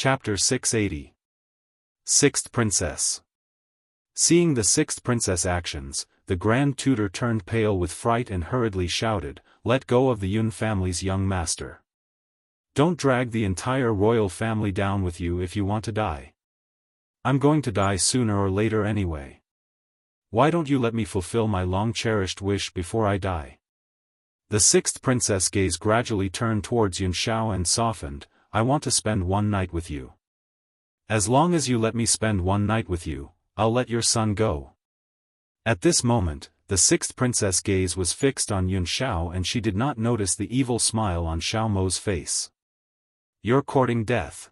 Chapter 680. Sixth Princess. Seeing the sixth princess' actions, the Grand Tutor turned pale with fright and hurriedly shouted, "Let go of the Yun family's young master. Don't drag the entire royal family down with you if you want to die. I'm going to die sooner or later anyway. Why don't you let me fulfill my long-cherished wish before I die?" The sixth princess' gaze gradually turned towards Yun Xiao and softened. "I want to spend one night with you. As long as you let me spend one night with you, I'll let your son go." At this moment, the sixth princess' gaze was fixed on Yun Xiao and she did not notice the evil smile on Xiao Mo's face. "You're courting death."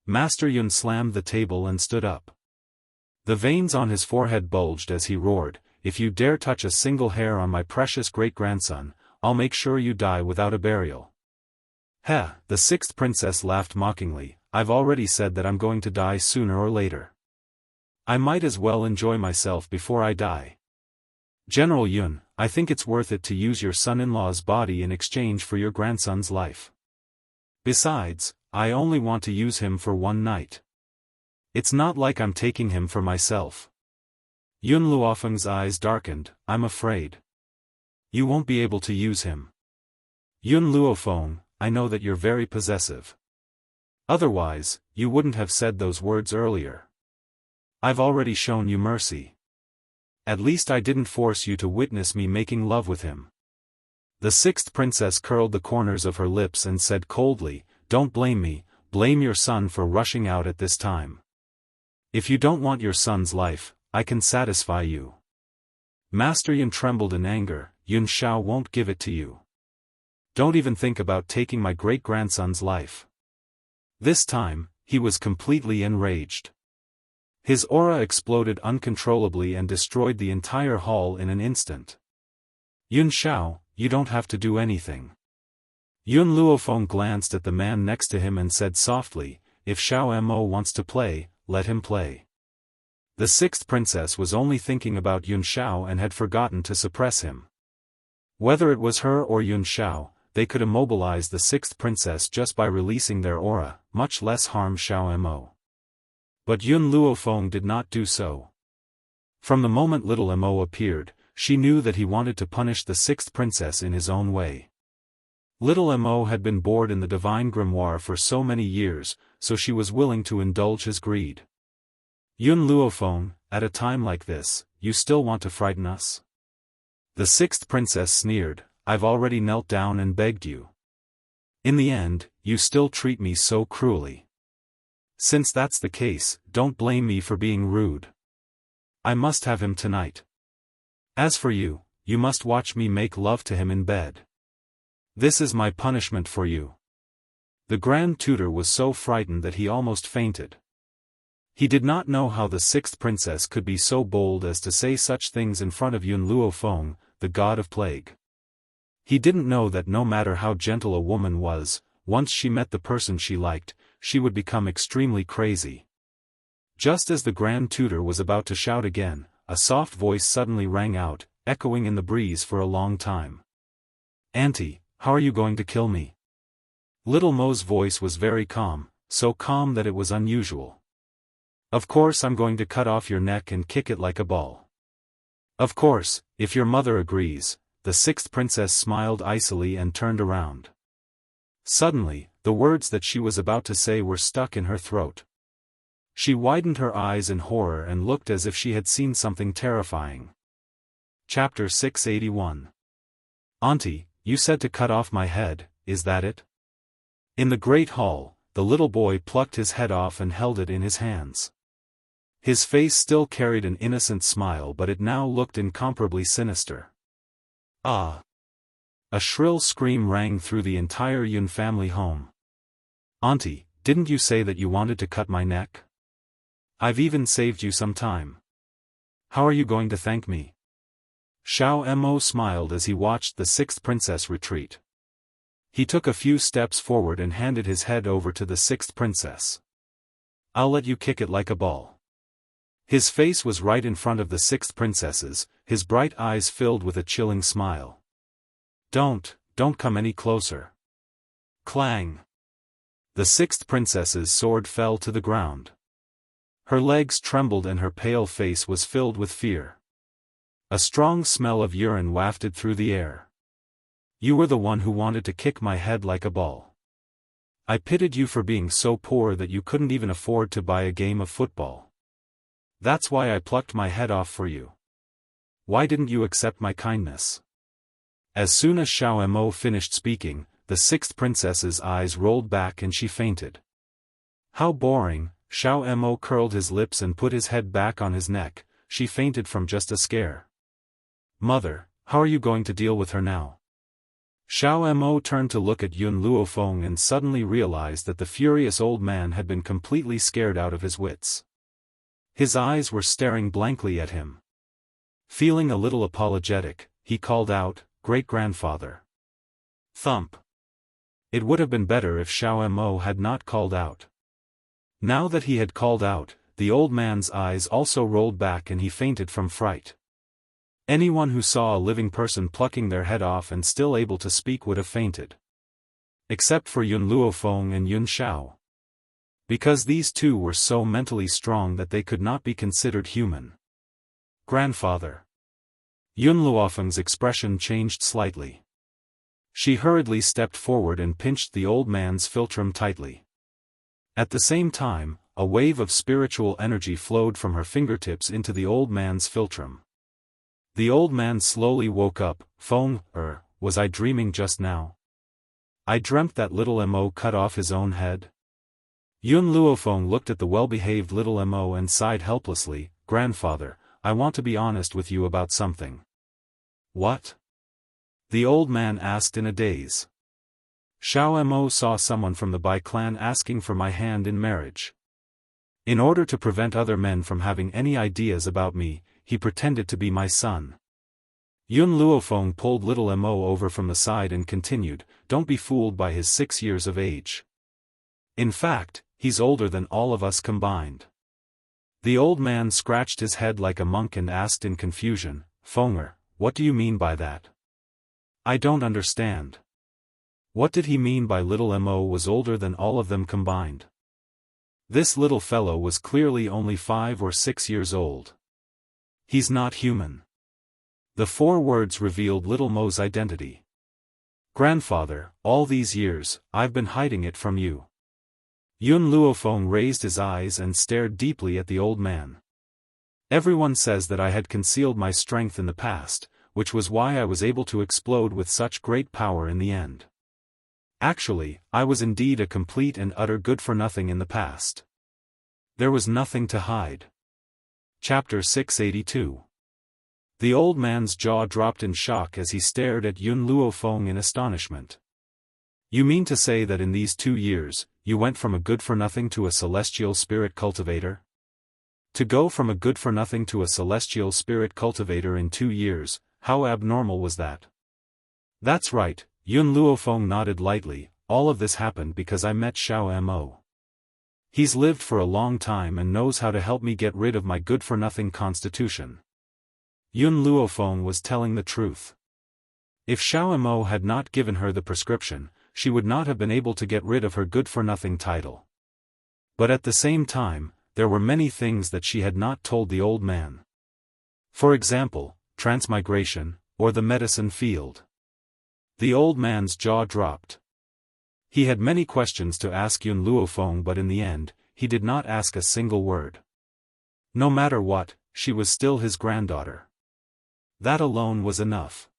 Master Yun slammed the table and stood up. The veins on his forehead bulged as he roared, "If you dare touch a single hair on my precious great-grandson, I'll make sure you die without a burial." "Heh," the sixth princess laughed mockingly, "I've already said that I'm going to die sooner or later. I might as well enjoy myself before I die. General Yun, I think it's worth it to use your son-in-law's body in exchange for your grandson's life. Besides, I only want to use him for one night. It's not like I'm taking him for myself." Yun Luofeng's eyes darkened. "I'm afraid you won't be able to use him. Yun Luofeng, I know that you're very possessive. Otherwise, you wouldn't have said those words earlier. I've already shown you mercy. At least I didn't force you to witness me making love with him." The sixth princess curled the corners of her lips and said coldly, "Don't blame me, blame your son for rushing out at this time. If you don't want your son's life, I can satisfy you." Master Yun trembled in anger. "Yun Xiao won't give it to you. Don't even think about taking my great-grandson's life." This time, he was completely enraged. His aura exploded uncontrollably and destroyed the entire hall in an instant. "Yun Xiao, you don't have to do anything." Yun Luofeng glanced at the man next to him and said softly, "If Xiao Mo wants to play, let him play." The sixth princess was only thinking about Yun Xiao and had forgotten to suppress him. Whether it was her or Yun Xiao, they could immobilize the sixth princess just by releasing their aura, much less harm Xiao Mo. But Yun Luofeng did not do so. From the moment little Mo appeared, she knew that he wanted to punish the sixth princess in his own way. Little Mo had been bored in the divine grimoire for so many years, so she was willing to indulge his greed. "Yun Luofeng, at a time like this, you still want to frighten us?" The sixth princess sneered, "I've already knelt down and begged you. In the end, you still treat me so cruelly. Since that's the case, don't blame me for being rude. I must have him tonight. As for you, you must watch me make love to him in bed. This is my punishment for you." The Grand Tutor was so frightened that he almost fainted. He did not know how the sixth princess could be so bold as to say such things in front of Yun Luofeng, the god of plague. He didn't know that no matter how gentle a woman was, once she met the person she liked, she would become extremely crazy. Just as the Grand Tutor was about to shout again, a soft voice suddenly rang out, echoing in the breeze for a long time. "Auntie, how are you going to kill me?" Little Mo's voice was very calm, so calm that it was unusual. "Of course I'm going to cut off your neck and kick it like a ball." "Of course, if your mother agrees." The sixth princess smiled icily and turned around. Suddenly, the words that she was about to say were stuck in her throat. She widened her eyes in horror and looked as if she had seen something terrifying. Chapter 681. "Auntie, you said to cut off my head, is that it?" In the great hall, the little boy plucked his head off and held it in his hands. His face still carried an innocent smile, but it now looked incomparably sinister. "Ah!" A shrill scream rang through the entire Yun family home. "Auntie, didn't you say that you wanted to cut my neck? I've even saved you some time. How are you going to thank me?" Xiao Mo smiled as he watched the sixth princess retreat. He took a few steps forward and handed his head over to the sixth princess. "I'll let you kick it like a ball." His face was right in front of the sixth princess's, his bright eyes filled with a chilling smile. Don't come any closer." Clang! The sixth princess's sword fell to the ground. Her legs trembled and her pale face was filled with fear. A strong smell of urine wafted through the air. You were the one who wanted to kick my head like a ball. I pitied you for being so poor that you couldn't even afford to buy a game of football. That's why I plucked my head off for you. Why didn't you accept my kindness? As soon as Xiao finished speaking, the sixth princess's eyes rolled back and she fainted. How boring. Xiao curled his lips and put his head back on his neck. She fainted from just a scare. Mother, how are you going to deal with her now? Xiao turned to look at Yun Luofeng and suddenly realized that the furious old man had been completely scared out of his wits. His eyes were staring blankly at him. Feeling a little apologetic, he called out, "Great-grandfather." Thump. It would have been better if Xiao had not called out. Now that he had called out, the old man's eyes also rolled back and he fainted from fright. Anyone who saw a living person plucking their head off and still able to speak would have fainted. Except for Yun Luofeng and Yun Xiao. Because these two were so mentally strong that they could not be considered human. Grandfather. Yun Luofeng's expression changed slightly. She hurriedly stepped forward and pinched the old man's philtrum tightly. At the same time, a wave of spiritual energy flowed from her fingertips into the old man's philtrum. The old man slowly woke up. Feng, was I dreaming just now? I dreamt that little Mo cut off his own head? Yun Luofeng looked at the well-behaved little Mo and sighed helplessly. Grandfather, I want to be honest with you about something. What? The old man asked in a daze. Xiao saw someone from the Bai clan asking for my hand in marriage. In order to prevent other men from having any ideas about me, he pretended to be my son. Yun Luofeng pulled little Mo over from the side and continued, don't be fooled by his 6 years of age. In fact, he's older than all of us combined. The old man scratched his head like a monk and asked in confusion, Fenger, what do you mean by that? I don't understand. What did he mean by little Mo was older than all of them combined? This little fellow was clearly only 5 or 6 years old. He's not human. The 4 words revealed little Mo's identity. Grandfather, all these years, I've been hiding it from you. Yun Luofeng raised his eyes and stared deeply at the old man. Everyone says that I had concealed my strength in the past, which was why I was able to explode with such great power in the end. Actually, I was indeed a complete and utter good-for-nothing in the past. There was nothing to hide. Chapter 682. The old man's jaw dropped in shock as he stared at Yun Luofeng in astonishment. You mean to say that in these 2 years, you went from a good-for-nothing to a celestial spirit cultivator? To go from a good-for-nothing to a celestial spirit cultivator in 2 years, how abnormal was that? That's right, Yun Luofeng nodded lightly, all of this happened because I met Xiao Mo. He's lived for a long time and knows how to help me get rid of my good-for-nothing constitution. Yun Luofeng was telling the truth. If Xiao Mo had not given her the prescription, she would not have been able to get rid of her good-for-nothing title. But at the same time, there were many things that she had not told the old man. For example, transmigration, or the medicine field. The old man's jaw dropped. He had many questions to ask Yun Luofeng, but in the end, he did not ask a single word. No matter what, she was still his granddaughter. That alone was enough.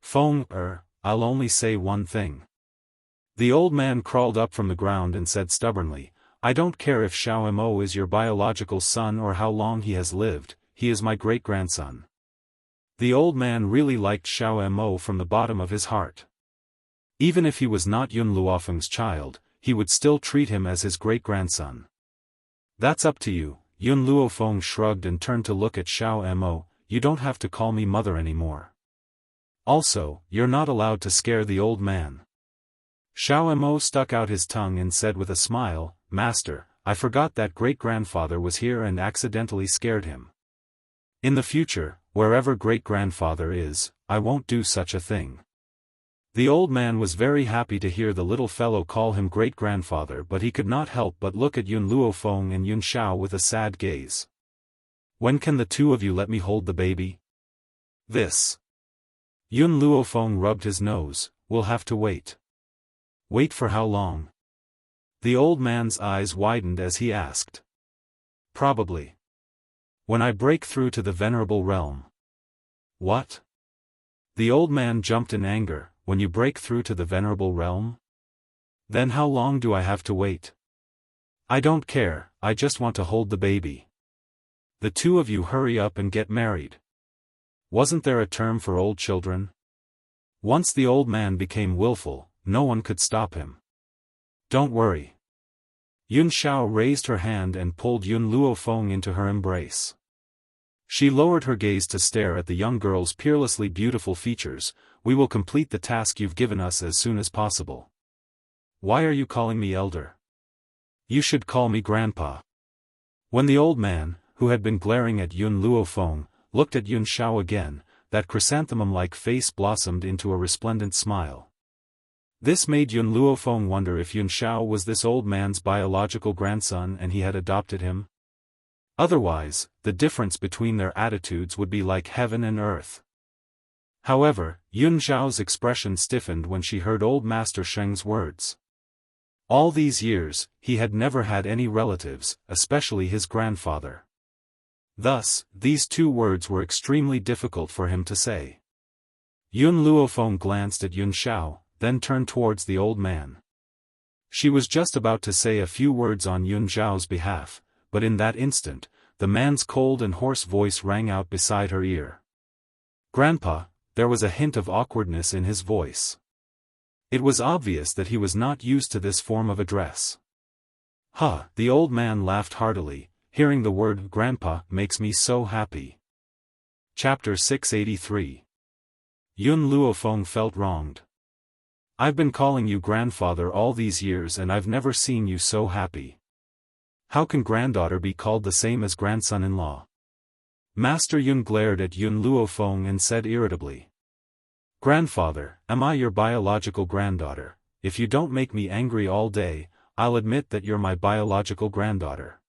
Feng, I'll only say one thing. The old man crawled up from the ground and said stubbornly, I don't care if Xiao Mo is your biological son or how long he has lived, he is my great-grandson. The old man really liked Xiao Mo from the bottom of his heart. Even if he was not Yun Luofeng's child, he would still treat him as his great-grandson. That's up to you. Yun Luofeng shrugged and turned to look at Xiao Mo, you don't have to call me mother anymore. Also, you're not allowed to scare the old man. Xiao Mo stuck out his tongue and said with a smile, Master, I forgot that great-grandfather was here and accidentally scared him. In the future, wherever great-grandfather is, I won't do such a thing. The old man was very happy to hear the little fellow call him great-grandfather, but he could not help but look at Yun Luofeng and Yun Xiao with a sad gaze. When can the two of you let me hold the baby? This. Yun Luofeng rubbed his nose. We'll have to wait. Wait for how long? The old man's eyes widened as he asked. Probably. When I break through to the venerable realm. What? The old man jumped in anger. When you break through to the venerable realm? Then how long do I have to wait? I don't care, I just want to hold the baby. The two of you hurry up and get married. Wasn't there a term for old children? Once the old man became willful, no one could stop him. Don't worry. Yun Xiao raised her hand and pulled Yun Luofeng into her embrace. She lowered her gaze to stare at the young girl's peerlessly beautiful features. We will complete the task you've given us as soon as possible. Why are you calling me elder? You should call me grandpa. When the old man, who had been glaring at Yun Luofeng, looked at Yun Xiao again, that chrysanthemum-like face blossomed into a resplendent smile. This made Yun Luofeng wonder if Yun Xiao was this old man's biological grandson and he had adopted him. Otherwise, the difference between their attitudes would be like heaven and earth. However, Yun Xiao's expression stiffened when she heard old Master Sheng's words. All these years, he had never had any relatives, especially his grandfather. Thus, these two words were extremely difficult for him to say. Yun Luofeng glanced at Yun Xiao, then turned towards the old man. She was just about to say a few words on Yun Xiao's behalf, but in that instant, the man's cold and hoarse voice rang out beside her ear. Grandpa, there was a hint of awkwardness in his voice. It was obvious that he was not used to this form of address. The old man laughed heartily. Hearing the word grandpa makes me so happy. Chapter 683. Yun Luofeng felt wronged. I've been calling you grandfather all these years and I've never seen you so happy. How can granddaughter be called the same as grandson-in-law? Master Yun glared at Yun Luofeng and said irritably. Grandfather, am I your biological granddaughter? If you don't make me angry all day, I'll admit that you're my biological granddaughter.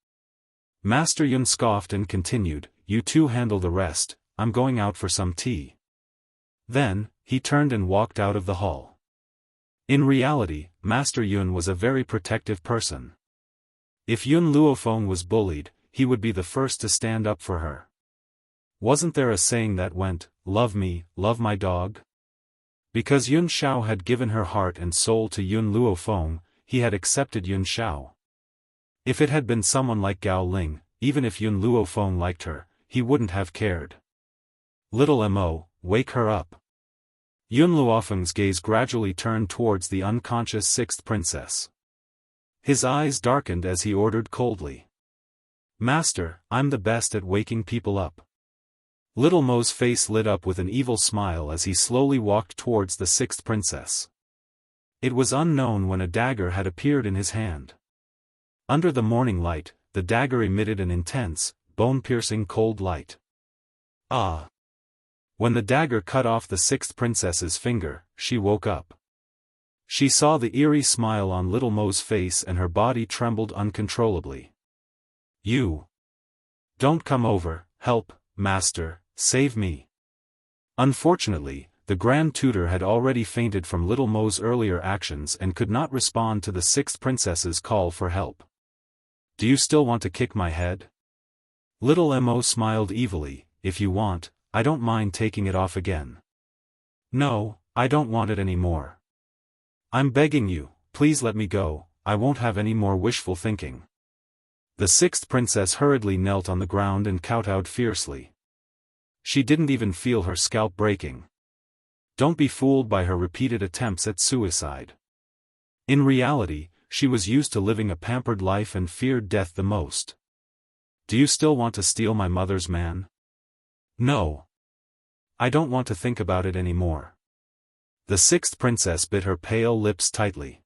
Master Yun scoffed and continued, you two handle the rest, I'm going out for some tea. Then, he turned and walked out of the hall. In reality, Master Yun was a very protective person. If Yun Luofeng was bullied, he would be the first to stand up for her. Wasn't there a saying that went, love me, love my dog? Because Yun Xiao had given her heart and soul to Yun Luofeng, he had accepted Yun Xiao. If it had been someone like Gao Ling, even if Yun Luofeng liked her, he wouldn't have cared. Little Mo, wake her up. Yun Luofeng's gaze gradually turned towards the unconscious sixth princess. His eyes darkened as he ordered coldly. Master, I'm the best at waking people up. Little Mo's face lit up with an evil smile as he slowly walked towards the sixth princess. It was unknown when a dagger had appeared in his hand. Under the morning light, the dagger emitted an intense, bone-piercing cold light. Ah! When the dagger cut off the sixth princess's finger, she woke up. She saw the eerie smile on Little Mo's face and her body trembled uncontrollably. You! Don't come over, help, master, save me. Unfortunately, the Grand Tutor had already fainted from Little Mo's earlier actions and could not respond to the sixth princess's call for help. Do you still want to kick my head? Little Mo smiled evilly, if you want, I don't mind taking it off again. No, I don't want it anymore. I'm begging you, please let me go, I won't have any more wishful thinking. The sixth princess hurriedly knelt on the ground and kowtowed fiercely. She didn't even feel her scalp breaking. Don't be fooled by her repeated attempts at suicide. In reality, she was used to living a pampered life and feared death the most. Do you still want to steal my mother's man? No. I don't want to think about it anymore. The sixth princess bit her pale lips tightly.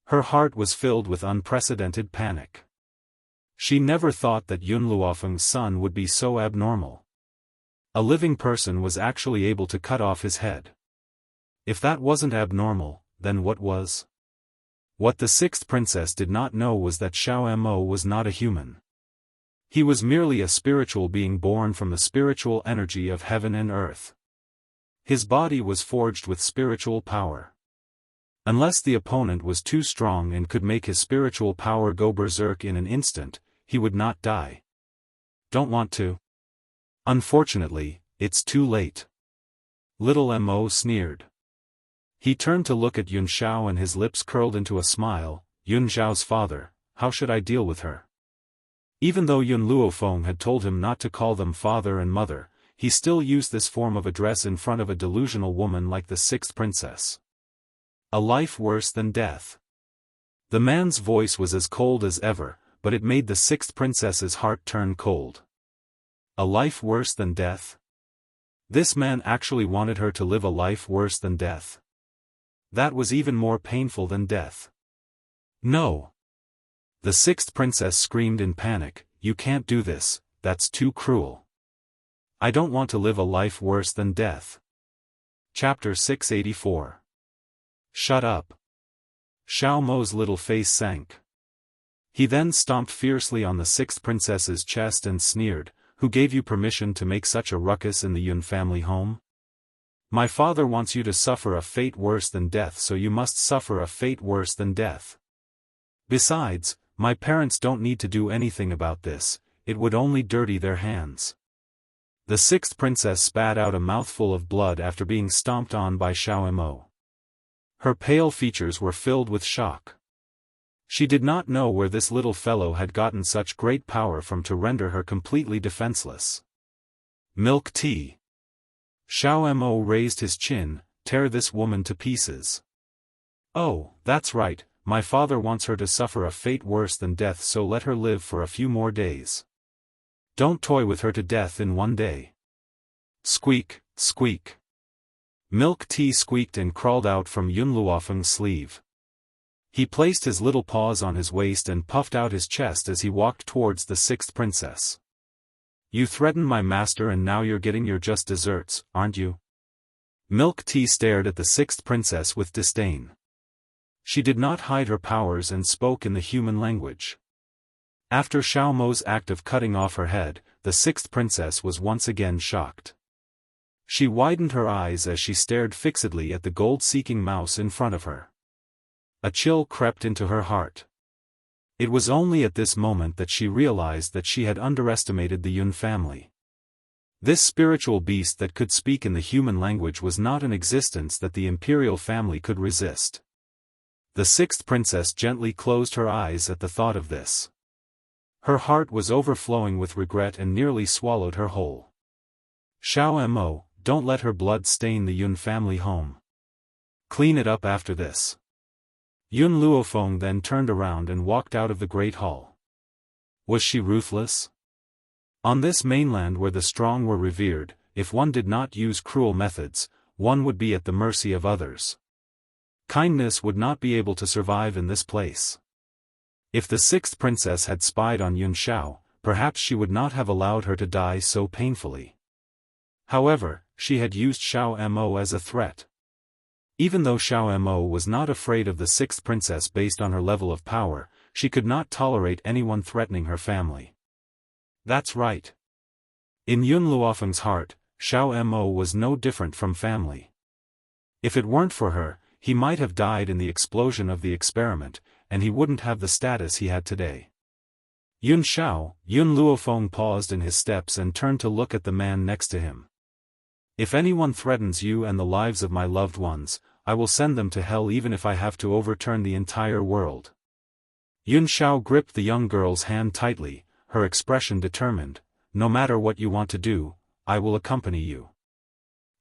Her heart was filled with unprecedented panic. She never thought that Yun Luofeng's son would be so abnormal. A living person was actually able to cut off his head. If that wasn't abnormal, then what was? What the sixth princess did not know was that Xiao Mo was not a human. He was merely a spiritual being born from the spiritual energy of heaven and earth. His body was forged with spiritual power. Unless the opponent was too strong and could make his spiritual power go berserk in an instant, he would not die. Don't want to? Unfortunately, it's too late. Little Mo sneered. He turned to look at Yun Xiao and his lips curled into a smile. Yun Xiao's father, how should I deal with her? Even though Yun Luofeng had told him not to call them father and mother, he still used this form of address in front of a delusional woman like the sixth princess. A life worse than death. The man's voice was as cold as ever, but it made the sixth princess's heart turn cold. A life worse than death? This man actually wanted her to live a life worse than death. That was even more painful than death. No! The sixth princess screamed in panic, "You can't do this, that's too cruel. I don't want to live a life worse than death." Chapter 684. Shut up. Xiao Mo's little face sank. He then stomped fiercely on the sixth princess's chest and sneered, "Who gave you permission to make such a ruckus in the Yun family home? My father wants you to suffer a fate worse than death, so you must suffer a fate worse than death. Besides, my parents don't need to do anything about this, it would only dirty their hands." The sixth princess spat out a mouthful of blood after being stomped on by Xiao Mo. Her pale features were filled with shock. She did not know where this little fellow had gotten such great power from to render her completely defenseless. Milk tea. Xiao Mo raised his chin, "Tear this woman to pieces." "Oh, that's right, my father wants her to suffer a fate worse than death, so let her live for a few more days. Don't toy with her to death in one day." Squeak, squeak. Milk tea squeaked and crawled out from Yun Luofeng's sleeve. He placed his little paws on his waist and puffed out his chest as he walked towards the sixth princess. "You threatened my master and now you're getting your just desserts, aren't you?" Milk tea stared at the sixth princess with disdain. She did not hide her powers and spoke in the human language. After Xiao Mo's act of cutting off her head, the sixth princess was once again shocked. She widened her eyes as she stared fixedly at the gold-seeking mouse in front of her. A chill crept into her heart. It was only at this moment that she realized that she had underestimated the Yun family. This spiritual beast that could speak in the human language was not an existence that the imperial family could resist. The sixth princess gently closed her eyes at the thought of this. Her heart was overflowing with regret and nearly swallowed her whole. "Xiao Mo, don't let her blood stain the Yun family home. Clean it up after this." Yun Luofeng then turned around and walked out of the great hall. Was she ruthless? On this mainland where the strong were revered, if one did not use cruel methods, one would be at the mercy of others. Kindness would not be able to survive in this place. If the sixth princess had spied on Yun Xiao, perhaps she would not have allowed her to die so painfully. However, she had used Xiao Mo as a threat. Even though Xiao Mo was not afraid of the sixth princess based on her level of power, she could not tolerate anyone threatening her family. That's right. In Yun Luofeng's heart, Xiao Mo was no different from family. If it weren't for her, he might have died in the explosion of the experiment, and he wouldn't have the status he had today. Yun Luofeng paused in his steps and turned to look at the man next to him. "If anyone threatens you and the lives of my loved ones, I will send them to hell even if I have to overturn the entire world." Yun Xiao gripped the young girl's hand tightly, her expression determined. "No matter what you want to do, I will accompany you."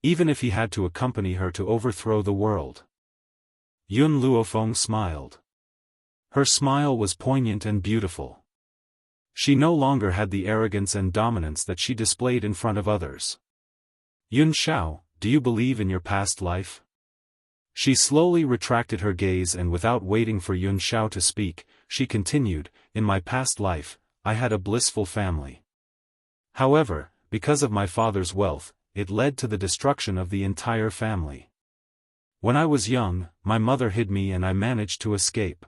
Even if he had to accompany her to overthrow the world. Yun Luofeng smiled. Her smile was poignant and beautiful. She no longer had the arrogance and dominance that she displayed in front of others. "Yun Xiao, do you believe in your past life?" She slowly retracted her gaze and without waiting for Yun Xiao to speak, she continued, "In my past life, I had a blissful family. However, because of my father's wealth, it led to the destruction of the entire family. When I was young, my mother hid me and I managed to escape.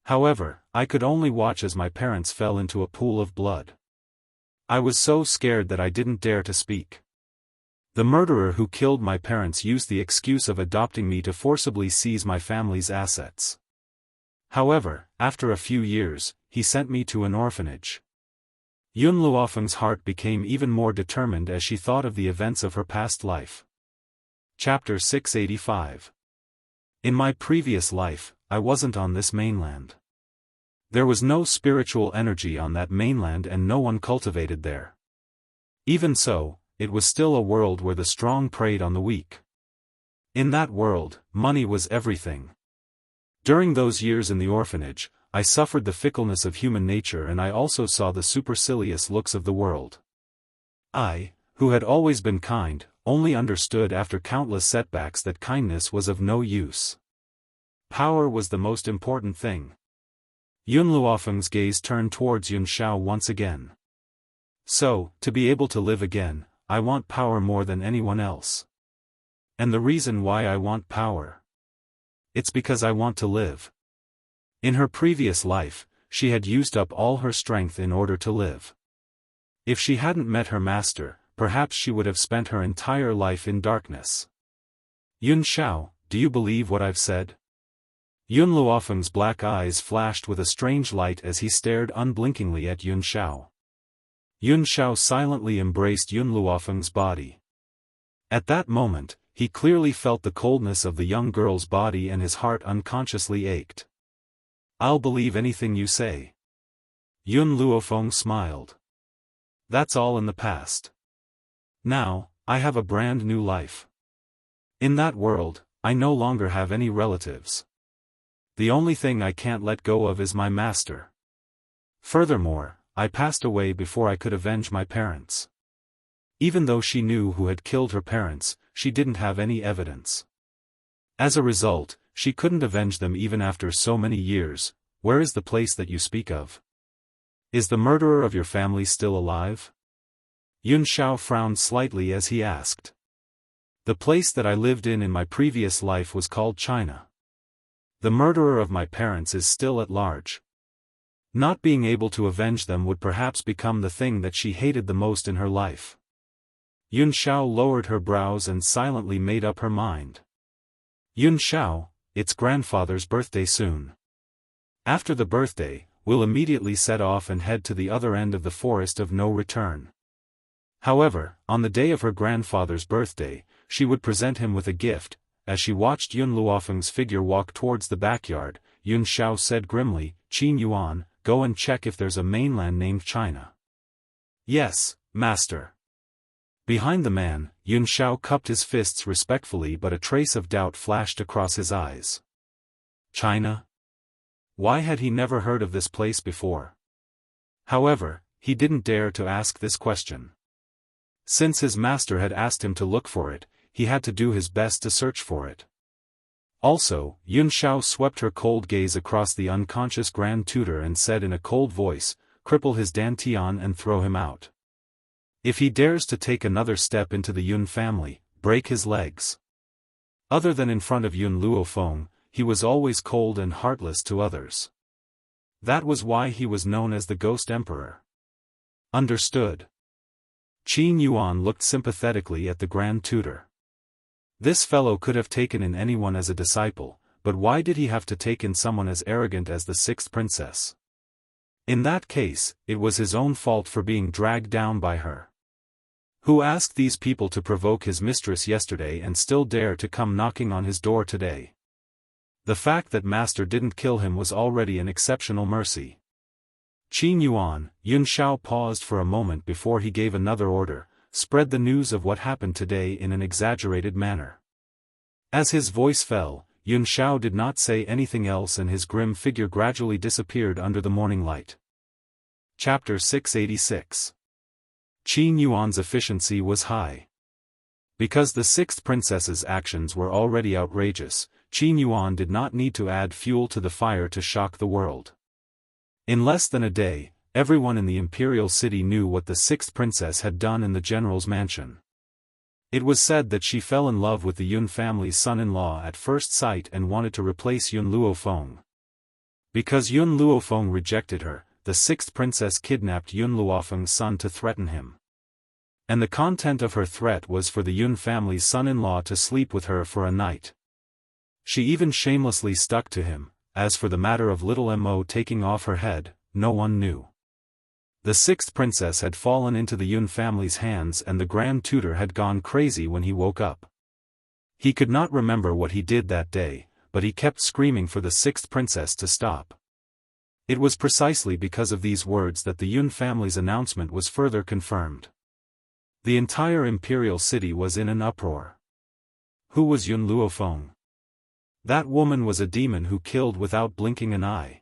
However, I could only watch as my parents fell into a pool of blood. I was so scared that I didn't dare to speak. The murderer who killed my parents used the excuse of adopting me to forcibly seize my family's assets. However, after a few years, he sent me to an orphanage. Yun Luofeng's heart became even more determined as she thought of the events of her past life. Chapter 685. In my previous life, I wasn't on this mainland. There was no spiritual energy on that mainland and no one cultivated there. Even so, it was still a world where the strong preyed on the weak. In that world, money was everything. During those years in the orphanage, I suffered the fickleness of human nature and I also saw the supercilious looks of the world. I, who had always been kind, only understood after countless setbacks that kindness was of no use. Power was the most important thing. Yun Luofeng's gaze turned towards Yun Xiao once again. So, to be able to live again, I want power more than anyone else. And the reason why I want power? It's because I want to live. In her previous life, she had used up all her strength in order to live. If she hadn't met her master, perhaps she would have spent her entire life in darkness. Yun Xiao, do you believe what I've said? Yun Luofeng's black eyes flashed with a strange light as he stared unblinkingly at Yun Xiao. Yun Xiao silently embraced Yun Luofeng's body. At that moment, he clearly felt the coldness of the young girl's body and his heart unconsciously ached. I'll believe anything you say. Yun Luofeng smiled. That's all in the past. Now, I have a brand new life. In that world, I no longer have any relatives. The only thing I can't let go of is my master. Furthermore, I passed away before I could avenge my parents. Even though she knew who had killed her parents, she didn't have any evidence. As a result, she couldn't avenge them even after so many years. Where is the place that you speak of? Is the murderer of your family still alive? Yun Xiao frowned slightly as he asked. The place that I lived in my previous life was called China. The murderer of my parents is still at large. Not being able to avenge them would perhaps become the thing that she hated the most in her life. Yun Xiao lowered her brows and silently made up her mind. Yun Xiao, it's grandfather's birthday soon. After the birthday, we'll immediately set off and head to the other end of the forest of no return. However, on the day of her grandfather's birthday, she would present him with a gift. As she watched Yun Luofeng's figure walk towards the backyard, Yun Xiao said grimly, Qin Yuan, go and check if there's a mainland named China. Yes, master. Behind the man, Yun Xiao cupped his fists respectfully, but a trace of doubt flashed across his eyes. China? Why had he never heard of this place before? However, he didn't dare to ask this question. Since his master had asked him to look for it, he had to do his best to search for it. Also, Yun Xiao swept her cold gaze across the unconscious grand tutor and said in a cold voice, cripple his dantian and throw him out. If he dares to take another step into the Yun family, break his legs. Other than in front of Yun Luofeng, he was always cold and heartless to others. That was why he was known as the Ghost Emperor. Understood. Qin Yuan looked sympathetically at the grand tutor. This fellow could have taken in anyone as a disciple, but why did he have to take in someone as arrogant as the sixth princess? In that case, it was his own fault for being dragged down by her. Who asked these people to provoke his mistress yesterday and still dare to come knocking on his door today? The fact that master didn't kill him was already an exceptional mercy. Qin Yuan, Yun Xiao paused for a moment before he gave another order, spread the news of what happened today in an exaggerated manner. As his voice fell, Yun Xiao did not say anything else and his grim figure gradually disappeared under the morning light. Chapter 686. Qin Yuan's efficiency was high. Because the sixth princess's actions were already outrageous, Qin Yuan did not need to add fuel to the fire to shock the world. In less than a day, everyone in the imperial city knew what the sixth princess had done in the general's mansion. It was said that she fell in love with the Yun family's son-in-law at first sight and wanted to replace Yun Luofeng. Because Yun Luofeng rejected her, the sixth princess kidnapped Yun Luofeng's son to threaten him. And the content of her threat was for the Yun family's son-in-law to sleep with her for a night. She even shamelessly stuck to him. As for the matter of little Mo taking off her head, no one knew. The sixth princess had fallen into the Yun family's hands and the grand tutor had gone crazy when he woke up. He could not remember what he did that day, but he kept screaming for the sixth princess to stop. It was precisely because of these words that the Yun family's announcement was further confirmed. The entire imperial city was in an uproar. Who was Yun Luofeng? That woman was a demon who killed without blinking an eye.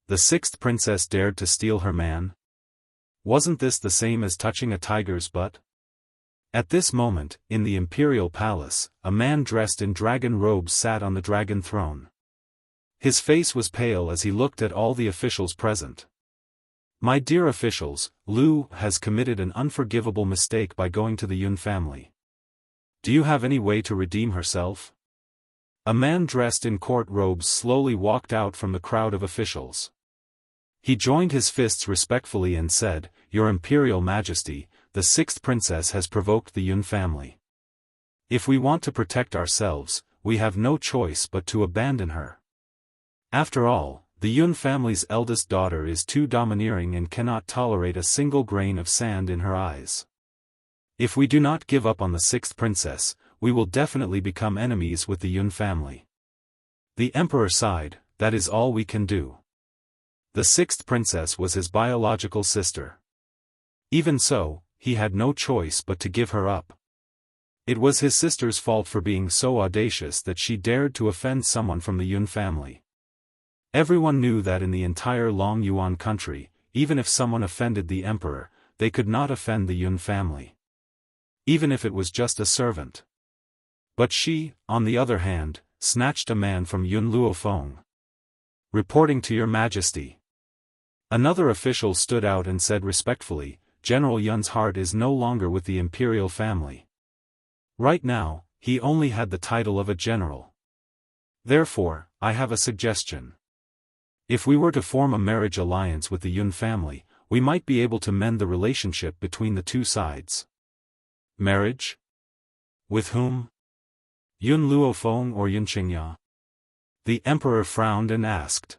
The sixth princess dared to steal her man? Wasn't this the same as touching a tiger's butt? At this moment, in the imperial palace, a man dressed in dragon robes sat on the dragon throne. His face was pale as he looked at all the officials present. My dear officials, Lu has committed an unforgivable mistake by going to the Yun family. Do you have any way to redeem herself? A man dressed in court robes slowly walked out from the crowd of officials. He joined his fists respectfully and said, Your Imperial Majesty, the sixth princess has provoked the Yun family. If we want to protect ourselves, we have no choice but to abandon her. After all, the Yun family's eldest daughter is too domineering and cannot tolerate a single grain of sand in her eyes. If we do not give up on the sixth princess, we will definitely become enemies with the Yun family. The emperor sighed, that is all we can do. The sixth princess was his biological sister. Even so, he had no choice but to give her up. It was his sister's fault for being so audacious that she dared to offend someone from the Yun family. Everyone knew that in the entire Long Yuan country, even if someone offended the emperor, they could not offend the Yun family. Even if it was just a servant. But she, on the other hand, snatched a man from Yun Luofeng. Reporting to your majesty. Another official stood out and said respectfully, General Yun's heart is no longer with the imperial family. Right now, he only had the title of a general. Therefore, I have a suggestion. If we were to form a marriage alliance with the Yun family, we might be able to mend the relationship between the two sides. Marriage? With whom? Yun Luofeng or Yun Qingya? The emperor frowned and asked.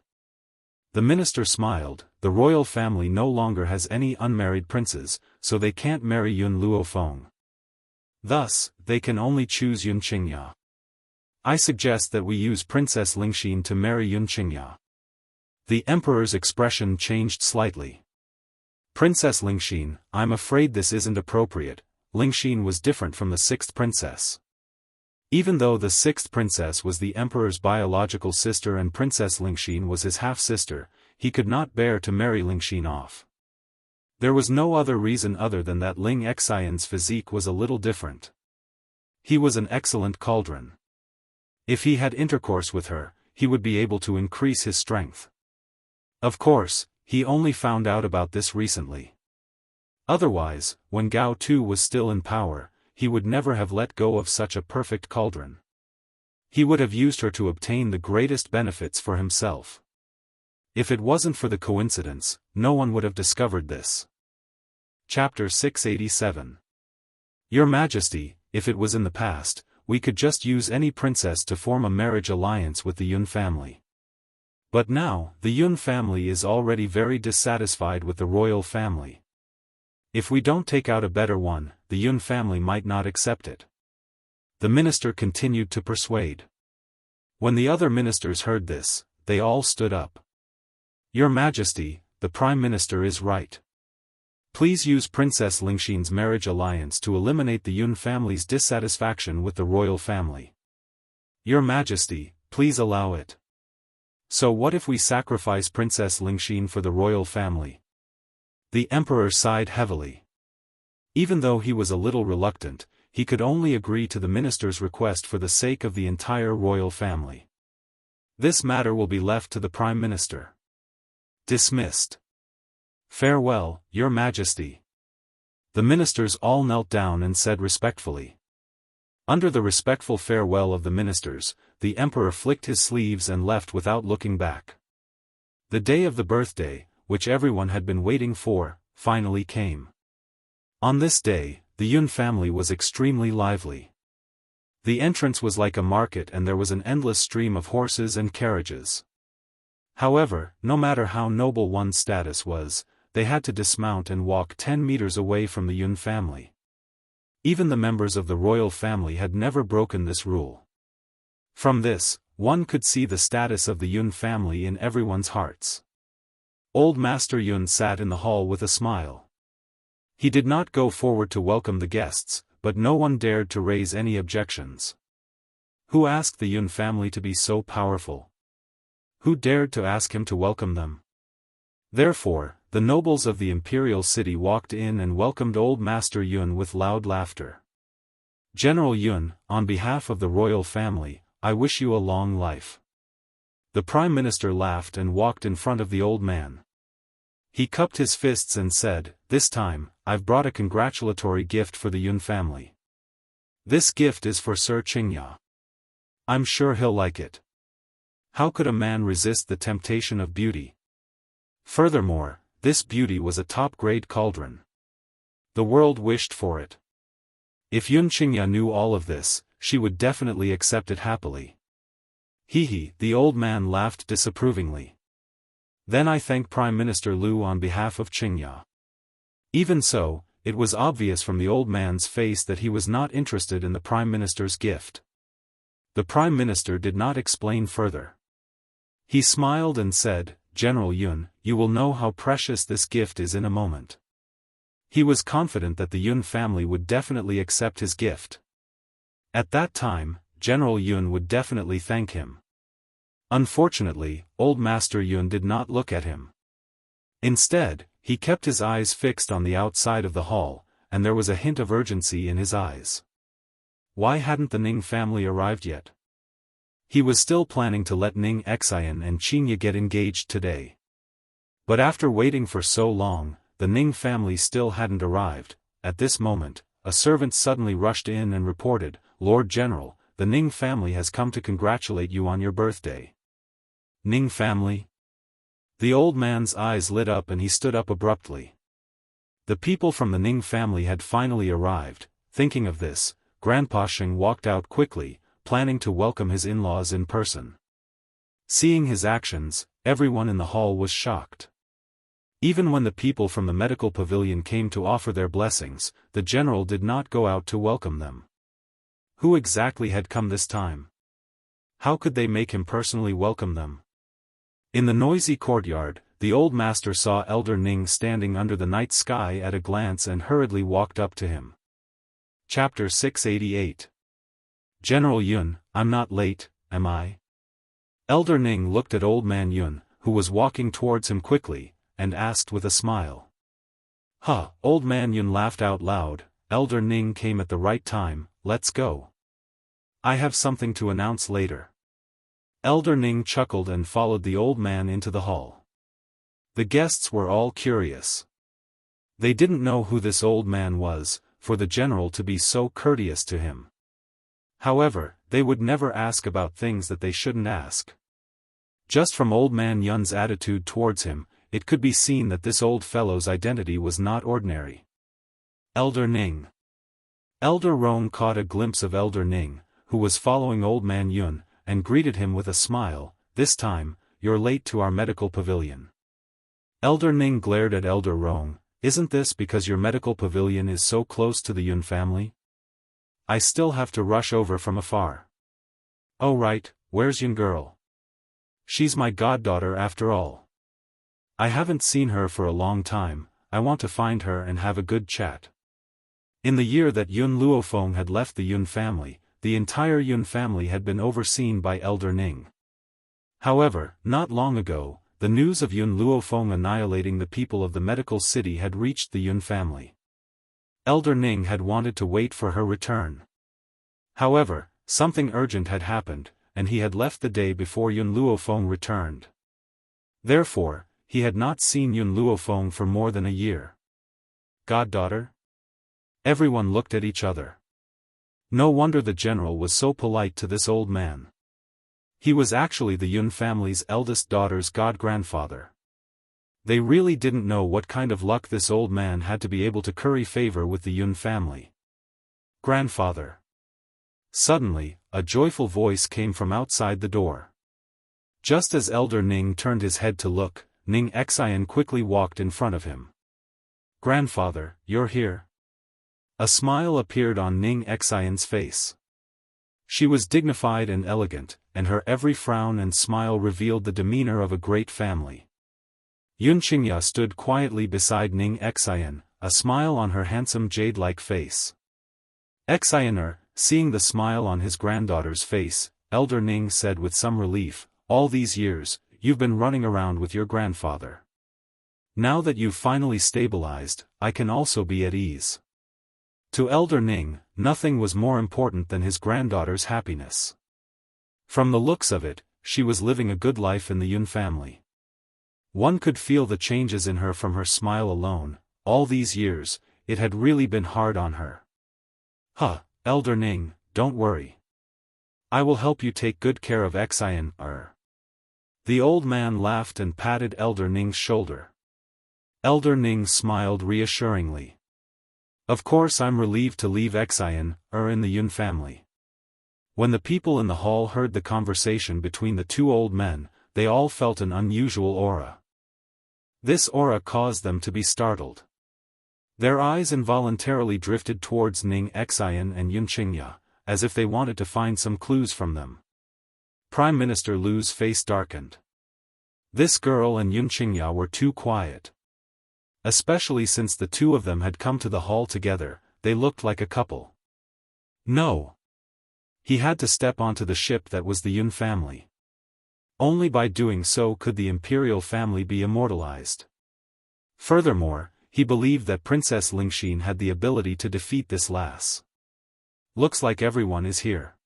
The minister smiled, the royal family no longer has any unmarried princes, so they can't marry Yun Luofeng. Thus, they can only choose Yun Qingya. I suggest that we use Princess Lingxin to marry Yun Qingya. The emperor's expression changed slightly. Princess Lingxin, I'm afraid this isn't appropriate. Lingxin was different from the sixth princess. Even though the sixth princess was the emperor's biological sister and Princess Lingxin was his half-sister, he could not bear to marry Lingxin off. There was no other reason other than that Ling Xian's physique was a little different. He was an excellent cauldron. If he had intercourse with her, he would be able to increase his strength. Of course, he only found out about this recently. Otherwise, when Gao Tu was still in power, he would never have let go of such a perfect cauldron. He would have used her to obtain the greatest benefits for himself. If it wasn't for the coincidence, no one would have discovered this. Chapter 687. Your Majesty, if it was in the past, we could just use any princess to form a marriage alliance with the Yun family. But now, the Yun family is already very dissatisfied with the royal family. If we don't take out a better one, the Yun family might not accept it. The minister continued to persuade. When the other ministers heard this, they all stood up. Your Majesty, the Prime Minister is right. Please use Princess Lingxin's marriage alliance to eliminate the Yun family's dissatisfaction with the royal family. Your Majesty, please allow it. So what if we sacrifice Princess Lingxin for the royal family? The emperor sighed heavily. Even though he was a little reluctant, he could only agree to the minister's request for the sake of the entire royal family. This matter will be left to the Prime Minister. Dismissed. Farewell, Your Majesty. The ministers all knelt down and said respectfully. Under the respectful farewell of the ministers, the emperor flicked his sleeves and left without looking back. The day of the birthday, which everyone had been waiting for, finally came. On this day, the Yun family was extremely lively. The entrance was like a market and there was an endless stream of horses and carriages. However, no matter how noble one's status was, they had to dismount and walk 10 meters away from the Yun family. Even the members of the royal family had never broken this rule. From this, one could see the status of the Yun family in everyone's hearts. Old Master Yun sat in the hall with a smile. He did not go forward to welcome the guests, but no one dared to raise any objections. Who asked the Yun family to be so powerful? Who dared to ask him to welcome them? Therefore, the nobles of the imperial city walked in and welcomed Old Master Yun with loud laughter. General Yun, on behalf of the royal family, I wish you a long life. The Prime Minister laughed and walked in front of the old man. He cupped his fists and said, "This time, I've brought a congratulatory gift for the Yun family. This gift is for Sir Qingya. I'm sure he'll like it. How could a man resist the temptation of beauty? Furthermore, this beauty was a top-grade cauldron. The world wished for it. If Yun Qingya knew all of this, she would definitely accept it happily." Hee, the old man laughed disapprovingly. "Then I thank Prime Minister Lu on behalf of Qingya." Even so, it was obvious from the old man's face that he was not interested in the Prime Minister's gift. The Prime Minister did not explain further. He smiled and said, "General Yun, you will know how precious this gift is in a moment." He was confident that the Yun family would definitely accept his gift. At that time, General Yun would definitely thank him. Unfortunately, Old Master Yun did not look at him. Instead, he kept his eyes fixed on the outside of the hall, and there was a hint of urgency in his eyes. Why hadn't the Ning family arrived yet? He was still planning to let Ning Xian and Qingya get engaged today. But after waiting for so long, the Ning family still hadn't arrived. At this moment, a servant suddenly rushed in and reported, "Lord General, the Ning family has come to congratulate you on your birthday." Ning family? The old man's eyes lit up and he stood up abruptly. The people from the Ning family had finally arrived. Thinking of this, Grandpa Sheng walked out quickly, planning to welcome his in-laws in person. Seeing his actions, everyone in the hall was shocked. Even when the people from the medical pavilion came to offer their blessings, the general did not go out to welcome them. Who exactly had come this time? How could they make him personally welcome them? In the noisy courtyard, the old master saw Elder Ning standing under the night sky at a glance and hurriedly walked up to him. Chapter 688. General Yun, I'm not late, am I? Elder Ning looked at Old Man Yun, who was walking towards him quickly, and asked with a smile. "Huh," Old Man Yun laughed out loud. "Elder Ning came at the right time, let's go. I have something to announce later." Elder Ning chuckled and followed the old man into the hall. The guests were all curious. They didn't know who this old man was, for the general to be so courteous to him. However, they would never ask about things that they shouldn't ask. Just from Old Man Yun's attitude towards him, it could be seen that this old fellow's identity was not ordinary. Elder Ning. Elder Rong caught a glimpse of Elder Ning, who was following Old Man Yun, and greeted him with a smile. "This time, you're late to our medical pavilion." Elder Ning glared at Elder Rong. "Isn't this because your medical pavilion is so close to the Yun family? I still have to rush over from afar." "Oh right, where's Yun girl? She's my goddaughter after all. I haven't seen her for a long time, I want to find her and have a good chat." In the year that Yun Luofeng had left the Yun family, the entire Yun family had been overseen by Elder Ning. However, not long ago, the news of Yun Luofeng annihilating the people of the medical city had reached the Yun family. Elder Ning had wanted to wait for her return. However, something urgent had happened, and he had left the day before Yun Luofeng returned. Therefore, he had not seen Yun Luofeng for more than a year. "Goddaughter? Everyone looked at each other. No wonder the general was so polite to this old man. He was actually the Yun family's eldest daughter's god-grandfather. They really didn't know what kind of luck this old man had to be able to curry favor with the Yun family. Grandfather. Suddenly, a joyful voice came from outside the door. Just as Elder Ning turned his head to look, Ning Xian quickly walked in front of him. Grandfather, you're here? A smile appeared on Ning Xian's face. She was dignified and elegant, and her every frown and smile revealed the demeanor of a great family. Yun Qingya stood quietly beside Ning Xian, a smile on her handsome jade-like face. Xianer, seeing the smile on his granddaughter's face, Elder Ning said with some relief, "All these years, you've been running around with your grandfather. Now that you've finally stabilized, I can also be at ease." To Elder Ning, nothing was more important than his granddaughter's happiness. From the looks of it, she was living a good life in the Yun family. One could feel the changes in her from her smile alone. All these years, it had really been hard on her. Elder Ning, don't worry. I will help you take good care of Xian. The old man laughed and patted Elder Ning's shoulder. Elder Ning smiled reassuringly. Of course I'm relieved to leave Xian, in the Yun family. When the people in the hall heard the conversation between the two old men, they all felt an unusual aura. This aura caused them to be startled. Their eyes involuntarily drifted towards Ning Xian and Yun Qingya, as if they wanted to find some clues from them. Prime Minister Lu's face darkened. This girl and Yun Qingya were too quiet. Especially since the two of them had come to the hall together, they looked like a couple. No. He had to step onto the ship that was the Yun family. Only by doing so could the imperial family be immortalized. Furthermore, he believed that Princess Lingxin had the ability to defeat this lass. Looks like everyone is here.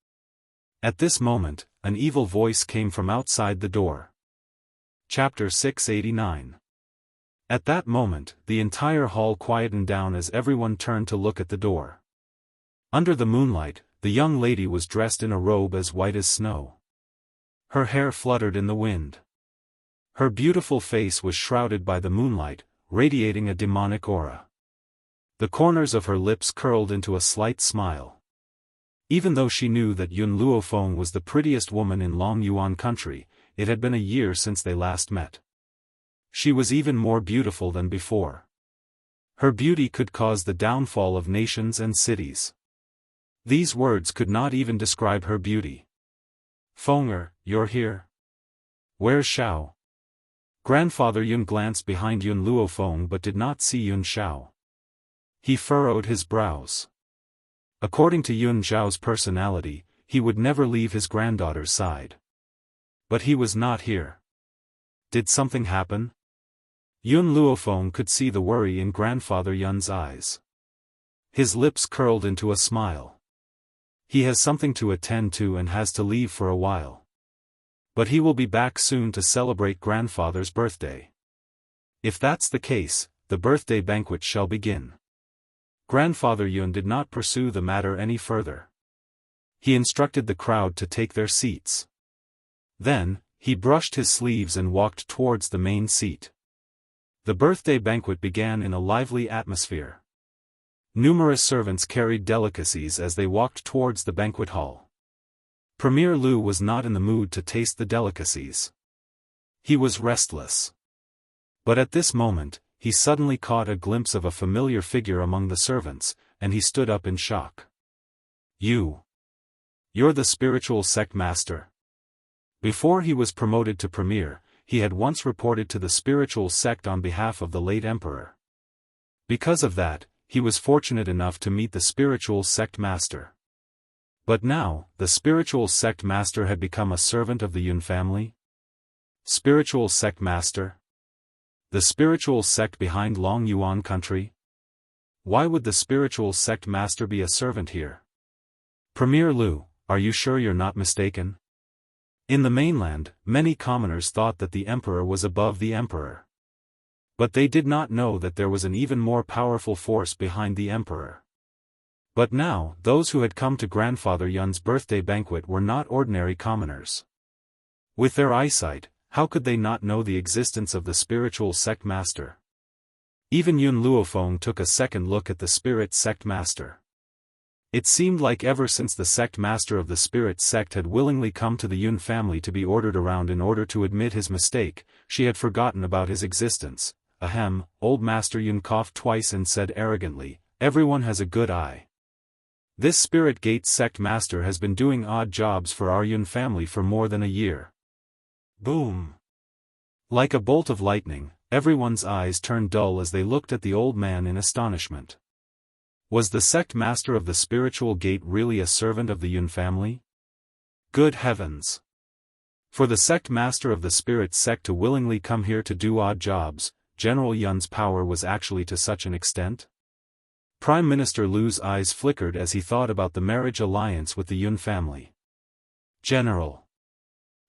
At this moment, an evil voice came from outside the door. Chapter 689. At that moment, the entire hall quietened down as everyone turned to look at the door. Under the moonlight, the young lady was dressed in a robe as white as snow. Her hair fluttered in the wind. Her beautiful face was shrouded by the moonlight, radiating a demonic aura. The corners of her lips curled into a slight smile. Even though she knew that Yun Luofeng was the prettiest woman in Long Yuan country, it had been a year since they last met. She was even more beautiful than before. Her beauty could cause the downfall of nations and cities. These words could not even describe her beauty. Fenger, you're here? Where's Xiao? Grandfather Yun glanced behind Yun Luofeng but did not see Yun Xiao. He furrowed his brows. According to Yun Xiao's personality, he would never leave his granddaughter's side. But he was not here. Did something happen? Yun Luofeng could see the worry in Grandfather Yun's eyes. His lips curled into a smile. He has something to attend to and has to leave for a while. But he will be back soon to celebrate Grandfather's birthday. If that's the case, the birthday banquet shall begin. Grandfather Yun did not pursue the matter any further. He instructed the crowd to take their seats. Then, he brushed his sleeves and walked towards the main seat. The birthday banquet began in a lively atmosphere. Numerous servants carried delicacies as they walked towards the banquet hall. Premier Lu was not in the mood to taste the delicacies. He was restless. But at this moment, he suddenly caught a glimpse of a familiar figure among the servants, and he stood up in shock. You're the spiritual sect master. Before he was promoted to premier, he had once reported to the spiritual sect on behalf of the late emperor. Because of that, he was fortunate enough to meet the spiritual sect master. But now, the spiritual sect master had become a servant of the Yun family? Spiritual sect master? The spiritual sect behind Long Yuan country? Why would the spiritual sect master be a servant here? Premier Lu, are you sure you're not mistaken? In the mainland, many commoners thought that the emperor was above the emperor. But they did not know that there was an even more powerful force behind the emperor. But now, those who had come to Grandfather Yun's birthday banquet were not ordinary commoners. With their eyesight, how could they not know the existence of the spiritual sect master? Even Yun Luofeng took a second look at the spirit sect master. It seemed like ever since the sect master of the spirit sect had willingly come to the Yun family to be ordered around in order to admit his mistake, she had forgotten about his existence. Ahem, old Master Yun coughed twice and said arrogantly, "Everyone has a good eye. This Spirit Gate sect master has been doing odd jobs for our Yun family for more than a year." Boom! Like a bolt of lightning, everyone's eyes turned dull as they looked at the old man in astonishment. Was the sect master of the spiritual gate really a servant of the Yun family? Good heavens! For the sect master of the spirit sect to willingly come here to do odd jobs, General Yun's power was actually to such an extent? Prime Minister Lu's eyes flickered as he thought about the marriage alliance with the Yun family. General.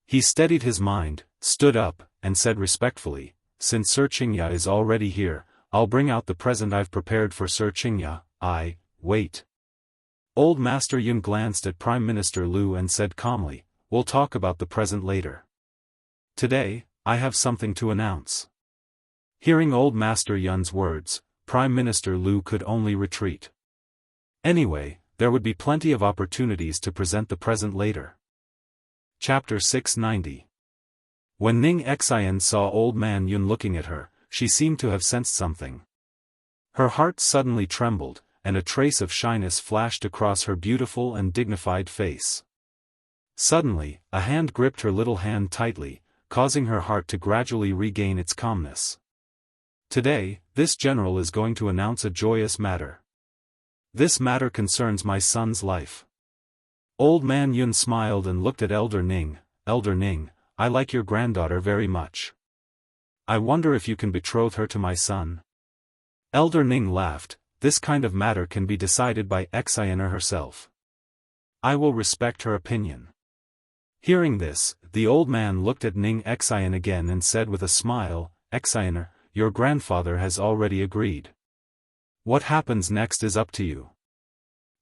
He steadied his mind, stood up, and said respectfully, "Since Sir Qingya is already here, I'll bring out the present I've prepared for Sir Qingya." Wait. Old Master Yun glanced at Prime Minister Lu and said calmly, "We'll talk about the present later. Today, I have something to announce." Hearing Old Master Yun's words, Prime Minister Lu could only retreat. Anyway, there would be plenty of opportunities to present the present later. Chapter 690. When Ning Xian saw Old Man Yun looking at her, she seemed to have sensed something. Her heart suddenly trembled, and a trace of shyness flashed across her beautiful and dignified face. Suddenly, a hand gripped her little hand tightly, causing her heart to gradually regain its calmness. Today, this general is going to announce a joyous matter. This matter concerns my son's life. Old Man Yun smiled and looked at Elder Ning. "Elder Ning, I like your granddaughter very much. I wonder if you can betroth her to my son?" Elder Ning laughed. "This kind of matter can be decided by Xianer herself. I will respect her opinion." Hearing this, the old man looked at Ning Xian again and said with a smile, "Xianer, your grandfather has already agreed. What happens next is up to you.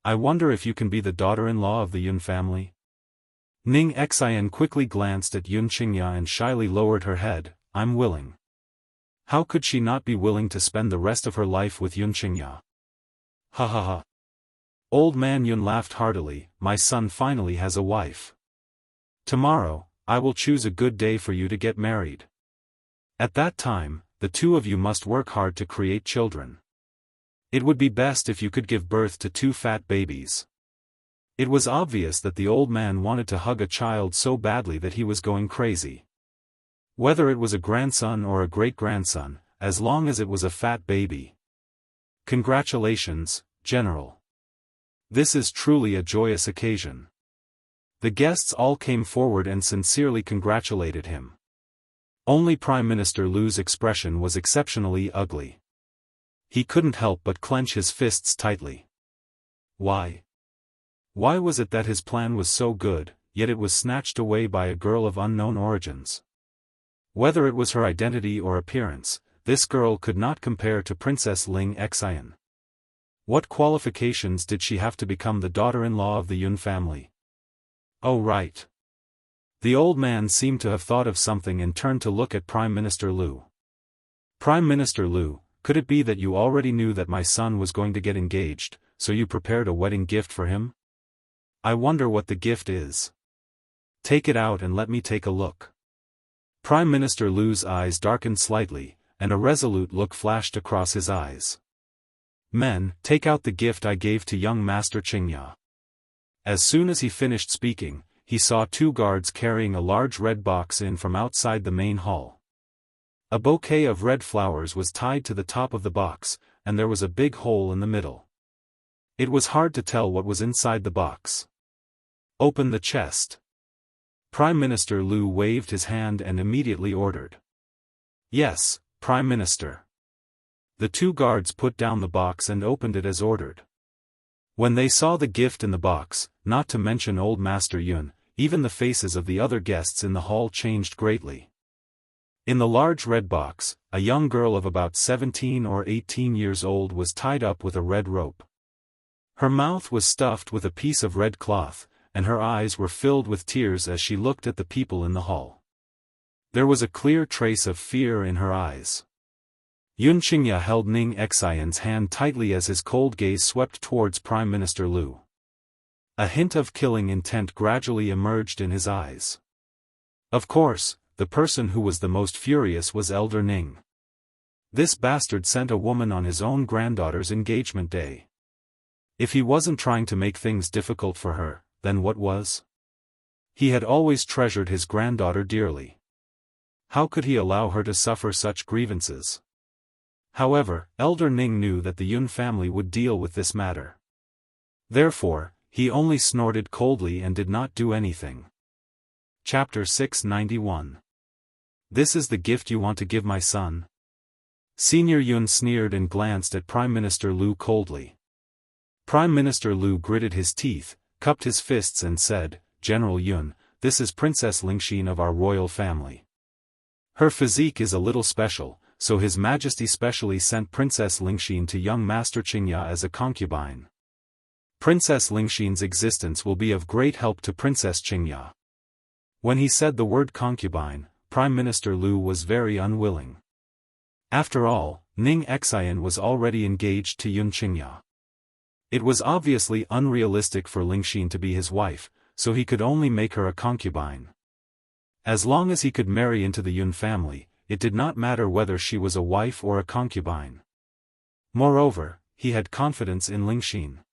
I wonder if you can be the daughter-in-law of the Yun family?" Ning Xian quickly glanced at Yun Qingya and shyly lowered her head. "I'm willing." How could she not be willing to spend the rest of her life with Yun Qingya? Ha ha ha. Old Man Yun laughed heartily. "My son finally has a wife. Tomorrow, I will choose a good day for you to get married. At that time, the two of you must work hard to create children. It would be best if you could give birth to 2 fat babies." It was obvious that the old man wanted to hug a child so badly that he was going crazy. Whether it was a grandson or a great-grandson, as long as it was a fat baby. Congratulations, General. This is truly a joyous occasion. The guests all came forward and sincerely congratulated him. Only Prime Minister Lu's expression was exceptionally ugly. He couldn't help but clench his fists tightly. Why? Why was it that his plan was so good, yet it was snatched away by a girl of unknown origins? Whether it was her identity or appearance, this girl could not compare to Princess Ling Xian. What qualifications did she have to become the daughter-in-law of the Yun family? Oh right. The old man seemed to have thought of something and turned to look at Prime Minister Lu. "Prime Minister Lu, could it be that you already knew that my son was going to get engaged, so you prepared a wedding gift for him? I wonder what the gift is. Take it out and let me take a look." Prime Minister Lu's eyes darkened slightly, and a resolute look flashed across his eyes. "Men, take out the gift I gave to young Master Qingya." As soon as he finished speaking, he saw 2 guards carrying a large red box in from outside the main hall. A bouquet of red flowers was tied to the top of the box, and there was a big hole in the middle. It was hard to tell what was inside the box. "Open the chest." Prime Minister Lu waved his hand and immediately ordered. "Yes, Prime Minister." The 2 guards put down the box and opened it as ordered. When they saw the gift in the box, not to mention old Master Yun, even the faces of the other guests in the hall changed greatly. In the large red box, a young girl of about 17 or 18 years old was tied up with a red rope. Her mouth was stuffed with a piece of red cloth, and her eyes were filled with tears as she looked at the people in the hall. There was a clear trace of fear in her eyes. Yun Qingya held Ning Xian's hand tightly as his cold gaze swept towards Prime Minister Lu. A hint of killing intent gradually emerged in his eyes. Of course, the person who was the most furious was Elder Ning. This bastard sent a woman on his own granddaughter's engagement day. If he wasn't trying to make things difficult for her, then what was? He had always treasured his granddaughter dearly. How could he allow her to suffer such grievances? However, Elder Ning knew that the Yun family would deal with this matter. Therefore, he only snorted coldly and did not do anything. Chapter 691. This is the gift you want to give my son? Senior Yun sneered and glanced at Prime Minister Lu coldly. Prime Minister Lu gritted his teeth, cupped his fists and said, "General Yun, this is Princess Lingxin of our royal family. Her physique is a little special, so His Majesty specially sent Princess Lingxin to young Master Qingya as a concubine. Princess Lingxin's existence will be of great help to Princess Qingya." When he said the word concubine, Prime Minister Lu was very unwilling. After all, Ning Xian was already engaged to Yun Qingya. It was obviously unrealistic for Lingxin to be his wife, so he could only make her a concubine. As long as he could marry into the Yun family, it did not matter whether she was a wife or a concubine. Moreover, he had confidence in Lingxin.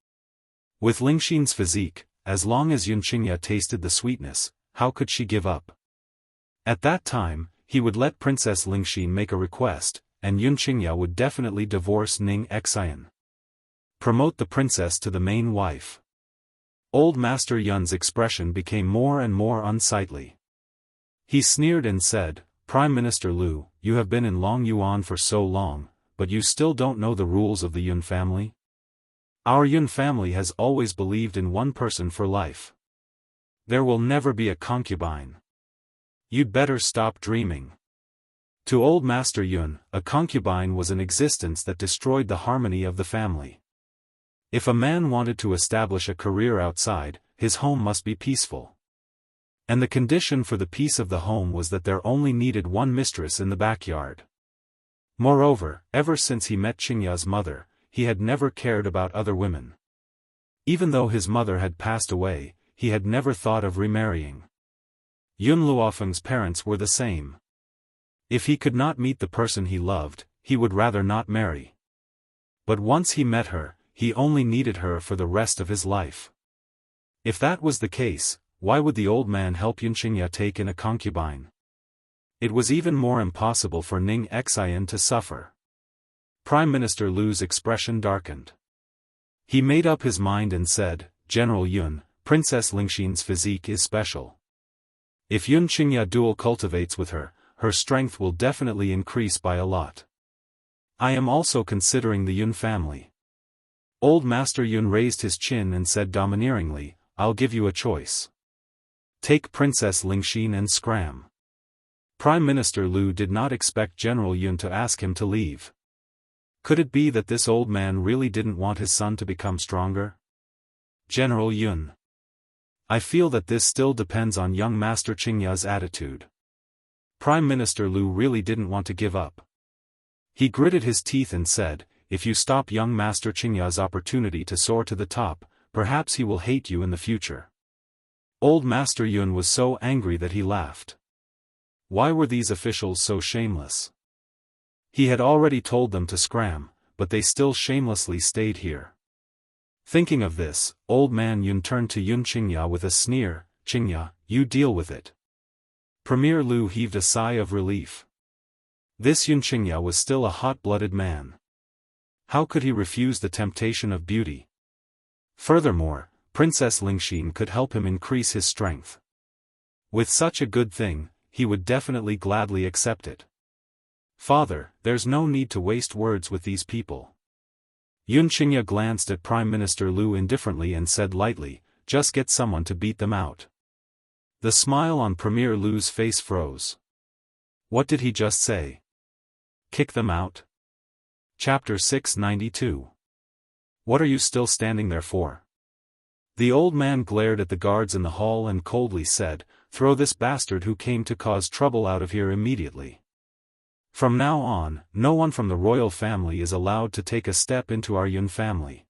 With Lingxin's physique, as long as Yun Qingya tasted the sweetness, how could she give up? At that time, he would let Princess Lingxin make a request, and Yun Qingya would definitely divorce Ning Xian. Promote the princess to the main wife. Old Master Yun's expression became more and more unsightly. He sneered and said, "Prime Minister Lu, you have been in Long Yuan for so long, but you still don't know the rules of the Yun family? Our Yun family has always believed in one person for life. There will never be a concubine. You'd better stop dreaming." To old Master Yun, a concubine was an existence that destroyed the harmony of the family. If a man wanted to establish a career outside, his home must be peaceful. And the condition for the peace of the home was that there only needed one mistress in the backyard. Moreover, ever since he met Qingya's mother, he had never cared about other women. Even though his mother had passed away, he had never thought of remarrying. Yun Luofeng's parents were the same. If he could not meet the person he loved, he would rather not marry. But once he met her, he only needed her for the rest of his life. If that was the case, why would the old man help Yun Qingya take in a concubine? It was even more impossible for Ning Xian to suffer. Prime Minister Lu's expression darkened. He made up his mind and said, "General Yun, Princess Lingxin's physique is special. If Yun Qingya dual cultivates with her, her strength will definitely increase by a lot. I am also considering the Yun family." Old Master Yun raised his chin and said domineeringly, "I'll give you a choice. Take Princess Lingxin and scram." Prime Minister Lu did not expect General Yun to ask him to leave. Could it be that this old man really didn't want his son to become stronger? "General Yun. I feel that this still depends on young Master Qingya's attitude." Prime Minister Lu really didn't want to give up. He gritted his teeth and said, "If you stop young Master Qingya's opportunity to soar to the top, perhaps he will hate you in the future." Old Master Yun was so angry that he laughed. Why were these officials so shameless? He had already told them to scram, but they still shamelessly stayed here. Thinking of this, old man Yun turned to Yun Qingya with a sneer, "Qingya, you deal with it." Premier Lu heaved a sigh of relief. This Yun Qingya was still a hot-blooded man. How could he refuse the temptation of beauty? Furthermore, Princess Lingxin could help him increase his strength. With such a good thing, he would definitely gladly accept it. "Father, there's no need to waste words with these people." Yun Qingya glanced at Prime Minister Lu indifferently and said lightly, "Just get someone to beat them out." The smile on Premier Lu's face froze. What did he just say? Kick them out? Chapter 692. What are you still standing there for? The old man glared at the guards in the hall and coldly said, "Throw this bastard who came to cause trouble out of here immediately. From now on, no one from the royal family is allowed to take a step into our Yun family.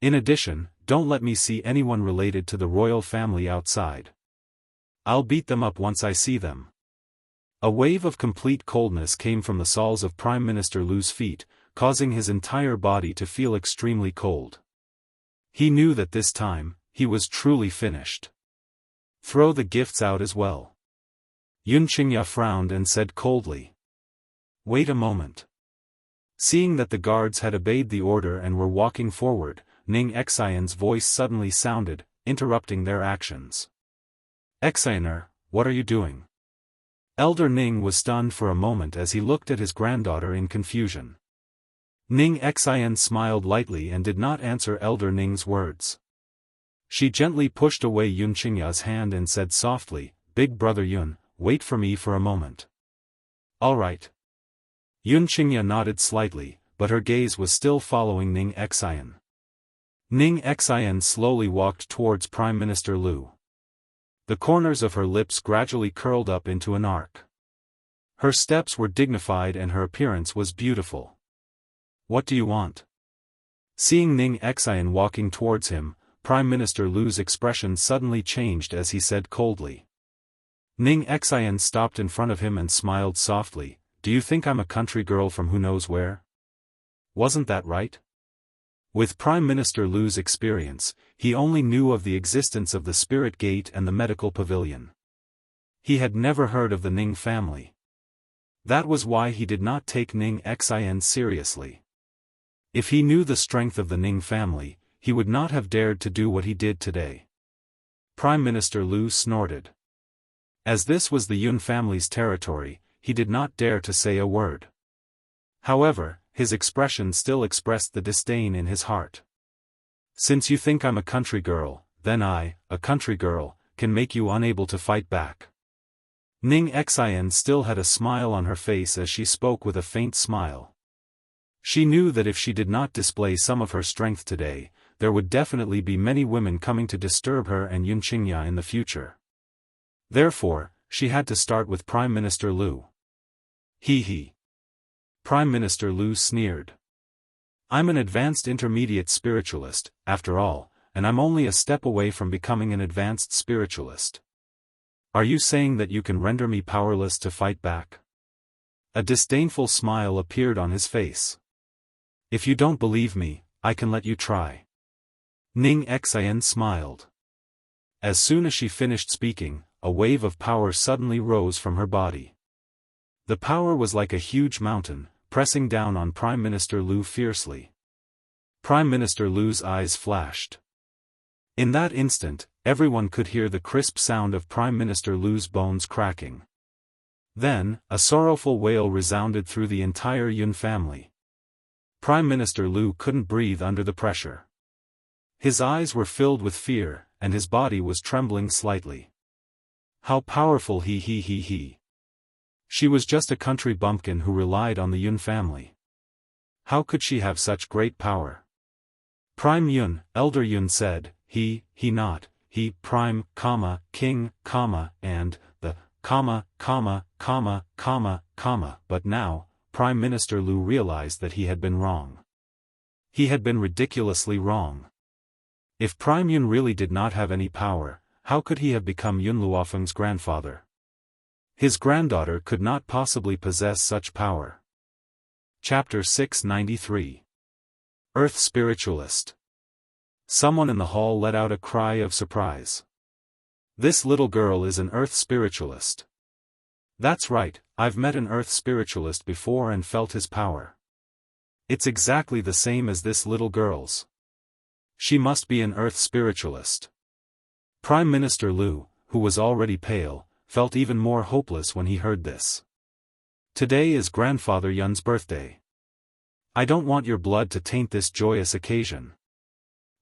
In addition, don't let me see anyone related to the royal family outside. I'll beat them up once I see them." A wave of complete coldness came from the soles of Prime Minister Lu's feet, causing his entire body to feel extremely cold. He knew that this time, he was truly finished. "Throw the gifts out as well." Yun Qingya frowned and said coldly. "Wait a moment." Seeing that the guards had obeyed the order and were walking forward, Ning Xian's voice suddenly sounded, interrupting their actions. "Xianer, what are you doing?" Elder Ning was stunned for a moment as he looked at his granddaughter in confusion. Ning Xian smiled lightly and did not answer Elder Ning's words. She gently pushed away Yun Qingya's hand and said softly, "Big brother Yun, wait for me for a moment." "All right." Yun Qingya nodded slightly, but her gaze was still following Ning Xian. Ning Xian slowly walked towards Prime Minister Lu. The corners of her lips gradually curled up into an arc. Her steps were dignified and her appearance was beautiful. "What do you want?" Seeing Ning Xian walking towards him, Prime Minister Lu's expression suddenly changed as he said coldly. Ning Xian stopped in front of him and smiled softly, "Do you think I'm a country girl from who knows where? Wasn't that right?" With Prime Minister Lu's experience, he only knew of the existence of the Spirit Gate and the Medical Pavilion. He had never heard of the Ning family. That was why he did not take Ning Xian seriously. If he knew the strength of the Ning family, he would not have dared to do what he did today. Prime Minister Lu snorted. As this was the Yun family's territory, he did not dare to say a word. However, his expression still expressed the disdain in his heart. "Since you think I'm a country girl, then I, a country girl, can make you unable to fight back." Ning Xian still had a smile on her face as she spoke with a faint smile. She knew that if she did not display some of her strength today, there would definitely be many women coming to disturb her and Yun Qingya in the future. Therefore, she had to start with Prime Minister Lu. He. Prime Minister Lu sneered. "I'm an advanced intermediate spiritualist, after all, and I'm only a step away from becoming an advanced spiritualist. Are you saying that you can render me powerless to fight back?" A disdainful smile appeared on his face. "If you don't believe me, I can let you try." Ning Xian smiled. As soon as she finished speaking, a wave of power suddenly rose from her body. The power was like a huge mountain, pressing down on Prime Minister Lu fiercely. Prime Minister Lu's eyes flashed. In that instant, everyone could hear the crisp sound of Prime Minister Lu's bones cracking. Then, a sorrowful wail resounded through the entire Yun family. Prime Minister Lu couldn't breathe under the pressure. His eyes were filled with fear, and his body was trembling slightly. How powerful he. She was just a country bumpkin who relied on the Yun family. How could she have such great power? "Prime Yun," Elder Yun said, he, prime, king, and, the, but now, Prime Minister Lu realized that he had been wrong. He had been ridiculously wrong. If Prime Yun really did not have any power, how could he have become Yun Luofeng's grandfather? His granddaughter could not possibly possess such power. Chapter 693. Earth Spiritualist. Someone in the hall let out a cry of surprise. "This little girl is an Earth Spiritualist." "That's right, I've met an Earth Spiritualist before and felt his power. It's exactly the same as this little girl's. She must be an Earth Spiritualist." Prime Minister Lu, who was already pale, felt even more hopeless when he heard this. "Today is Grandfather Yun's birthday. I don't want your blood to taint this joyous occasion.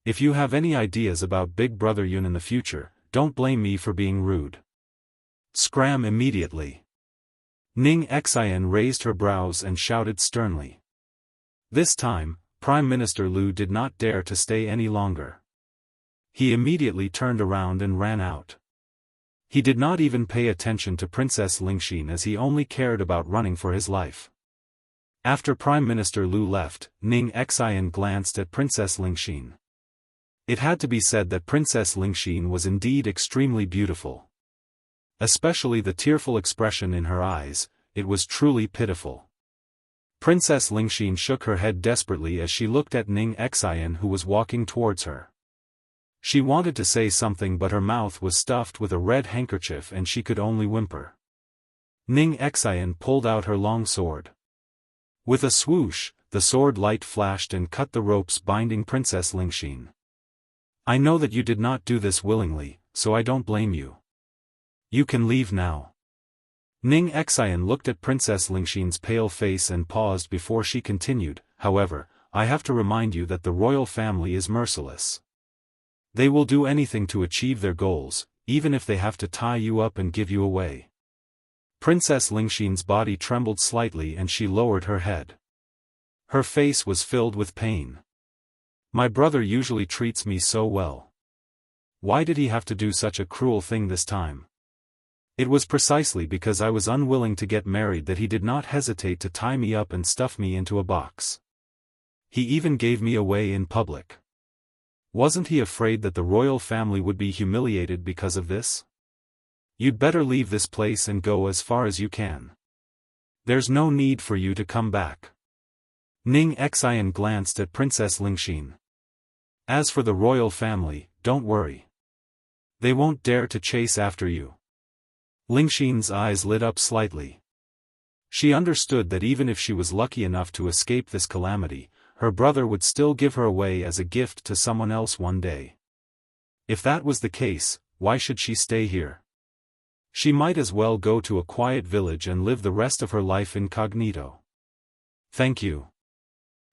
If you have any ideas about Big Brother Yun in the future, don't blame me for being rude. Scram immediately." Ning Xian raised her brows and shouted sternly. This time, Prime Minister Lu did not dare to stay any longer. He immediately turned around and ran out. He did not even pay attention to Princess Lingxin as he only cared about running for his life. After Prime Minister Lu left, Ning Xian glanced at Princess Lingxin. It had to be said that Princess Lingxin was indeed extremely beautiful. Especially the tearful expression in her eyes, it was truly pitiful. Princess Lingxin shook her head desperately as she looked at Ning Xian who was walking towards her. She wanted to say something but her mouth was stuffed with a red handkerchief and she could only whimper. Ning Xian pulled out her long sword. With a swoosh, the sword light flashed and cut the ropes binding Princess Lingxin. I know that you did not do this willingly, so I don't blame you. You can leave now. Ning Xian looked at Princess Lingxin's pale face and paused before she continued, however, I have to remind you that the royal family is merciless. They will do anything to achieve their goals, even if they have to tie you up and give you away. Princess Lingxin's body trembled slightly and she lowered her head. Her face was filled with pain. My brother usually treats me so well. Why did he have to do such a cruel thing this time? It was precisely because I was unwilling to get married that he did not hesitate to tie me up and stuff me into a box. He even gave me away in public. Wasn't he afraid that the royal family would be humiliated because of this? You'd better leave this place and go as far as you can. There's no need for you to come back. Ning Xian glanced at Princess Lingxin. As for the royal family, don't worry. They won't dare to chase after you. Lingxin's eyes lit up slightly. She understood that even if she was lucky enough to escape this calamity, her brother would still give her away as a gift to someone else one day. If that was the case, why should she stay here? She might as well go to a quiet village and live the rest of her life incognito. Thank you.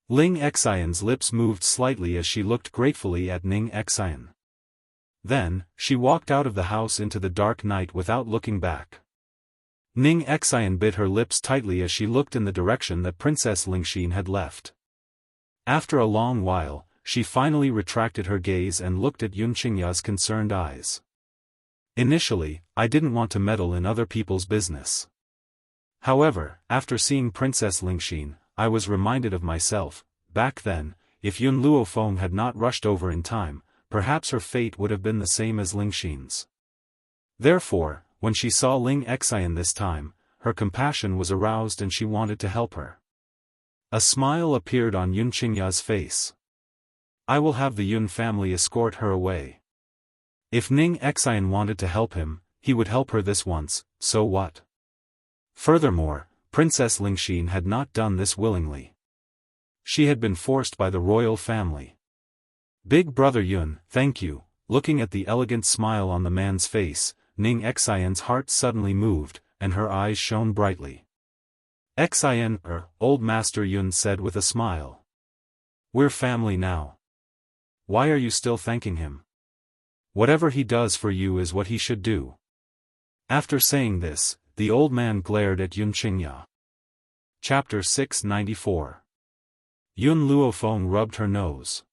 Ling Xian's lips moved slightly as she looked gratefully at Ning Xian. Then, she walked out of the house into the dark night without looking back. Ning Xian bit her lips tightly as she looked in the direction that Princess Lingxin had left. After a long while, she finally retracted her gaze and looked at Yun Qingya's concerned eyes. Initially, I didn't want to meddle in other people's business. However, after seeing Princess Lingxin, I was reminded of myself. Back then, if Yun Luofeng had not rushed over in time, perhaps her fate would have been the same as Lingxin's. Therefore, when she saw Ling Xian this time, her compassion was aroused and she wanted to help her. A smile appeared on Yun Qingya's face. I will have the Yun family escort her away. If Ning Xian wanted to help him, he would help her this once, so what? Furthermore, Princess Lingxin had not done this willingly. She had been forced by the royal family. Big brother Yun, thank you. Looking at the elegant smile on the man's face, Ning Xian's heart suddenly moved, and her eyes shone brightly. Xian, old master Yun said with a smile. We're family now. Why are you still thanking him? Whatever he does for you is what he should do. After saying this, the old man glared at Yun Qingya. Chapter 694. Yun Luofeng rubbed her nose.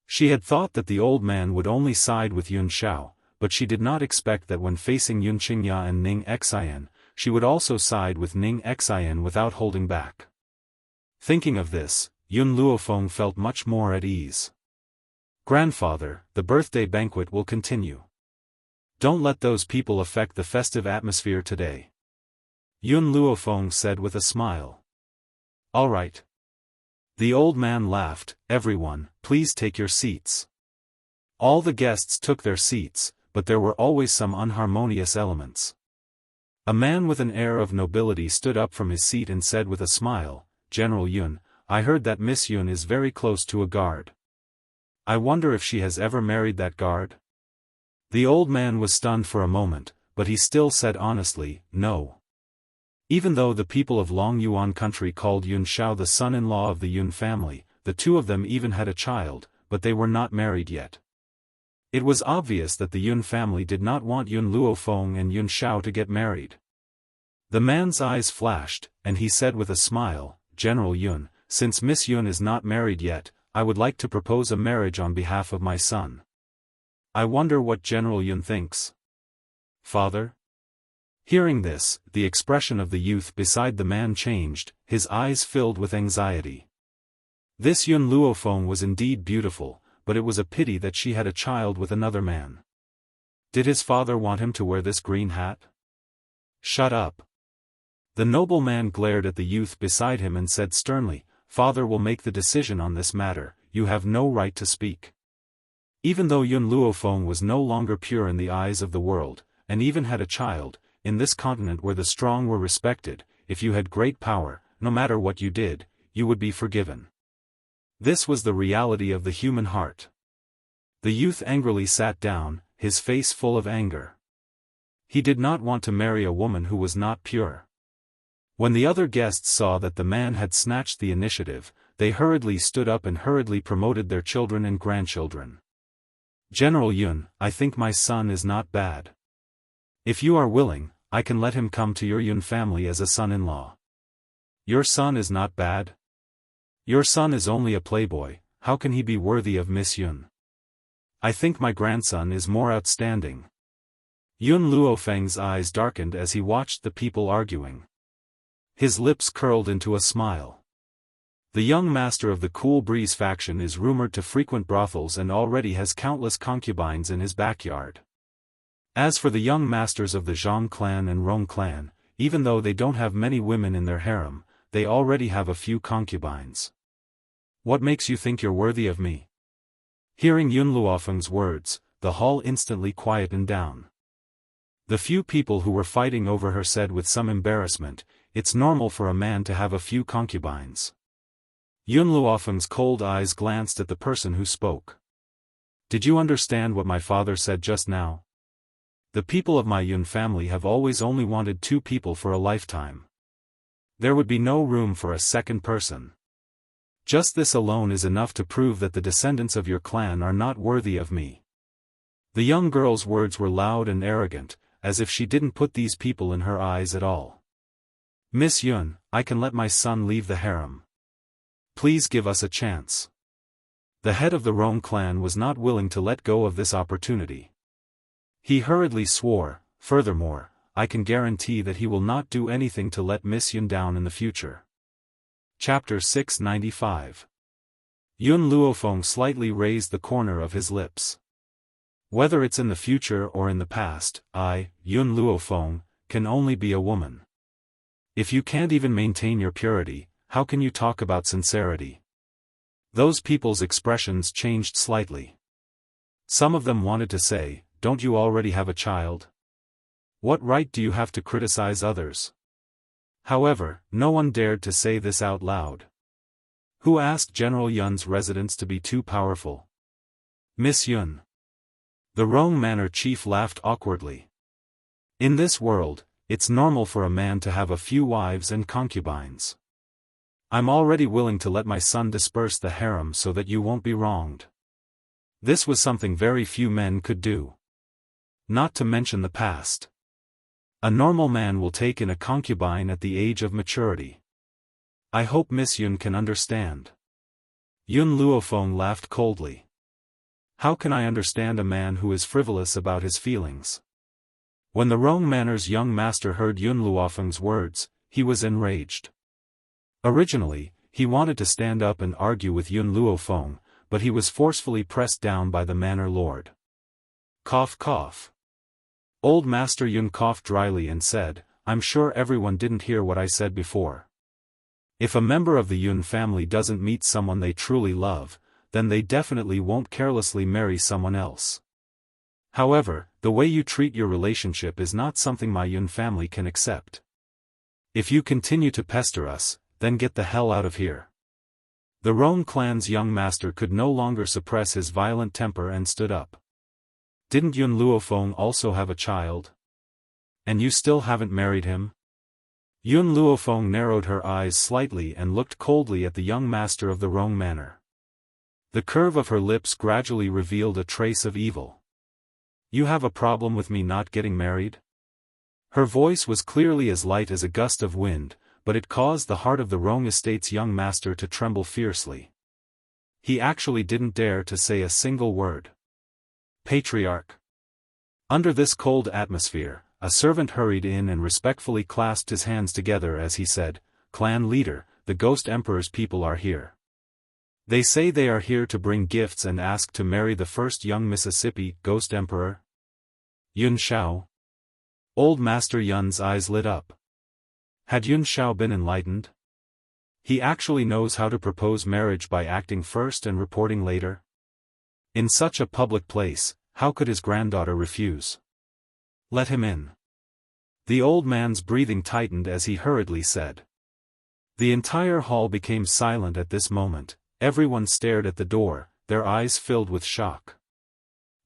She had thought that the old man would only side with Yun Shao, but she did not expect that when facing Yun Qingya and Ning Xian, she would also side with Ning Xian without holding back. Thinking of this, Yun Luofeng felt much more at ease. Grandfather, the birthday banquet will continue. Don't let those people affect the festive atmosphere today. Yun Luofeng said with a smile. All right. The old man laughed. Everyone, please take your seats. All the guests took their seats, but there were always some unharmonious elements. A man with an air of nobility stood up from his seat and said with a smile, General Yun, I heard that Miss Yun is very close to a guard. I wonder if she has ever married that guard? The old man was stunned for a moment, but he still said honestly, no. Even though the people of Long Yuan country called Yun Shao the son-in-law of the Yun family, the two of them even had a child, but they were not married yet. It was obvious that the Yun family did not want Yun Luofeng and Yun Shao to get married. The man's eyes flashed, and he said with a smile, General Yun, since Miss Yun is not married yet, I would like to propose a marriage on behalf of my son. I wonder what General Yun thinks. Father? Hearing this, the expression of the youth beside the man changed, his eyes filled with anxiety. This Yun Luofeng was indeed beautiful, but it was a pity that she had a child with another man. Did his father want him to wear this green hat? Shut up. The nobleman glared at the youth beside him and said sternly, Father will make the decision on this matter, you have no right to speak. Even though Yun Luofeng was no longer pure in the eyes of the world, and even had a child, in this continent where the strong were respected, if you had great power, no matter what you did, you would be forgiven. This was the reality of the human heart. The youth angrily sat down, his face full of anger. He did not want to marry a woman who was not pure. When the other guests saw that the man had snatched the initiative, they hurriedly stood up and hurriedly promoted their children and grandchildren. General Yun, I think my son is not bad. If you are willing, I can let him come to your Yun family as a son-in-law. Your son is not bad? Your son is only a playboy, how can he be worthy of Miss Yun? I think my grandson is more outstanding. Yun Luofeng's eyes darkened as he watched the people arguing. His lips curled into a smile. The young master of the Cool Breeze faction is rumored to frequent brothels and already has countless concubines in his backyard. As for the young masters of the Zhang clan and Rong clan, even though they don't have many women in their harem, they already have a few concubines. What makes you think you're worthy of me? Hearing Yun Luofeng's words, the hall instantly quietened down. The few people who were fighting over her said with some embarrassment, it's normal for a man to have a few concubines. Yun Luofeng's cold eyes glanced at the person who spoke. Did you understand what my father said just now? The people of my Yun family have always only wanted 2 people for a lifetime. There would be no room for a second person. Just this alone is enough to prove that the descendants of your clan are not worthy of me. The young girl's words were loud and arrogant, as if she didn't put these people in her eyes at all. Miss Yun, I can let my son leave the harem. Please give us a chance. The head of the Rong clan was not willing to let go of this opportunity. He hurriedly swore, furthermore, I can guarantee that he will not do anything to let Miss Yun down in the future. Chapter 695. Yun Luofeng slightly raised the corner of his lips. Whether it's in the future or in the past, I, Yun Luofeng, can only be a woman. If you can't even maintain your purity, how can you talk about sincerity? Those people's expressions changed slightly. Some of them wanted to say, don't you already have a child? What right do you have to criticize others? However, no one dared to say this out loud. Who asked General Yun's residence to be too powerful? Miss Yun. The Rong Manor chief laughed awkwardly. In this world, it's normal for a man to have a few wives and concubines. I'm already willing to let my son disperse the harem so that you won't be wronged. This was something very few men could do. Not to mention the past. A normal man will take in a concubine at the age of maturity. I hope Miss Yun can understand. Yun Luofeng laughed coldly. How can I understand a man who is frivolous about his feelings? When the Rong Manor's young master heard Yun Luofeng's words, he was enraged. Originally, he wanted to stand up and argue with Yun Luofeng, but he was forcefully pressed down by the manor lord. Cough cough. Old Master Yun coughed dryly and said, I'm sure everyone didn't hear what I said before. If a member of the Yun family doesn't meet someone they truly love, then they definitely won't carelessly marry someone else. However, the way you treat your relationship is not something my Yun family can accept. If you continue to pester us, then get the hell out of here. The Rong clan's young master could no longer suppress his violent temper and stood up. Didn't Yun Luofeng also have a child? And you still haven't married him? Yun Luofeng narrowed her eyes slightly and looked coldly at the young master of the Rong Manor. The curve of her lips gradually revealed a trace of evil. You have a problem with me not getting married? Her voice was clearly as light as a gust of wind, but it caused the heart of the Rong estate's young master to tremble fiercely. He actually didn't dare to say a single word. Patriarch. Under this cold atmosphere, a servant hurried in and respectfully clasped his hands together as he said, "Clan leader, the Ghost Emperor's people are here. They say they are here to bring gifts and ask to marry the first young Mississippi Ghost Emperor." Yun Shao? Old Master Yun's eyes lit up. Had Yun Shao been enlightened? He actually knows how to propose marriage by acting first and reporting later. In such a public place, how could his granddaughter refuse? "Let him in." The old man's breathing tightened as he hurriedly said. The entire hall became silent at this moment. Everyone stared at the door, their eyes filled with shock.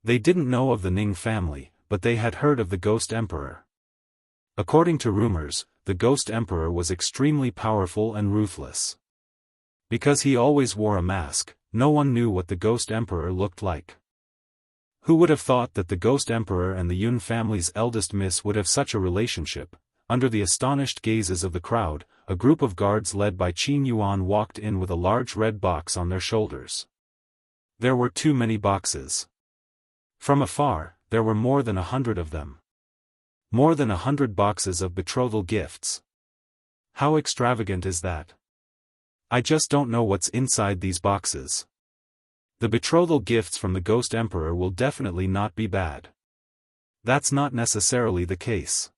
They didn't know of the Ning family, but they had heard of the Ghost Emperor. According to rumors, the Ghost Emperor was extremely powerful and ruthless. Because he always wore a mask, no one knew what the Ghost Emperor looked like. Who would have thought that the Ghost Emperor and the Yun family's eldest miss would have such a relationship? Under the astonished gazes of the crowd, a group of guards led by Qin Yuan walked in with a large red box on their shoulders. There were too many boxes. From afar, there were more than 100 of them. More than 100 boxes of betrothal gifts. How extravagant is that? I just don't know what's inside these boxes. The betrothal gifts from the Ghost Emperor will definitely not be bad. That's not necessarily the case.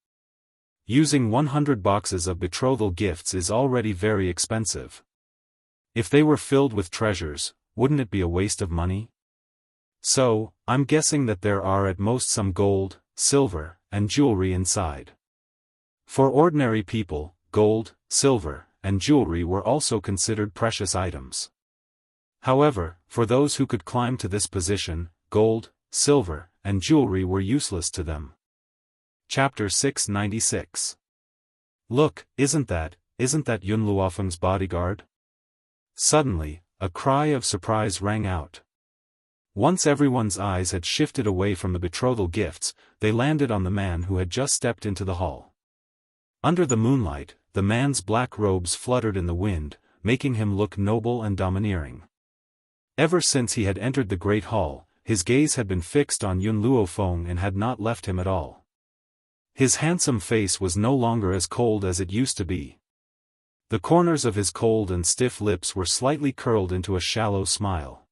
Using 100 boxes of betrothal gifts is already very expensive. If they were filled with treasures, wouldn't it be a waste of money? So, I'm guessing that there are at most some gold, silver, and jewelry inside. For ordinary people, gold, silver, and jewelry were also considered precious items. However, for those who could climb to this position, gold, silver, and jewelry were useless to them. Chapter 696. Look, isn't that Yun Luofeng's bodyguard? Suddenly, a cry of surprise rang out. Once everyone's eyes had shifted away from the betrothal gifts, they landed on the man who had just stepped into the hall. Under the moonlight, the man's black robes fluttered in the wind, making him look noble and domineering. Ever since he had entered the great hall, his gaze had been fixed on Yun Luofeng and had not left him at all. His handsome face was no longer as cold as it used to be. The corners of his cold and stiff lips were slightly curled into a shallow smile.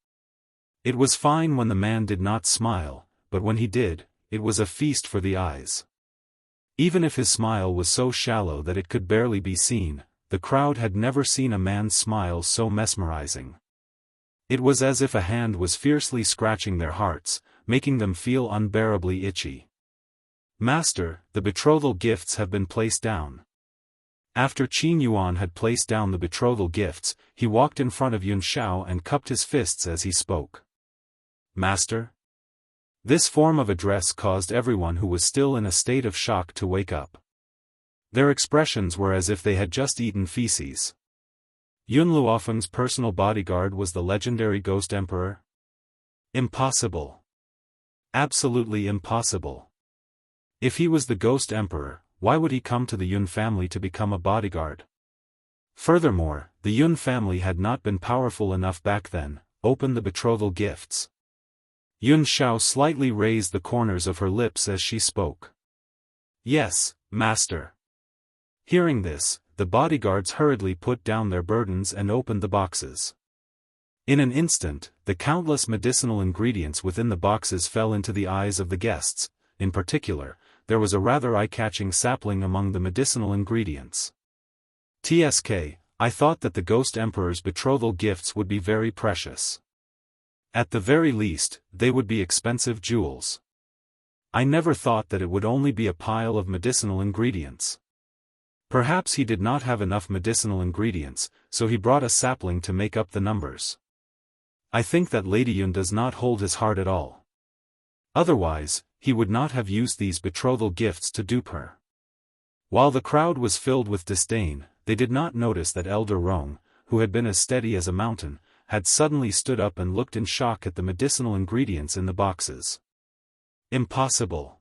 It was fine when the man did not smile, but when he did, it was a feast for the eyes. Even if his smile was so shallow that it could barely be seen, the crowd had never seen a man's smile so mesmerizing. It was as if a hand was fiercely scratching their hearts, making them feel unbearably itchy. "Master, the betrothal gifts have been placed down." After Qin Yuan had placed down the betrothal gifts, he walked in front of Yun Shao and cupped his fists as he spoke. "Master?" This form of address caused everyone who was still in a state of shock to wake up. Their expressions were as if they had just eaten feces. Yun Luofeng's personal bodyguard was the legendary Ghost Emperor? Impossible. Absolutely impossible. If he was the Ghost Emperor, why would he come to the Yun family to become a bodyguard? Furthermore, the Yun family had not been powerful enough back then. Open the betrothal gifts. Yun Shao slightly raised the corners of her lips as she spoke. "Yes, master." Hearing this, the bodyguards hurriedly put down their burdens and opened the boxes. In an instant, the countless medicinal ingredients within the boxes fell into the eyes of the guests. In particular, there was a rather eye-catching sapling among the medicinal ingredients. "TSK, I thought that the Ghost Emperor's betrothal gifts would be very precious. At the very least, they would be expensive jewels. I never thought that it would only be a pile of medicinal ingredients." Perhaps he did not have enough medicinal ingredients, so he brought a sapling to make up the numbers. I think that Lady Yun does not hold his heart at all. Otherwise, he would not have used these betrothal gifts to dupe her. While the crowd was filled with disdain, they did not notice that Elder Rong, who had been as steady as a mountain, had suddenly stood up and looked in shock at the medicinal ingredients in the boxes. "Impossible.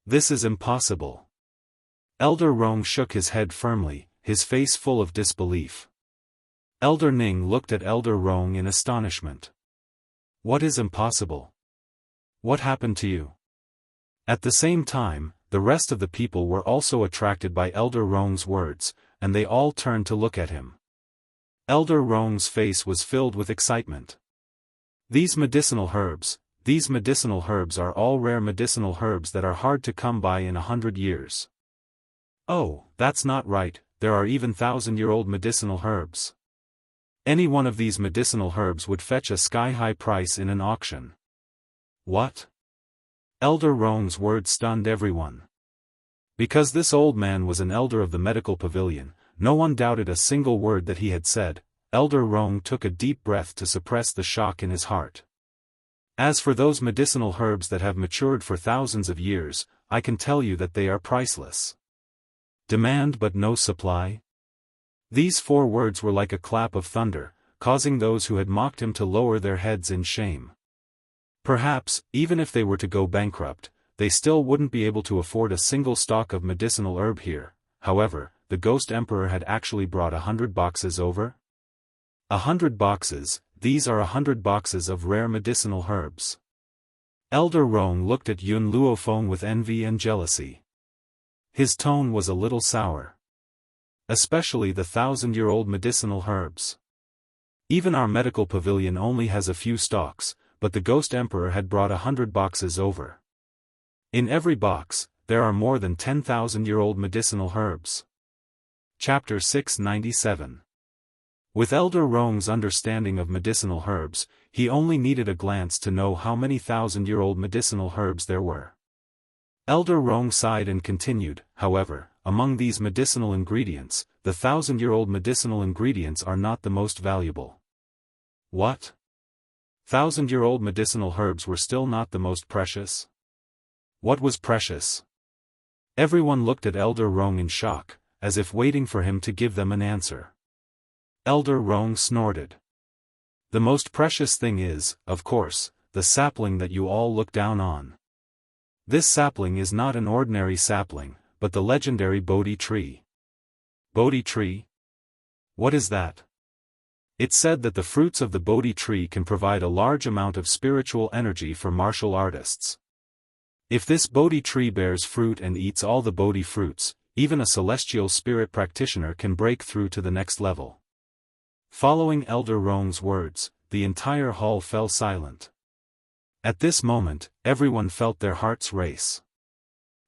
This is impossible." Elder Rong shook his head firmly, his face full of disbelief. Elder Ning looked at Elder Rong in astonishment. What is impossible? What happened to you? At the same time, the rest of the people were also attracted by Elder Rong's words, and they all turned to look at him. Elder Rong's face was filled with excitement. These medicinal herbs are all rare medicinal herbs that are hard to come by in 100 years. Oh, that's not right, there are even 1,000-year-old medicinal herbs. Any one of these medicinal herbs would fetch a sky-high price in an auction. What? Elder Rong's words stunned everyone. Because this old man was an elder of the medical pavilion, no one doubted a single word that he had said. Elder Rong took a deep breath to suppress the shock in his heart. As for those medicinal herbs that have matured for thousands of years, I can tell you that they are priceless. Demand but no supply? These 4 words were like a clap of thunder, causing those who had mocked him to lower their heads in shame. Perhaps, even if they were to go bankrupt, they still wouldn't be able to afford a single stalk of medicinal herb here. However, the Ghost Emperor had actually brought 100 boxes over. 100 boxes, these are 100 boxes of rare medicinal herbs. Elder Rong looked at Yun Luofeng with envy and jealousy. His tone was a little sour. Especially the 1,000-year-old medicinal herbs. Even our medical pavilion only has a few stalks, but the Ghost Emperor had brought 100 boxes over. In every box, there are more than 10,000-year-old medicinal herbs. Chapter 697. With Elder Rong's understanding of medicinal herbs, he only needed a glance to know how many 1,000-year-old medicinal herbs there were. Elder Rong sighed and continued, however, among these medicinal ingredients, the 1,000-year-old medicinal ingredients are not the most valuable. What? 1,000-year-old medicinal herbs were still not the most precious? What was precious? Everyone looked at Elder Rong in shock, as if waiting for him to give them an answer. Elder Rong snorted. The most precious thing is, of course, the sapling that you all look down on. This sapling is not an ordinary sapling, but the legendary Bodhi tree. Bodhi tree? What is that? It's said that the fruits of the Bodhi tree can provide a large amount of spiritual energy for martial artists. If this Bodhi tree bears fruit and eats all the Bodhi fruits, even a celestial spirit practitioner can break through to the next level. Following Elder Rong's words, the entire hall fell silent. At this moment, everyone felt their hearts race.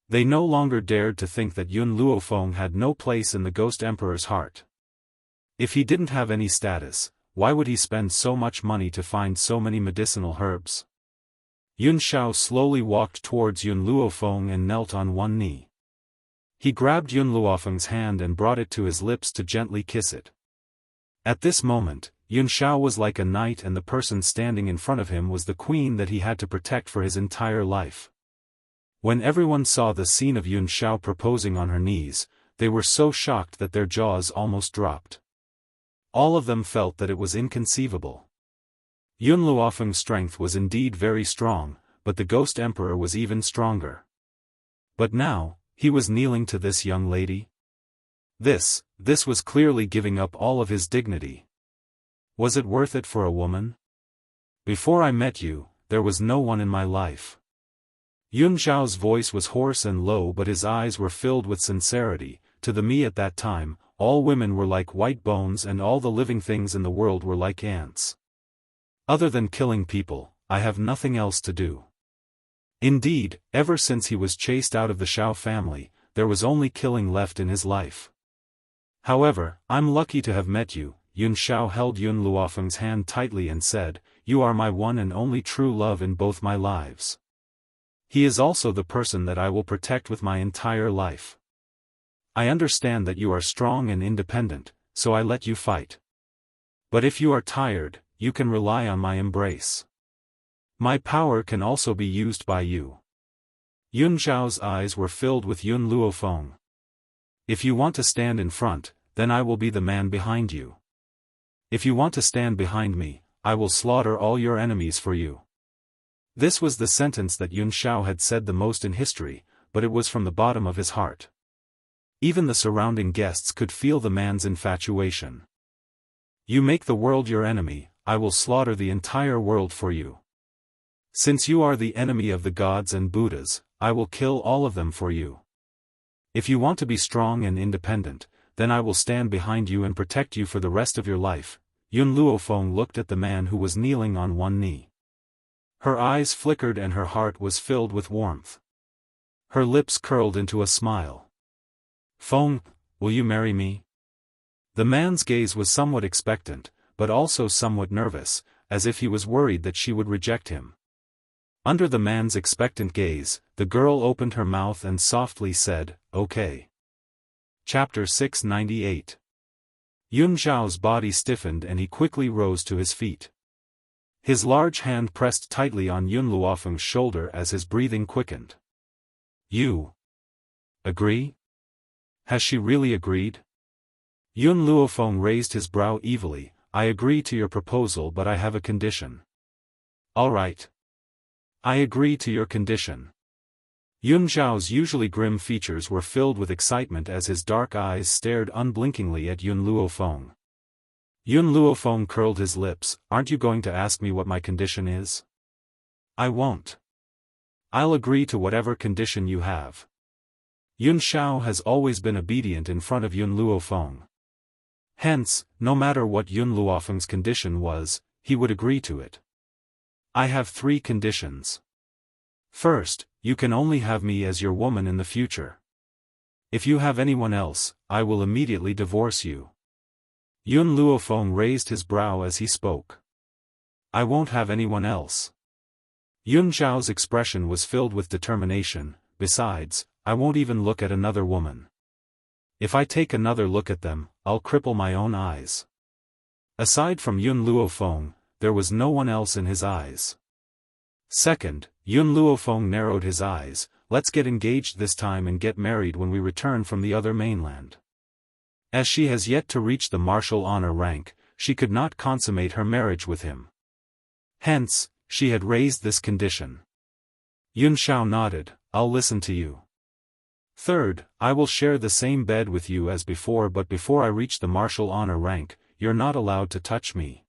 They no longer dared to think that Yun Luofeng had no place in the Ghost Emperor's heart. If he didn't have any status, why would he spend so much money to find so many medicinal herbs? Yun Xiao slowly walked towards Yun Luofeng and knelt on one knee. He grabbed Yun Luofeng's hand and brought it to his lips to gently kiss it. At this moment, Yun Xiao was like a knight and the person standing in front of him was the queen that he had to protect for his entire life. When everyone saw the scene of Yun Xiao proposing on her knees, they were so shocked that their jaws almost dropped. All of them felt that it was inconceivable. Yun Luofeng's strength was indeed very strong, but the Ghost Emperor was even stronger. But now, he was kneeling to this young lady? This was clearly giving up all of his dignity. Was it worth it for a woman? Before I met you, there was no one in my life. Yun Xiao's voice was hoarse and low but his eyes were filled with sincerity. To me at that time, all women were like white bones and all the living things in the world were like ants. Other than killing people, I have nothing else to do. Indeed, ever since he was chased out of the Xiao family, there was only killing left in his life. However, I'm lucky to have met you. Yun Xiao held Yun Luofeng's hand tightly and said, "You are my one and only true love in both my lives. He is also the person that I will protect with my entire life. I understand that you are strong and independent, so I let you fight. But if you are tired, you can rely on my embrace. My power can also be used by you." Yun Xiao's eyes were filled with Yun Luofeng. "If you want to stand in front, then I will be the man behind you. If you want to stand behind me, I will slaughter all your enemies for you." This was the sentence that Yun Xiao had said the most in history, but it was from the bottom of his heart. Even the surrounding guests could feel the man's infatuation. You make the world your enemy, I will slaughter the entire world for you. Since you are the enemy of the gods and Buddhas, I will kill all of them for you. If you want to be strong and independent, then I will stand behind you and protect you for the rest of your life. Yun Luofeng looked at the man who was kneeling on one knee. Her eyes flickered and her heart was filled with warmth. Her lips curled into a smile. Feng, will you marry me? The man's gaze was somewhat expectant, but also somewhat nervous, as if he was worried that she would reject him. Under the man's expectant gaze, the girl opened her mouth and softly said, "Okay." Chapter 698. Yun Zhao's body stiffened and he quickly rose to his feet. His large hand pressed tightly on Yun Luofeng's shoulder as his breathing quickened. You agree? Has she really agreed? Yun Luofeng raised his brow evilly. I agree to your proposal, but I have a condition. All right. I agree to your condition. Yun Zhao's usually grim features were filled with excitement as his dark eyes stared unblinkingly at Yun Luofeng. Yun Luofeng curled his lips. Aren't you going to ask me what my condition is? I won't. I'll agree to whatever condition you have. Yun Zhao has always been obedient in front of Yun Luofeng. Hence, no matter what Yun Luofeng's condition was, he would agree to it. I have 3 conditions. First, you can only have me as your woman in the future. If you have anyone else, I will immediately divorce you. Yun Luofeng raised his brow as he spoke. I won't have anyone else. Yun Zhao's expression was filled with determination. Besides, I won't even look at another woman. If I take another look at them, I'll cripple my own eyes. Aside from Yun Luofeng, there was no one else in his eyes. Second, Yun Luofeng narrowed his eyes. Let's get engaged this time and get married when we return from the other mainland. As she has yet to reach the martial honor rank, she could not consummate her marriage with him. Hence, she had raised this condition. Yun Zhao nodded. I'll listen to you. Third, I will share the same bed with you as before, but before I reach the martial honor rank, you're not allowed to touch me.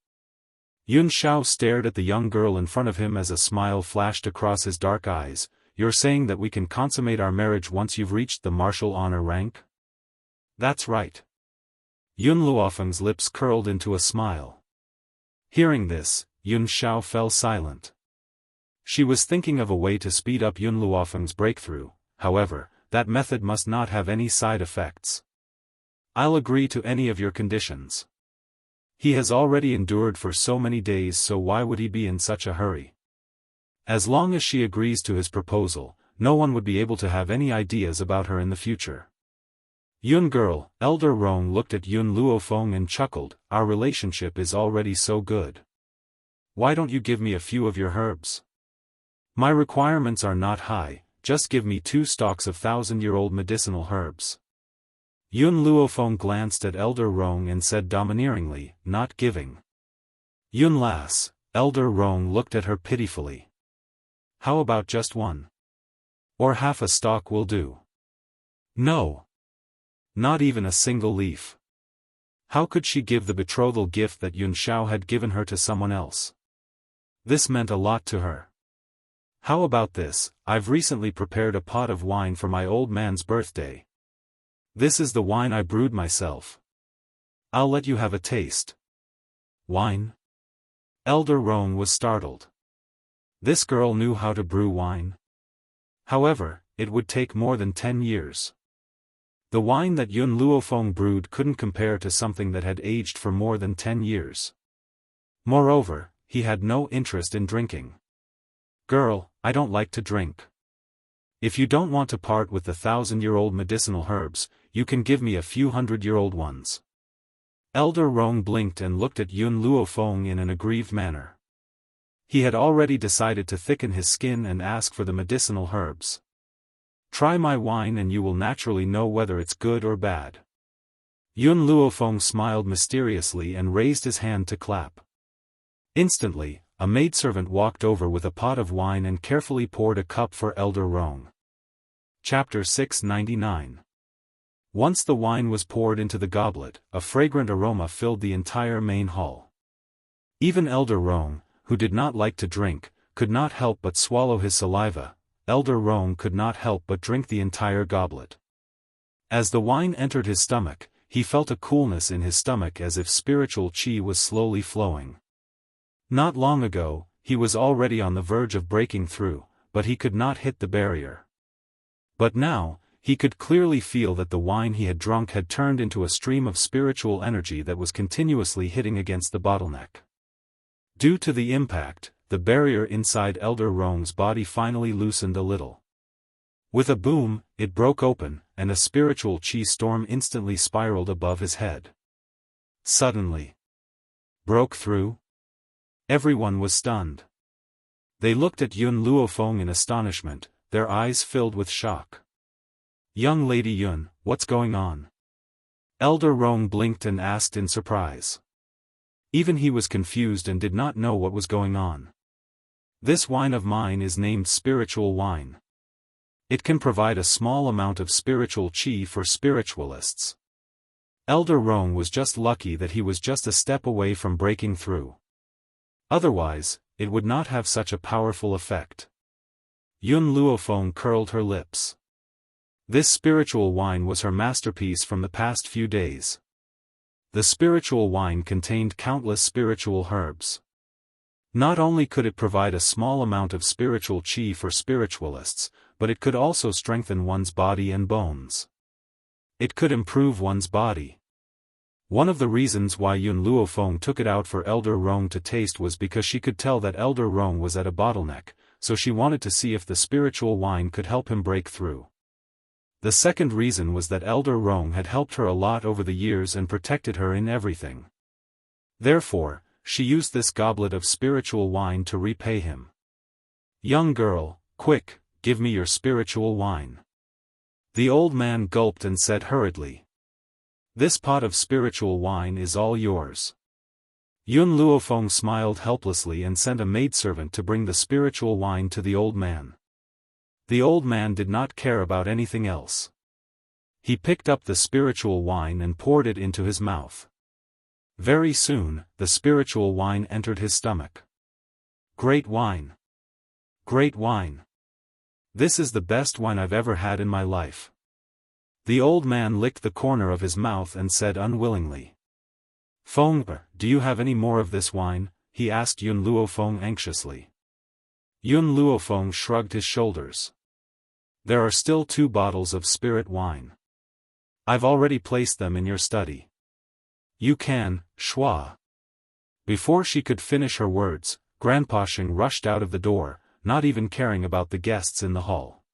Yun Zhao stared at the young girl in front of him as a smile flashed across his dark eyes. You're saying that we can consummate our marriage once you've reached the martial honor rank? That's right. Yun Luofeng's lips curled into a smile. Hearing this, Yun Zhao fell silent. She was thinking of a way to speed up Yun Luofeng's breakthrough. However, that method must not have any side effects. I'll agree to any of your conditions. He has already endured for so many days, so why would he be in such a hurry? As long as she agrees to his proposal, no one would be able to have any ideas about her in the future. Yun girl, Elder Rong looked at Yun Luofeng and chuckled. Our relationship is already so good. Why don't you give me a few of your herbs? My requirements are not high, just give me 2 stalks of 1,000-year-old medicinal herbs. Yun Luofeng glanced at Elder Rong and said domineeringly, not giving. Yun lass, Elder Rong looked at her pitifully. How about just 1? Or half a stalk will do. No. Not even a single leaf. How could she give the betrothal gift that Yun Zhao had given her to someone else? This meant a lot to her. How about this? I've recently prepared a pot of wine for my old man's birthday. This is the wine I brewed myself. I'll let you have a taste. Wine? Elder Rong was startled. This girl knew how to brew wine. However, it would take more than 10 years. The wine that Yun Luofeng brewed couldn't compare to something that had aged for more than 10 years. Moreover, he had no interest in drinking. Girl, I don't like to drink. If you don't want to part with the 1,000-year-old medicinal herbs, you can give me a few 100-year-old ones. Elder Rong blinked and looked at Yun Luofeng in an aggrieved manner. He had already decided to thicken his skin and ask for the medicinal herbs. Try my wine and you will naturally know whether it's good or bad. Yun Luofeng smiled mysteriously and raised his hand to clap. Instantly, a maidservant walked over with a pot of wine and carefully poured a cup for Elder Rong. Chapter 699. Once the wine was poured into the goblet, a fragrant aroma filled the entire main hall. Even Elder Rong, who did not like to drink, could not help but swallow his saliva. Elder Rong could not help but drink the entire goblet. As the wine entered his stomach, he felt a coolness in his stomach as if spiritual qi was slowly flowing. Not long ago, he was already on the verge of breaking through, but he could not hit the barrier. But now, he could clearly feel that the wine he had drunk had turned into a stream of spiritual energy that was continuously hitting against the bottleneck. Due to the impact, the barrier inside Elder Rong's body finally loosened a little. With a boom, it broke open, and a spiritual qi storm instantly spiraled above his head. Suddenly. Broke through? Everyone was stunned. They looked at Yun Luofeng in astonishment, their eyes filled with shock. "Young Lady Yun, what's going on?" Elder Rong blinked and asked in surprise. Even he was confused and did not know what was going on. "This wine of mine is named spiritual wine. It can provide a small amount of spiritual qi for spiritualists." Elder Rong was just lucky that he was just a step away from breaking through. Otherwise, it would not have such a powerful effect. Yun Luofeng curled her lips. This spiritual wine was her masterpiece from the past few days. The spiritual wine contained countless spiritual herbs. Not only could it provide a small amount of spiritual qi for spiritualists, but it could also strengthen one's body and bones. It could improve one's body. One of the reasons why Yun Luofeng took it out for Elder Rong to taste was because she could tell that Elder Rong was at a bottleneck, so she wanted to see if the spiritual wine could help him break through. The second reason was that Elder Rong had helped her a lot over the years and protected her in everything. Therefore, she used this goblet of spiritual wine to repay him. "Young girl, quick, give me your spiritual wine." The old man gulped and said hurriedly. "This pot of spiritual wine is all yours." Yun Luofeng smiled helplessly and sent a maidservant to bring the spiritual wine to the old man. The old man did not care about anything else. He picked up the spiritual wine and poured it into his mouth. Very soon, the spiritual wine entered his stomach. "Great wine! Great wine! This is the best wine I've ever had in my life." The old man licked the corner of his mouth and said unwillingly. "Feng, do you have any more of this wine?" he asked Yun Luofeng anxiously. Yun Luofeng shrugged his shoulders. "There are still 2 bottles of spirit wine. I've already placed them in your study. You can, Shua." Before she could finish her words, Grandpa Sheng rushed out of the door, not even caring about the guests in the hall.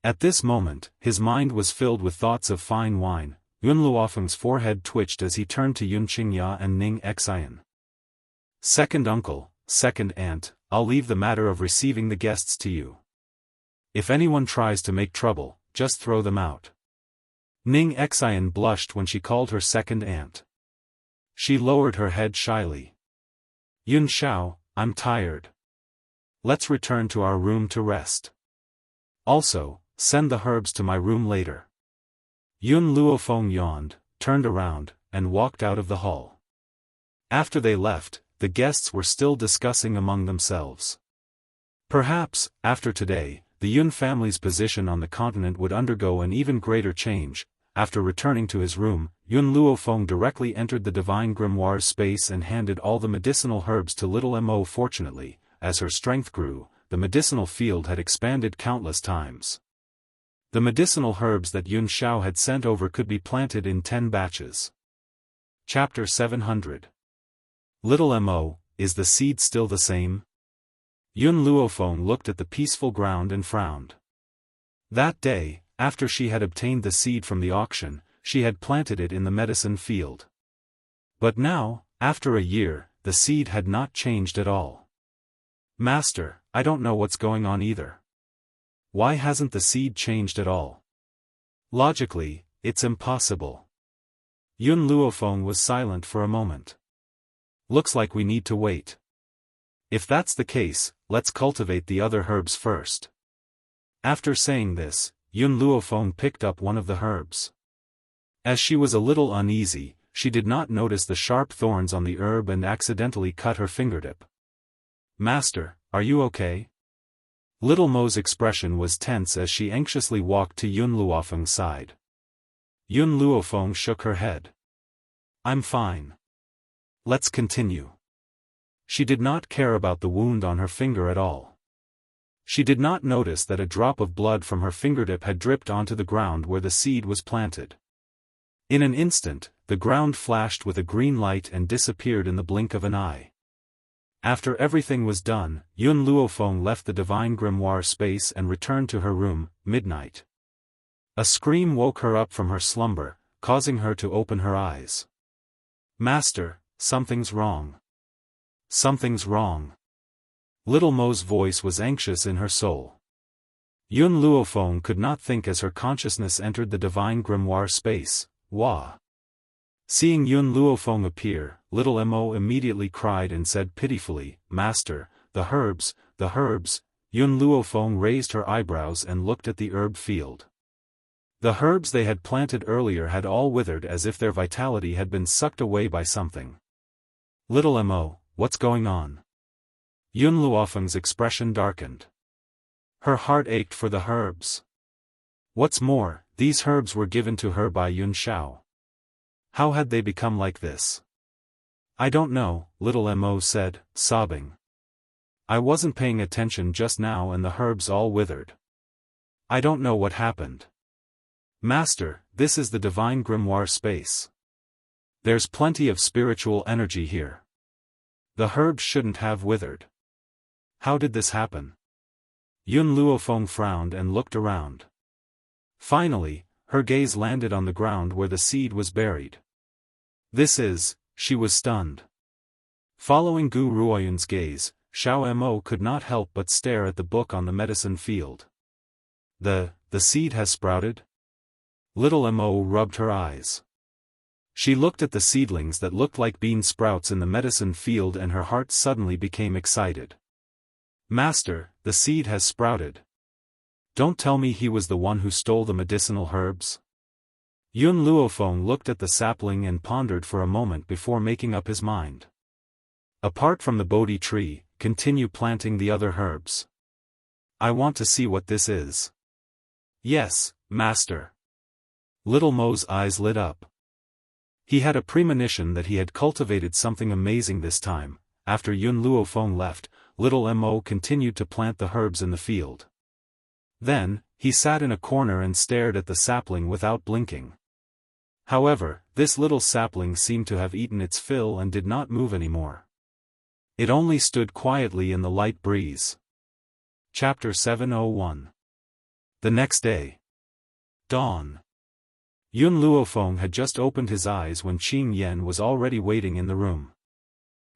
At this moment, his mind was filled with thoughts of fine wine. Yun Luofeng's forehead twitched as he turned to Yun Qingya and Ning Xian. "Second uncle, second aunt, I'll leave the matter of receiving the guests to you. If anyone tries to make trouble, just throw them out." Ning Xian blushed when she called her second aunt. She lowered her head shyly. "Yun Xiao, I'm tired. Let's return to our room to rest. Also, send the herbs to my room later." Yun Luofeng yawned, turned around, and walked out of the hall. After they left, the guests were still discussing among themselves. Perhaps, after today, the Yun family's position on the continent would undergo an even greater change. After returning to his room, Yun Luofeng directly entered the divine grimoire's space and handed all the medicinal herbs to little Mo. Fortunately, as her strength grew, the medicinal field had expanded countless times. The medicinal herbs that Yun Xiao had sent over could be planted in 10 batches. Chapter 700. Little Mo, is the seed still the same? Yun Luofeng looked at the peaceful ground and frowned. That day, after she had obtained the seed from the auction, she had planted it in the medicine field. But now, after a year, the seed had not changed at all. "Master, I don't know what's going on either. Why hasn't the seed changed at all? Logically, it's impossible." Yun Luofeng was silent for a moment. "Looks like we need to wait. If that's the case, let's cultivate the other herbs first." After saying this, Yun Luofeng picked up one of the herbs. As she was a little uneasy, she did not notice the sharp thorns on the herb and accidentally cut her fingertip. "Master, are you okay?" Little Mo's expression was tense as she anxiously walked to Yun Luofeng's side. Yun Luofeng shook her head. "I'm fine. Let's continue." She did not care about the wound on her finger at all. She did not notice that a drop of blood from her fingertip had dripped onto the ground where the seed was planted. In an instant, the ground flashed with a green light and disappeared in the blink of an eye. After everything was done, Yun Luofeng left the divine grimoire space and returned to her room, midnight. A scream woke her up from her slumber, causing her to open her eyes. "Master, something's wrong. Something's wrong." Little Mo's voice was anxious in her soul. Yun Luofeng could not think as her consciousness entered the divine grimoire space. Wah! Seeing Yun Luofeng appear, little Mo immediately cried and said pitifully, "Master, the herbs, the herbs." Yun Luofeng raised her eyebrows and looked at the herb field. The herbs they had planted earlier had all withered as if their vitality had been sucked away by something. "Little Mo, what's going on?" Yun Luofeng's expression darkened. Her heart ached for the herbs. What's more, these herbs were given to her by Yun Xiao. How had they become like this? "I don't know," little Mo said, sobbing. "I wasn't paying attention just now and the herbs all withered. I don't know what happened." "Master, this is the divine grimoire space. There's plenty of spiritual energy here. The herbs shouldn't have withered. How did this happen?" Yun Luofeng frowned and looked around. Finally, her gaze landed on the ground where the seed was buried. She was stunned. Following Gu Ruoyun's gaze, Xiao Mo could not help but stare at the book on the medicine field. The seed has sprouted?" Little Mo rubbed her eyes. She looked at the seedlings that looked like bean sprouts in the medicine field and her heart suddenly became excited. "Master, the seed has sprouted. Don't tell me he was the one who stole the medicinal herbs?" Yun Luofeng looked at the sapling and pondered for a moment before making up his mind. "Apart from the Bodhi tree, continue planting the other herbs. I want to see what this is." "Yes, Master." Little Mo's eyes lit up. He had a premonition that he had cultivated something amazing this time. After Yun Luofeng left, little Mo continued to plant the herbs in the field. Then, he sat in a corner and stared at the sapling without blinking. However, this little sapling seemed to have eaten its fill and did not move anymore. It only stood quietly in the light breeze. Chapter 701. The next day. Dawn. Yun Luofeng had just opened his eyes when Qing Yan was already waiting in the room.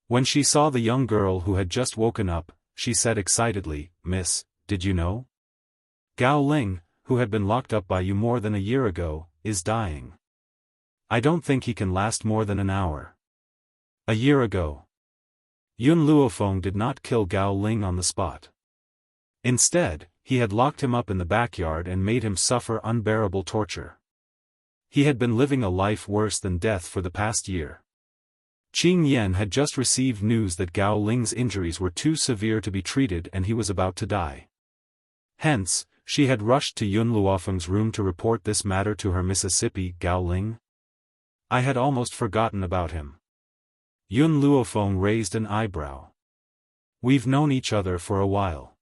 When she saw the young girl who had just woken up, she said excitedly, "Miss, did you know? Gao Ling, who had been locked up by you more than a year ago, is dying. I don't think he can last more than an hour." A year ago. Yun Luofeng did not kill Gao Ling on the spot. Instead, he had locked him up in the backyard and made him suffer unbearable torture. He had been living a life worse than death for the past year. Qing Yan had just received news that Gao Ling's injuries were too severe to be treated and he was about to die. Hence, she had rushed to Yun Luofeng's room to report this matter to her Mississippi Gao Ling. I had almost forgotten about him. Yun Luofeng raised an eyebrow. We've known each other for a while.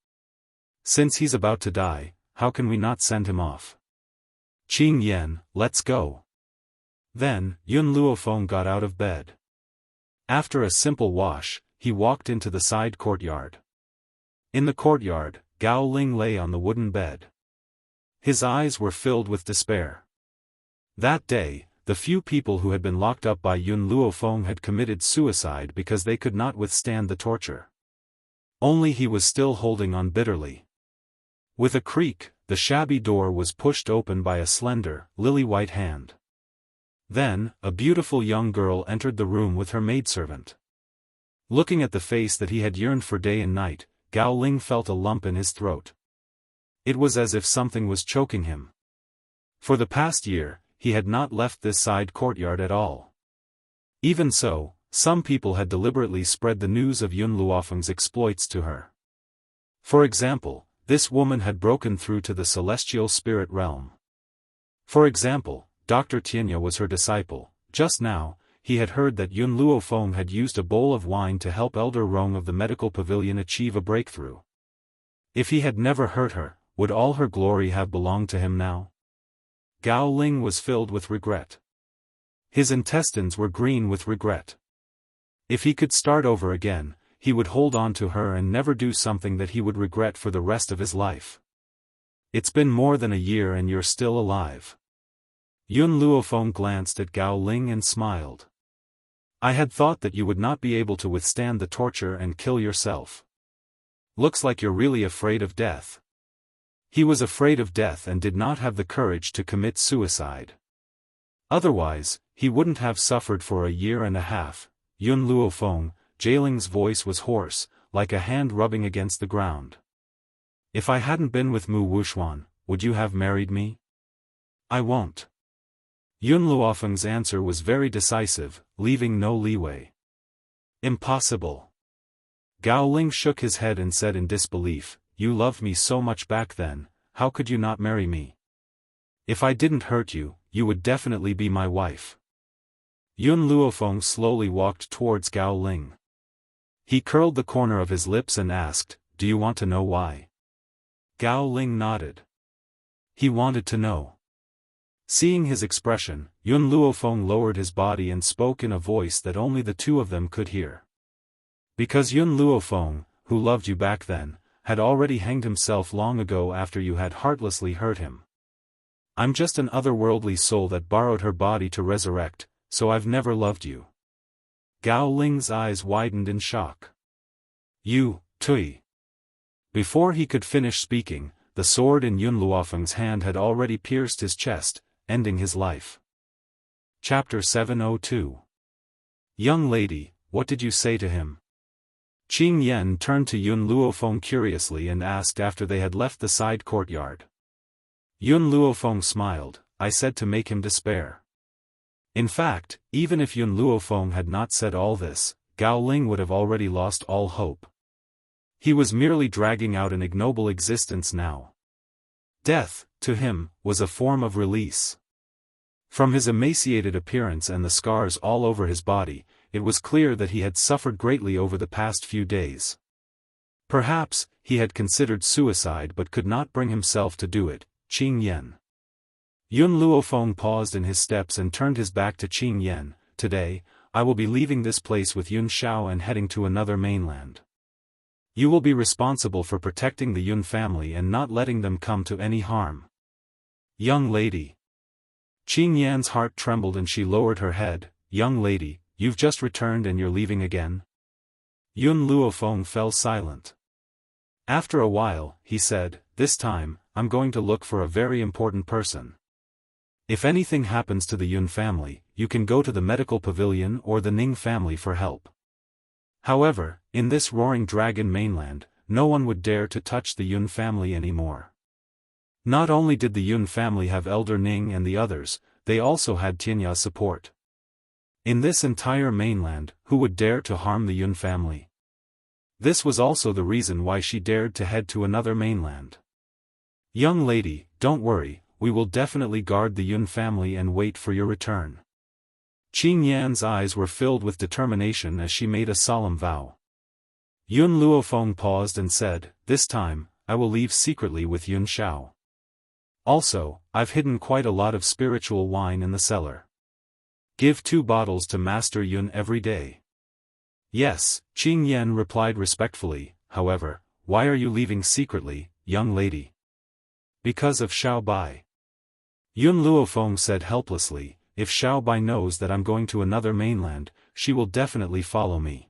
Since he's about to die, how can we not send him off? Qing Yan, let's go. Then, Yun Luofeng got out of bed. After a simple wash, he walked into the side courtyard. In the courtyard, Gao Ling lay on the wooden bed. His eyes were filled with despair. That day, the few people who had been locked up by Yun Luofeng had committed suicide because they could not withstand the torture. Only he was still holding on bitterly. With a creak, the shabby door was pushed open by a slender, lily-white hand. Then, a beautiful young girl entered the room with her maidservant. Looking at the face that he had yearned for day and night, Gao Ling felt a lump in his throat. It was as if something was choking him. For the past year, he had not left this side courtyard at all. Even so, some people had deliberately spread the news of Yun Luofeng's exploits to her. For example, this woman had broken through to the celestial spirit realm. For example, Dr. Tianya was her disciple. Just now, he had heard that Yun Luofeng had used a bowl of wine to help Elder Rong of the medical pavilion achieve a breakthrough. If he had never hurt her, would all her glory have belonged to him now? Gao Ling was filled with regret. His intestines were green with regret. If he could start over again, he would hold on to her and never do something that he would regret for the rest of his life. It's been more than a year and you're still alive. Yun Luofeng glanced at Gao Ling and smiled. I had thought that you would not be able to withstand the torture and kill yourself. Looks like you're really afraid of death. He was afraid of death and did not have the courage to commit suicide. Otherwise, he wouldn't have suffered for a year and a half. Yun Luofeng, Jailing's voice was hoarse, like a hand rubbing against the ground. If I hadn't been with Mu Wuxuan, would you have married me? I won't. Yun Luofeng's answer was very decisive, leaving no leeway. Impossible. Gao Ling shook his head and said in disbelief, you loved me so much back then, how could you not marry me? If I didn't hurt you, you would definitely be my wife. Yun Luofeng slowly walked towards Gao Ling. He curled the corner of his lips and asked, do you want to know why? Gao Ling nodded. He wanted to know. Seeing his expression, Yun Luofeng lowered his body and spoke in a voice that only the two of them could hear. Because Yun Luofeng, who loved you back then, had already hanged himself long ago after you had heartlessly hurt him. I'm just an otherworldly soul that borrowed her body to resurrect, so I've never loved you. Gao Ling's eyes widened in shock. You, Tui. Before he could finish speaking, the sword in Yun Luofeng's hand had already pierced his chest, ending his life. Chapter 702. Young lady, what did you say to him? Qing Yan turned to Yun Luofeng curiously and asked after they had left the side courtyard. Yun Luofeng smiled, I said to make him despair. In fact, even if Yun Luofeng had not said all this, Gao Ling would have already lost all hope. He was merely dragging out an ignoble existence now. Death, to him, was a form of release. From his emaciated appearance and the scars all over his body, it was clear that he had suffered greatly over the past few days. Perhaps, he had considered suicide but could not bring himself to do it. Qing Yan. Yun Luofeng paused in his steps and turned his back to Qing Yan. Today, I will be leaving this place with Yun Xiao and heading to another mainland. You will be responsible for protecting the Yun family and not letting them come to any harm. Young lady. Qing Yan's heart trembled and she lowered her head. Young lady, you've just returned and you're leaving again? Yun Luofeng fell silent. After a while, he said, this time, I'm going to look for a very important person. If anything happens to the Yun family, you can go to the medical pavilion or the Ning family for help. However, in this roaring dragon mainland, no one would dare to touch the Yun family anymore. Not only did the Yun family have Elder Ning and the others, they also had Tianya's support. In this entire mainland, who would dare to harm the Yun family? This was also the reason why she dared to head to another mainland. Young lady, don't worry, we will definitely guard the Yun family and wait for your return. Qing Yan's eyes were filled with determination as she made a solemn vow. Yun Luofeng paused and said, this time, I will leave secretly with Yun Xiao. Also, I've hidden quite a lot of spiritual wine in the cellar. Give 2 bottles to Master Yun every day. Yes, Qing Yan replied respectfully, however, why are you leaving secretly, young lady? Because of Xiao Bai. Yun Luofeng said helplessly, if Xiao Bai knows that I'm going to another mainland, she will definitely follow me.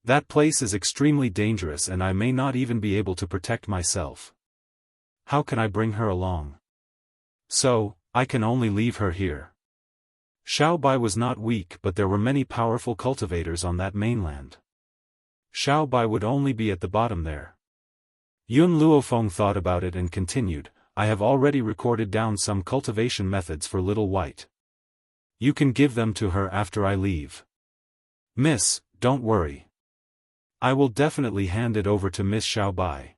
That place is extremely dangerous and I may not even be able to protect myself. How can I bring her along? So, I can only leave her here. Xiao Bai was not weak but there were many powerful cultivators on that mainland. Xiao Bai would only be at the bottom there. Yun Luofeng thought about it and continued, I have already recorded down some cultivation methods for Little White. You can give them to her after I leave. Miss, don't worry. I will definitely hand it over to Miss Xiaobai.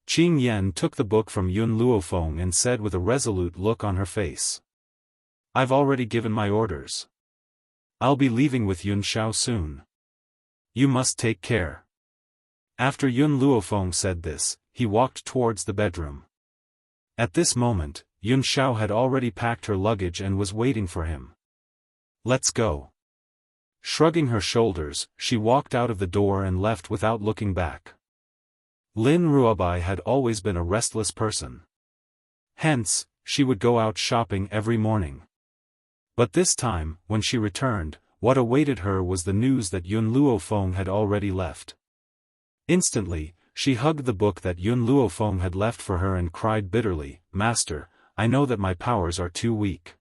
Qing Yan took the book from Yun Luofeng and said with a resolute look on her face. I've already given my orders. I'll be leaving with Yun Xiao soon. You must take care. After Yun Luofeng said this, he walked towards the bedroom. At this moment, Yun Xiao had already packed her luggage and was waiting for him. Let's go. Shrugging her shoulders, she walked out of the door and left without looking back. Lin Ruobai had always been a restless person. Hence, she would go out shopping every morning. But this time, when she returned, what awaited her was the news that Yun Luofeng had already left. Instantly, she hugged the book that Yun Luofeng had left for her and cried bitterly, "Master, I know that my powers are too weak.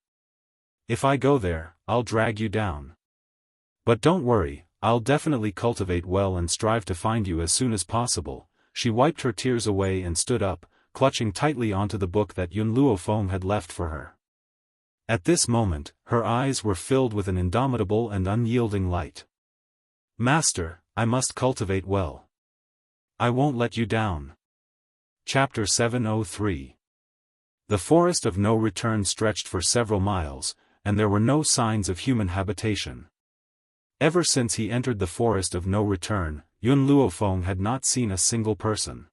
If I go there, I'll drag you down. But don't worry, I'll definitely cultivate well and strive to find you as soon as possible." She wiped her tears away and stood up, clutching tightly onto the book that Yun Luofeng had left for her. At this moment, her eyes were filled with an indomitable and unyielding light. "Master, I must cultivate well. I won't let you down." Chapter 703. The forest of no return stretched for several miles, and there were no signs of human habitation. Ever since he entered the forest of no return, Yun Luofeng had not seen a single person.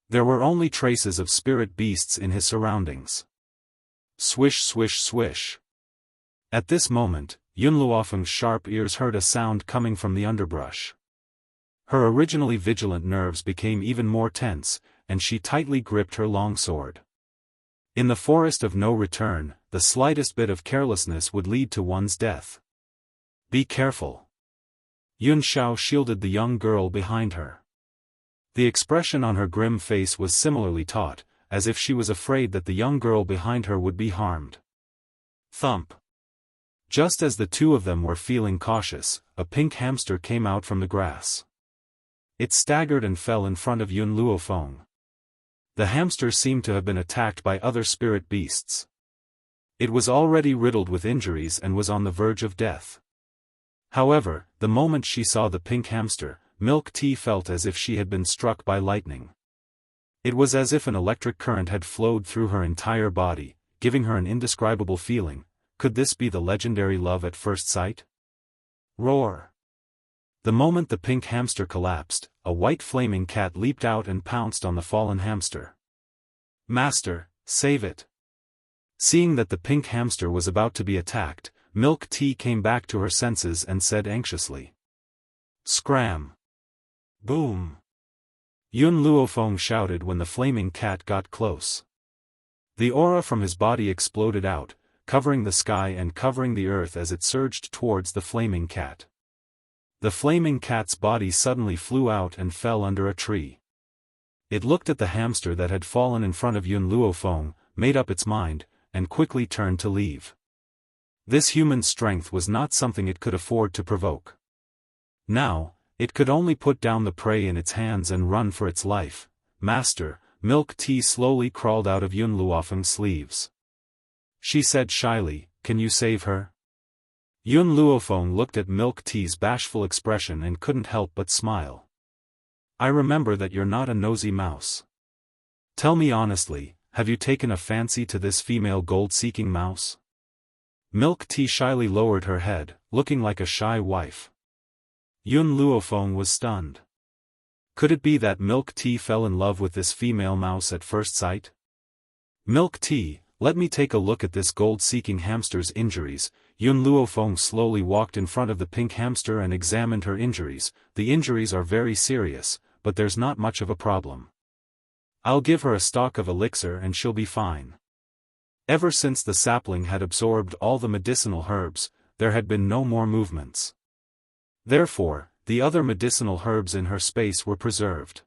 There were only traces of spirit beasts in his surroundings. Swish swish swish. At this moment, Yun Luofeng's sharp ears heard a sound coming from the underbrush. Her originally vigilant nerves became even more tense, and she tightly gripped her long sword. In the forest of no return, the slightest bit of carelessness would lead to one's death. Be careful. Yun Xiao shielded the young girl behind her. The expression on her grim face was similarly taut, as if she was afraid that the young girl behind her would be harmed. Thump. Just as the two of them were feeling cautious, a pink hamster came out from the grass. It staggered and fell in front of Yun Luofeng. The hamster seemed to have been attacked by other spirit beasts. It was already riddled with injuries and was on the verge of death. However, the moment she saw the pink hamster, Milk Tea felt as if she had been struck by lightning. It was as if an electric current had flowed through her entire body, giving her an indescribable feeling. Could this be the legendary love at first sight? Roar! The moment the pink hamster collapsed, a white flaming cat leaped out and pounced on the fallen hamster. "Master, save it!" Seeing that the pink hamster was about to be attacked, Milk Tea came back to her senses and said anxiously. "Scram!" Boom! Yun Luofeng shouted when the flaming cat got close. The aura from his body exploded out, covering the sky and covering the earth as it surged towards the flaming cat. The flaming cat's body suddenly flew out and fell under a tree. It looked at the hamster that had fallen in front of Yun Luofeng, made up its mind, and quickly turned to leave. This human strength was not something it could afford to provoke. Now, it could only put down the prey in its hands and run for its life. "Master," Milk Tea slowly crawled out of Yun Luofeng's sleeves. She said shyly, "Can you save her?" Yun Luofeng looked at Milk Tea's bashful expression and couldn't help but smile. "I remember that you're not a nosy mouse. Tell me honestly, have you taken a fancy to this female gold-seeking mouse?" Milk Tea shyly lowered her head, looking like a shy wife. Yun Luofeng was stunned. Could it be that Milk Tea fell in love with this female mouse at first sight? "Milk Tea, let me take a look at this gold-seeking hamster's injuries." Yun Luofeng slowly walked in front of the pink hamster and examined her injuries. "The injuries are very serious, but there's not much of a problem. I'll give her a stock of elixir and she'll be fine." Ever since the sapling had absorbed all the medicinal herbs, there had been no more movements. Therefore, the other medicinal herbs in her space were preserved.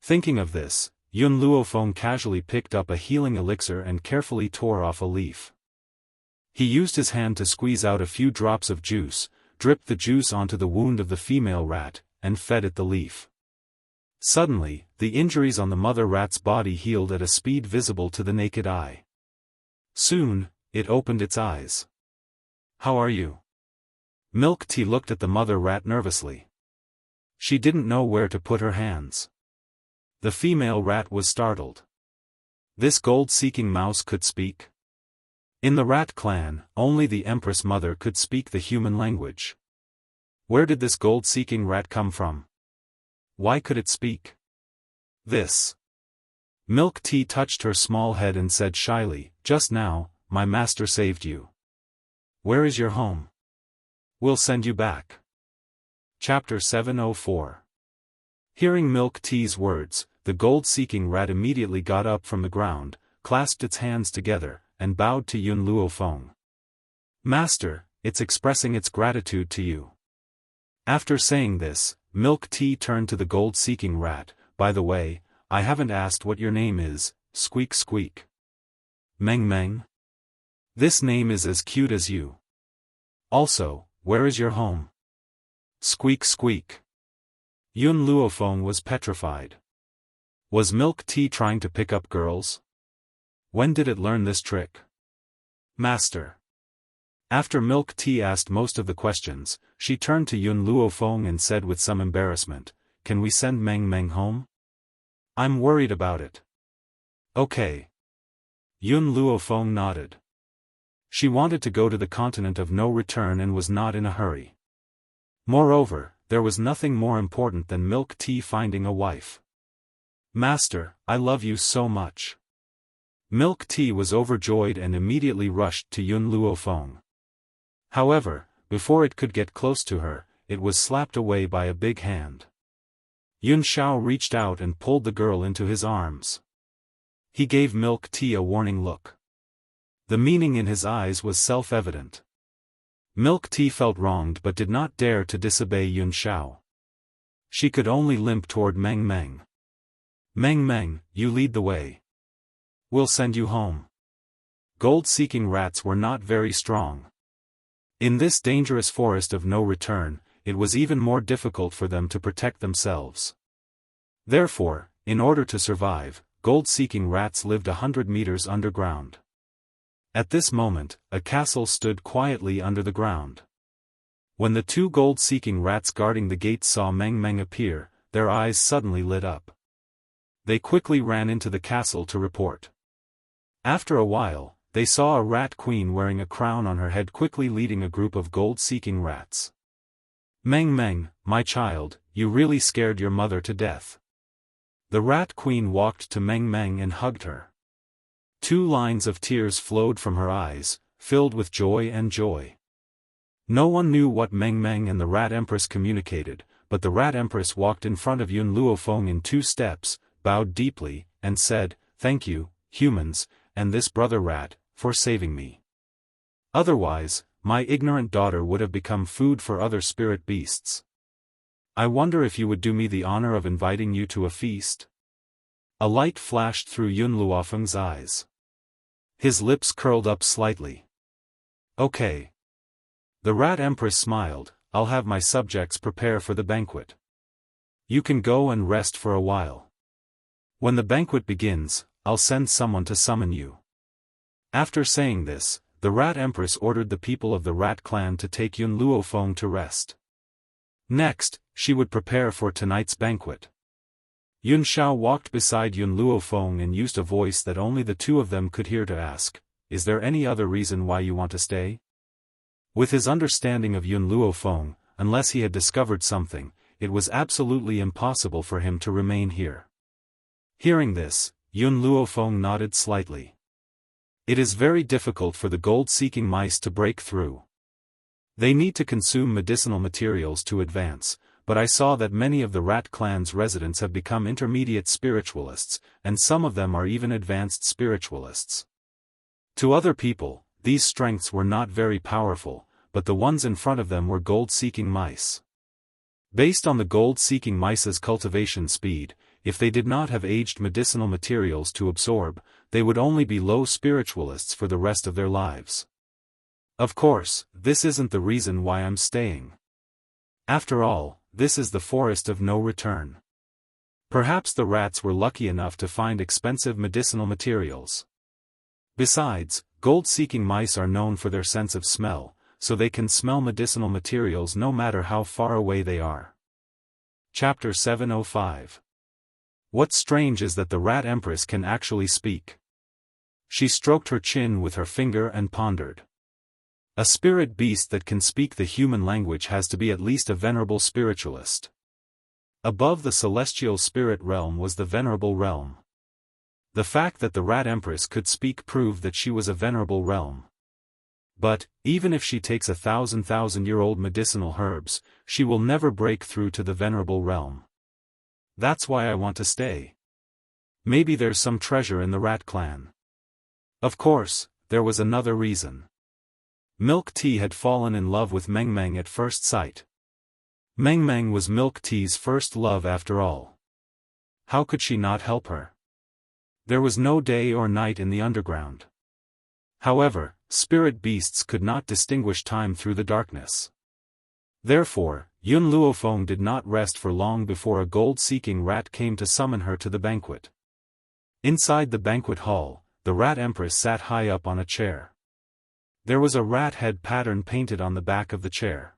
Thinking of this, Yun Luofeng casually picked up a healing elixir and carefully tore off a leaf. He used his hand to squeeze out a few drops of juice, dripped the juice onto the wound of the female rat, and fed it the leaf. Suddenly, the injuries on the mother rat's body healed at a speed visible to the naked eye. Soon, it opened its eyes. "How are you?" Milk Tea looked at the mother rat nervously. She didn't know where to put her hands. The female rat was startled. This gold-seeking mouse could speak? In the rat clan, only the Empress Mother could speak the human language. Where did this gold-seeking rat come from? Why could it speak? This. Milk Tea touched her small head and said shyly, "Just now, my master saved you. Where is your home? We'll send you back." Chapter 704. Hearing Milk Tea's words, the gold-seeking rat immediately got up from the ground, clasped its hands together, and bowed to Yun Luofeng. "Master, it's expressing its gratitude to you." After saying this, Milk Tea turned to the gold-seeking rat. "By the way, I haven't asked what your name is." Squeak squeak. "Meng Meng? This name is as cute as you. Also, where is your home?" Squeak squeak. Yun Luofeng was petrified. Was Milk Tea trying to pick up girls? When did it learn this trick? "Master." After Milk Tea asked most of the questions, she turned to Yun Luofeng and said with some embarrassment, "Can we send Meng Meng home? I'm worried about it." "Okay." Yun Luofeng nodded. She wanted to go to the continent of no return and was not in a hurry. Moreover, there was nothing more important than Milk Tea finding a wife. "Master, I love you so much." Milk Tea was overjoyed and immediately rushed to Yun Luofeng. However, before it could get close to her, it was slapped away by a big hand. Yun Xiao reached out and pulled the girl into his arms. He gave Milk Tea a warning look. The meaning in his eyes was self-evident. Milk Tea felt wronged but did not dare to disobey Yun Xiao. She could only limp toward Meng Meng. "Meng Meng, you lead the way. We'll send you home." Gold-seeking rats were not very strong. In this dangerous forest of no return, it was even more difficult for them to protect themselves. Therefore, in order to survive, gold-seeking rats lived 100 meters underground. At this moment, a castle stood quietly under the ground. When the two gold-seeking rats guarding the gates saw Meng Meng appear, their eyes suddenly lit up. They quickly ran into the castle to report. After a while, they saw a rat queen wearing a crown on her head quickly leading a group of gold-seeking rats. "Meng Meng, my child, you really scared your mother to death." The rat queen walked to Meng Meng and hugged her. 2 lines of tears flowed from her eyes, filled with joy and joy. No one knew what Meng Meng and the Rat Empress communicated, but the Rat Empress walked in front of Yun Luofeng in 2 steps, bowed deeply, and said, "Thank you, humans, and this brother rat, for saving me. Otherwise, my ignorant daughter would have become food for other spirit beasts. I wonder if you would do me the honor of inviting you to a feast?" A light flashed through Yun Luofeng's eyes. His lips curled up slightly. "Okay." The Rat Empress smiled, "I'll have my subjects prepare for the banquet. You can go and rest for a while. When the banquet begins, I'll send someone to summon you." After saying this, the Rat Empress ordered the people of the Rat clan to take Yun Luofeng to rest. Next, she would prepare for tonight's banquet. Yun Xiao walked beside Yun Luofeng and used a voice that only the two of them could hear to ask, "Is there any other reason why you want to stay?" With his understanding of Yun Luofeng, unless he had discovered something, it was absolutely impossible for him to remain here. Hearing this, Yun Luofeng nodded slightly. It is very difficult for the gold-seeking mice to break through. They need to consume medicinal materials to advance, but I saw that many of the Rat clan's residents have become intermediate spiritualists, and some of them are even advanced spiritualists. To other people, these strengths were not very powerful, but the ones in front of them were gold-seeking mice. Based on the gold-seeking mice's cultivation speed, if they did not have aged medicinal materials to absorb, they would only be low spiritualists for the rest of their lives. Of course, this isn't the reason why I'm staying. After all, this is the forest of no return. Perhaps the rats were lucky enough to find expensive medicinal materials. Besides, gold-seeking mice are known for their sense of smell, so they can smell medicinal materials no matter how far away they are. Chapter 705. What's strange is that the Rat Empress can actually speak. She stroked her chin with her finger and pondered. A spirit beast that can speak the human language has to be at least a venerable spiritualist. Above the celestial spirit realm was the venerable realm. The fact that the Rat Empress could speak proved that she was a venerable realm. But, even if she takes 1,000-year-old medicinal herbs, she will never break through to the venerable realm. That's why I want to stay. Maybe there's some treasure in the Rat clan. Of course, there was another reason. Milk Tea had fallen in love with Meng Meng at first sight. Meng Meng was Milk Tea's first love after all. How could she not help her? There was no day or night in the underground. However, spirit beasts could not distinguish time through the darkness. Therefore, Yun Luofeng did not rest for long before a gold-seeking rat came to summon her to the banquet. Inside the banquet hall, the Rat Empress sat high up on a chair. There was a rat head pattern painted on the back of the chair.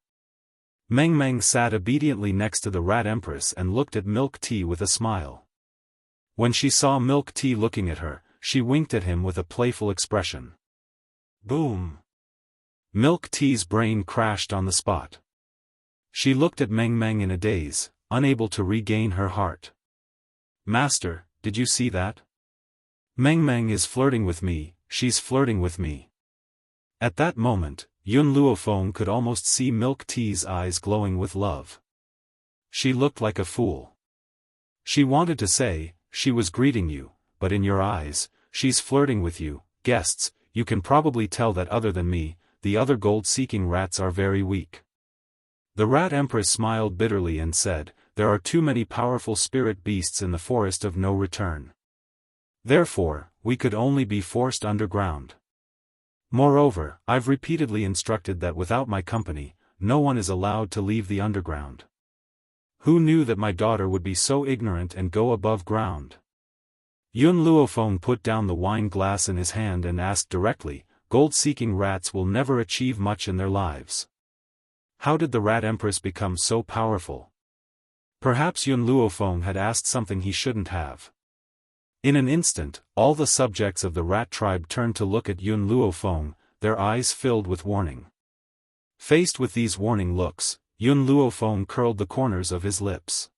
Meng Meng sat obediently next to the Rat Empress and looked at Milk Tea with a smile. When she saw Milk Tea looking at her, she winked at him with a playful expression. Boom! Milk Tea's brain crashed on the spot. She looked at Meng Meng in a daze, unable to regain her heart. Master, did you see that? Meng Meng is flirting with me, she's flirting with me. At that moment, Yun Luofeng could almost see Milk Tea's eyes glowing with love. She looked like a fool. She wanted to say, she was greeting you, but in your eyes, she's flirting with you. Guests, you can probably tell that other than me, the other gold-seeking rats are very weak. The Rat Empress smiled bitterly and said, there are too many powerful spirit beasts in the forest of no return. Therefore, we could only be forced underground. Moreover, I've repeatedly instructed that without my company, no one is allowed to leave the underground. Who knew that my daughter would be so ignorant and go above ground? Yun Luofeng put down the wine glass in his hand and asked directly, gold-seeking rats will never achieve much in their lives. How did the Rat Empress become so powerful? Perhaps Yun Luofeng had asked something he shouldn't have. In an instant, all the subjects of the rat tribe turned to look at Yun Luofeng, their eyes filled with warning. Faced with these warning looks, Yun Luofeng curled the corners of his lips.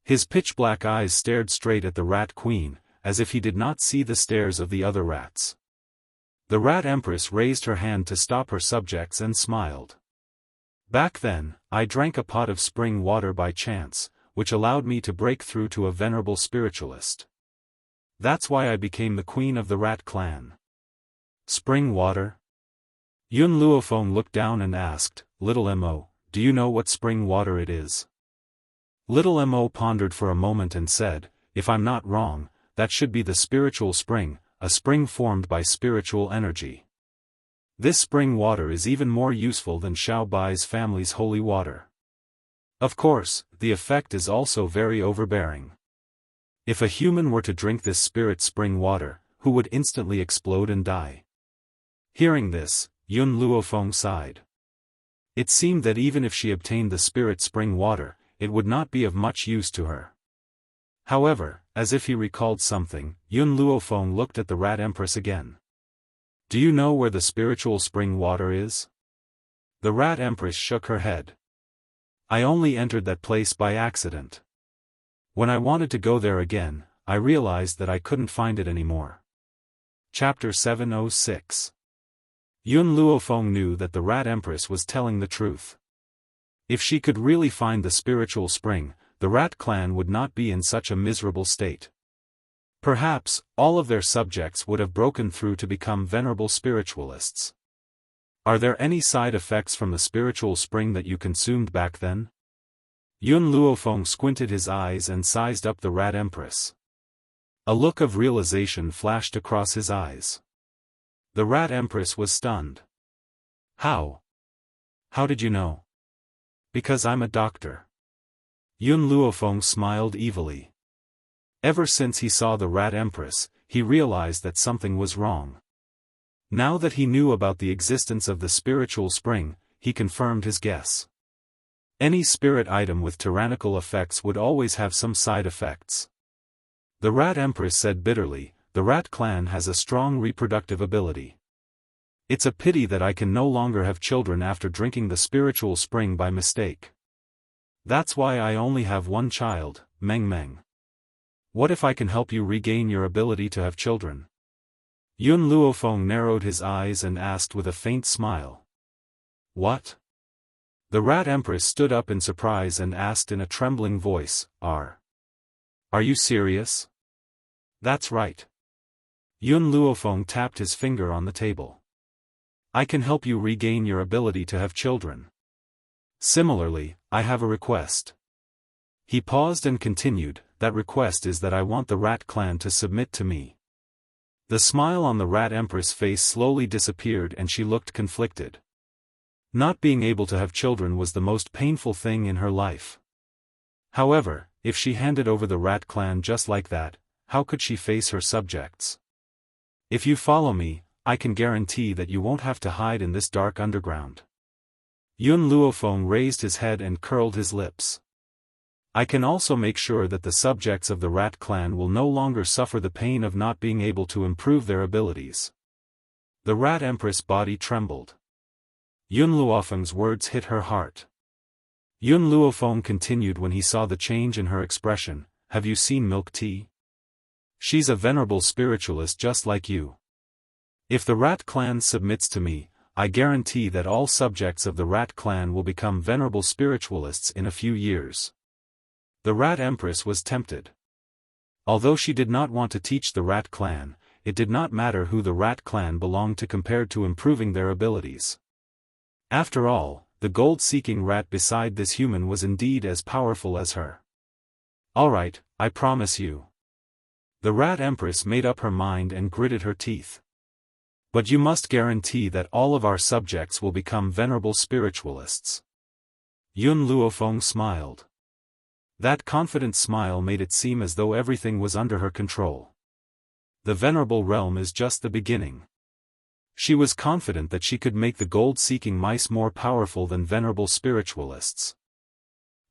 His pitch-black eyes stared straight at the Rat Queen, as if he did not see the stares of the other rats. The Rat Empress raised her hand to stop her subjects and smiled. Back then, I drank a pot of spring water by chance, which allowed me to break through to a venerable spiritualist. That's why I became the queen of the Rat clan. Spring water? Yun Luofeng looked down and asked, Little Mo, do you know what spring water it is? Little Mo pondered for a moment and said, if I'm not wrong, that should be the spiritual spring, a spring formed by spiritual energy. This spring water is even more useful than Xiao Bai's family's holy water. Of course, the effect is also very overbearing. If a human were to drink this spirit spring water, who would instantly explode and die? Hearing this, Yun Luofeng sighed. It seemed that even if she obtained the spirit spring water, it would not be of much use to her. However, as if he recalled something, Yun Luofeng looked at the Rat Empress again. Do you know where the spiritual spring water is? The Rat Empress shook her head. I only entered that place by accident. When I wanted to go there again, I realized that I couldn't find it anymore. Chapter 706. Yun Luofeng knew that the Rat Empress was telling the truth. If she could really find the spiritual spring, the Rat clan would not be in such a miserable state. Perhaps, all of their subjects would have broken through to become venerable spiritualists. Are there any side effects from the spiritual spring that you consumed back then? Yun Luofeng squinted his eyes and sized up the Rat Empress. A look of realization flashed across his eyes. The Rat Empress was stunned. How? How did you know? Because I'm a doctor. Yun Luofeng smiled evilly. Ever since he saw the Rat Empress, he realized that something was wrong. Now that he knew about the existence of the spiritual spring, he confirmed his guess. Any spirit item with tyrannical effects would always have some side effects. The Rat Empress said bitterly, "The Rat clan has a strong reproductive ability. It's a pity that I can no longer have children after drinking the spiritual spring by mistake. That's why I only have one child, Meng Meng. What if I can help you regain your ability to have children?" Yun Luofeng narrowed his eyes and asked with a faint smile. "What?" The Rat Empress stood up in surprise and asked in a trembling voice, Are you serious?" "That's right." Yun Luofeng tapped his finger on the table. "I can help you regain your ability to have children. Similarly, I have a request." He paused and continued, "That request is that I want the Rat clan to submit to me." The smile on the Rat Empress' face slowly disappeared and she looked conflicted. Not being able to have children was the most painful thing in her life. However, if she handed over the Rat clan just like that, how could she face her subjects? "If you follow me, I can guarantee that you won't have to hide in this dark underground." Yun Luofeng raised his head and curled his lips. "I can also make sure that the subjects of the Rat clan will no longer suffer the pain of not being able to improve their abilities." The Rat Empress' body trembled. Yun Luofeng's words hit her heart. Yun Luofeng continued when he saw the change in her expression, "Have you seen Milk Tea? She's a venerable spiritualist just like you. If the Rat clan submits to me, I guarantee that all subjects of the Rat clan will become venerable spiritualists in a few years." The Rat Empress was tempted. Although she did not want to teach the Rat clan, it did not matter who the Rat clan belonged to compared to improving their abilities. After all, the gold-seeking rat beside this human was indeed as powerful as her. "All right, I promise you." The Rat Empress made up her mind and gritted her teeth. "But you must guarantee that all of our subjects will become venerable spiritualists." Yun Luofeng smiled. That confident smile made it seem as though everything was under her control. The venerable realm is just the beginning. She was confident that she could make the gold-seeking mice more powerful than venerable spiritualists.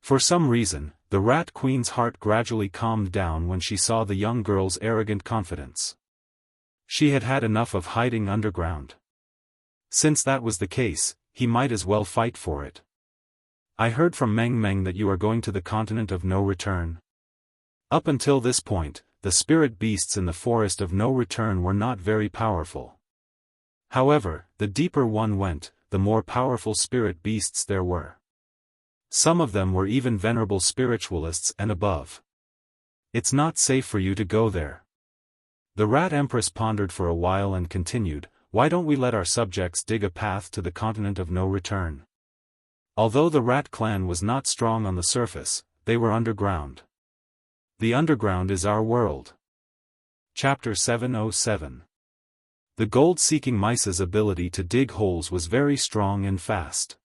For some reason, the Rat Queen's heart gradually calmed down when she saw the young girl's arrogant confidence. She had had enough of hiding underground. Since that was the case, he might as well fight for it. "I heard from Meng Meng that you are going to the continent of no return." Up until this point, the spirit beasts in the forest of no return were not very powerful. However, the deeper one went, the more powerful spirit beasts there were. Some of them were even venerable spiritualists and above. "It's not safe for you to go there." The Rat Empress pondered for a while and continued, "Why don't we let our subjects dig a path to the continent of no return?" Although the Rat clan was not strong on the surface, they were underground. The underground is our world. Chapter 707. The gold-seeking mice's ability to dig holes was very strong and fast.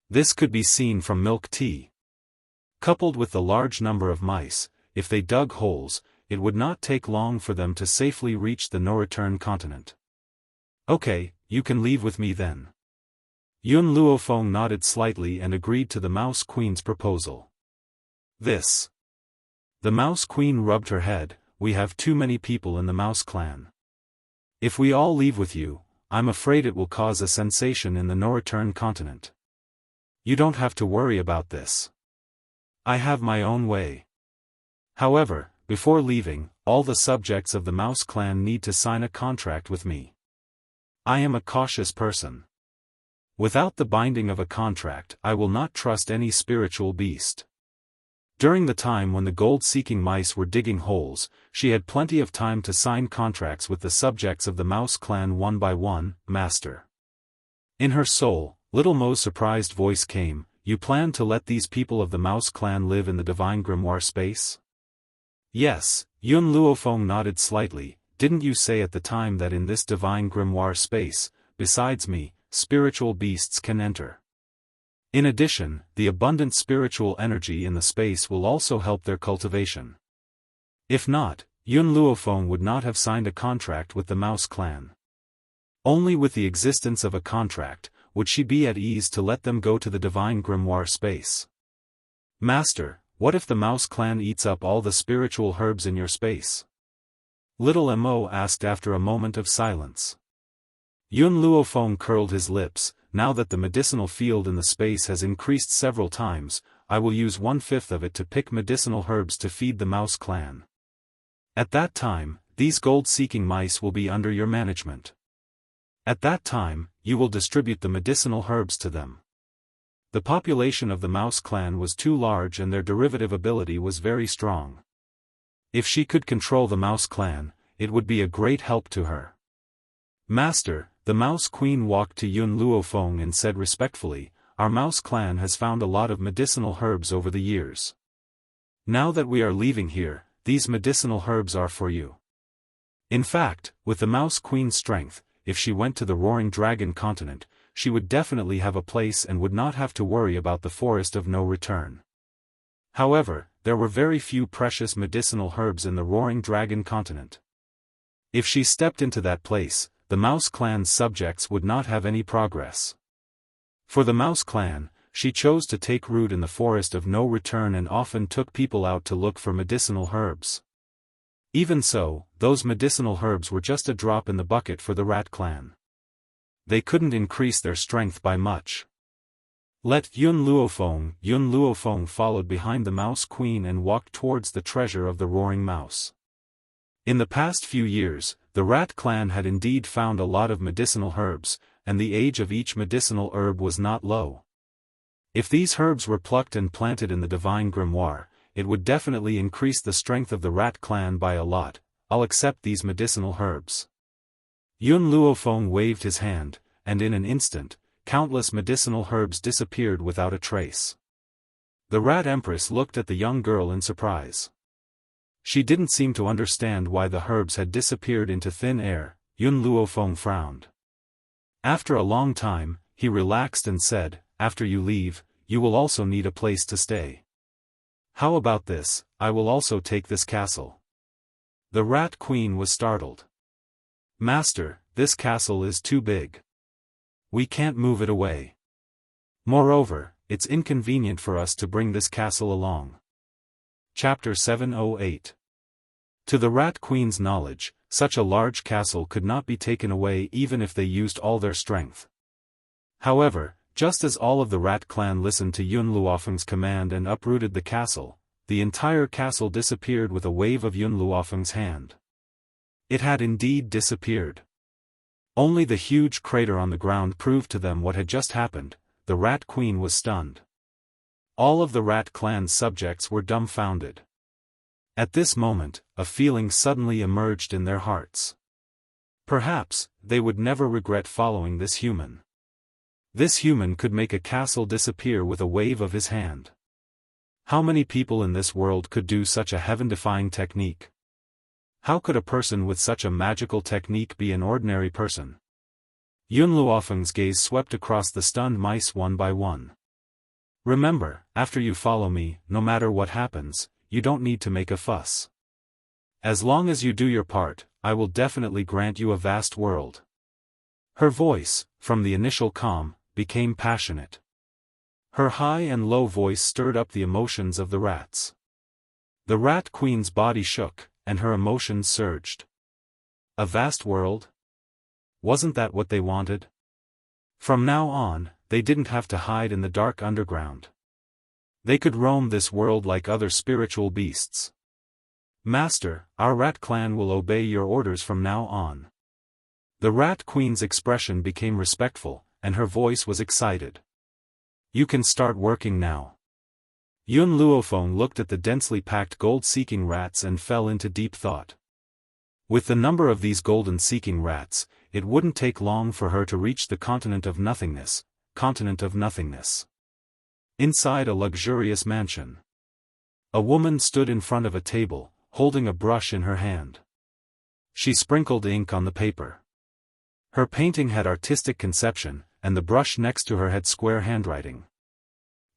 This could be seen from Milk Tea. Coupled with the large number of mice, if they dug holes, it would not take long for them to safely reach the no-return continent. "Okay, you can leave with me then." Yun Luofeng nodded slightly and agreed to the Mouse Queen's proposal. The Mouse Queen rubbed her head, "We have too many people in the Mouse clan. If we all leave with you, I'm afraid it will cause a sensation in the no-return continent. You don't have to worry about this. I have my own way. However, before leaving, all the subjects of the Mouse clan need to sign a contract with me. I am a cautious person. Without the binding of a contract, I will not trust any spiritual beast." During the time when the gold-seeking mice were digging holes, she had plenty of time to sign contracts with the subjects of the Mouse clan one by one. "Master." In her soul, Little Mo's surprised voice came, "You plan to let these people of the Mouse clan live in the divine grimoire space?" "Yes," Yun Luofeng nodded slightly, "Didn't you say at the time that in this divine grimoire space, besides me, spiritual beasts can enter? In addition, the abundant spiritual energy in the space will also help their cultivation. If not, Yun Luofeng would not have signed a contract with the Mouse clan. Only with the existence of a contract would she be at ease to let them go to the divine grimoire space. Master, what if the Mouse clan eats up all the spiritual herbs in your space? Little Mo asked after a moment of silence. Yun Luofeng curled his lips. Now that the medicinal field in the space has increased several times, I will use 1/5 of it to pick medicinal herbs to feed the Mouse clan. At that time, these gold-seeking mice will be under your management. At that time, you will distribute the medicinal herbs to them. The population of the Mouse clan was too large and their derivative ability was very strong. If she could control the Mouse clan, it would be a great help to her. Master, the Mouse Queen walked to Yun Luofeng and said respectfully, our Mouse clan has found a lot of medicinal herbs over the years. Now that we are leaving here, these medicinal herbs are for you. In fact, with the Mouse Queen's strength, if she went to the Roaring Dragon continent, she would definitely have a place and would not have to worry about the forest of no return. However, there were very few precious medicinal herbs in the Roaring Dragon continent. If she stepped into that place, the Mouse clan's subjects would not have any progress. For the Mouse clan, she chose to take root in the forest of no return and often took people out to look for medicinal herbs. Even so, those medicinal herbs were just a drop in the bucket for the Rat clan. They couldn't increase their strength by much. Let Yun Luofeng followed behind the Mouse Queen and walked towards the treasure of the Roaring Mouse. In the past few years, the Rat clan had indeed found a lot of medicinal herbs, and the age of each medicinal herb was not low. If these herbs were plucked and planted in the divine grimoire, it would definitely increase the strength of the Rat clan by a lot. I'll accept these medicinal herbs. Yun Luofeng waved his hand, and in an instant, countless medicinal herbs disappeared without a trace. The Rat Empress looked at the young girl in surprise. She didn't seem to understand why the herbs had disappeared into thin air. Yun Luofeng frowned. After a long time, he relaxed and said, after you leave, you will also need a place to stay. How about this, I will also take this castle. The Rat Queen was startled. Master, this castle is too big. We can't move it away. Moreover, it's inconvenient for us to bring this castle along. Chapter 708. To the Rat Queen's knowledge, such a large castle could not be taken away even if they used all their strength. However, just as all of the Rat clan listened to Yun Luofeng's command and uprooted the castle, the entire castle disappeared with a wave of Yun Luofeng's hand. It had indeed disappeared. Only the huge crater on the ground proved to them what had just happened. The Rat Queen was stunned. All of the Rat clan's subjects were dumbfounded. At this moment, a feeling suddenly emerged in their hearts. Perhaps, they would never regret following this human. This human could make a castle disappear with a wave of his hand. How many people in this world could do such a heaven-defying technique? How could a person with such a magical technique be an ordinary person? Yun Luofeng's gaze swept across the stunned mice one by one. Remember, after you follow me, no matter what happens, you don't need to make a fuss. As long as you do your part, I will definitely grant you a vast world. Her voice, from the initial calm, became passionate. Her high and low voice stirred up the emotions of the rats. The Rat Queen's body shook, and her emotions surged. A vast world? Wasn't that what they wanted? From now on, they didn't have to hide in the dark underground. They could roam this world like other spiritual beasts. Master, our Rat clan will obey your orders from now on. The Rat Queen's expression became respectful, and her voice was excited. You can start working now. Yun Luofeng looked at the densely packed gold-seeking rats and fell into deep thought. With the number of these golden-seeking rats, it wouldn't take long for her to reach the continent of nothingness. Inside a luxurious mansion, a woman stood in front of a table, holding a brush in her hand. She sprinkled ink on the paper. Her painting had artistic conception, and the brush next to her had square handwriting.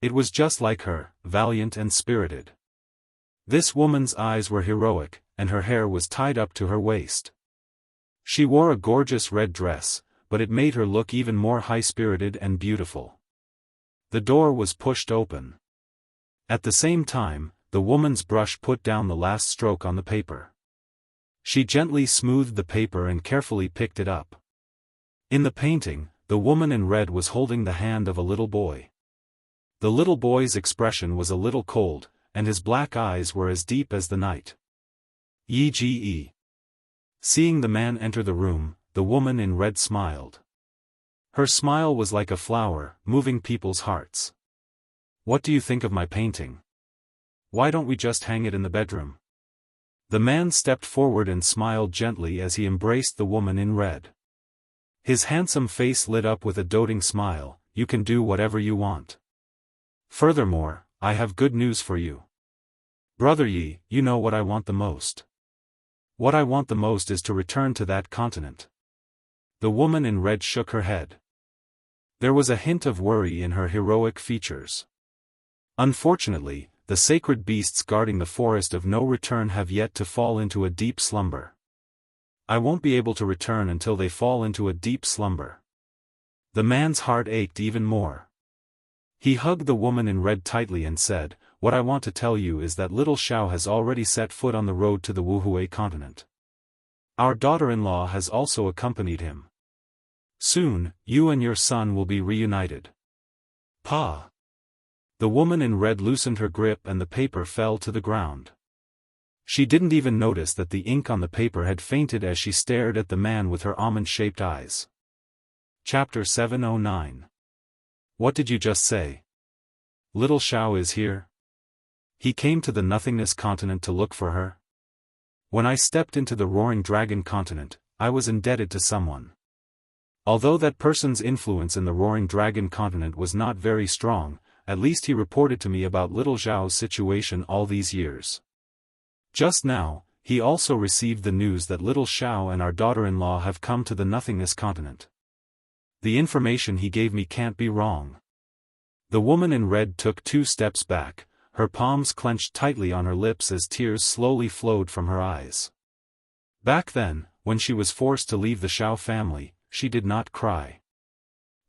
It was just like her, valiant and spirited. This woman's eyes were heroic, and her hair was tied up to her waist. She wore a gorgeous red dress, but it made her look even more high-spirited and beautiful. The door was pushed open. At the same time, the woman's brush put down the last stroke on the paper. She gently smoothed the paper and carefully picked it up. In the painting, the woman in red was holding the hand of a little boy. The little boy's expression was a little cold, and his black eyes were as deep as the night. Ye. Seeing the man enter the room, the woman in red smiled. Her smile was like a flower, moving people's hearts. "What do you think of my painting? Why don't we just hang it in the bedroom?" The man stepped forward and smiled gently as he embraced the woman in red. His handsome face lit up with a doting smile. "You can do whatever you want. Furthermore, I have good news for you. Brother Yi, you know what I want the most. What I want the most is to return to that continent." The woman in red shook her head. There was a hint of worry in her heroic features. "Unfortunately, the sacred beasts guarding the forest of no return have yet to fall into a deep slumber. I won't be able to return until they fall into a deep slumber." The man's heart ached even more. He hugged the woman in red tightly and said, "What I want to tell you is that little Xiao has already set foot on the road to the Wuhui continent. Our daughter-in-law has also accompanied him. Soon, you and your son will be reunited." "Pa!" The woman in red loosened her grip and the paper fell to the ground. She didn't even notice that the ink on the paper had fainted as she stared at the man with her almond-shaped eyes. Chapter 709. What did you just say? Little Xiao is here? He came to the nothingness continent to look for her? When I stepped into the roaring dragon continent, I was indebted to someone. Although that person's influence in the roaring dragon continent was not very strong, at least he reported to me about little Xiao's situation all these years. Just now, he also received the news that little Xiao and our daughter-in-law have come to the nothingness continent. The information he gave me can't be wrong. The woman in red took 2 steps back, her palms clenched tightly on her lips as tears slowly flowed from her eyes. Back then, when she was forced to leave the Xiao family, she did not cry.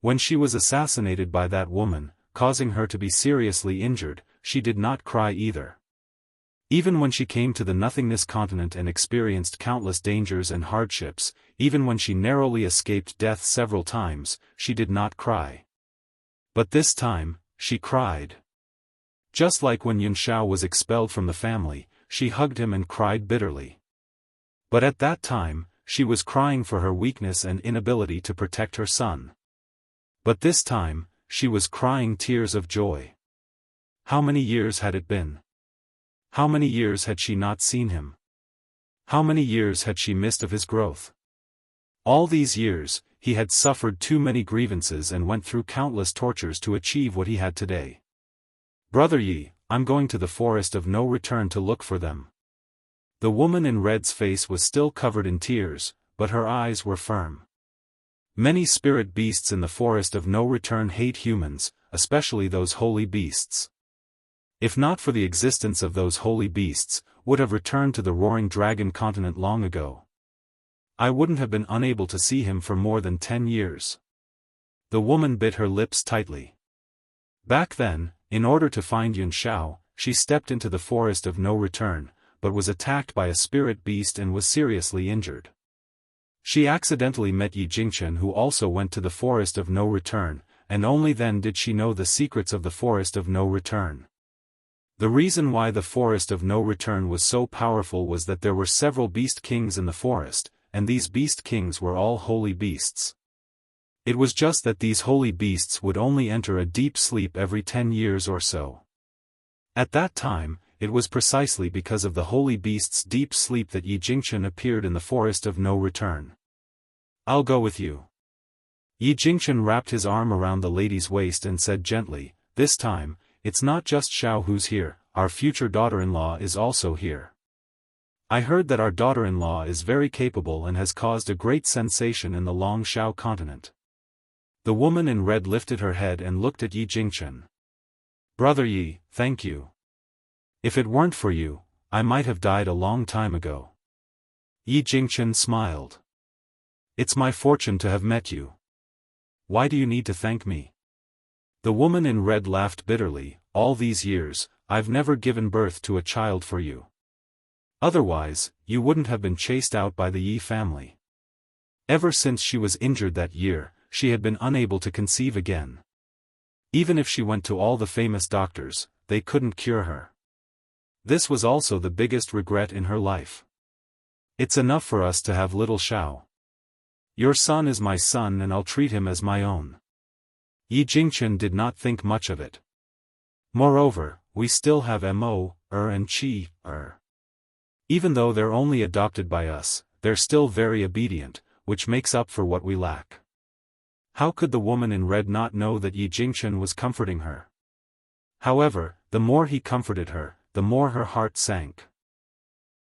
When she was assassinated by that woman, causing her to be seriously injured, she did not cry either. Even when she came to the nothingness continent and experienced countless dangers and hardships, even when she narrowly escaped death several times, she did not cry. But this time, she cried. Just like when Yun Xiao was expelled from the family, she hugged him and cried bitterly. But at that time, she was crying for her weakness and inability to protect her son. But this time, she was crying tears of joy. How many years had it been? How many years had she not seen him? How many years had she missed of his growth? All these years, he had suffered too many grievances and went through countless tortures to achieve what he had today. Brother Yi, I'm going to the forest of no return to look for them. The woman in red's face was still covered in tears, but her eyes were firm. Many spirit beasts in the forest of no return hate humans, especially those holy beasts. If not for the existence of those holy beasts, would have returned to the roaring dragon continent long ago. I wouldn't have been unable to see him for more than 10 years. The woman bit her lips tightly. Back then, in order to find Yun Xiao, she stepped into the forest of no return, but was attacked by a spirit beast and was seriously injured. She accidentally met Yi Jingchen, who also went to the forest of no return, and only then did she know the secrets of the forest of no return. The reason why the forest of no return was so powerful was that there were several beast kings in the forest, and these beast kings were all holy beasts. It was just that these holy beasts would only enter a deep sleep every 10 years or so. At that time, it was precisely because of the holy beast's deep sleep that Yi Jingchen appeared in the forest of no return. I'll go with you. Yi Jingchen wrapped his arm around the lady's waist and said gently, this time, it's not just Xiao who's here, our future daughter-in-law is also here. I heard that our daughter-in-law is very capable and has caused a great sensation in the Long Xiao continent. The woman in red lifted her head and looked at Yi Jingchen. Brother Yi, thank you. If it weren't for you, I might have died a long time ago. Yi Jingchen smiled. It's my fortune to have met you. Why do you need to thank me? The woman in red laughed bitterly. All these years, I've never given birth to a child for you. Otherwise, you wouldn't have been chased out by the Yi family. Ever since she was injured that year, she had been unable to conceive again. Even if she went to all the famous doctors, they couldn't cure her. This was also the biggest regret in her life. It's enough for us to have little Xiao. Your son is my son and I'll treat him as my own. Yi Jingchen did not think much of it. Moreover, we still have Mo, and Qi, Even though they're only adopted by us, they're still very obedient, which makes up for what we lack. How could the woman in red not know that Yi Jingchen was comforting her? However, the more he comforted her, the more her heart sank.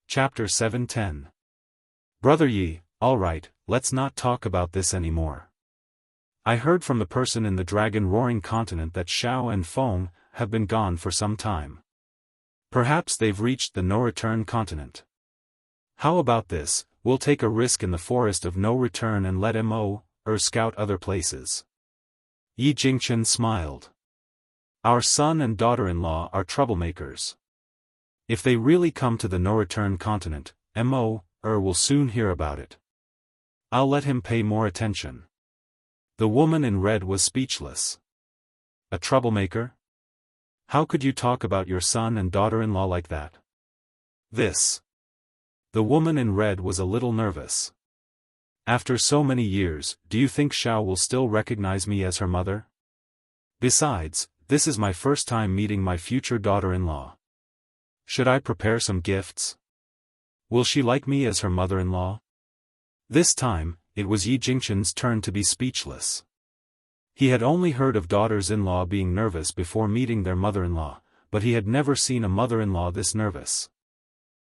Chapter 7:10. Brother Yi, alright, let's not talk about this anymore. I heard from the person in the dragon-roaring continent that Xiao and Feng have been gone for some time. Perhaps they've reached the no-return continent. How about this, we'll take a risk in the forest of no return and let Mo, scout other places. Yi Jingchen smiled. Our son and daughter-in-law are troublemakers. If they really come to the no-return continent, Mo, will soon hear about it. I'll let him pay more attention. The woman in red was speechless. A troublemaker? How could you talk about your son and daughter-in-law like that? This. The woman in red was a little nervous. After so many years, do you think Xiao will still recognize me as her mother? Besides, this is my first time meeting my future daughter-in-law. Should I prepare some gifts? Will she like me as her mother-in-law? This time, it was Yi Jingchen's turn to be speechless. He had only heard of daughters-in-law being nervous before meeting their mother-in-law, but he had never seen a mother-in-law this nervous.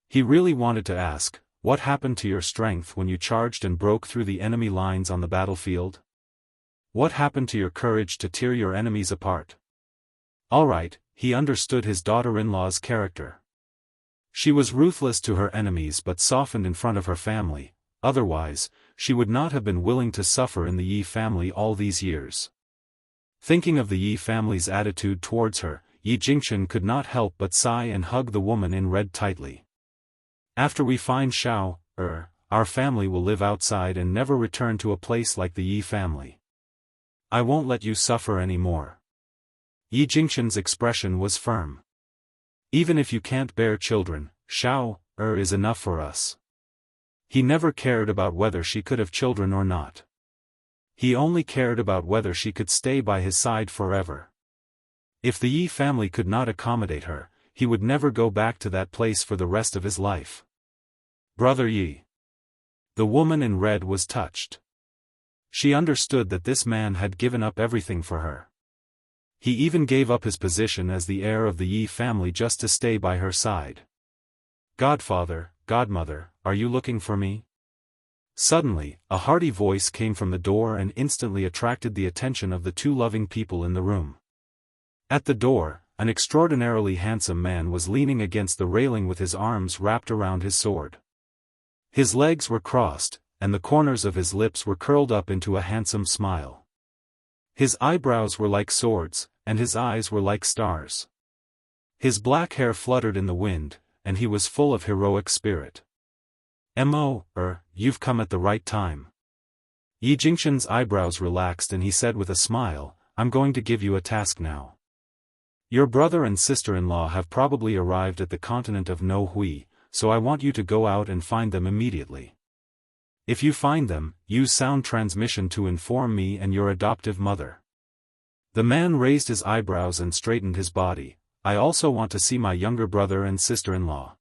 He really wanted to ask, what happened to your strength when you charged and broke through the enemy lines on the battlefield? What happened to your courage to tear your enemies apart? Alright, he understood his daughter-in-law's character. She was ruthless to her enemies but softened in front of her family, otherwise, she would not have been willing to suffer in the Yi family all these years. Thinking of the Yi family's attitude towards her, Yi Jingchen could not help but sigh and hug the woman in red tightly. After we find Xiao, our family will live outside and never return to a place like the Yi family. I won't let you suffer any more. Yi Jingchen's expression was firm. Even if you can't bear children, Xiao, is enough for us. He never cared about whether she could have children or not. He only cared about whether she could stay by his side forever. If the Yi family could not accommodate her, he would never go back to that place for the rest of his life. Brother Yi. The woman in red was touched. She understood that this man had given up everything for her. He even gave up his position as the heir of the Yi family just to stay by her side. Godfather, godmother, are you looking for me? Suddenly, a hearty voice came from the door and instantly attracted the attention of the two loving people in the room. At the door, an extraordinarily handsome man was leaning against the railing with his arms wrapped around his sword. His legs were crossed, and the corners of his lips were curled up into a handsome smile. His eyebrows were like swords, and his eyes were like stars. His black hair fluttered in the wind, and he was full of heroic spirit. Mo, you've come at the right time. Yi Jingchen's eyebrows relaxed and he said with a smile, I'm going to give you a task now. Your brother and sister-in-law have probably arrived at the continent of No Hui, so I want you to go out and find them immediately. If you find them, use sound transmission to inform me and your adoptive mother. The man raised his eyebrows and straightened his body. I also want to see my younger brother and sister-in-law.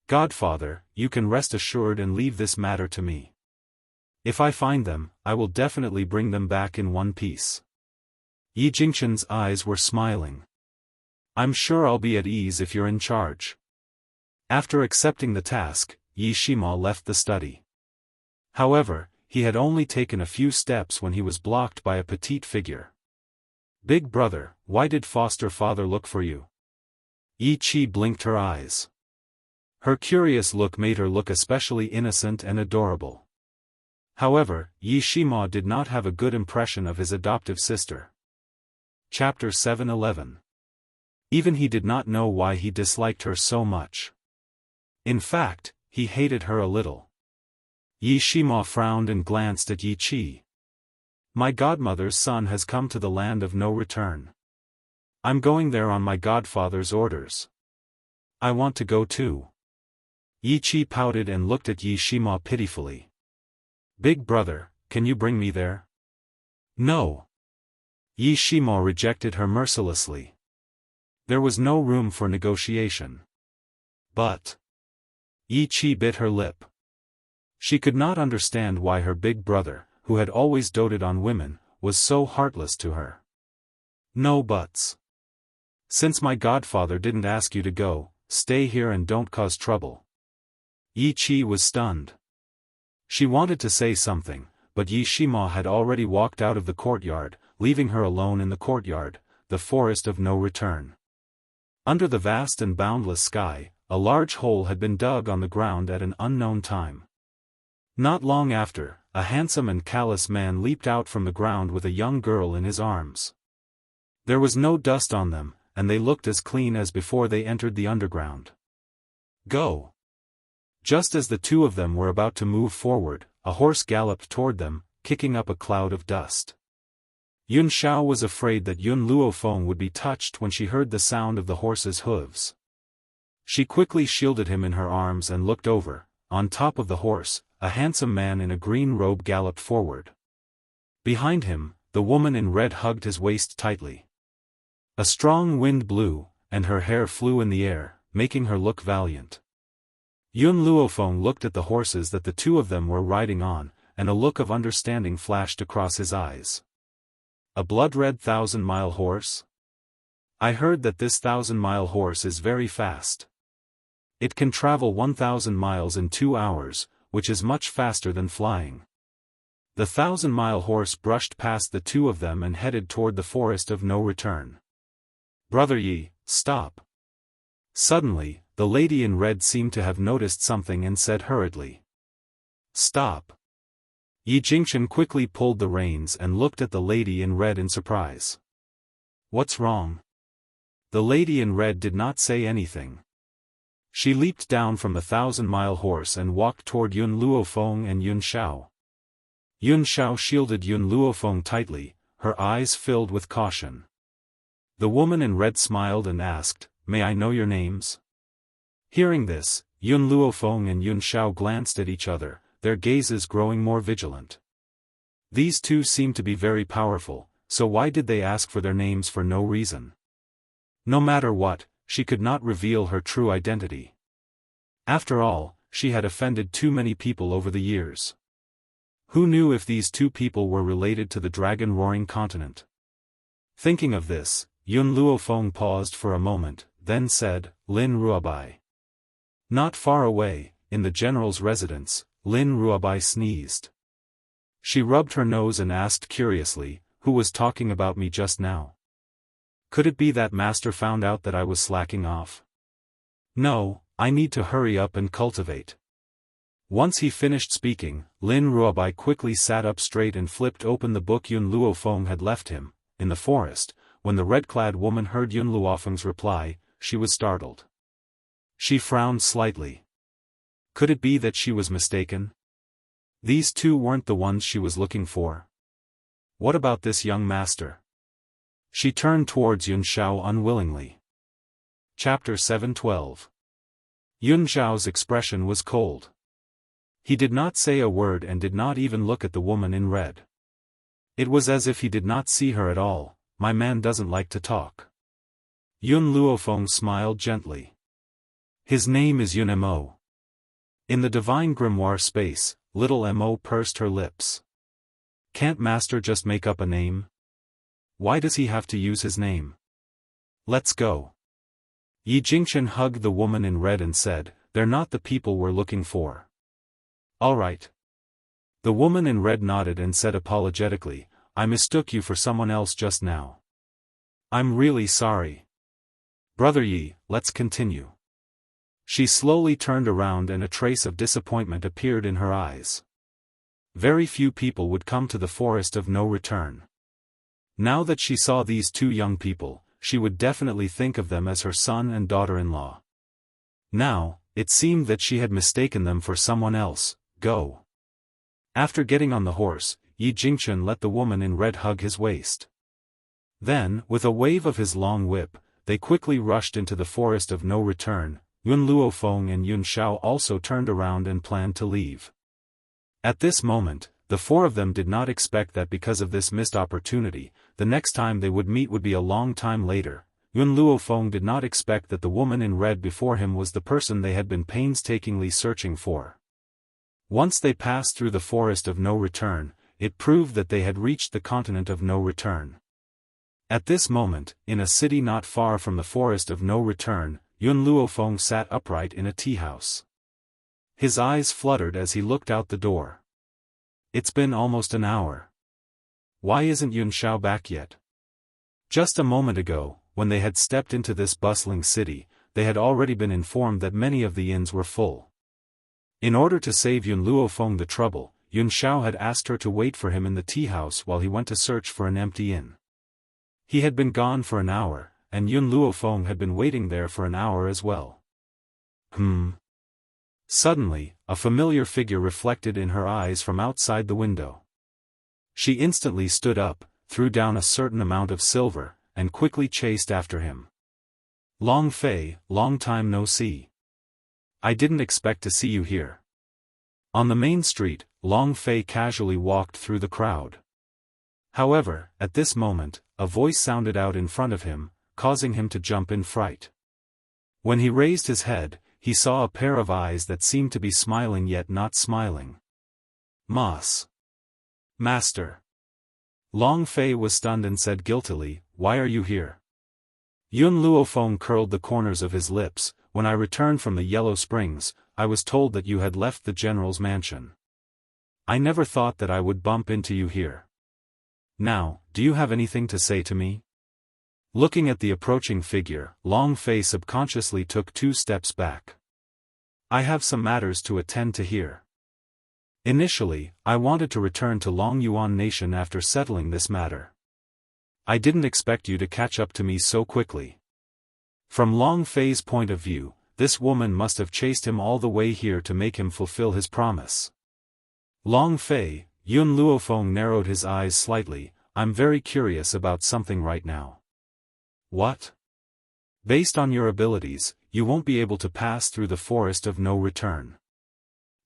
Godfather, you can rest assured and leave this matter to me. If I find them, I will definitely bring them back in one piece. Yi Jingchen's eyes were smiling. I'm sure I'll be at ease if you're in charge. After accepting the task, Yi Shima left the study. However, he had only taken a few steps when he was blocked by a petite figure. Big brother, why did foster father look for you? Yi Qi blinked her eyes. Her curious look made her look especially innocent and adorable. However, Yi Shima did not have a good impression of his adoptive sister. Chapter 7:11. Even he did not know why he disliked her so much. In fact, he hated her a little. Yi Shima frowned and glanced at Yi Qi. My godmother's son has come to the land of no return. I'm going there on my godfather's orders. I want to go too. Yi Qi pouted and looked at Yi Shima pitifully. Big brother, can you bring me there? No. Yi Shima rejected her mercilessly. There was no room for negotiation. But Yi Qi bit her lip. She could not understand why her big brother, who had always doted on women, was so heartless to her. No buts. Since my godfather didn't ask you to go, stay here and don't cause trouble. Yi Qi was stunned. She wanted to say something, but Yi Shima had already walked out of the courtyard, leaving her alone in the courtyard, the forest of no return. Under the vast and boundless sky, a large hole had been dug on the ground at an unknown time. Not long after, a handsome and callous man leaped out from the ground with a young girl in his arms. There was no dust on them, and they looked as clean as before they entered the underground. Go! Just as the two of them were about to move forward, a horse galloped toward them, kicking up a cloud of dust. Yun Xiao was afraid that Yun Luofeng would be touched when she heard the sound of the horse's hooves. She quickly shielded him in her arms and looked over. On top of the horse, a handsome man in a green robe galloped forward. Behind him, the woman in red hugged his waist tightly. A strong wind blew, and her hair flew in the air, making her look valiant. Yun Luofeng looked at the horses that the two of them were riding on, and a look of understanding flashed across his eyes. A blood-red 1,000-mile horse? I heard that this 1,000-mile horse is very fast. It can travel 1,000 miles in 2 hours, which is much faster than flying. The 1,000-mile horse brushed past the two of them and headed toward the forest of no return. Brother Yi, stop. Suddenly, the lady in red seemed to have noticed something and said hurriedly. Stop. Yi Jingchen quickly pulled the reins and looked at the lady in red in surprise. What's wrong? The lady in red did not say anything. She leaped down from the 1,000-mile horse and walked toward Yun Luofeng and Yun Xiao. Yun Xiao shielded Yun Luofeng tightly, her eyes filled with caution. The woman in red smiled and asked, May I know your names? Hearing this, Yun Luofeng and Yun Xiao glanced at each other, their gazes growing more vigilant. These two seemed to be very powerful, so why did they ask for their names for no reason? No matter what, she could not reveal her true identity. After all, she had offended too many people over the years. Who knew if these two people were related to the dragon-roaring continent? Thinking of this, Yun Luofeng paused for a moment, then said, Lin Ruobai. Not far away, in the general's residence, Lin Ruobai sneezed. She rubbed her nose and asked curiously, Who was talking about me just now? Could it be that master found out that I was slacking off? No, I need to hurry up and cultivate. Once he finished speaking, Lin Ruobai quickly sat up straight and flipped open the book Yun Luofeng had left him. In the forest, when the red-clad woman heard Yun Luofeng's reply, she was startled. She frowned slightly. Could it be that she was mistaken? These two weren't the ones she was looking for. What about this young master? She turned towards Yun Xiao unwillingly. Chapter 7:12. Yun Xiao's expression was cold. He did not say a word and did not even look at the woman in red. It was as if he did not see her at all. My man doesn't like to talk. Yun Luofeng smiled gently. His name is Yun Mo. In the divine grimoire space, little Mo pursed her lips. Can't master just make up a name? Why does he have to use his name? Let's go. Yi Jingchen hugged the woman in red and said, They're not the people we're looking for. All right. The woman in red nodded and said apologetically, I mistook you for someone else just now. I'm really sorry. Brother Yi, let's continue. She slowly turned around and a trace of disappointment appeared in her eyes. Very few people would come to the forest of no return. Now that she saw these two young people, she would definitely think of them as her son and daughter-in-law. Now, it seemed that she had mistaken them for someone else. Go. After getting on the horse, Yi Jingchen let the woman in red hug his waist. Then, with a wave of his long whip, they quickly rushed into the forest of no return. Yun Luofeng and Yun Xiao also turned around and planned to leave. At this moment, the four of them did not expect that because of this missed opportunity, the next time they would meet would be a long time later. Yun Luofeng did not expect that the woman in red before him was the person they had been painstakingly searching for. Once they passed through the forest of no return, it proved that they had reached the continent of no return. At this moment, in a city not far from the forest of no return, Yun Luofeng sat upright in a tea house. His eyes fluttered as he looked out the door. It's been almost an hour. Why isn't Yun Xiao back yet? Just a moment ago, when they had stepped into this bustling city, they had already been informed that many of the inns were full. In order to save Yun Luofeng the trouble, Yun Xiao had asked her to wait for him in the tea house while he went to search for an empty inn. He had been gone for an hour, and Yun Luofeng had been waiting there for an hour as well. Suddenly, a familiar figure reflected in her eyes from outside the window. She instantly stood up, threw down a certain amount of silver, and quickly chased after him. Long Fei, long time no see. I didn't expect to see you here. On the main street, Long Fei casually walked through the crowd. However, at this moment, a voice sounded out in front of him, causing him to jump in fright. When he raised his head, he saw a pair of eyes that seemed to be smiling yet not smiling. Mas. Master. Long Fei was stunned and said guiltily, "Why are you here?" Yun Luofeng curled the corners of his lips. "When I returned from the Yellow Springs, I was told that you had left the general's mansion. I never thought that I would bump into you here. Now, do you have anything to say to me?" Looking at the approaching figure, Long Fei subconsciously took 2 steps back. "I have some matters to attend to here. Initially, I wanted to return to Long Yuan Nation after settling this matter. I didn't expect you to catch up to me so quickly." From Long Fei's point of view, this woman must have chased him all the way here to make him fulfill his promise. Long Fei, Yun Luofeng narrowed his eyes slightly. "I'm very curious about something right now." "What?" "Based on your abilities, you won't be able to pass through the forest of no return.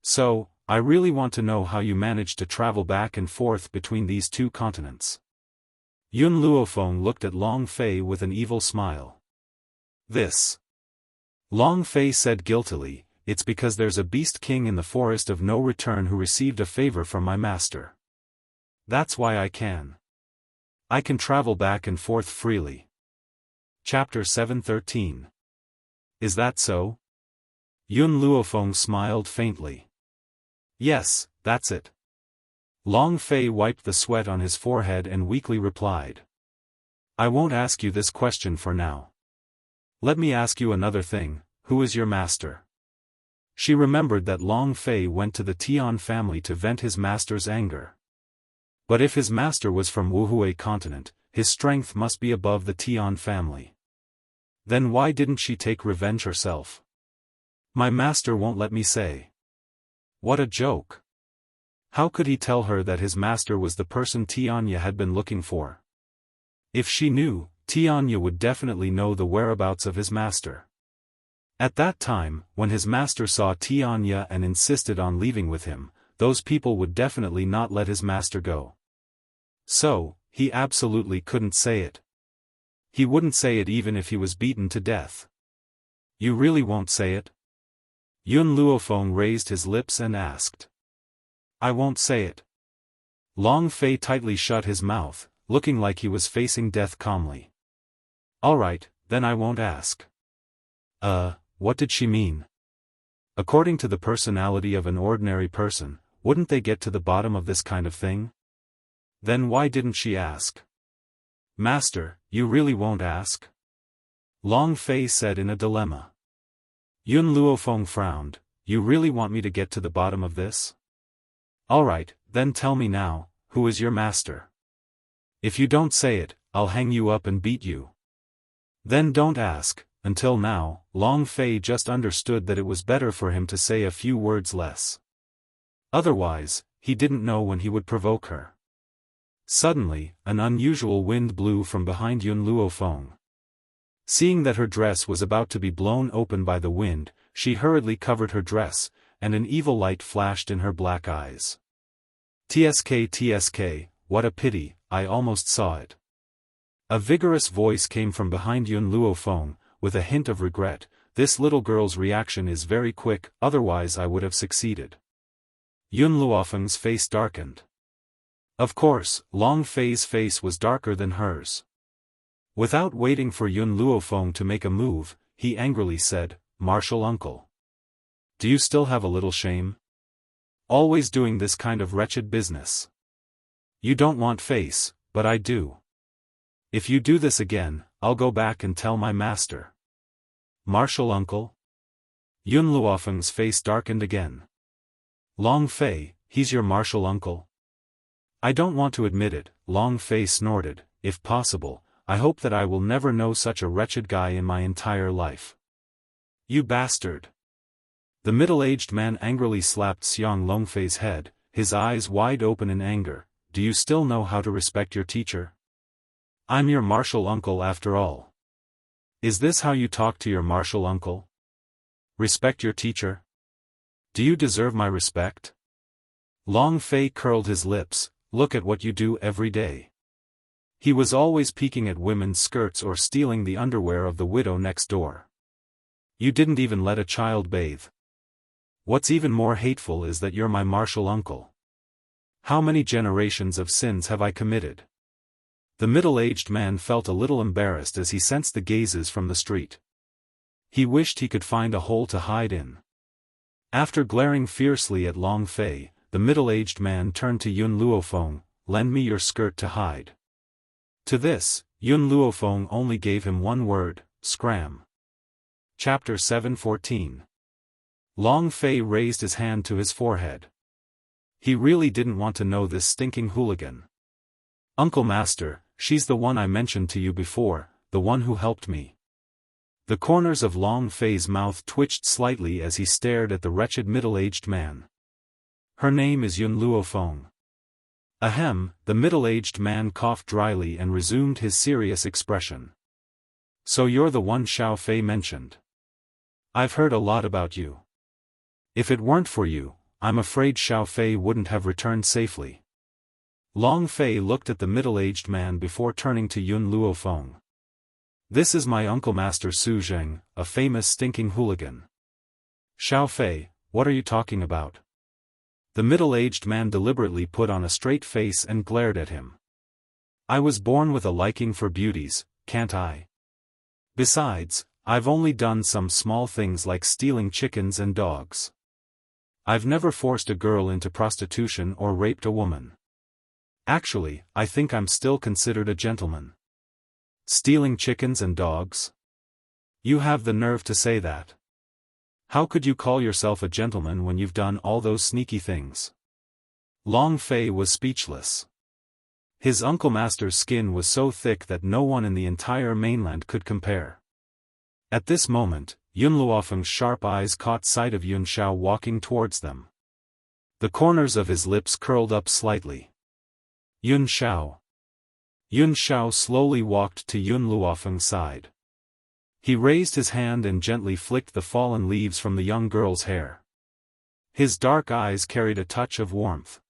So, I really want to know how you managed to travel back and forth between these 2 continents." Yun Luofeng looked at Long Fei with an evil smile. "This." Long Fei said guiltily, "It's because there's a beast king in the forest of no return who received a favor from my master. That's why I can travel back and forth freely." Chapter 713. Is that so? Yun Luofeng smiled faintly. "Yes, that's it." Long Fei wiped the sweat on his forehead and weakly replied. "I won't ask you this question for now. Let me ask you another thing, who is your master?" She remembered that Long Fei went to the Tian family to vent his master's anger. But if his master was from Wuhui continent, his strength must be above the Tian family. Then why didn't she take revenge herself? "My master won't let me say." What a joke. How could he tell her that his master was the person Tianya had been looking for? If she knew, Tianya would definitely know the whereabouts of his master. At that time, when his master saw Tianya and insisted on leaving with him, those people would definitely not let his master go. So, he absolutely couldn't say it. He wouldn't say it even if he was beaten to death. "You really won't say it?" Yun Luofeng raised his lips and asked. "I won't say it." Long Fei tightly shut his mouth, looking like he was facing death calmly. "Alright, then I won't ask." What did she mean? According to the personality of an ordinary person, wouldn't they get to the bottom of this kind of thing? Then why didn't she ask? "Master, you really won't ask?" Long Fei said in a dilemma. Yun Luofeng frowned. You really want me to get to the bottom of this? Alright, then tell me now, who is your master? If you don't say it, I'll hang you up and beat you. Then don't ask. Until now, Long Fei just understood that it was better for him to say a few words less. Otherwise, he didn't know when he would provoke her. Suddenly, an unusual wind blew from behind Yun Luofeng. Seeing that her dress was about to be blown open by the wind, she hurriedly covered her dress, and an evil light flashed in her black eyes. TSK, what a pity, I almost saw it. A vigorous voice came from behind Yun Luofeng, with a hint of regret. This little girl's reaction is very quick, otherwise I would have succeeded. Yun Luofeng's face darkened. Of course, Long Fei's face was darker than hers. Without waiting for Yun Luofeng to make a move, he angrily said, "Martial uncle. Do you still have a little shame? Always doing this kind of wretched business. You don't want face, but I do. If you do this again, I'll go back and tell my master." Martial uncle? Yun Luofeng's face darkened again. Long Fei, he's your martial uncle? I don't want to admit it, Long Fei snorted. If possible, I hope that I will never know such a wretched guy in my entire life. You bastard! The middle-aged man angrily slapped Xiang Longfei's head, his eyes wide open in anger. Do you still know how to respect your teacher? I'm your martial uncle after all. Is this how you talk to your martial uncle? Respect your teacher? Do you deserve my respect? Long Fei curled his lips. Look at what you do every day. He was always peeking at women's skirts or stealing the underwear of the widow next door. You didn't even let a child bathe. What's even more hateful is that you're my martial uncle. How many generations of sins have I committed? The middle-aged man felt a little embarrassed as he sensed the gazes from the street. He wished he could find a hole to hide in. After glaring fiercely at Long Fei, the middle-aged man turned to Yun Luofeng. Lend me your skirt to hide. To this, Yun Luofeng only gave him one word, scram. Chapter 7:14. Long Fei raised his hand to his forehead. He really didn't want to know this stinking hooligan. Uncle Master, she's the one I mentioned to you before, the one who helped me. The corners of Long Fei's mouth twitched slightly as he stared at the wretched middle-aged man. Her name is Yun Luofeng. Ahem, the middle-aged man coughed dryly and resumed his serious expression. So you're the one Xiaofan mentioned. I've heard a lot about you. If it weren't for you, I'm afraid Xiaofan wouldn't have returned safely. Long Fei looked at the middle-aged man before turning to Yun Luofeng. This is my uncle Master Su Zheng, a famous stinking hooligan. Xiaofan, what are you talking about? The middle-aged man deliberately put on a straight face and glared at him. I was born with a liking for beauties, can't I? Besides, I've only done some small things like stealing chickens and dogs. I've never forced a girl into prostitution or raped a woman. Actually, I think I'm still considered a gentleman. Stealing chickens and dogs? You have the nerve to say that. How could you call yourself a gentleman when you've done all those sneaky things? Long Fei was speechless. His Uncle Master's skin was so thick that no one in the entire mainland could compare. At this moment, Yun Luofeng's sharp eyes caught sight of Yun Xiao walking towards them. The corners of his lips curled up slightly. Yun Xiao. Yun Xiao slowly walked to Yun Luofeng's side. He raised his hand and gently flicked the fallen leaves from the young girl's hair. His dark eyes carried a touch of warmth.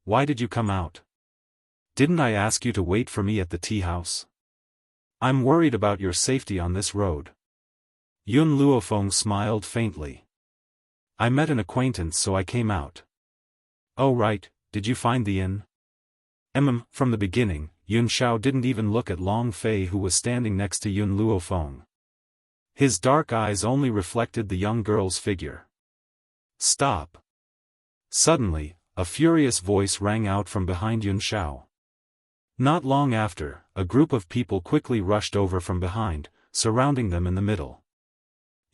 Why did you come out? Didn't I ask you to wait for me at the tea house? I'm worried about your safety on this road. Yun Luofeng smiled faintly. I met an acquaintance so I came out. Oh right, did you find the inn? From the beginning, Yun Xiao didn't even look at Long Fei who was standing next to Yun Luofeng. His dark eyes only reflected the young girl's figure. Stop! Suddenly, a furious voice rang out from behind Yun Xiao. Not long after, a group of people quickly rushed over from behind, surrounding them in the middle.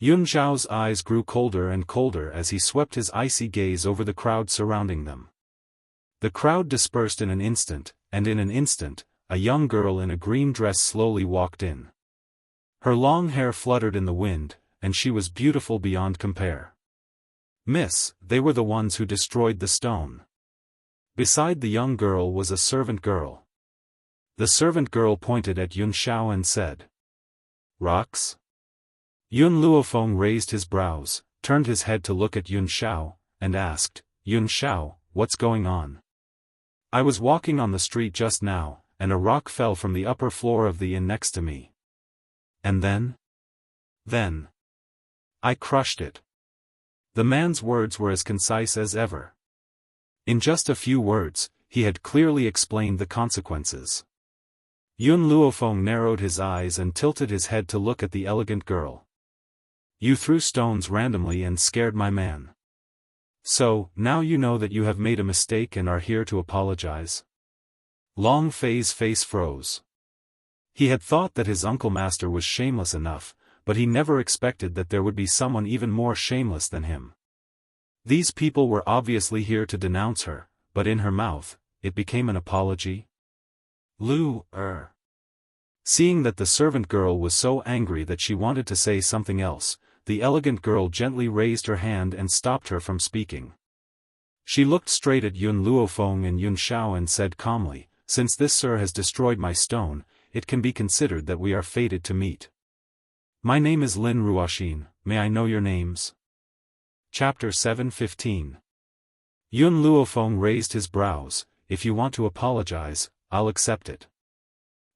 Yun Zhao's eyes grew colder and colder as he swept his icy gaze over the crowd surrounding them. The crowd dispersed in an instant, and in an instant, a young girl in a green dress slowly walked in. Her long hair fluttered in the wind, and she was beautiful beyond compare. "Miss, they were the ones who destroyed the stone." Beside the young girl was a servant girl. The servant girl pointed at Yun Xiao and said, "Rocks?" Yun Luofeng raised his brows, turned his head to look at Yun Xiao, and asked, "Yun Xiao, what's going on?" "I was walking on the street just now, and a rock fell from the upper floor of the inn next to me. And then? Then I crushed it." The man's words were as concise as ever. In just a few words, he had clearly explained the consequences. Yun Luofeng narrowed his eyes and tilted his head to look at the elegant girl. "You threw stones randomly and scared my man. So, now you know that you have made a mistake and are here to apologize?" Long Fei's face froze. He had thought that his uncle master was shameless enough, but he never expected that there would be someone even more shameless than him. These people were obviously here to denounce her, but in her mouth, it became an apology. Seeing that the servant girl was so angry that she wanted to say something else, the elegant girl gently raised her hand and stopped her from speaking. She looked straight at Yun Luofeng and Yun Xiao and said calmly, "Since this sir has destroyed my stone, it can be considered that we are fated to meet. My name is Lin Ruoxin, may I know your names?" Chapter 7:15. Yun Luofeng raised his brows. "If you want to apologize, I'll accept it.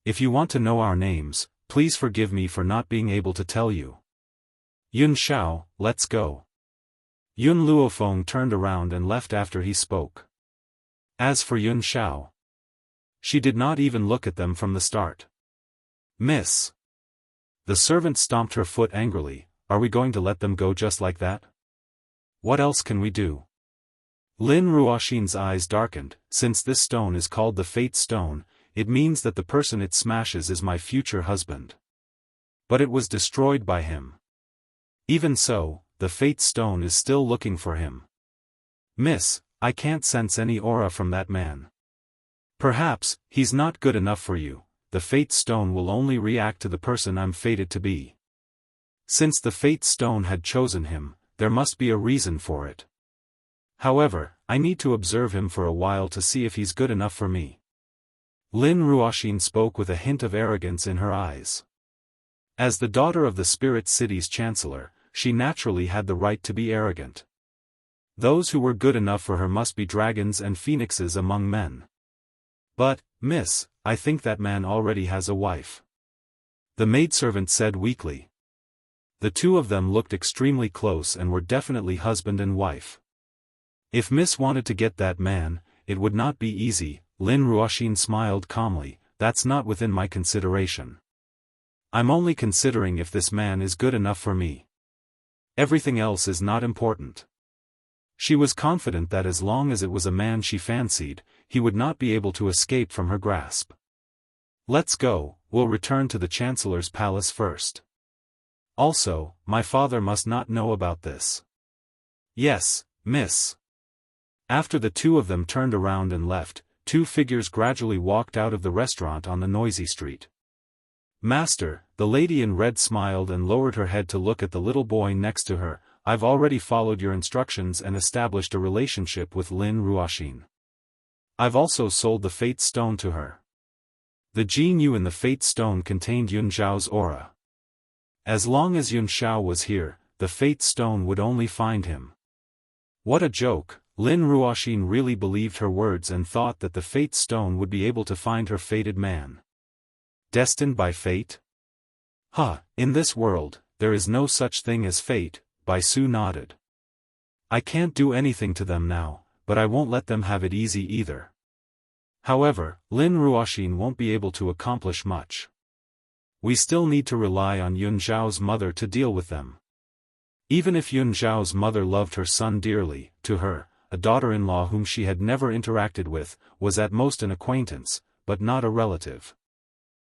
If you want to know our names, please forgive me for not being able to tell you. Yun Xiao, let's go." Yun Luofeng turned around and left after he spoke. As for Yun Xiao, she did not even look at them from the start. "Miss." The servant stomped her foot angrily. "Are we going to let them go just like that? What else can we do?" Lin Ruoxin's eyes darkened. "Since this stone is called the Fate Stone, it means that the person it smashes is my future husband. But it was destroyed by him. Even so, the Fate Stone is still looking for him. Miss, I can't sense any aura from that man. Perhaps, he's not good enough for you. The Fate Stone will only react to the person I'm fated to be. Since the Fate Stone had chosen him, there must be a reason for it. However, I need to observe him for a while to see if he's good enough for me." Lin Ruoxin spoke with a hint of arrogance in her eyes. As the daughter of the Spirit City's chancellor, she naturally had the right to be arrogant. Those who were good enough for her must be dragons and phoenixes among men. "But, miss, I think that man already has a wife," the maidservant said weakly. The two of them looked extremely close and were definitely husband and wife. "If Miss wanted to get that man, it would not be easy," Lin Ruoxin smiled calmly. "That's not within my consideration. I'm only considering if this man is good enough for me. Everything else is not important." She was confident that as long as it was a man she fancied, he would not be able to escape from her grasp. "Let's go, we'll return to the Chancellor's palace first. Also, my father must not know about this." "Yes, miss." After the two of them turned around and left, two figures gradually walked out of the restaurant on the noisy street. "Master," the lady in red smiled and lowered her head to look at the little boy next to her. "I've already followed your instructions and established a relationship with Lin Ruoxin. I've also sold the Fate Stone to her. The gene you in the Fate Stone contained Yun Zhao's aura. As long as Yun Xiao was here, the Fate Stone would only find him." What a joke! Lin Ruoxin really believed her words and thought that the Fate Stone would be able to find her fated man. Destined by fate? In this world, there is no such thing as fate, Bai Su nodded. "I can't do anything to them now, but I won't let them have it easy either. However, Lin Ruoxin won't be able to accomplish much. We still need to rely on Yun Zhao's mother to deal with them." Even if Yun Zhao's mother loved her son dearly, to her, a daughter-in-law whom she had never interacted with, was at most an acquaintance, but not a relative.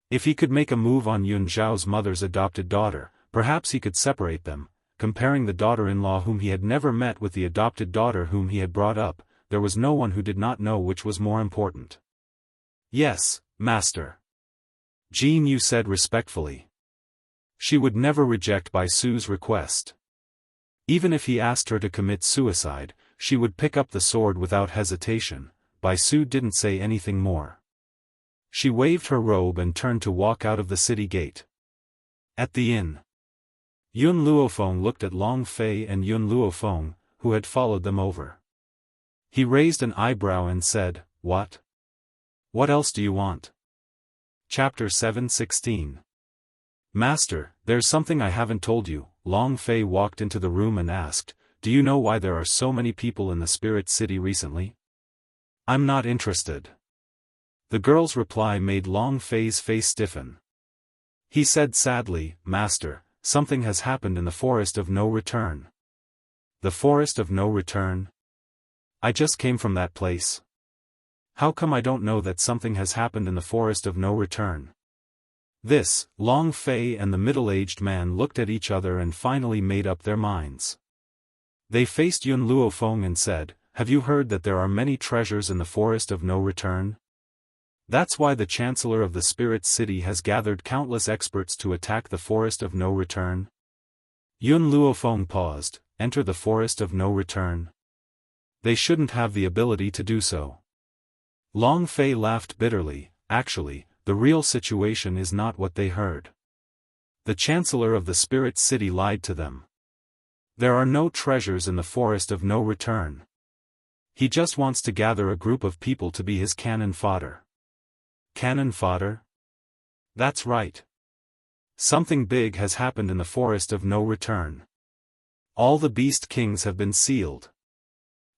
If he could make a move on Yun Zhao's mother's adopted daughter, perhaps he could separate them, comparing the daughter-in-law whom he had never met with the adopted daughter whom he had brought up, there was no one who did not know which was more important. "Yes, master," Jean Yu said respectfully. She would never reject Bai Su's request. Even if he asked her to commit suicide, she would pick up the sword without hesitation. Bai Su didn't say anything more. She waved her robe and turned to walk out of the city gate. At the inn, Yun Luofeng looked at Long Fei and Yun Luofeng, who had followed them over. He raised an eyebrow and said, "What? What else do you want?" Chapter 7:16. "Master, there's something I haven't told you." Long Fei walked into the room and asked, "Do you know why there are so many people in the Spirit City recently?" "I'm not interested." The girl's reply made Long Fei's face stiffen. He said sadly, "Master, something has happened in the Forest of No Return." "The Forest of No Return? I just came from that place. How come I don't know that something has happened in the Forest of No Return?" This, Long Fei and the middle-aged man looked at each other and finally made up their minds. They faced Yun Luofeng and said, "Have you heard that there are many treasures in the Forest of No Return? That's why the Chancellor of the Spirit City has gathered countless experts to attack the Forest of No Return." Yun Luofeng paused. "Enter the Forest of No Return? They shouldn't have the ability to do so." Long Fei laughed bitterly. "Actually, the real situation is not what they heard. The Chancellor of the Spirit City lied to them. There are no treasures in the Forest of No Return. He just wants to gather a group of people to be his cannon fodder." "Cannon fodder?" "That's right. Something big has happened in the Forest of No Return. All the Beast Kings have been sealed."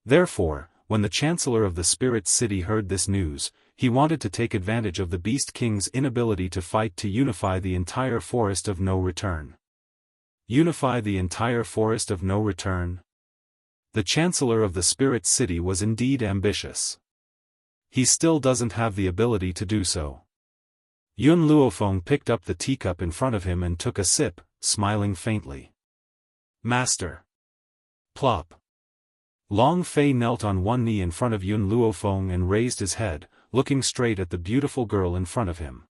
Therefore, when the Chancellor of the Spirit City heard this news, he wanted to take advantage of the Beast King's inability to fight to unify the entire Forest of No Return. Unify the entire Forest of No Return? The Chancellor of the Spirit City was indeed ambitious. He still doesn't have the ability to do so. Yun Luofeng picked up the teacup in front of him and took a sip, smiling faintly. "Master." Plop. Long Fei knelt on one knee in front of Yun Luofeng and raised his head, looking straight at the beautiful girl in front of him.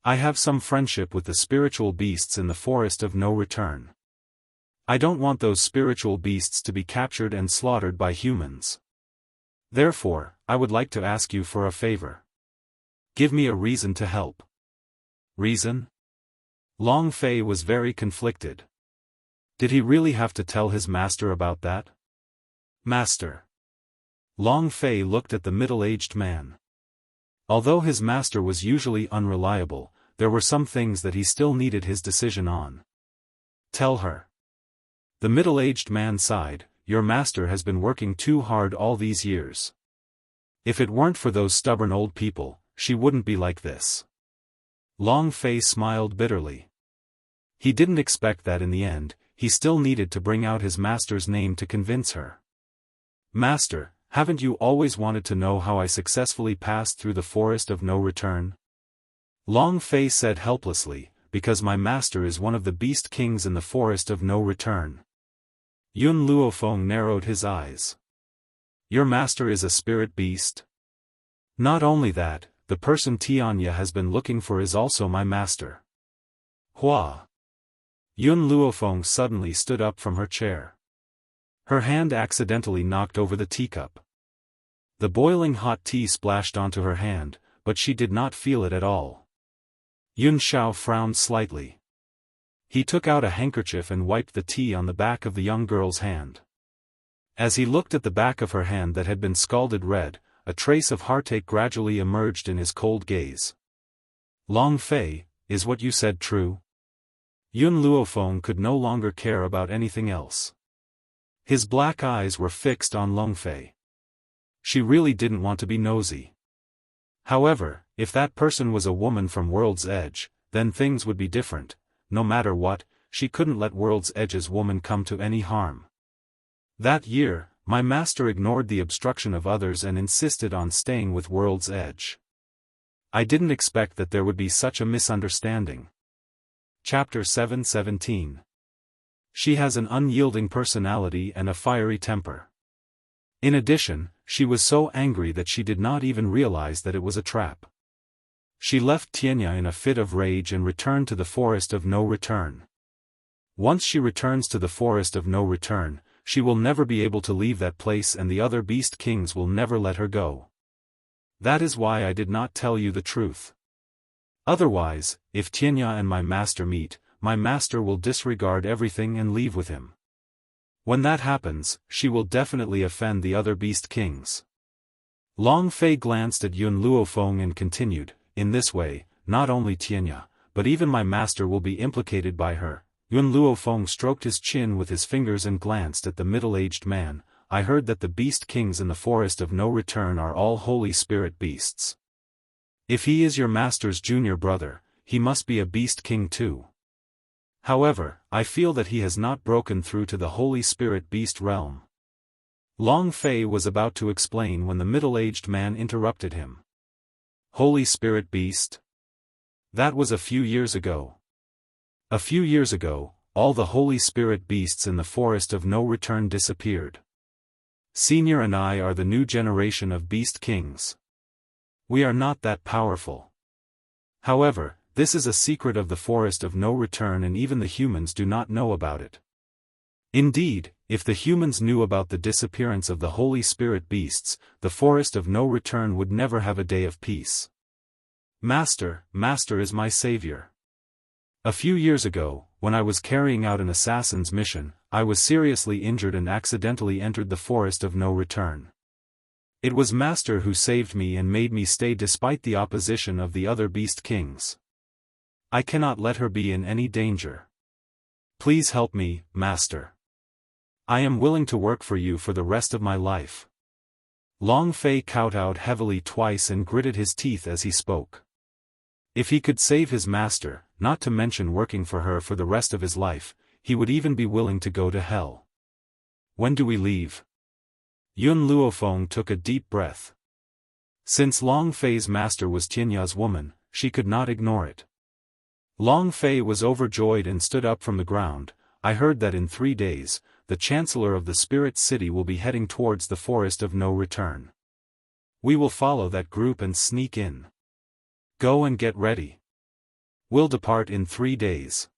"I have some friendship with the spiritual beasts in the Forest of No Return. I don't want those spiritual beasts to be captured and slaughtered by humans. Therefore, I would like to ask you for a favor. Give me a reason to help." "Reason?" Long Fei was very conflicted. Did he really have to tell his master about that? "Master." Long Fei looked at the middle-aged man. Although his master was usually unreliable, there were some things that he still needed his decision on. "Tell her." The middle-aged man sighed, "Your master has been working too hard all these years. If it weren't for those stubborn old people, she wouldn't be like this." Long Fei smiled bitterly. He didn't expect that in the end, he still needed to bring out his master's name to convince her. "Master, haven't you always wanted to know how I successfully passed through the Forest of No Return?" Long Fei said helplessly, "Because my master is one of the Beast Kings in the Forest of No Return." Yun Luofeng narrowed his eyes. "Your master is a spirit beast?" "Not only that, the person Tianya has been looking for is also my master." "Hua!" Yun Luofeng suddenly stood up from her chair. Her hand accidentally knocked over the teacup. The boiling hot tea splashed onto her hand, but she did not feel it at all. Yun Xiao frowned slightly. He took out a handkerchief and wiped the tea on the back of the young girl's hand. As he looked at the back of her hand that had been scalded red, a trace of heartache gradually emerged in his cold gaze. "Long Fei, is what you said true?" Yun Luofeng could no longer care about anything else. His black eyes were fixed on Long Fei. She really didn't want to be nosy. However, if that person was a woman from World's Edge, then things would be different. No matter what, she couldn't let World's Edge's woman come to any harm. "That year, my master ignored the obstruction of others and insisted on staying with World's Edge. I didn't expect that there would be such a misunderstanding." Chapter 7:17. She has an unyielding personality and a fiery temper. In addition, she was so angry that she did not even realize that it was a trap. She left Tianya in a fit of rage and returned to the forest of no return. Once she returns to the forest of no return, she will never be able to leave that place and the other beast kings will never let her go. That is why I did not tell you the truth. Otherwise, if Tianya and my master meet, my master will disregard everything and leave with him. When that happens, she will definitely offend the other beast kings. Long Fei glanced at Yun Luofeng and continued, in this way, not only Tianya, but even my master will be implicated by her. Yun Luofeng stroked his chin with his fingers and glanced at the middle-aged man. I heard that the beast kings in the forest of no return are all holy spirit beasts. If he is your master's junior brother, he must be a beast king too. However, I feel that he has not broken through to the holy spirit beast realm. Long Fei was about to explain when the middle-aged man interrupted him. Holy spirit beast? That was a few years ago. A few years ago, all the holy spirit beasts in the forest of no return disappeared. Senior and I are the new generation of beast kings. We are not that powerful. However, this is a secret of the forest of no return and even the humans do not know about it. Indeed, if the humans knew about the disappearance of the holy spirit beasts, the forest of no return would never have a day of peace. Master is my savior. A few years ago, when I was carrying out an assassin's mission, I was seriously injured and accidentally entered the forest of no return. It was Master who saved me and made me stay despite the opposition of the other beast kings. I cannot let her be in any danger. Please help me, Master. I am willing to work for you for the rest of my life. Long Fei kowtowed heavily twice and gritted his teeth as he spoke. If he could save his master, not to mention working for her for the rest of his life, he would even be willing to go to hell. When do we leave? Yun Luofeng took a deep breath. Since Long Fei's master was Tianya's woman, she could not ignore it. Long Fei was overjoyed and stood up from the ground. I heard that in 3 days, the Chancellor of the Spirit City will be heading towards the forest of no return. We will follow that group and sneak in. Go and get ready. We'll depart in 3 days.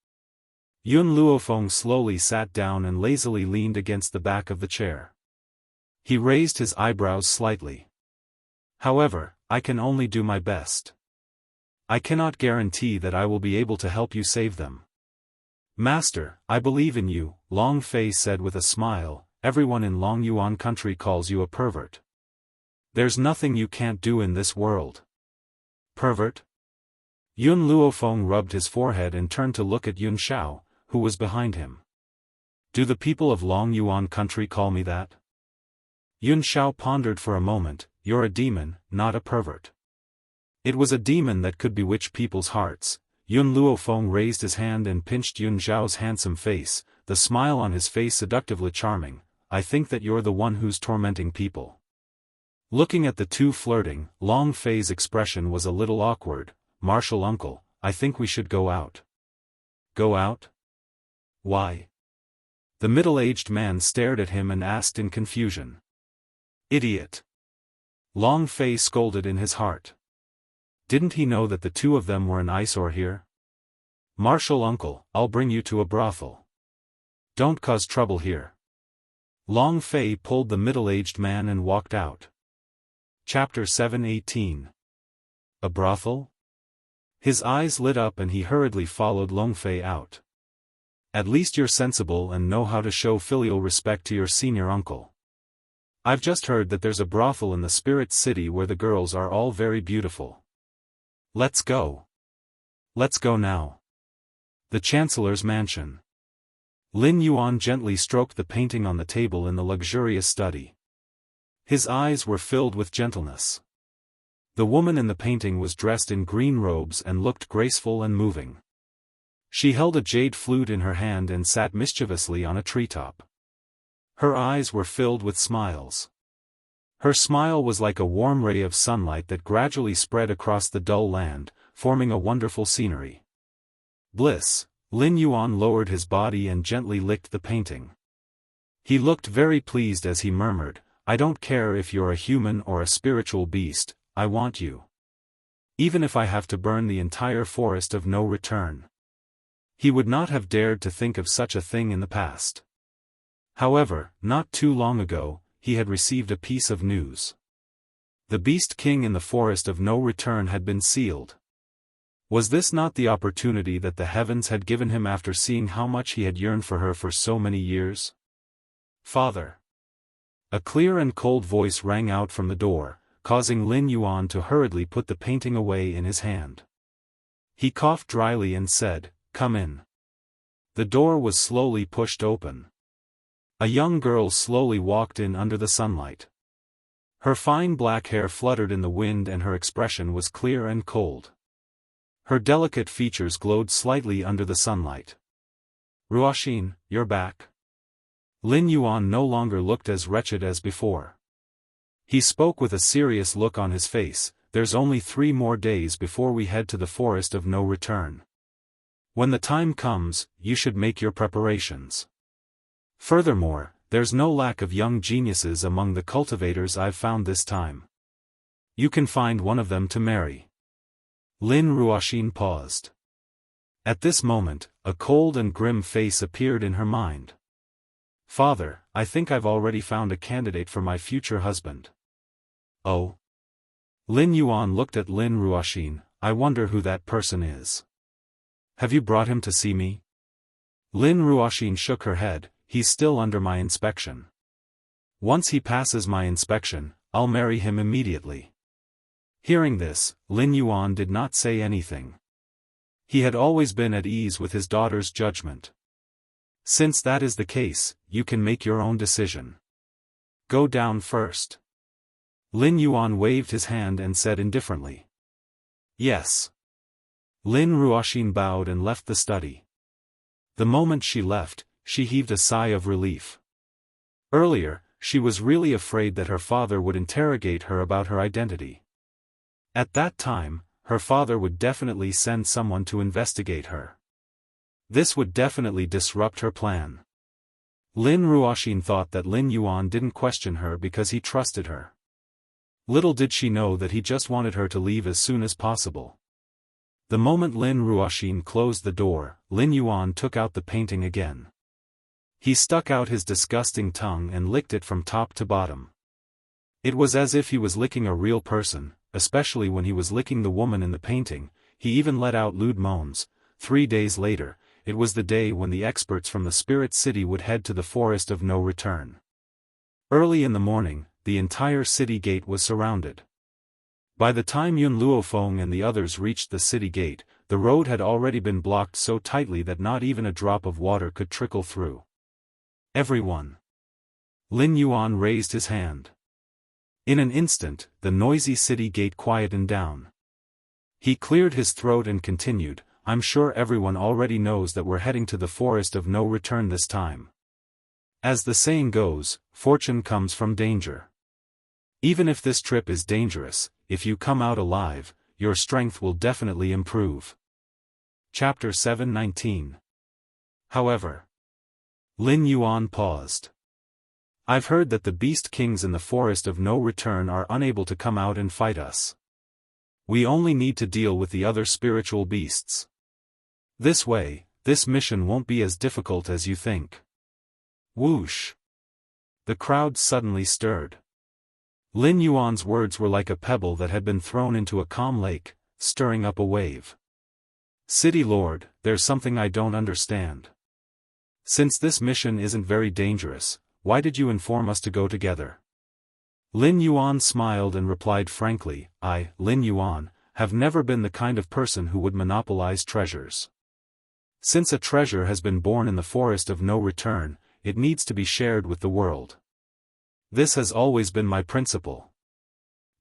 Yun Luofeng slowly sat down and lazily leaned against the back of the chair. He raised his eyebrows slightly. However, I can only do my best. I cannot guarantee that I will be able to help you save them. Master, I believe in you, Long Fei said with a smile. Everyone in Long Yuan country calls you a pervert. There's nothing you can't do in this world. Pervert? Yun Luofeng rubbed his forehead and turned to look at Yun Xiao, who was behind him. Do the people of Long Yuan country call me that? Yun Xiao pondered for a moment. You're a demon, not a pervert. It was a demon that could bewitch people's hearts. Yun Luofeng raised his hand and pinched Yun Xiao's handsome face, the smile on his face seductively charming. I think that you're the one who's tormenting people. Looking at the two flirting, Long Fei's expression was a little awkward. Martial uncle, I think we should go out. Go out? Why? The middle-aged man stared at him and asked in confusion. Idiot! Long Fei scolded in his heart. Didn't he know that the two of them were an eyesore here? Martial uncle, I'll bring you to a brothel. Don't cause trouble here. Long Fei pulled the middle-aged man and walked out. Chapter 7:18. A brothel? His eyes lit up and he hurriedly followed Long Fei out. At least you're sensible and know how to show filial respect to your senior uncle. I've just heard that there's a brothel in the Spirit City where the girls are all very beautiful. Let's go. Let's go now. The Chancellor's mansion. Lin Yuan gently stroked the painting on the table in the luxurious study. His eyes were filled with gentleness. The woman in the painting was dressed in green robes and looked graceful and moving. She held a jade flute in her hand and sat mischievously on a treetop. Her eyes were filled with smiles. Her smile was like a warm ray of sunlight that gradually spread across the dull land, forming a wonderful scenery. Bliss, Lin Yuan lowered his body and gently licked the painting. He looked very pleased as he murmured, "I don't care if you're a human or a spiritual beast, I want you. Even if I have to burn the entire forest of no return." He would not have dared to think of such a thing in the past. However, not too long ago, he had received a piece of news. The Beast King in the Forest of No Return had been sealed. Was this not the opportunity that the heavens had given him after seeing how much he had yearned for her for so many years? "Father!" A clear and cold voice rang out from the door, causing Lin Yuan to hurriedly put the painting away in his hand. He coughed dryly and said, "Come in." The door was slowly pushed open. A young girl slowly walked in under the sunlight. Her fine black hair fluttered in the wind and her expression was clear and cold. Her delicate features glowed slightly under the sunlight. "Ruoxin, you're back." Lin Yuan no longer looked as wretched as before. He spoke with a serious look on his face, "There's only 3 more days before we head to the Forest of No Return. When the time comes, you should make your preparations. Furthermore, there's no lack of young geniuses among the cultivators I've found this time. You can find one of them to marry." Lin Ruoxin paused. At this moment, a cold and grim face appeared in her mind. "Father, I think I've already found a candidate for my future husband." "Oh?" Lin Yuan looked at Lin Ruoxin, "I wonder who that person is. Have you brought him to see me?" Lin Ruoxin shook her head, "He's still under my inspection. Once he passes my inspection, I'll marry him immediately." Hearing this, Lin Yuan did not say anything. He had always been at ease with his daughter's judgment. "Since that is the case, you can make your own decision. Go down first." Lin Yuan waved his hand and said indifferently, "Yes." Lin Ruoxin bowed and left the study. The moment she left, she heaved a sigh of relief. Earlier, she was really afraid that her father would interrogate her about her identity. At that time, her father would definitely send someone to investigate her. This would definitely disrupt her plan. Lin Ruoxin thought that Lin Yuan didn't question her because he trusted her. Little did she know that he just wanted her to leave as soon as possible. The moment Lin Ruoxin closed the door, Lin Yuan took out the painting again. He stuck out his disgusting tongue and licked it from top to bottom. It was as if he was licking a real person, especially when he was licking the woman in the painting. He even let out lewd moans. 3 days later, it was the day when the experts from the Spirit City would head to the Forest of No Return. Early in the morning, the entire city gate was surrounded. By the time Yun Luofeng and the others reached the city gate, the road had already been blocked so tightly that not even a drop of water could trickle through. "Everyone!" Lin Yuan raised his hand. In an instant, the noisy city gate quietened down. He cleared his throat and continued, "I'm sure everyone already knows that we're heading to the Forest of No Return this time. As the saying goes, fortune comes from danger. Even if this trip is dangerous, if you come out alive, your strength will definitely improve." Chapter 719. However, Lin Yuan paused. "I've heard that the Beast Kings in the Forest of No Return are unable to come out and fight us. We only need to deal with the other spiritual beasts. This way, this mission won't be as difficult as you think." Whoosh! The crowd suddenly stirred. Lin Yuan's words were like a pebble that had been thrown into a calm lake, stirring up a wave. "City Lord, there's something I don't understand. Since this mission isn't very dangerous, why did you inform us to go together?" Lin Yuan smiled and replied frankly, "I, Lin Yuan, have never been the kind of person who would monopolize treasures. Since a treasure has been born in the Forest of No Return, it needs to be shared with the world. This has always been my principle."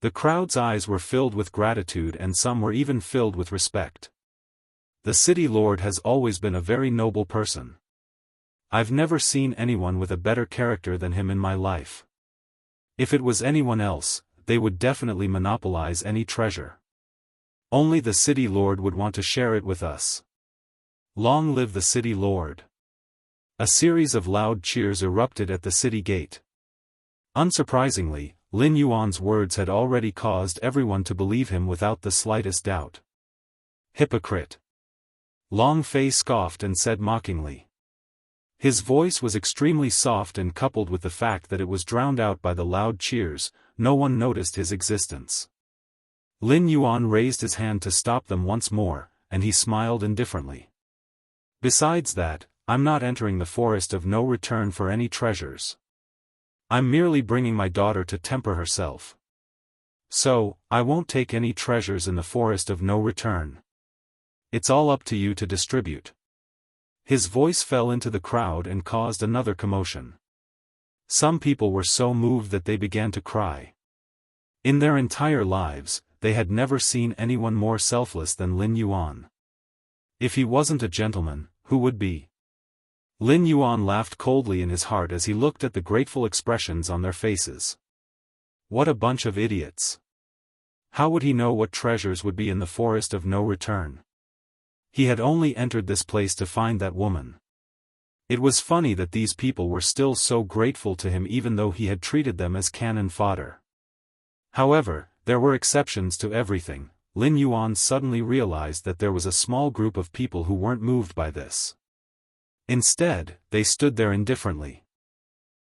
The crowd's eyes were filled with gratitude and some were even filled with respect. The city lord has always been a very noble person. I've never seen anyone with a better character than him in my life. If it was anyone else, they would definitely monopolize any treasure. Only the city lord would want to share it with us. Long live the city lord! A series of loud cheers erupted at the city gate. Unsurprisingly, Lin Yuan's words had already caused everyone to believe him without the slightest doubt. Hypocrite! Long Fei scoffed and said mockingly. His voice was extremely soft, and coupled with the fact that it was drowned out by the loud cheers, no one noticed his existence. Lin Yuan raised his hand to stop them once more, and he smiled indifferently. Besides that, I'm not entering the forest of no return for any treasures. I'm merely bringing my daughter to temper herself. So, I won't take any treasures in the forest of no return. It's all up to you to distribute. His voice fell into the crowd and caused another commotion. Some people were so moved that they began to cry. In their entire lives, they had never seen anyone more selfless than Lin Yuan. If he wasn't a gentleman, who would be? Lin Yuan laughed coldly in his heart as he looked at the grateful expressions on their faces. What a bunch of idiots! How would he know what treasures would be in the forest of no return? He had only entered this place to find that woman. It was funny that these people were still so grateful to him even though he had treated them as cannon fodder. However, there were exceptions to everything. Lin Yuan suddenly realized that there was a small group of people who weren't moved by this. Instead, they stood there indifferently.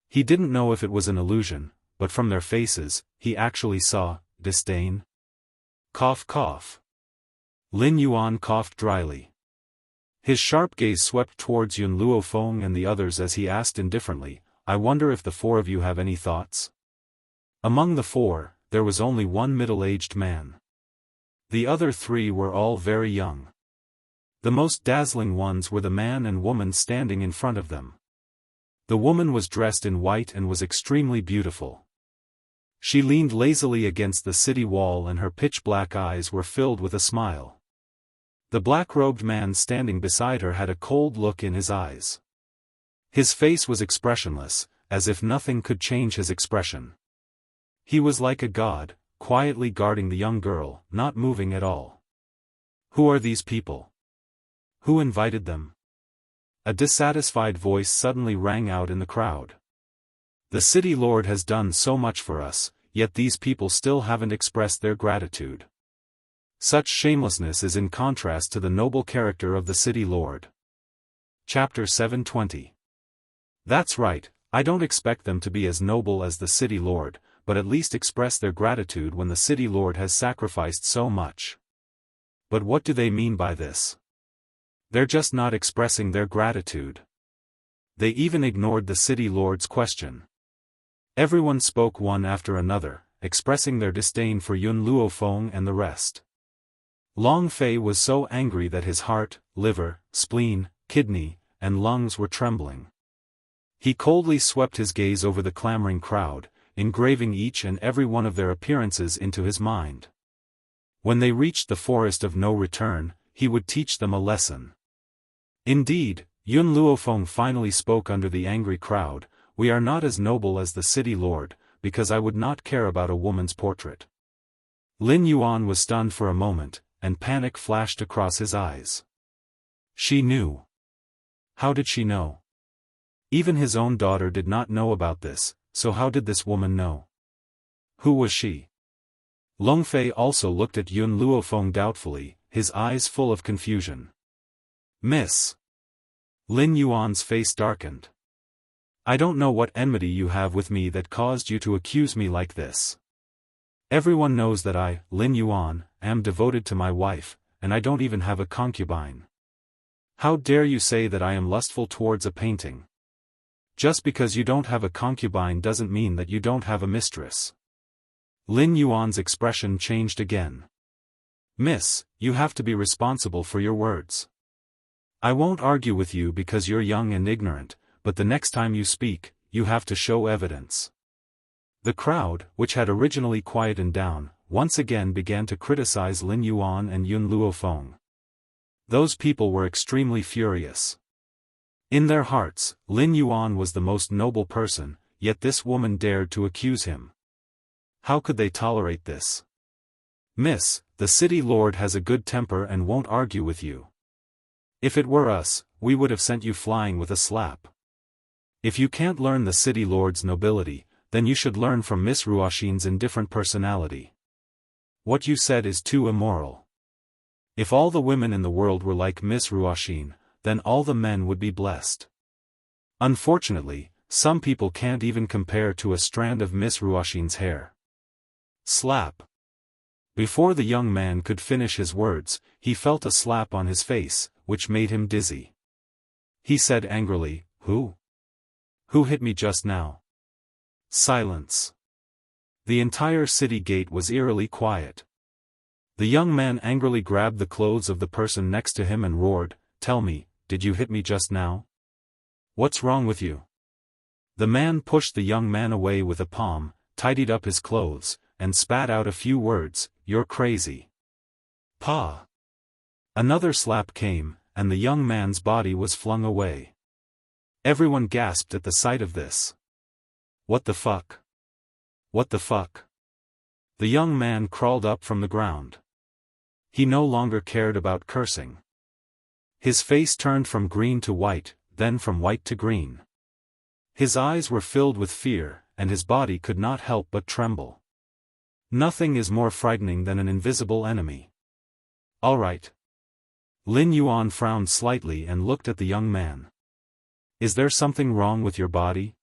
He didn't know if it was an illusion, but from their faces, he actually saw disdain. Cough cough. Lin Yuan coughed dryly. His sharp gaze swept towards Yun Luofeng and the others as he asked indifferently, I wonder if the four of you have any thoughts? Among the four, there was only one middle-aged man. The other three were all very young. The most dazzling ones were the man and woman standing in front of them. The woman was dressed in white and was extremely beautiful. She leaned lazily against the city wall and her pitch-black eyes were filled with a smile. The black-robed man standing beside her had a cold look in his eyes. His face was expressionless, as if nothing could change his expression. He was like a god, quietly guarding the young girl, not moving at all. Who are these people? Who invited them? A dissatisfied voice suddenly rang out in the crowd. The city lord has done so much for us, yet these people still haven't expressed their gratitude. Such shamelessness is in contrast to the noble character of the city lord. Chapter 720. That's right, I don't expect them to be as noble as the city lord, but at least express their gratitude when the city lord has sacrificed so much. But what do they mean by this? They're just not expressing their gratitude. They even ignored the city lord's question. Everyone spoke one after another, expressing their disdain for Yun Luofeng and the rest. Long Fei was so angry that his heart, liver, spleen, kidney, and lungs were trembling. He coldly swept his gaze over the clamoring crowd, engraving each and every one of their appearances into his mind. When they reached the forest of no return, he would teach them a lesson. Indeed, Yun Luofeng finally spoke under the angry crowd, we are not as noble as the city lord, because I would not care about a woman's portrait. Lin Yuan was stunned for a moment, and panic flashed across his eyes. She knew. How did she know? Even his own daughter did not know about this, so how did this woman know? Who was she? Long Fei also looked at Yun Luofeng doubtfully, his eyes full of confusion. Miss. Lin Yuan's face darkened. I don't know what enmity you have with me that caused you to accuse me like this. Everyone knows that I, Lin Yuan, am devoted to my wife, and I don't even have a concubine. How dare you say that I am lustful towards a painting? Just because you don't have a concubine doesn't mean that you don't have a mistress. Lin Yuan's expression changed again. Miss, you have to be responsible for your words. I won't argue with you because you're young and ignorant, but the next time you speak, you have to show evidence. The crowd, which had originally quietened down, once again began to criticize Lin Yuan and Yun Luofeng. Those people were extremely furious. In their hearts, Lin Yuan was the most noble person, yet this woman dared to accuse him. How could they tolerate this? Miss, the city lord has a good temper and won't argue with you. If it were us, we would have sent you flying with a slap. If you can't learn the city lord's nobility, then you should learn from Miss Ruoxin's indifferent personality. What you said is too immoral. If all the women in the world were like Miss Ruoxin, then all the men would be blessed. Unfortunately, some people can't even compare to a strand of Miss Ruoxin's hair. Slap. Before the young man could finish his words, he felt a slap on his face, which made him dizzy. He said angrily, "Who? Who hit me just now?" Silence. The entire city gate was eerily quiet. The young man angrily grabbed the clothes of the person next to him and roared, "Tell me, did you hit me just now? What's wrong with you?" The man pushed the young man away with a palm, tidied up his clothes, and spat out a few words, "You're crazy." Pa! Another slap came, and the young man's body was flung away. Everyone gasped at the sight of this. What the fuck? What the fuck? The young man crawled up from the ground. He no longer cared about cursing. His face turned from green to white, then from white to green. His eyes were filled with fear, and his body could not help but tremble. Nothing is more frightening than an invisible enemy. All right. Lin Yuan frowned slightly and looked at the young man. Is there something wrong with your body?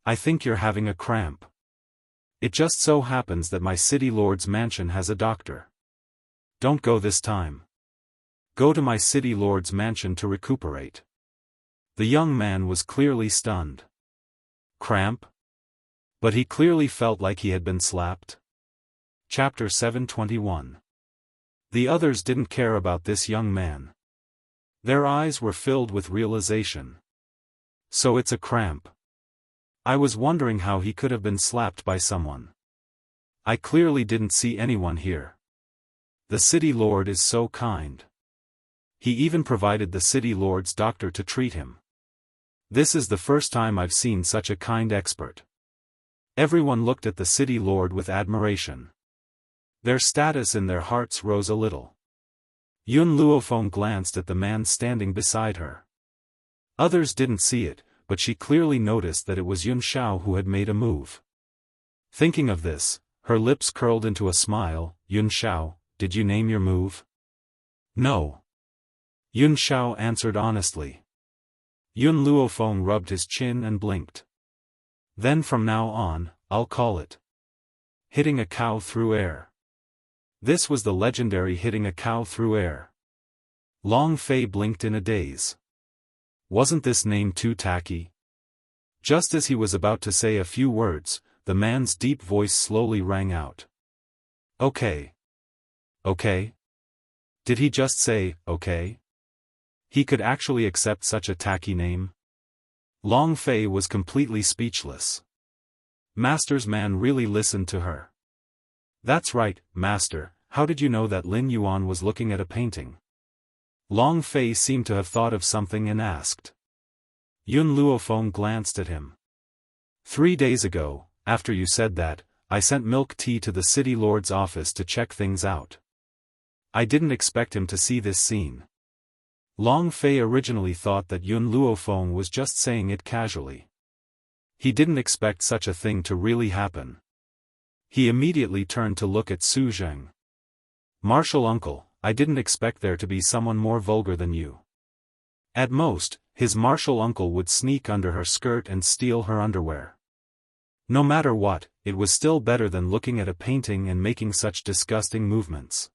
I think you're having a cramp. It just so happens that my city lord's mansion has a doctor. Don't go this time. Go to my city lord's mansion to recuperate. The young man was clearly stunned. Cramp? But he clearly felt like he had been slapped. Chapter 721. The others didn't care about this young man. Their eyes were filled with realization. So it's a cramp. I was wondering how he could have been slapped by someone. I clearly didn't see anyone here. The city lord is so kind. He even provided the city lord's doctor to treat him. This is the first time I've seen such a kind expert. Everyone looked at the city lord with admiration. Their status in their hearts rose a little. Yun Luofeng glanced at the man standing beside her. Others didn't see it, but she clearly noticed that it was Yun Xiao who had made a move. Thinking of this, her lips curled into a smile. Yun Xiao, did you name your move? No. Yun Xiao answered honestly. Yun Luofeng rubbed his chin and blinked. Then from now on, I'll call it hitting a cow through air. This was the legendary hitting a cow through air. Long Fei blinked in a daze. Wasn't this name too tacky? Just as he was about to say a few words, the man's deep voice slowly rang out. Okay. Okay? Did he just say, okay? He could actually accept such a tacky name? Long Fei was completely speechless. Master's man really listened to her. That's right, Master, how did you know that Lin Yuan was looking at a painting? Long Fei seemed to have thought of something and asked. Yun Luofeng glanced at him. 3 days ago, after you said that, I sent milk tea to the city lord's office to check things out. I didn't expect him to see this scene. Long Fei originally thought that Yun Luofeng was just saying it casually. He didn't expect such a thing to really happen. He immediately turned to look at Su Zheng. Martial uncle, I didn't expect there to be someone more vulgar than you. At most, his martial uncle would sneak under her skirt and steal her underwear. No matter what, it was still better than looking at a painting and making such disgusting movements.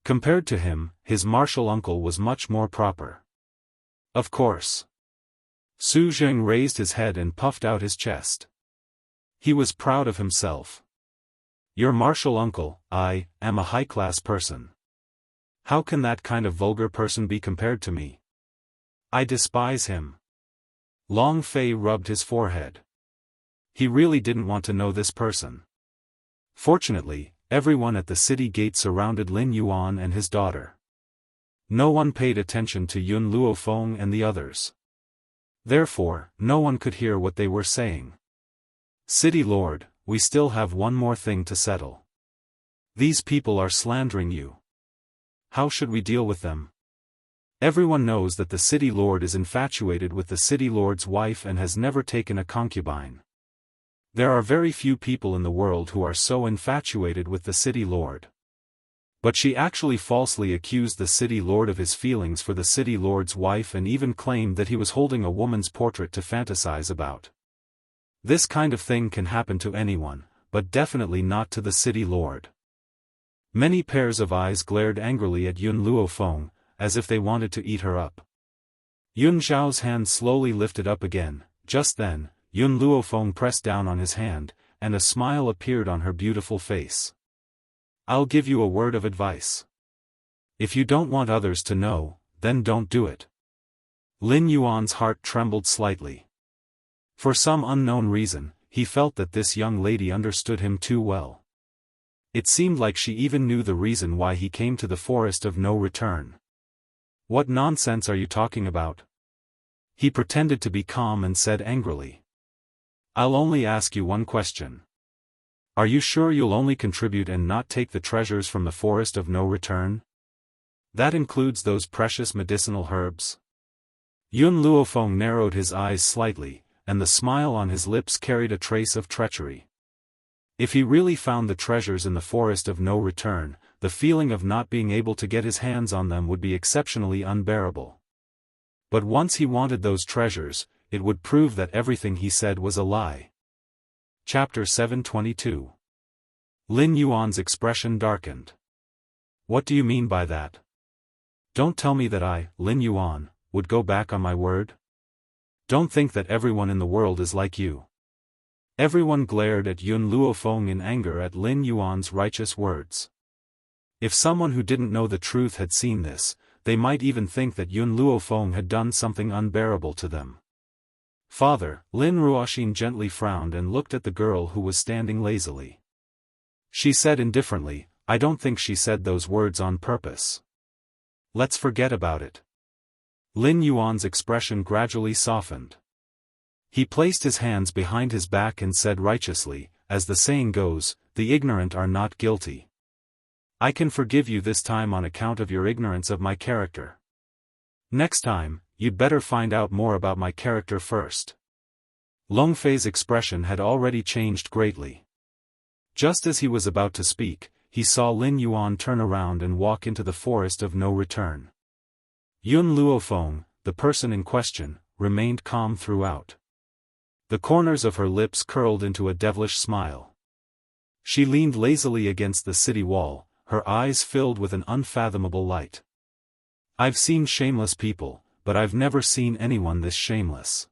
Compared to him, his martial uncle was much more proper. Of course. Su Zheng raised his head and puffed out his chest. He was proud of himself. Your martial uncle, I am a high-class person. How can that kind of vulgar person be compared to me? I despise him. Long Fei rubbed his forehead. He really didn't want to know this person. Fortunately, everyone at the city gate surrounded Lin Yuan and his daughter. No one paid attention to Yun Luofeng and the others. Therefore, no one could hear what they were saying. City Lord, we still have one more thing to settle. These people are slandering you. How should we deal with them? Everyone knows that the city lord is infatuated with the city lord's wife and has never taken a concubine. There are very few people in the world who are so infatuated with the city lord. But she actually falsely accused the city lord of his feelings for the city lord's wife and even claimed that he was holding a woman's portrait to fantasize about. This kind of thing can happen to anyone, but definitely not to the city lord. Many pairs of eyes glared angrily at Yun Luofeng, as if they wanted to eat her up. Yun Zhao's hand slowly lifted up again. Just then, Yun Luofeng pressed down on his hand, and a smile appeared on her beautiful face. I'll give you a word of advice. If you don't want others to know, then don't do it. Lin Yuan's heart trembled slightly. For some unknown reason, he felt that this young lady understood him too well. It seemed like she even knew the reason why he came to the forest of no return. What nonsense are you talking about? He pretended to be calm and said angrily. I'll only ask you one question. Are you sure you'll only contribute and not take the treasures from the forest of no return? That includes those precious medicinal herbs? Yun Luofeng narrowed his eyes slightly, and the smile on his lips carried a trace of treachery. If he really found the treasures in the forest of no return, the feeling of not being able to get his hands on them would be exceptionally unbearable. But once he wanted those treasures, it would prove that everything he said was a lie. Chapter 722. Lin Yuan's expression darkened. What do you mean by that? Don't tell me that I, Lin Yuan, would go back on my word? Don't think that everyone in the world is like you. Everyone glared at Yun Luofeng in anger at Lin Yuan's righteous words. If someone who didn't know the truth had seen this, they might even think that Yun Luofeng had done something unbearable to them. Father, Lin Ruoxin gently frowned and looked at the girl who was standing lazily. She said indifferently, I don't think she said those words on purpose. Let's forget about it. Lin Yuan's expression gradually softened. He placed his hands behind his back and said righteously, as the saying goes, the ignorant are not guilty. I can forgive you this time on account of your ignorance of my character. Next time, you'd better find out more about my character first. Long Fei's expression had already changed greatly. Just as he was about to speak, he saw Lin Yuan turn around and walk into the forest of no return. Yun Luofeng, the person in question, remained calm throughout. The corners of her lips curled into a devilish smile. She leaned lazily against the city wall, her eyes filled with an unfathomable light. I've seen shameless people, but I've never seen anyone this shameless.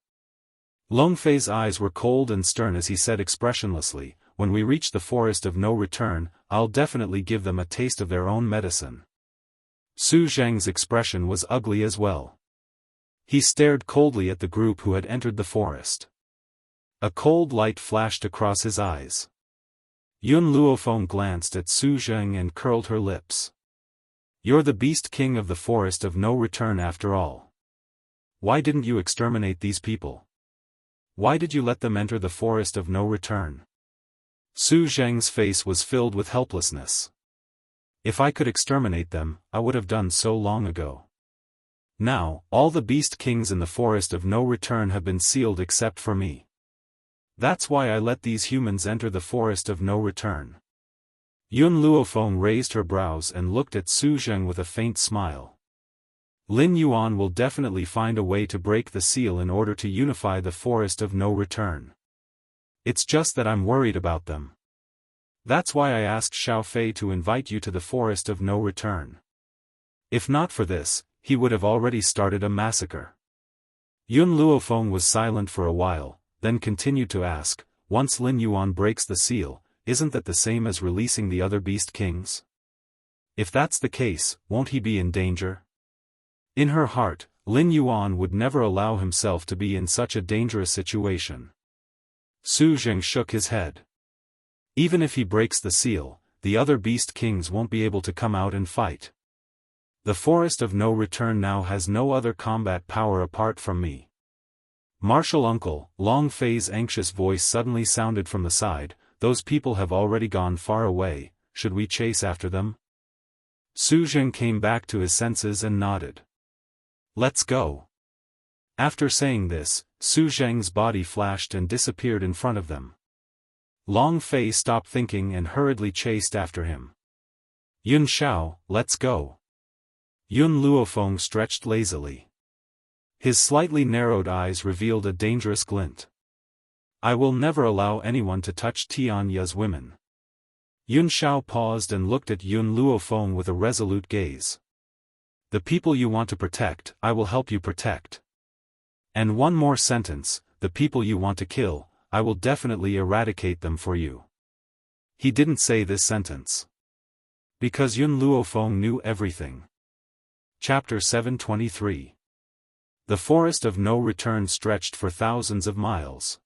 Long Fei's eyes were cold and stern as he said expressionlessly, when we reach the forest of no return, I'll definitely give them a taste of their own medicine. Su Zheng's expression was ugly as well. He stared coldly at the group who had entered the forest. A cold light flashed across his eyes. Yun Luofeng glanced at Su Zheng and curled her lips. You're the beast king of the forest of no return after all. Why didn't you exterminate these people? Why did you let them enter the forest of no return? Su Zheng's face was filled with helplessness. If I could exterminate them, I would have done so long ago. Now, all the beast kings in the forest of no return have been sealed except for me. That's why I let these humans enter the forest of no return. Yun Luofeng raised her brows and looked at Su Zheng with a faint smile. Lin Yuan will definitely find a way to break the seal in order to unify the forest of no return. It's just that I'm worried about them. That's why I asked Xiaofan to invite you to the forest of no return. If not for this, he would have already started a massacre. Yun Luofeng was silent for a while, then continued to ask, once Lin Yuan breaks the seal, isn't that the same as releasing the other beast kings? If that's the case, won't he be in danger? In her heart, Lin Yuan would never allow himself to be in such a dangerous situation. Su Zheng shook his head. Even if he breaks the seal, the other beast kings won't be able to come out and fight. The forest of no return now has no other combat power apart from me. Martial uncle, Long Fei's anxious voice suddenly sounded from the side, those people have already gone far away, should we chase after them? Su Zheng came back to his senses and nodded. Let's go. After saying this, Su Zheng's body flashed and disappeared in front of them. Long Fei stopped thinking and hurriedly chased after him. Yun Xiao, let's go. Yun Luofeng stretched lazily. His slightly narrowed eyes revealed a dangerous glint. I will never allow anyone to touch Tianya's women. Yun Xiao paused and looked at Yun Luofeng with a resolute gaze. The people you want to protect, I will help you protect. And one more sentence, the people you want to kill, I will definitely eradicate them for you. He didn't say this sentence. Because Yun Luofeng knew everything. Chapter 723. The forest of no return stretched for thousands of miles.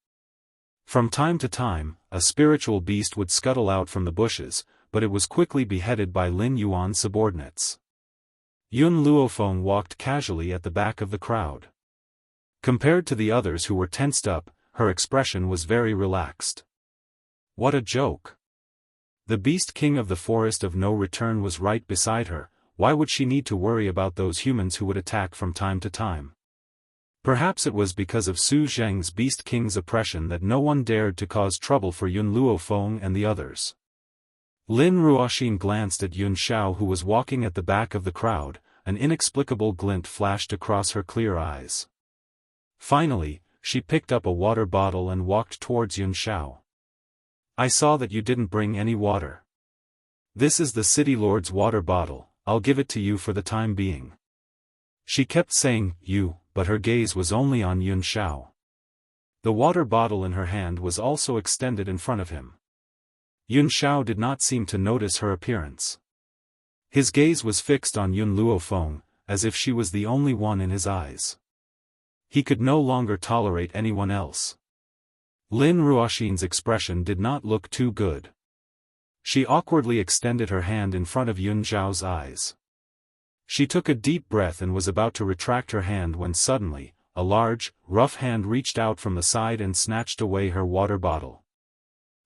From time to time, a spiritual beast would scuttle out from the bushes, but it was quickly beheaded by Lin Yuan's subordinates. Yun Luofeng walked casually at the back of the crowd. Compared to the others who were tensed up, her expression was very relaxed. What a joke! The beast king of the forest of no return was right beside her. Why would she need to worry about those humans who would attack from time to time? Perhaps it was because of Su Zheng's beast king's oppression that no one dared to cause trouble for Yun Luofeng and the others. Lin Ruoxin glanced at Yun Xiao who was walking at the back of the crowd. An inexplicable glint flashed across her clear eyes. Finally, she picked up a water bottle and walked towards Yun Xiao. I saw that you didn't bring any water. This is the city lord's water bottle, I'll give it to you for the time being. She kept saying, you, but her gaze was only on Yun Xiao. The water bottle in her hand was also extended in front of him. Yun Xiao did not seem to notice her appearance. His gaze was fixed on Yun Luofeng, as if she was the only one in his eyes. He could no longer tolerate anyone else. Lin Ruoxin's expression did not look too good. She awkwardly extended her hand in front of Yun Xiao's eyes. She took a deep breath and was about to retract her hand when suddenly, a large, rough hand reached out from the side and snatched away her water bottle.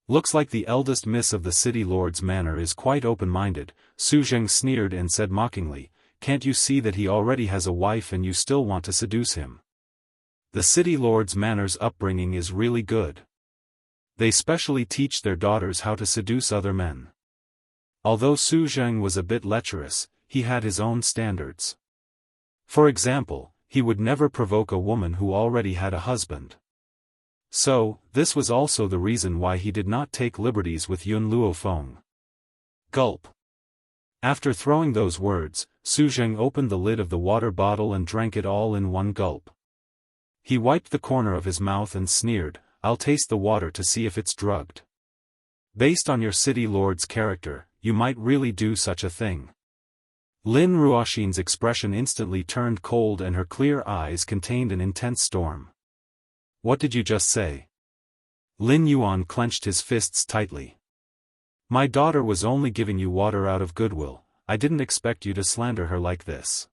Looks like the eldest miss of the city lord's manor is quite open-minded, Su Zheng sneered and said mockingly, can't you see that he already has a wife and you still want to seduce him? The city lord's manor's upbringing is really good. They specially teach their daughters how to seduce other men. Although Su Zheng was a bit lecherous, he had his own standards. For example, he would never provoke a woman who already had a husband. So, this was also the reason why he did not take liberties with Yun Luofeng. Gulp. After throwing those words, Su Zheng opened the lid of the water bottle and drank it all in one gulp. He wiped the corner of his mouth and sneered, I'll taste the water to see if it's drugged. Based on your city lord's character, you might really do such a thing. Lin Ruoxin's expression instantly turned cold and her clear eyes contained an intense storm. What did you just say? Lin Yuan clenched his fists tightly. My daughter was only giving you water out of goodwill, I didn't expect you to slander her like this.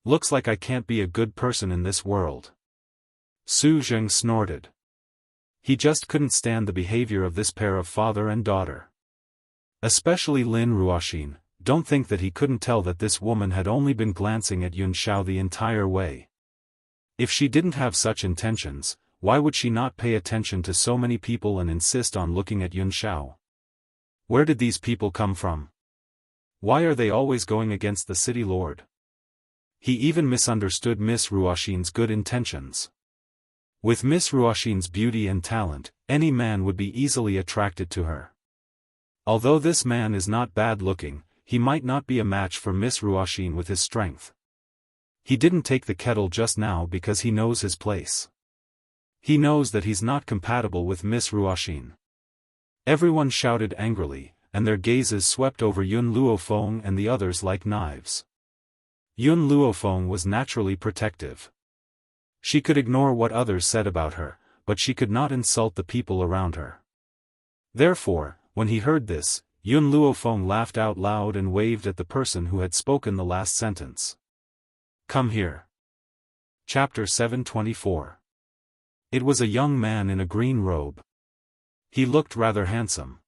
Looks like I can't be a good person in this world. Su Zheng snorted. He just couldn't stand the behavior of this pair of father and daughter. Especially Lin Ruoxin. Don't think that he couldn't tell that this woman had only been glancing at Yun Xiao the entire way. If she didn't have such intentions, why would she not pay attention to so many people and insist on looking at Yun Xiao? Where did these people come from? Why are they always going against the city lord? He even misunderstood Miss Ruoxin's good intentions. With Miss Ruoxin's beauty and talent, any man would be easily attracted to her. Although this man is not bad-looking, he might not be a match for Miss Ruoxin with his strength. He didn't take the kettle just now because he knows his place. He knows that he's not compatible with Miss Ruoxin. Everyone shouted angrily, and their gazes swept over Yun Luofeng and the others like knives. Yun Luofeng was naturally protective. She could ignore what others said about her, but she could not insult the people around her. Therefore, when he heard this, Yun Luofeng laughed out loud and waved at the person who had spoken the last sentence. Come here. Chapter 724. It was a young man in a green robe. He looked rather handsome.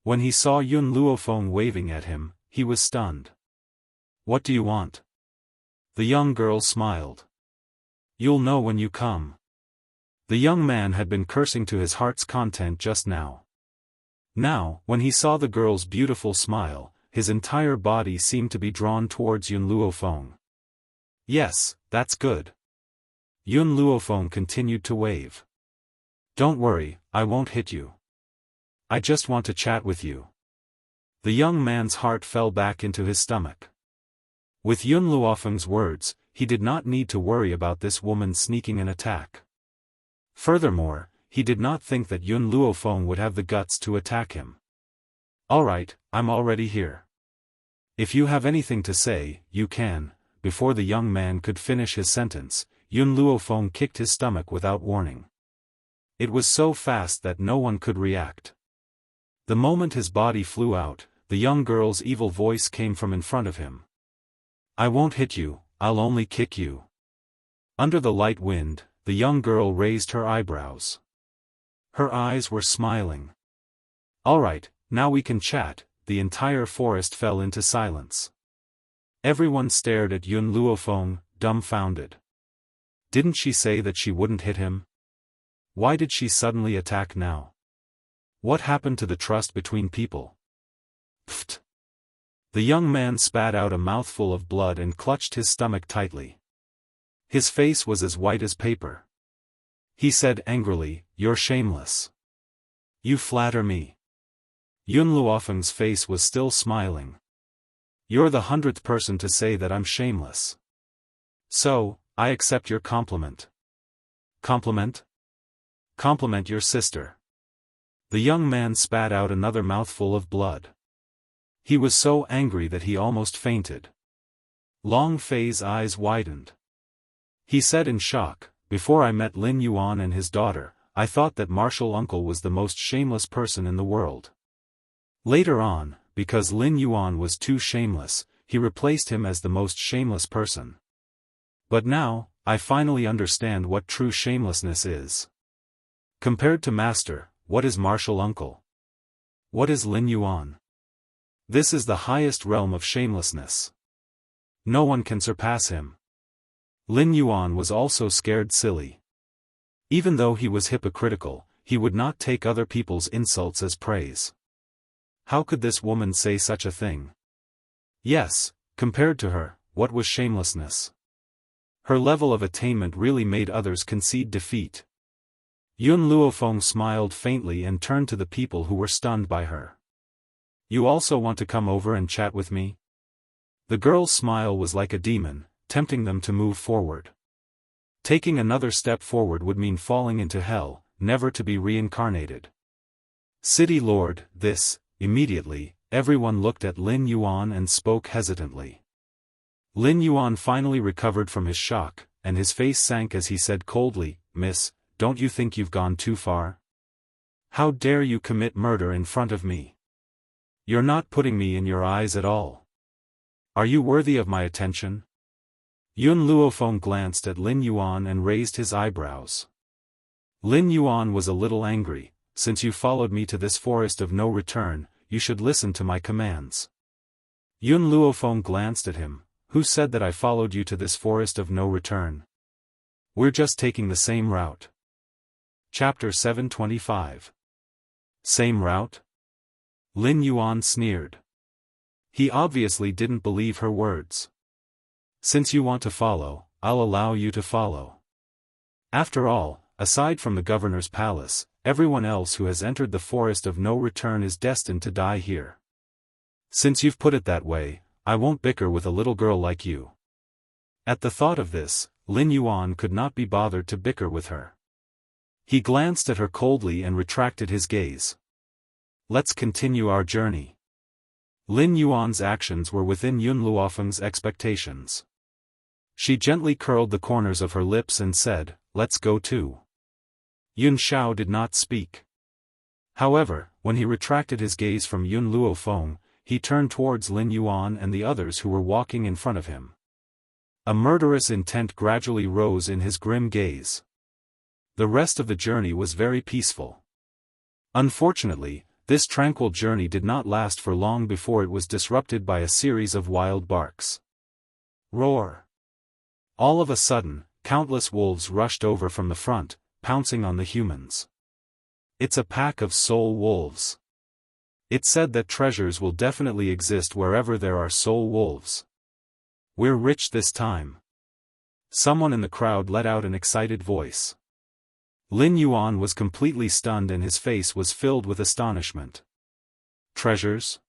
When he saw Yun Luofeng waving at him, he was stunned. What do you want? The young girl smiled. You'll know when you come. The young man had been cursing to his heart's content just now. Now, when he saw the girl's beautiful smile, his entire body seemed to be drawn towards Yun Luofeng. Yes, that's good. Yun Luofeng continued to wave. Don't worry, I won't hit you. I just want to chat with you. The young man's heart fell back into his stomach. With Yun Luofeng's words, he did not need to worry about this woman sneaking an attack. Furthermore, he did not think that Yun Luofeng would have the guts to attack him. Alright, I'm already here. If you have anything to say, you can. Before the young man could finish his sentence, Yun Luofeng kicked his stomach without warning. It was so fast that no one could react. The moment his body flew out, the young girl's evil voice came from in front of him. I won't hit you, I'll only kick you. Under the light wind, the young girl raised her eyebrows. Her eyes were smiling. Alright, now we can chat. The entire forest fell into silence. Everyone stared at Yun Luofeng, dumbfounded. Didn't she say that she wouldn't hit him? Why did she suddenly attack now? What happened to the trust between people? Pfft. The young man spat out a mouthful of blood and clutched his stomach tightly. His face was as white as paper. He said angrily, You're shameless. You flatter me. Yun Luofeng's face was still smiling. You're the 100th person to say that I'm shameless. So, I accept your compliment. Compliment? Compliment your sister. The young man spat out another mouthful of blood. He was so angry that he almost fainted. Long Fei's eyes widened. He said in shock, Before I met Lin Yuan and his daughter, I thought that martial uncle was the most shameless person in the world. Later on, because Lin Yuan was too shameless, he replaced him as the most shameless person. But now, I finally understand what true shamelessness is. Compared to master, what is martial uncle? What is Lin Yuan? This is the highest realm of shamelessness. No one can surpass him. Lin Yuan was also scared silly. Even though he was hypocritical, he would not take other people's insults as praise. How could this woman say such a thing? Yes, compared to her, what was shamelessness? Her level of attainment really made others concede defeat. Yun Luofeng smiled faintly and turned to the people who were stunned by her. You also want to come over and chat with me? The girl's smile was like a demon, tempting them to move forward. Taking another step forward would mean falling into hell, never to be reincarnated. City Lord, this. Immediately, everyone looked at Lin Yuan and spoke hesitantly. Lin Yuan finally recovered from his shock, and his face sank as he said coldly, Miss, don't you think you've gone too far? How dare you commit murder in front of me? You're not putting me in your eyes at all. Are you worthy of my attention? Yun Luofeng glanced at Lin Yuan and raised his eyebrows. Lin Yuan was a little angry. Since you followed me to this forest of no return, you should listen to my commands. Yun Luofeng glanced at him. Who said that I followed you to this forest of no return? We're just taking the same route. Chapter 725. Same route? Lin Yuan sneered. He obviously didn't believe her words. Since you want to follow, I'll allow you to follow. After all, aside from the governor's palace, everyone else who has entered the forest of no return is destined to die here. Since you've put it that way, I won't bicker with a little girl like you. At the thought of this, Lin Yuan could not be bothered to bicker with her. He glanced at her coldly and retracted his gaze. Let's continue our journey. Lin Yuan's actions were within Yun Luofeng's expectations. She gently curled the corners of her lips and said, Let's go too. Yun Xiao did not speak. However, when he retracted his gaze from Yun Luofeng, he turned towards Lin Yuan and the others who were walking in front of him. A murderous intent gradually rose in his grim gaze. The rest of the journey was very peaceful. Unfortunately, this tranquil journey did not last for long before it was disrupted by a series of wild barks. Roar! All of a sudden, countless wolves rushed over from the front, pouncing on the humans. It's a pack of soul wolves. It said that treasures will definitely exist wherever there are soul wolves. We're rich this time. Someone in the crowd let out an excited voice. Lin Yuan was completely stunned and his face was filled with astonishment. Treasures?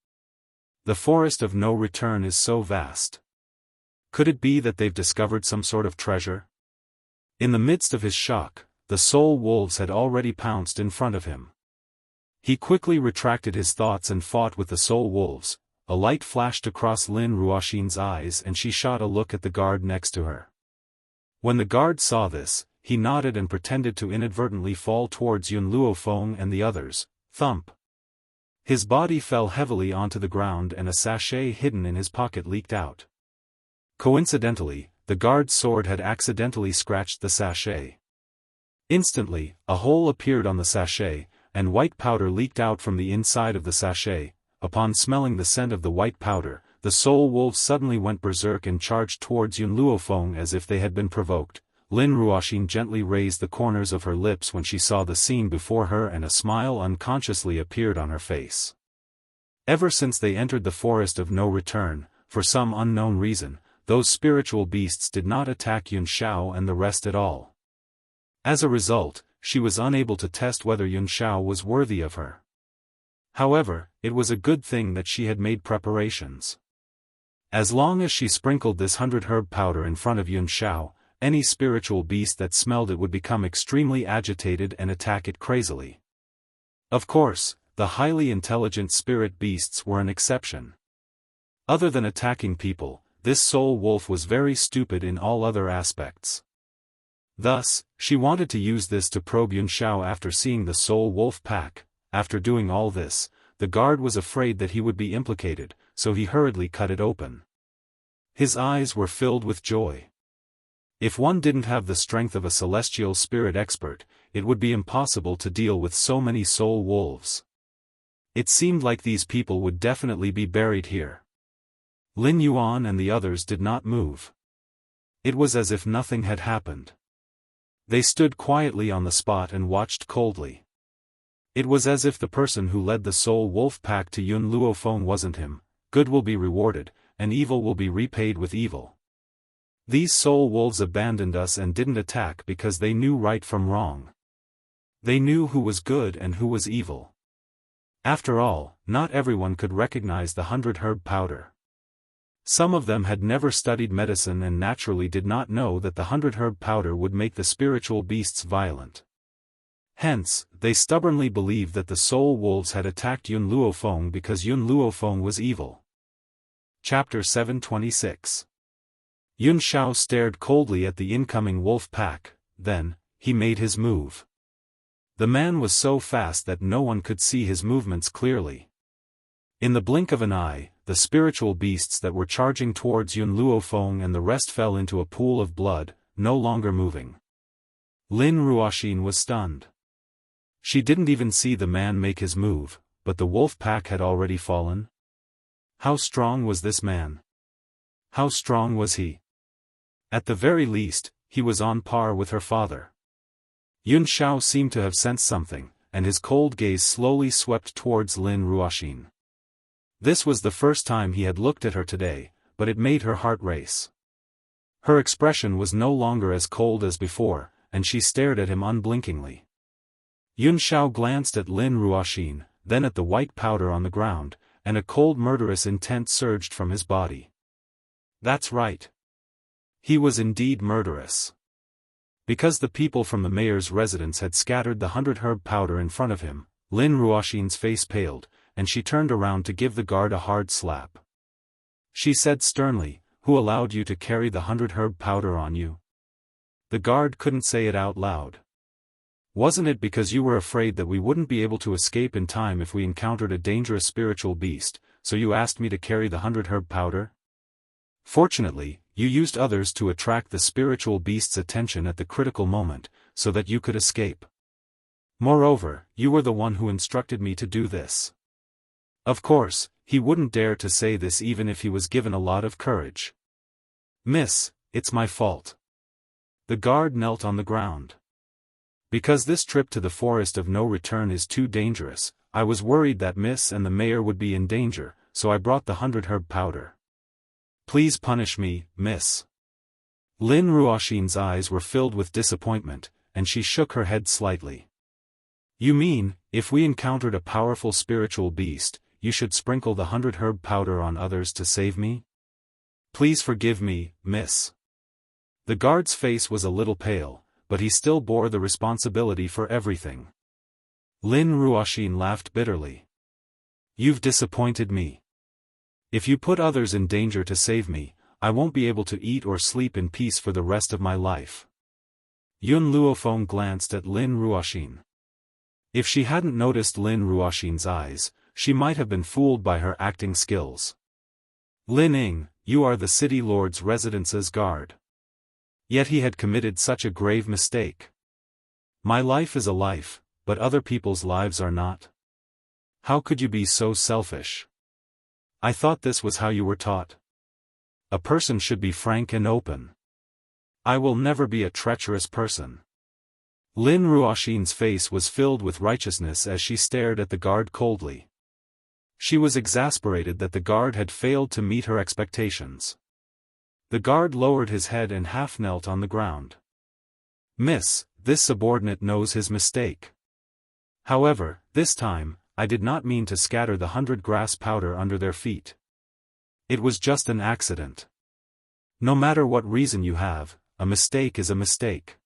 The forest of no return is so vast. Could it be that they've discovered some sort of treasure? In the midst of his shock, the soul wolves had already pounced in front of him. He quickly retracted his thoughts and fought with the soul wolves. A light flashed across Lin Ruoxin's eyes and she shot a look at the guard next to her. When the guard saw this, he nodded and pretended to inadvertently fall towards Yun Luofeng and the others. Thump! His body fell heavily onto the ground and a sachet hidden in his pocket leaked out. Coincidentally, the guard's sword had accidentally scratched the sachet. Instantly, a hole appeared on the sachet, and white powder leaked out from the inside of the sachet. Upon smelling the scent of the white powder, the soul wolves suddenly went berserk and charged towards Yun Luofeng as if they had been provoked. Lin Ruoxin gently raised the corners of her lips when she saw the scene before her and a smile unconsciously appeared on her face. Ever since they entered the forest of no return, for some unknown reason, those spiritual beasts did not attack Yun Xiao and the rest at all. As a result, she was unable to test whether Yun Xiao was worthy of her. However, it was a good thing that she had made preparations. As long as she sprinkled this 100-herb powder in front of Yun Xiao, any spiritual beast that smelled it would become extremely agitated and attack it crazily. Of course, the highly intelligent spirit beasts were an exception. Other than attacking people, this soul wolf was very stupid in all other aspects. Thus, she wanted to use this to probe Yun Xiao after seeing the soul wolf pack. After doing all this, the guard was afraid that he would be implicated, so he hurriedly cut it open. His eyes were filled with joy. If one didn't have the strength of a celestial spirit expert, it would be impossible to deal with so many soul wolves. It seemed like these people would definitely be buried here. Lin Yuan and the others did not move. It was as if nothing had happened. They stood quietly on the spot and watched coldly. It was as if the person who led the soul wolf pack to Yun Luofeng wasn't him. Good will be rewarded, and evil will be repaid with evil. These soul wolves abandoned us and didn't attack because they knew right from wrong. They knew who was good and who was evil. After all, not everyone could recognize the 100-herb powder. Some of them had never studied medicine and naturally did not know that the 100-herb powder would make the spiritual beasts violent. Hence, they stubbornly believed that the soul wolves had attacked Yun Luofeng because Yun Luofeng was evil. Chapter 726. Yun Xiao stared coldly at the incoming wolf pack, then, he made his move. The man was so fast that no one could see his movements clearly. In the blink of an eye, the spiritual beasts that were charging towards Yun Luofeng and the rest fell into a pool of blood, no longer moving. Lin Ruoxin was stunned. She didn't even see the man make his move, but the wolf pack had already fallen. How strong was this man? How strong was he? At the very least, he was on par with her father. Yun Xiao seemed to have sensed something, and his cold gaze slowly swept towards Lin Ruoxin. This was the first time he had looked at her today, but it made her heart race. Her expression was no longer as cold as before, and she stared at him unblinkingly. Yun Xiao glanced at Lin Ruoxin, then at the white powder on the ground, and a cold murderous intent surged from his body. That's right. He was indeed murderous. Because the people from the mayor's residence had scattered the 100-herb powder in front of him, Lin Ruoxin's face paled, and she turned around to give the guard a hard slap. She said sternly, "Who allowed you to carry the 100-herb powder on you?" The guard couldn't say it out loud. "Wasn't it because you were afraid that we wouldn't be able to escape in time if we encountered a dangerous spiritual beast, so you asked me to carry the 100-herb powder? Fortunately, you used others to attract the spiritual beast's attention at the critical moment, so that you could escape. Moreover, you were the one who instructed me to do this." Of course, he wouldn't dare to say this even if he was given a lot of courage. "Miss, it's my fault. The guard knelt on the ground. Because this trip to the forest of no return is too dangerous, I was worried that Miss and the mayor would be in danger, so I brought the 100-herb powder. Please punish me, Miss. Lin Ruoxin's eyes were filled with disappointment, and she shook her head slightly. You mean, if we encountered a powerful spiritual beast, you should sprinkle the 100-herb powder on others to save me? Please forgive me, Miss. The guard's face was a little pale, but he still bore the responsibility for everything. Lin Ruoxin laughed bitterly. You've disappointed me. If you put others in danger to save me, I won't be able to eat or sleep in peace for the rest of my life. Yun Luofeng glanced at Lin Ruoxin. If she hadn't noticed Lin Ruoxin's eyes, she might have been fooled by her acting skills. Lin Ying, you are the city lord's residence's guard. Yet he had committed such a grave mistake. My life is a life, but other people's lives are not. How could you be so selfish? I thought this was how you were taught. A person should be frank and open. I will never be a treacherous person. Lin Ruoxin's face was filled with righteousness as she stared at the guard coldly. She was exasperated that the guard had failed to meet her expectations. The guard lowered his head and half knelt on the ground. Miss, this subordinate knows his mistake. However, this time, I did not mean to scatter the 100 grass powder under their feet. It was just an accident. No matter what reason you have, a mistake is a mistake.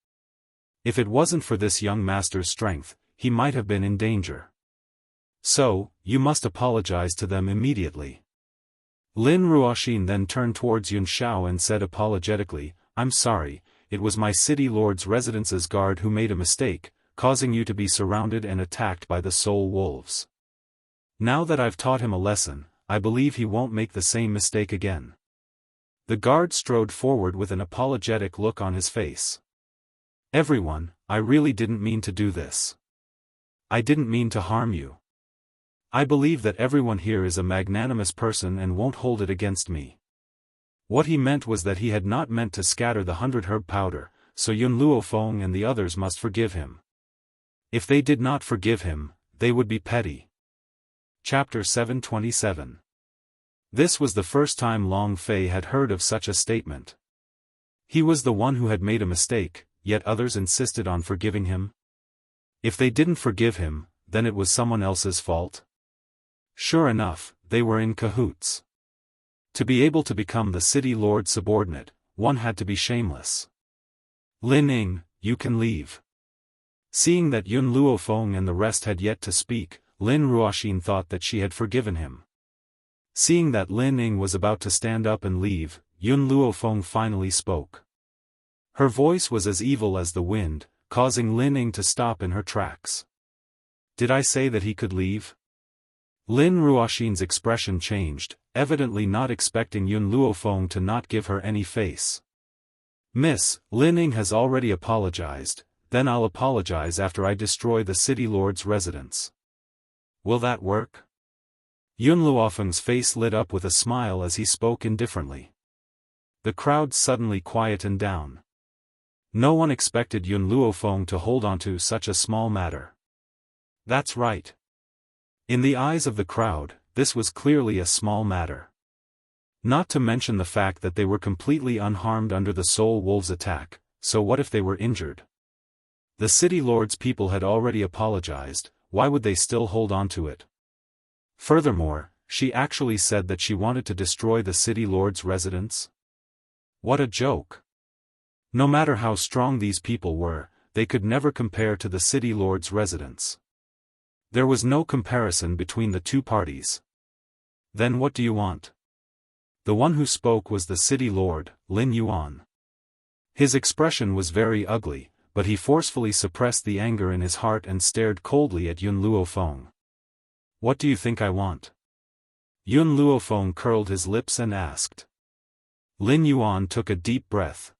If it wasn't for this young master's strength, he might have been in danger. So, you must apologize to them immediately. Lin Ruoxin then turned towards Yun Xiao and said apologetically, I'm sorry, it was my city lord's residence's guard who made a mistake, causing you to be surrounded and attacked by the soul wolves. Now that I've taught him a lesson, I believe he won't make the same mistake again. The guard strode forward with an apologetic look on his face. Everyone, I really didn't mean to do this. I didn't mean to harm you. I believe that everyone here is a magnanimous person and won't hold it against me. What he meant was that he had not meant to scatter the 100-herb powder, so Yun Luofeng and the others must forgive him. If they did not forgive him, they would be petty. Chapter 727. This was the first time Long Fei had heard of such a statement. He was the one who had made a mistake, yet others insisted on forgiving him. If they didn't forgive him, then it was someone else's fault. Sure enough, they were in cahoots. To be able to become the city lord's subordinate, one had to be shameless. Lin Ying, you can leave. Seeing that Yun Luofeng and the rest had yet to speak, Lin Ruoxin thought that she had forgiven him. Seeing that Lin Ying was about to stand up and leave, Yun Luofeng finally spoke. Her voice was as evil as the wind, causing Lin Ying to stop in her tracks. Did I say that he could leave? Lin Ruoxin's expression changed, evidently not expecting Yun Luofeng to not give her any face. Miss, Lin Ying has already apologized, then I'll apologize after I destroy the city lord's residence. Will that work? Yun Luofeng's face lit up with a smile as he spoke indifferently. The crowd suddenly quietened down. No one expected Yun Luofeng to hold on to such a small matter. That's right. In the eyes of the crowd, this was clearly a small matter. Not to mention the fact that they were completely unharmed under the Soul Wolves' attack, so what if they were injured? The city lord's people had already apologized, why would they still hold on to it? Furthermore, she actually said that she wanted to destroy the city lord's residence? What a joke. No matter how strong these people were, they could never compare to the city lord's residence. There was no comparison between the two parties. Then what do you want? The one who spoke was the city lord, Lin Yuan. His expression was very ugly, but he forcefully suppressed the anger in his heart and stared coldly at Yun Luofeng. What do you think I want? Yun Luofeng curled his lips and asked. Lin Yuan took a deep breath.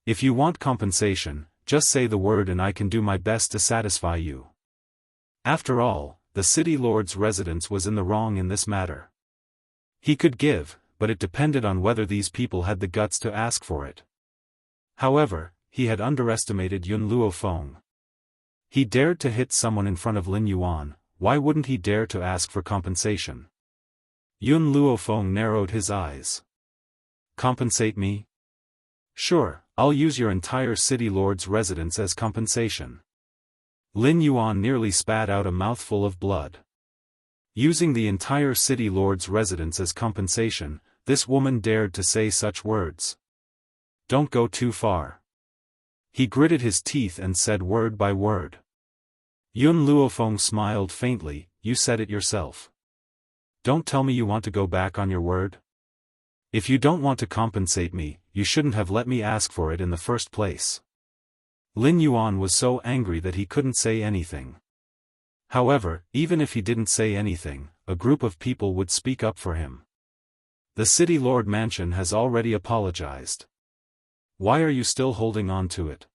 If you want compensation, just say the word and I can do my best to satisfy you. After all, the city lord's residence was in the wrong in this matter. He could give, but it depended on whether these people had the guts to ask for it. However, he had underestimated Yun Luofeng. He dared to hit someone in front of Lin Yuan, why wouldn't he dare to ask for compensation? Yun Luofeng narrowed his eyes. Compensate me? Sure, I'll use your entire city lord's residence as compensation. Lin Yuan nearly spat out a mouthful of blood. Using the entire city lord's residence as compensation, this woman dared to say such words. Don't go too far. He gritted his teeth and said word by word. Yun Luofeng smiled faintly, you said it yourself. Don't tell me you want to go back on your word? If you don't want to compensate me, you shouldn't have let me ask for it in the first place. Lin Yuan was so angry that he couldn't say anything. However, even if he didn't say anything, a group of people would speak up for him. The city lord mansion has already apologized. Why are you still holding on to it?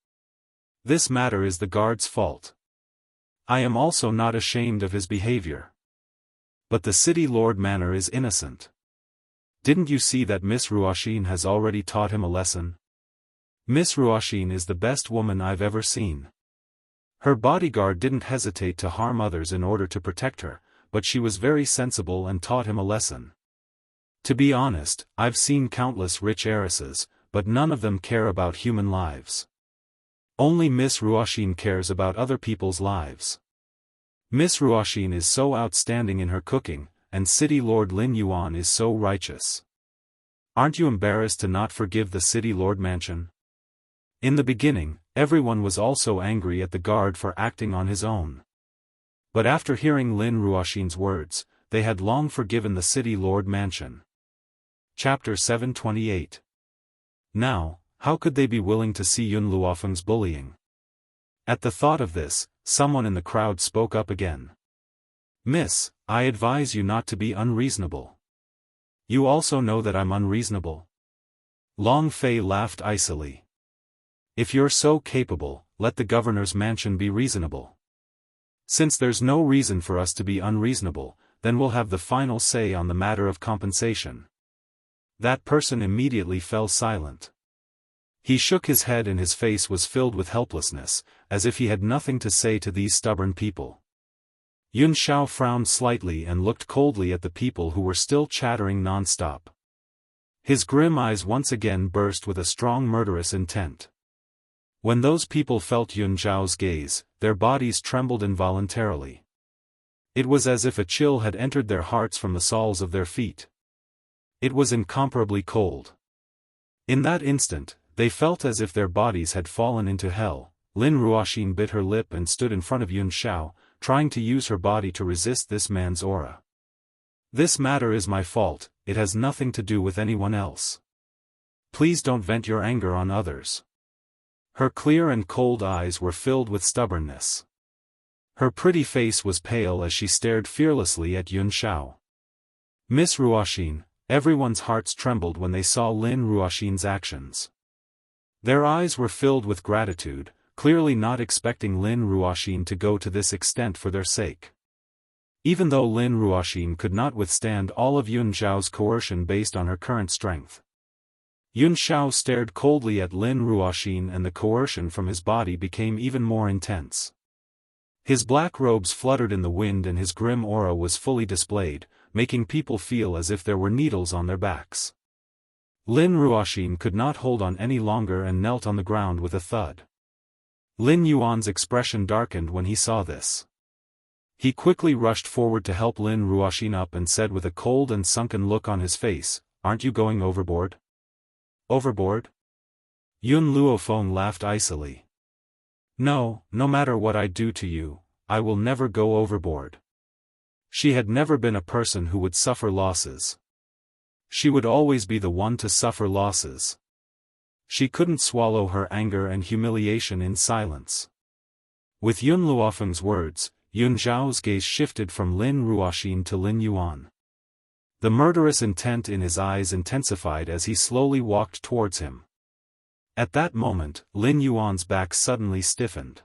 This matter is the guard's fault. I am also not ashamed of his behavior. But the city lord manor is innocent. Didn't you see that Miss Ruoxin has already taught him a lesson? Miss Ruoxin is the best woman I've ever seen. Her bodyguard didn't hesitate to harm others in order to protect her, but she was very sensible and taught him a lesson. To be honest, I've seen countless rich heiresses, but none of them care about human lives. Only Miss Ruoxin cares about other people's lives. Miss Ruoxin is so outstanding in her cooking, and City Lord Lin Yuan is so righteous. Aren't you embarrassed to not forgive the City Lord mansion? In the beginning, everyone was also angry at the guard for acting on his own. But after hearing Lin Ruoxin's words, they had long forgiven the City Lord mansion. Chapter 728. Now, how could they be willing to see Yun Luofeng's bullying? At the thought of this, someone in the crowd spoke up again. Miss, I advise you not to be unreasonable. You also know that I'm unreasonable. Long Fei laughed icily. If you're so capable, let the governor's mansion be reasonable. Since there's no reason for us to be unreasonable, then we'll have the final say on the matter of compensation. That person immediately fell silent. He shook his head and his face was filled with helplessness, as if he had nothing to say to these stubborn people. Yun Xiao frowned slightly and looked coldly at the people who were still chattering non-stop. His grim eyes once again burst with a strong murderous intent. When those people felt Yun Xiao's gaze, their bodies trembled involuntarily. It was as if a chill had entered their hearts from the soles of their feet. It was incomparably cold. In that instant, they felt as if their bodies had fallen into hell. Lin Ruoxin bit her lip and stood in front of Yun Xiao, trying to use her body to resist this man's aura. This matter is my fault, it has nothing to do with anyone else. Please don't vent your anger on others. Her clear and cold eyes were filled with stubbornness. Her pretty face was pale as she stared fearlessly at Yun Xiao. Miss Ruoxin, everyone's hearts trembled when they saw Lin Ruoxin's actions. Their eyes were filled with gratitude, clearly not expecting Lin Ruoxin to go to this extent for their sake. Even though Lin Ruoxin could not withstand all of Yun Xiao's coercion based on her current strength. Yun Xiao stared coldly at Lin Ruoxin and the coercion from his body became even more intense. His black robes fluttered in the wind and his grim aura was fully displayed, making people feel as if there were needles on their backs. Lin Ruoxin could not hold on any longer and knelt on the ground with a thud. Lin Yuan's expression darkened when he saw this. He quickly rushed forward to help Lin Ruoxin up and said with a cold and sunken look on his face, "Aren't you going overboard?" Overboard? Yun Luofeng laughed icily. No, no matter what I do to you, I will never go overboard. She had never been a person who would suffer losses. She would always be the one to suffer losses. She couldn't swallow her anger and humiliation in silence. With Yun Luofeng's words, Yun Xiao's gaze shifted from Lin Ruoxin to Lin Yuan. The murderous intent in his eyes intensified as he slowly walked towards him. At that moment, Lin Yuan's back suddenly stiffened.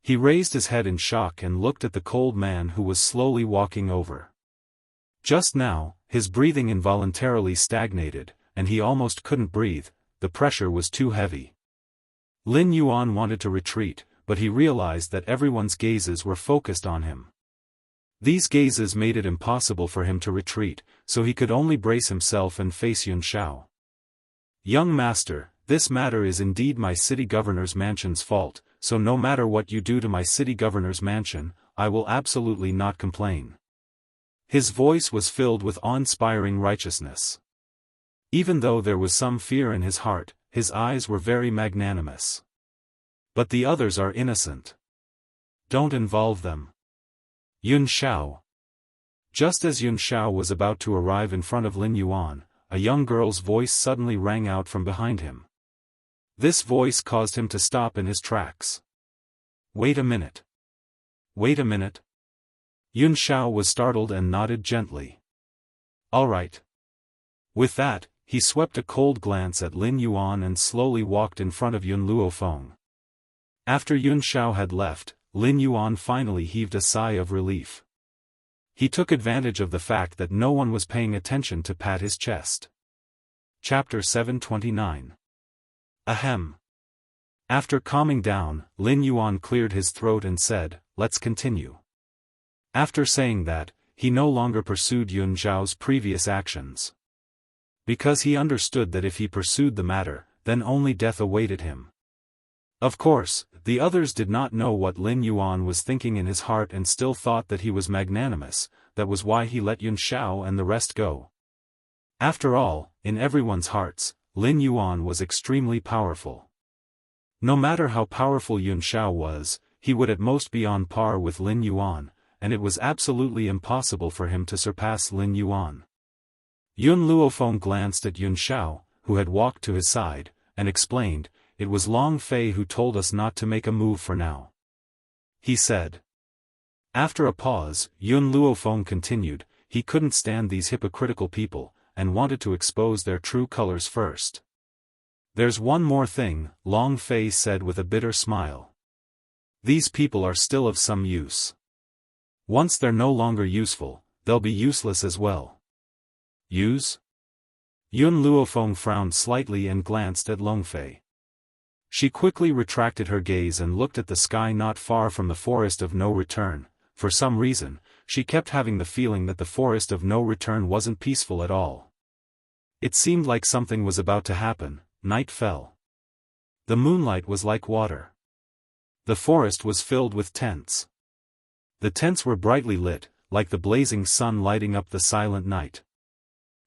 He raised his head in shock and looked at the cold man who was slowly walking over. Just now, his breathing involuntarily stagnated, and he almost couldn't breathe, the pressure was too heavy. Lin Yuan wanted to retreat, but he realized that everyone's gazes were focused on him. These gazes made it impossible for him to retreat, so he could only brace himself and face Yun Shao. Young master, this matter is indeed my city governor's mansion's fault, so no matter what you do to my city governor's mansion, I will absolutely not complain. His voice was filled with awe-inspiring righteousness. Even though there was some fear in his heart, his eyes were very magnanimous. But the others are innocent. Don't involve them. Yun Shao. Just as Yun Shao was about to arrive in front of Lin Yuan, a young girl's voice suddenly rang out from behind him. This voice caused him to stop in his tracks. Wait a minute. Wait a minute. Yun Shao was startled and nodded gently. All right. With that, he swept a cold glance at Lin Yuan and slowly walked in front of Yun Luofeng. After Yun Shao had left, Lin Yuan finally heaved a sigh of relief. He took advantage of the fact that no one was paying attention to pat his chest. Chapter 729. Ahem. After calming down, Lin Yuan cleared his throat and said, "Let's continue." After saying that, he no longer pursued Yun Zhao's previous actions. Because he understood that if he pursued the matter, then only death awaited him. Of course, the others did not know what Lin Yuan was thinking in his heart and still thought that he was magnanimous. That was why he let Yun Shao and the rest go. After all, in everyone's hearts, Lin Yuan was extremely powerful. No matter how powerful Yun Shao was, he would at most be on par with Lin Yuan, and it was absolutely impossible for him to surpass Lin Yuan. Yun Luofeng glanced at Yun Shao, who had walked to his side, and explained, "It was Long Fei who told us not to make a move for now," he said. After a pause, Yun Luofeng continued, he couldn't stand these hypocritical people, and wanted to expose their true colors first. "There's one more thing," Long Fei said with a bitter smile. "These people are still of some use. Once they're no longer useful, they'll be useless as well." "Use?" Yun Luofeng frowned slightly and glanced at Long Fei. She quickly retracted her gaze and looked at the sky not far from the forest of no return. For some reason, she kept having the feeling that the forest of no return wasn't peaceful at all. It seemed like something was about to happen. Night fell. The moonlight was like water. The forest was filled with tents. The tents were brightly lit, like the blazing sun lighting up the silent night.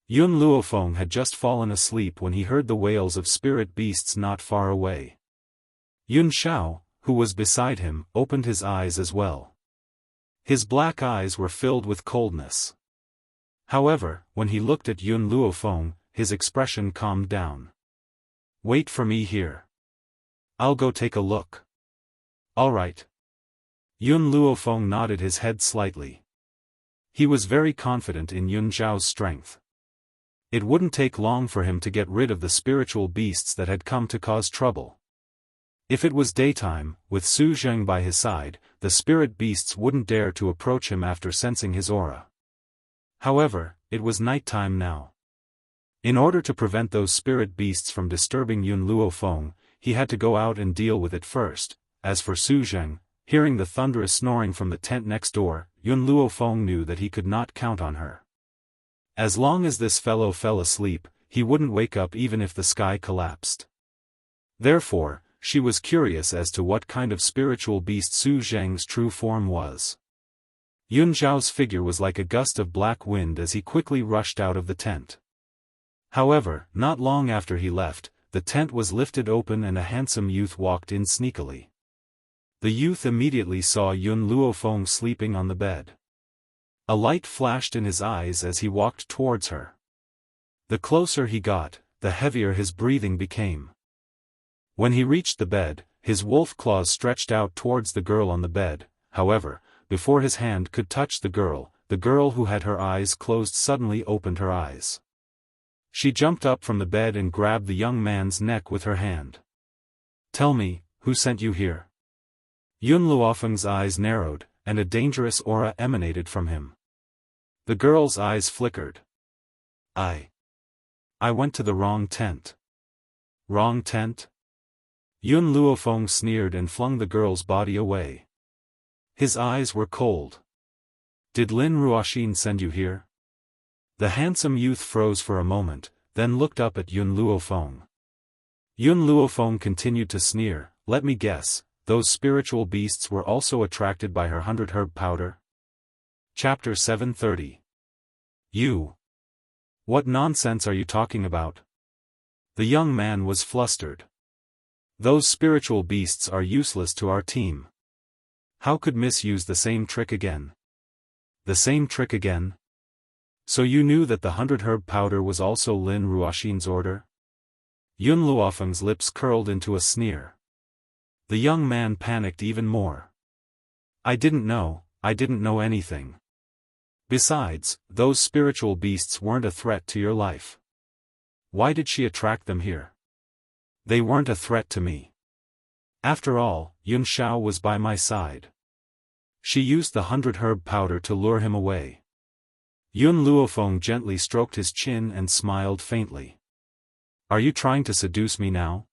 Yun Luofeng had just fallen asleep when he heard the wails of spirit beasts not far away. Yun Shao, who was beside him, opened his eyes as well. His black eyes were filled with coldness. However, when he looked at Yun Luofeng, his expression calmed down. "Wait for me here. I'll go take a look." "All right." Yun Luofeng nodded his head slightly. He was very confident in Yun Zhao's strength. It wouldn't take long for him to get rid of the spiritual beasts that had come to cause trouble. If it was daytime, with Su Zheng by his side, the spirit beasts wouldn't dare to approach him after sensing his aura. However, it was nighttime now. In order to prevent those spirit beasts from disturbing Yun Luofeng, he had to go out and deal with it first. As for Su Zheng, hearing the thunderous snoring from the tent next door, Yun Luofeng knew that he could not count on her. As long as this fellow fell asleep, he wouldn't wake up even if the sky collapsed. Therefore, she was curious as to what kind of spiritual beast Su Zheng's true form was. Yun Zhao's figure was like a gust of black wind as he quickly rushed out of the tent. However, not long after he left, the tent was lifted open and a handsome youth walked in sneakily. The youth immediately saw Yun Luofeng sleeping on the bed. A light flashed in his eyes as he walked towards her. The closer he got, the heavier his breathing became. When he reached the bed, his wolf claws stretched out towards the girl on the bed. However, before his hand could touch the girl who had her eyes closed suddenly opened her eyes. She jumped up from the bed and grabbed the young man's neck with her hand. "Tell me, who sent you here?" Yun Luofeng's eyes narrowed, and a dangerous aura emanated from him. The girl's eyes flickered. I went to the wrong tent." "Wrong tent?" Yun Luofeng sneered and flung the girl's body away. His eyes were cold. Did Lin Ruoxin send you here? The handsome youth froze for a moment, then looked up at Yun Luofeng. Yun Luofeng continued to sneer. Let me guess, those spiritual beasts were also attracted by her 100-herb powder? Chapter 730. You. What nonsense are you talking about? The young man was flustered. Those spiritual beasts are useless to our team. How could Miss use the same trick again? The same trick again? So you knew that the 100-herb powder was also Lin Ruoxin's order? Yun Luofeng's lips curled into a sneer. The young man panicked even more. I didn't know anything. Besides, those spiritual beasts weren't a threat to your life. Why did she attract them here? They weren't a threat to me. After all, Yun Xiao was by my side. She used the 100-herb powder to lure him away. Yun Luofeng gently stroked his chin and smiled faintly. Are you trying to seduce me now?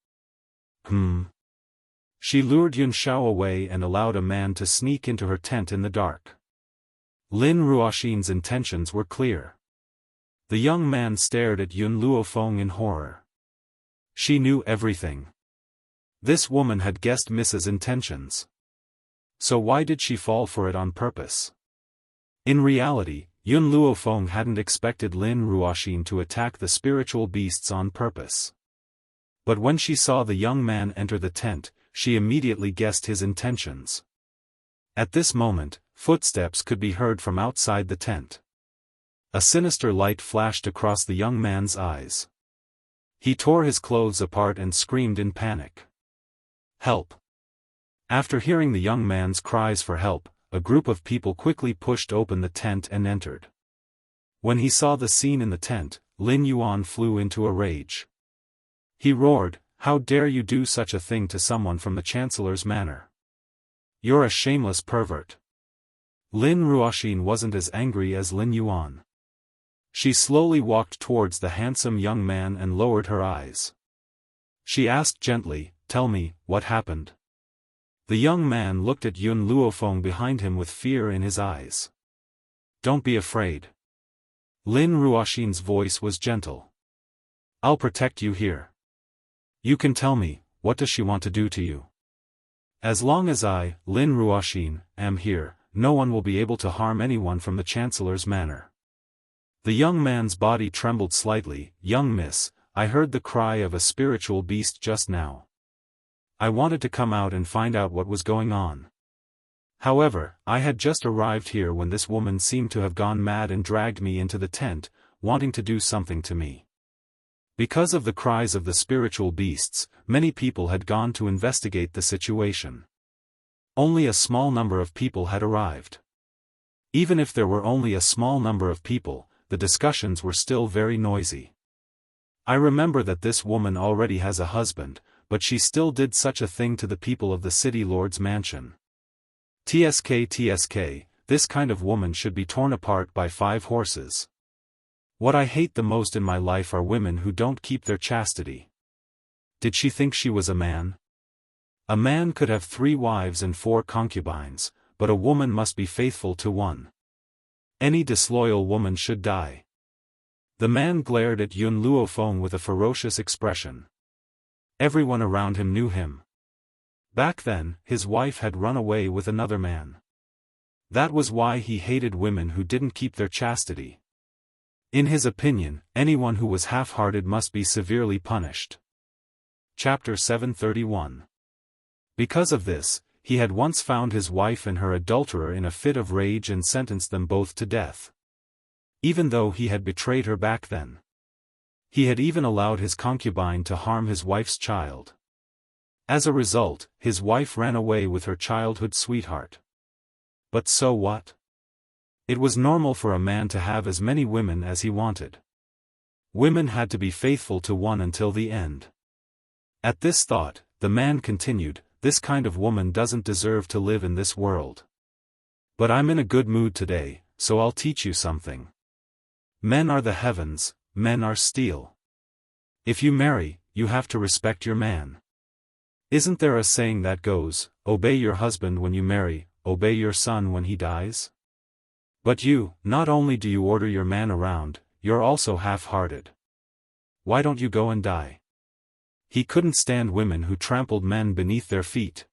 She lured Yun Xiao away and allowed a man to sneak into her tent in the dark. Lin Ruoxin's intentions were clear. The young man stared at Yun Luofeng in horror. She knew everything. This woman had guessed Mrs. intentions. So why did she fall for it on purpose? In reality, Yun Luofeng hadn't expected Lin Ruoxin to attack the spiritual beasts on purpose. But when she saw the young man enter the tent, she immediately guessed his intentions. At this moment, footsteps could be heard from outside the tent. A sinister light flashed across the young man's eyes. He tore his clothes apart and screamed in panic. Help! After hearing the young man's cries for help, a group of people quickly pushed open the tent and entered. When he saw the scene in the tent, Lin Yuan flew into a rage. He roared, "How dare you do such a thing to someone from the Chancellor's manor? You're a shameless pervert." Lin Ruoxin wasn't as angry as Lin Yuan. She slowly walked towards the handsome young man and lowered her eyes. She asked gently, "Tell me, what happened?" The young man looked at Yun Luofeng behind him with fear in his eyes. "Don't be afraid." Lin Ruoxin's voice was gentle. "I'll protect you here. You can tell me, what does she want to do to you? As long as I, Lin Ruoxin, am here, no one will be able to harm anyone from the Chancellor's manor." The young man's body trembled slightly. "Young miss, I heard the cry of a spiritual beast just now. I wanted to come out and find out what was going on. However, I had just arrived here when this woman seemed to have gone mad and dragged me into the tent, wanting to do something to me. Because of the cries of the spiritual beasts, many people had gone to investigate the situation. Only a small number of people had arrived. Even if there were only a small number of people, the discussions were still very noisy. I remember that this woman already has a husband, but she still did such a thing to the people of the city lord's mansion. TSK, this kind of woman should be torn apart by 5 horses. What I hate the most in my life are women who don't keep their chastity. Did she think she was a man? A man could have 3 wives and 4 concubines, but a woman must be faithful to one. Any disloyal woman should die. The man glared at Yun Luofeng with a ferocious expression. Everyone around him knew him. Back then, his wife had run away with another man. That was why he hated women who didn't keep their chastity. In his opinion, anyone who was half-hearted must be severely punished. Chapter 731. Because of this, he had once found his wife and her adulterer in a fit of rage and sentenced them both to death. Even though he had betrayed her back then. He had even allowed his concubine to harm his wife's child. As a result, his wife ran away with her childhood sweetheart. But so what? It was normal for a man to have as many women as he wanted. Women had to be faithful to one until the end. At this thought, the man continued, "This kind of woman doesn't deserve to live in this world. But I'm in a good mood today, so I'll teach you something. Men are the heavens, men are steel. If you marry, you have to respect your man. Isn't there a saying that goes, obey your husband when you marry, obey your son when he dies? But you, not only do you order your man around, you're also half-hearted. Why don't you go and die? He couldn't stand women who trampled men beneath their feet.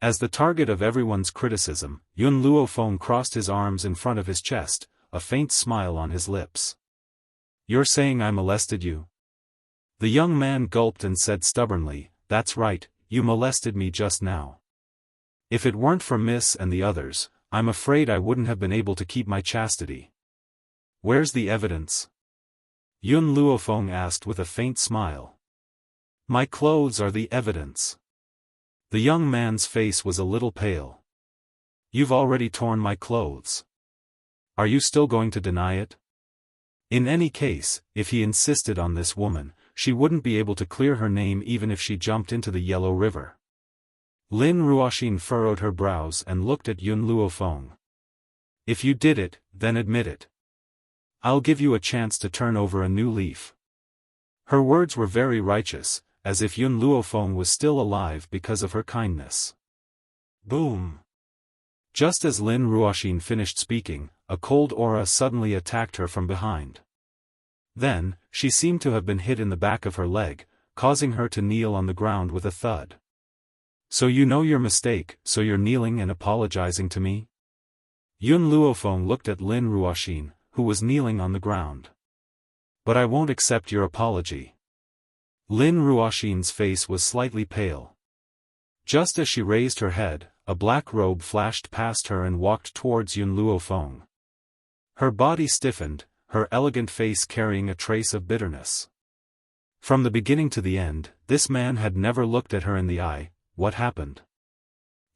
As the target of everyone's criticism, Yun Luofeng crossed his arms in front of his chest, a faint smile on his lips. You're saying I molested you? The young man gulped and said stubbornly, that's right, you molested me just now. If it weren't for Miss and the others, I'm afraid I wouldn't have been able to keep my chastity. Where's the evidence? Yun Luofeng asked with a faint smile. My clothes are the evidence. The young man's face was a little pale. You've already torn my clothes. Are you still going to deny it? In any case, if he insisted on this woman, she wouldn't be able to clear her name even if she jumped into the Yellow River. Lin Ruoxin furrowed her brows and looked at Yun Luofeng. If you did it, then admit it. I'll give you a chance to turn over a new leaf. Her words were very righteous, as if Yun Luofeng was still alive because of her kindness. Boom! Just as Lin Ruoxin finished speaking, a cold aura suddenly attacked her from behind. Then, she seemed to have been hit in the back of her leg, causing her to kneel on the ground with a thud. So you know your mistake, so you're kneeling and apologizing to me? Yun Luofeng looked at Lin Ruoxin, who was kneeling on the ground. But I won't accept your apology. Lin Ruoxin's face was slightly pale. Just as she raised her head, a black robe flashed past her and walked towards Yun Luofeng. Her body stiffened, her elegant face carrying a trace of bitterness. From the beginning to the end, this man had never looked at her in the eye. What happened?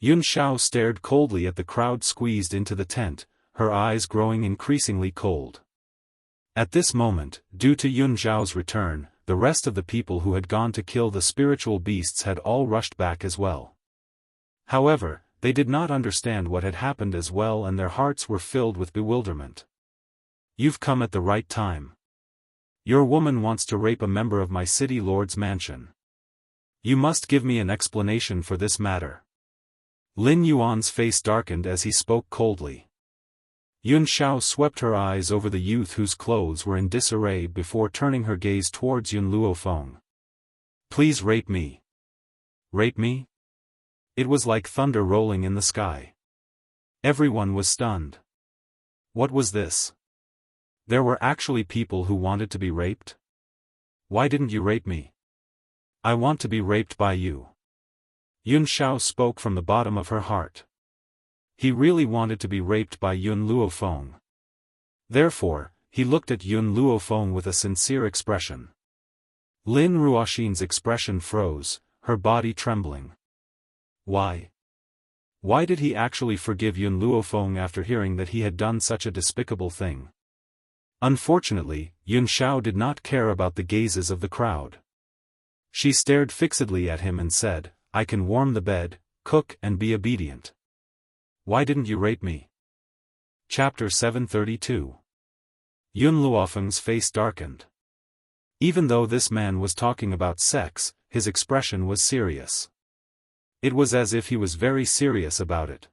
Yun Xiao stared coldly at the crowd squeezed into the tent, her eyes growing increasingly cold. At this moment, due to Yun Xiao's return, the rest of the people who had gone to kill the spiritual beasts had all rushed back as well. However, they did not understand what had happened as well, and their hearts were filled with bewilderment. You've come at the right time. Your woman wants to rape a member of my city lord's mansion. You must give me an explanation for this matter. Lin Yuan's face darkened as he spoke coldly. Yun Xiao swept her eyes over the youth whose clothes were in disarray before turning her gaze towards Yun Luofeng. Please rape me. Rape me? It was like thunder rolling in the sky. Everyone was stunned. What was this? There were actually people who wanted to be raped? Why didn't you rape me? I want to be raped by you. Yun Xiao spoke from the bottom of her heart. He really wanted to be raped by Yun Luofeng. Therefore, he looked at Yun Luofeng with a sincere expression. Lin Ruoxin's expression froze, her body trembling. Why? Why did he actually forgive Yun Luofeng after hearing that he had done such a despicable thing? Unfortunately, Yun Xiao did not care about the gazes of the crowd. She stared fixedly at him and said, I can warm the bed, cook and be obedient. Why didn't you rape me? Chapter 732. Yun Luofeng's face darkened. Even though this man was talking about sex, his expression was serious. It was as if he was very serious about it.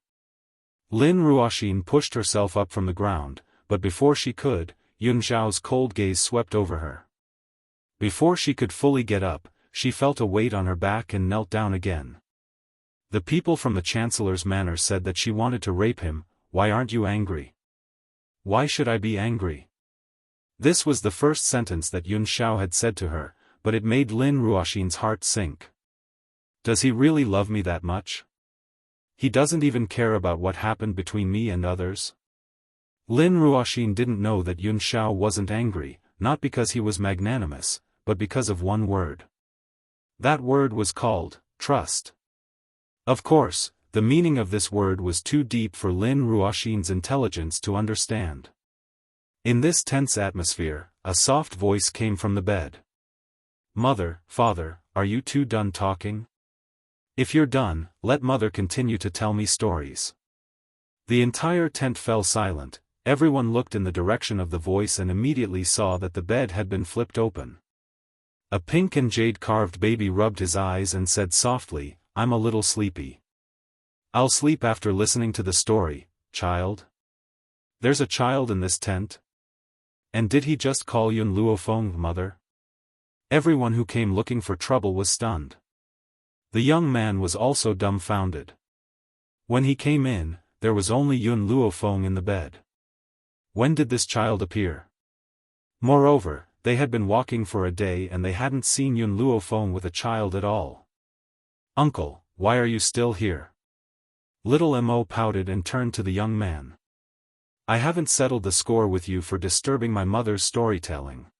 Lin Ruoxin pushed herself up from the ground, but before she could, Yun Xiao's cold gaze swept over her. Before she could fully get up, she felt a weight on her back and knelt down again. The people from the Chancellor's manor said that she wanted to rape him. Why aren't you angry? Why should I be angry? This was the first sentence that Yun Xiao had said to her, but it made Lin Ruoxin's heart sink. Does he really love me that much? He doesn't even care about what happened between me and others? Lin Ruoxin didn't know that Yun Xiao wasn't angry, not because he was magnanimous, but because of one word. That word was called trust. Of course, the meaning of this word was too deep for Lin Ruoxin's intelligence to understand. In this tense atmosphere, a soft voice came from the bed. Mother, father, are you two done talking? If you're done, let mother continue to tell me stories. The entire tent fell silent. Everyone looked in the direction of the voice and immediately saw that the bed had been flipped open. A pink and jade-carved baby rubbed his eyes and said softly, "I'm a little sleepy. I'll sleep after listening to the story, child." "There's a child in this tent? And did he just call Yun Luofeng mother?" Everyone who came looking for trouble was stunned. The young man was also dumbfounded. When he came in, there was only Yun Luofeng in the bed. When did this child appear? Moreover, they had been walking for a day and they hadn't seen Yun Luofeng with a child at all. "Uncle, why are you still here?" Little Mo pouted and turned to the young man. "I haven't settled the score with you for disturbing my mother's storytelling.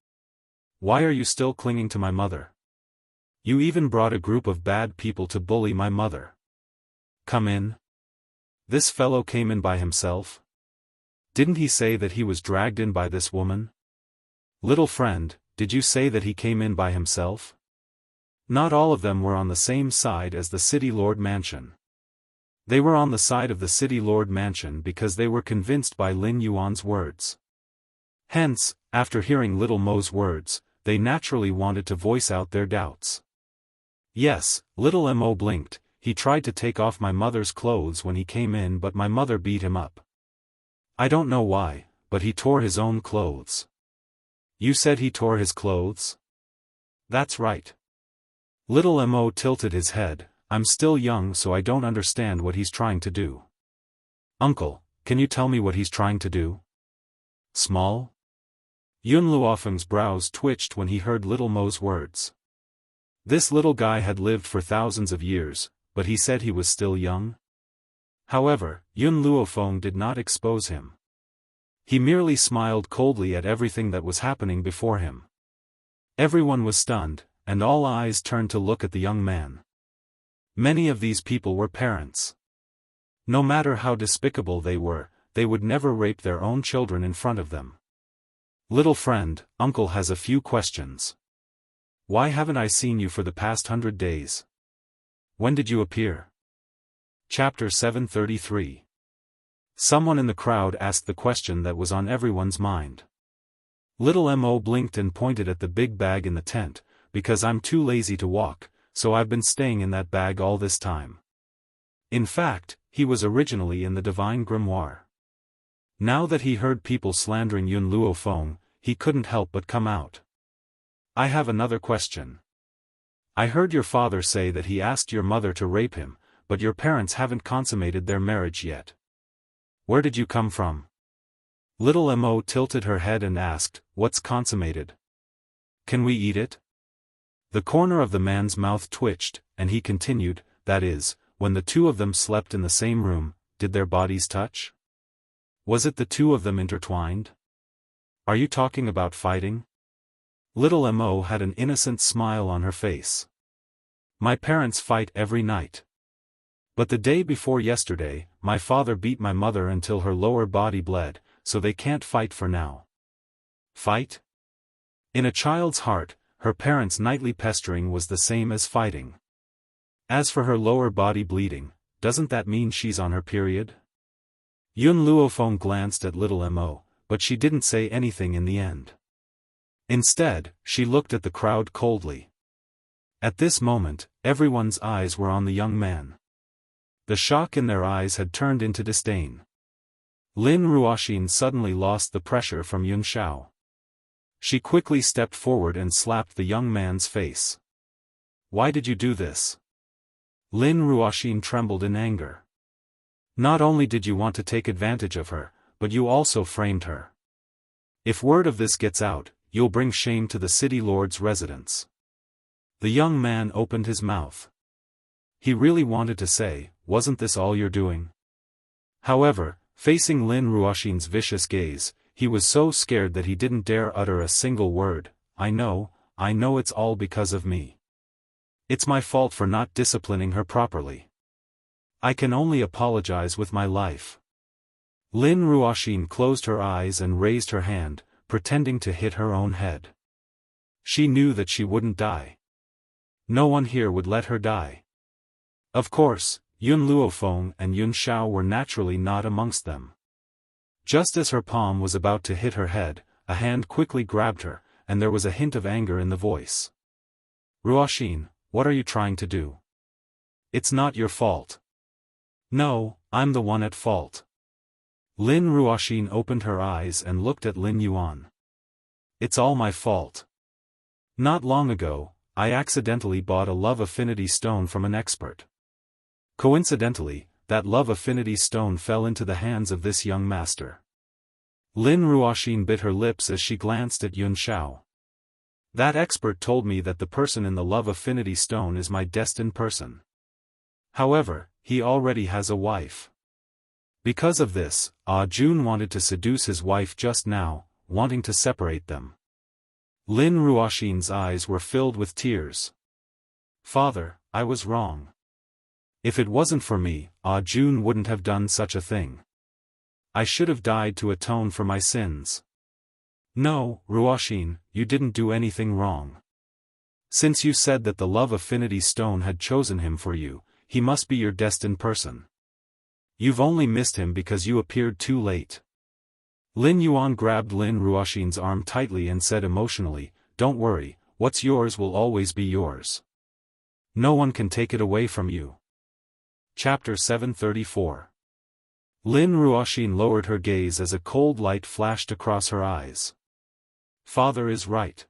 Why are you still clinging to my mother? You even brought a group of bad people to bully my mother. Come in." This fellow came in by himself? Didn't he say that he was dragged in by this woman? Little friend, did you say that he came in by himself? Not all of them were on the same side as the City Lord Mansion. They were on the side of the City Lord Mansion because they were convinced by Lin Yuan's words. Hence, after hearing Little Mo's words, they naturally wanted to voice out their doubts. "Yes," Little Mo blinked, "he tried to take off my mother's clothes when he came in but my mother beat him up. I don't know why, but he tore his own clothes." "You said he tore his clothes?" "That's right." Little Mo tilted his head. "I'm still young so I don't understand what he's trying to do." "Uncle, can you tell me what he's trying to do?" "Small?" Yun Luofeng's brows twitched when he heard Little Mo's words. This little guy had lived for thousands of years, but he said he was still young? However, Yun Luofeng did not expose him. He merely smiled coldly at everything that was happening before him. Everyone was stunned, and all eyes turned to look at the young man. Many of these people were parents. No matter how despicable they would never rape their own children in front of them. "Little friend, uncle has a few questions. Why haven't I seen you for the past 100 days? When did you appear?" Chapter 733. Someone in the crowd asked the question that was on everyone's mind. Little Mo blinked and pointed at the big bag in the tent, "Because I'm too lazy to walk, so I've been staying in that bag all this time." In fact, he was originally in the Divine Grimoire. Now that he heard people slandering Yun Luofeng, he couldn't help but come out. "I have another question. I heard your father say that he asked your mother to rape him, but your parents haven't consummated their marriage yet. Where did you come from?" Little Mo tilted her head and asked, "What's consummated? Can we eat it?" The corner of the man's mouth twitched, and he continued, "That is, when the two of them slept in the same room, did their bodies touch? Was it the two of them intertwined? Are you talking about fighting?" Little Mo had an innocent smile on her face. "My parents fight every night. But the day before yesterday, my father beat my mother until her lower body bled, so they can't fight for now." Fight? In a child's heart, her parents' nightly pestering was the same as fighting. As for her lower body bleeding, doesn't that mean she's on her period? Yun Luofeng glanced at Little Mo, but she didn't say anything in the end. Instead, she looked at the crowd coldly. At this moment, everyone's eyes were on the young man. The shock in their eyes had turned into disdain. Lin Ruoxin suddenly lost the pressure from Yun Xiao. She quickly stepped forward and slapped the young man's face. "Why did you do this?" Lin Ruoxin trembled in anger. "Not only did you want to take advantage of her, but you also framed her. If word of this gets out, you'll bring shame to the city lord's residence." The young man opened his mouth. He really wanted to say, "Wasn't this all you're doing?" However, facing Lin Ruoxin's vicious gaze, he was so scared that he didn't dare utter a single word. I know it's all because of me. It's my fault for not disciplining her properly. I can only apologize with my life." Lin Ruoxin closed her eyes and raised her hand, pretending to hit her own head. She knew that she wouldn't die. No one here would let her die. Of course, Yun Luofeng and Yun Xiao were naturally not amongst them. Just as her palm was about to hit her head, a hand quickly grabbed her, and there was a hint of anger in the voice. Ruoxin, what are you trying to do? It's not your fault. No, I'm the one at fault. Lin Ruoxin opened her eyes and looked at Lin Yuan. It's all my fault. Not long ago, I accidentally bought a love affinity stone from an expert. Coincidentally, that love affinity stone fell into the hands of this young master. Lin Ruoxin bit her lips as she glanced at Yun Xiao. That expert told me that the person in the love affinity stone is my destined person. However, he already has a wife. Because of this, Jun wanted to seduce his wife just now, wanting to separate them. Lin Ruoxin's eyes were filled with tears. Father, I was wrong. If it wasn't for me, Jun wouldn't have done such a thing. I should have died to atone for my sins. No, Ruoxin, you didn't do anything wrong. Since you said that the love affinity stone had chosen him for you, he must be your destined person. You've only missed him because you appeared too late. Lin Yuan grabbed Lin Ruoxin's arm tightly and said emotionally, "Don't worry, what's yours will always be yours. No one can take it away from you." Chapter 734. Lin Ruoxin lowered her gaze as a cold light flashed across her eyes. Father is right.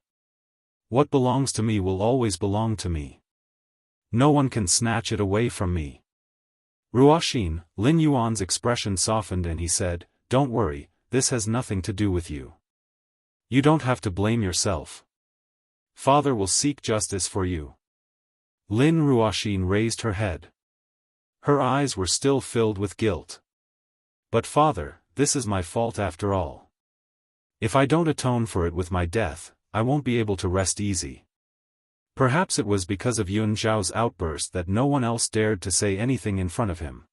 What belongs to me will always belong to me. No one can snatch it away from me. Ruoxin, Lin Yuan's expression softened and he said, "Don't worry, this has nothing to do with you. You don't have to blame yourself. Father will seek justice for you." Lin Ruoxin raised her head. Her eyes were still filled with guilt. "But father, this is my fault after all. If I don't atone for it with my death, I won't be able to rest easy." Perhaps it was because of Yun Zhao's outburst that no one else dared to say anything in front of him.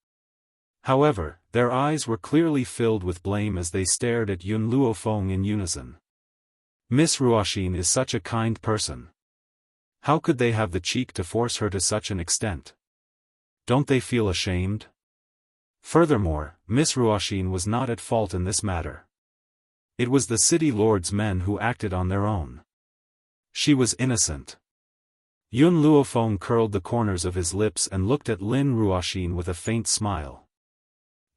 However, their eyes were clearly filled with blame as they stared at Yun Luofeng in unison. Miss Ruoxin is such a kind person. How could they have the cheek to force her to such an extent? Don't they feel ashamed? Furthermore, Miss Ruoxin was not at fault in this matter. It was the city lord's men who acted on their own. She was innocent. Yun Luofeng curled the corners of his lips and looked at Lin Ruoxin with a faint smile.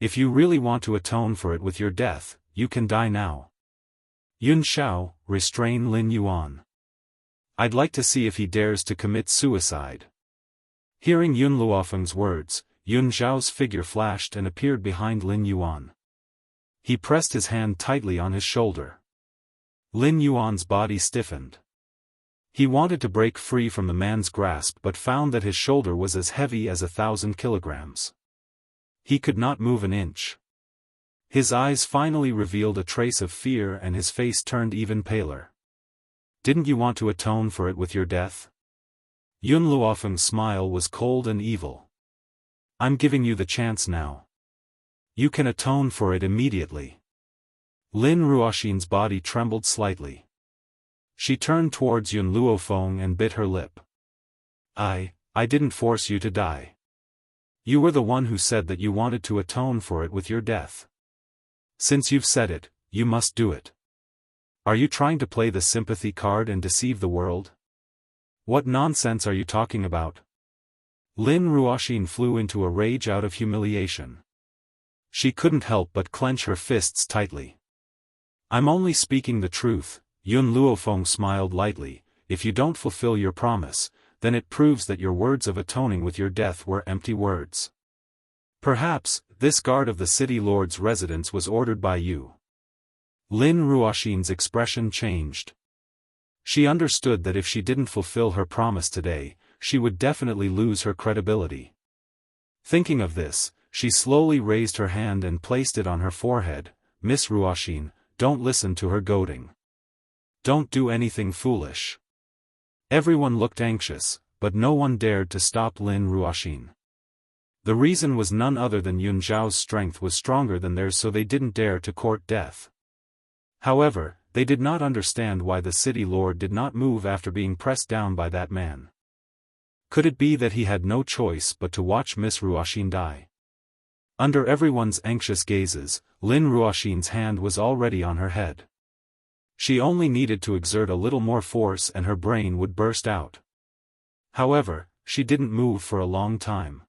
"If you really want to atone for it with your death, you can die now." Yun Xiao, restrain Lin Yuan. "I'd like to see if he dares to commit suicide." Hearing Yun Luofeng's words, Yun Zhao's figure flashed and appeared behind Lin Yuan. He pressed his hand tightly on his shoulder. Lin Yuan's body stiffened. He wanted to break free from the man's grasp but found that his shoulder was as heavy as 1,000 kilograms. He could not move an inch. His eyes finally revealed a trace of fear and his face turned even paler. "Didn't you want to atone for it with your death?" Yun Luofeng's smile was cold and evil. "I'm giving you the chance now. You can atone for it immediately." Lin Ruoxin's body trembled slightly. She turned towards Yun Luofeng and bit her lip. I didn't force you to die. You were the one who said that you wanted to atone for it with your death. Since you've said it, you must do it. Are you trying to play the sympathy card and deceive the world? What nonsense are you talking about?" Lin Ruoxin flew into a rage out of humiliation. She couldn't help but clench her fists tightly. "I'm only speaking the truth," Yun Luofeng smiled lightly. "If you don't fulfill your promise, then it proves that your words of atoning with your death were empty words. Perhaps, this guard of the city lord's residence was ordered by you." Lin Ruoxin's expression changed. She understood that if she didn't fulfill her promise today, she would definitely lose her credibility. Thinking of this, she slowly raised her hand and placed it on her forehead. "Miss Ruoxin, don't listen to her goading. Don't do anything foolish." Everyone looked anxious, but no one dared to stop Lin Ruoxin. The reason was none other than Yun Zhao's strength was stronger than theirs, so they didn't dare to court death. However, they did not understand why the city lord did not move after being pressed down by that man. Could it be that he had no choice but to watch Miss Ruoxin die? Under everyone's anxious gazes, Lin Ruoxin's hand was already on her head. She only needed to exert a little more force and her brain would burst out. However, she didn't move for a long time.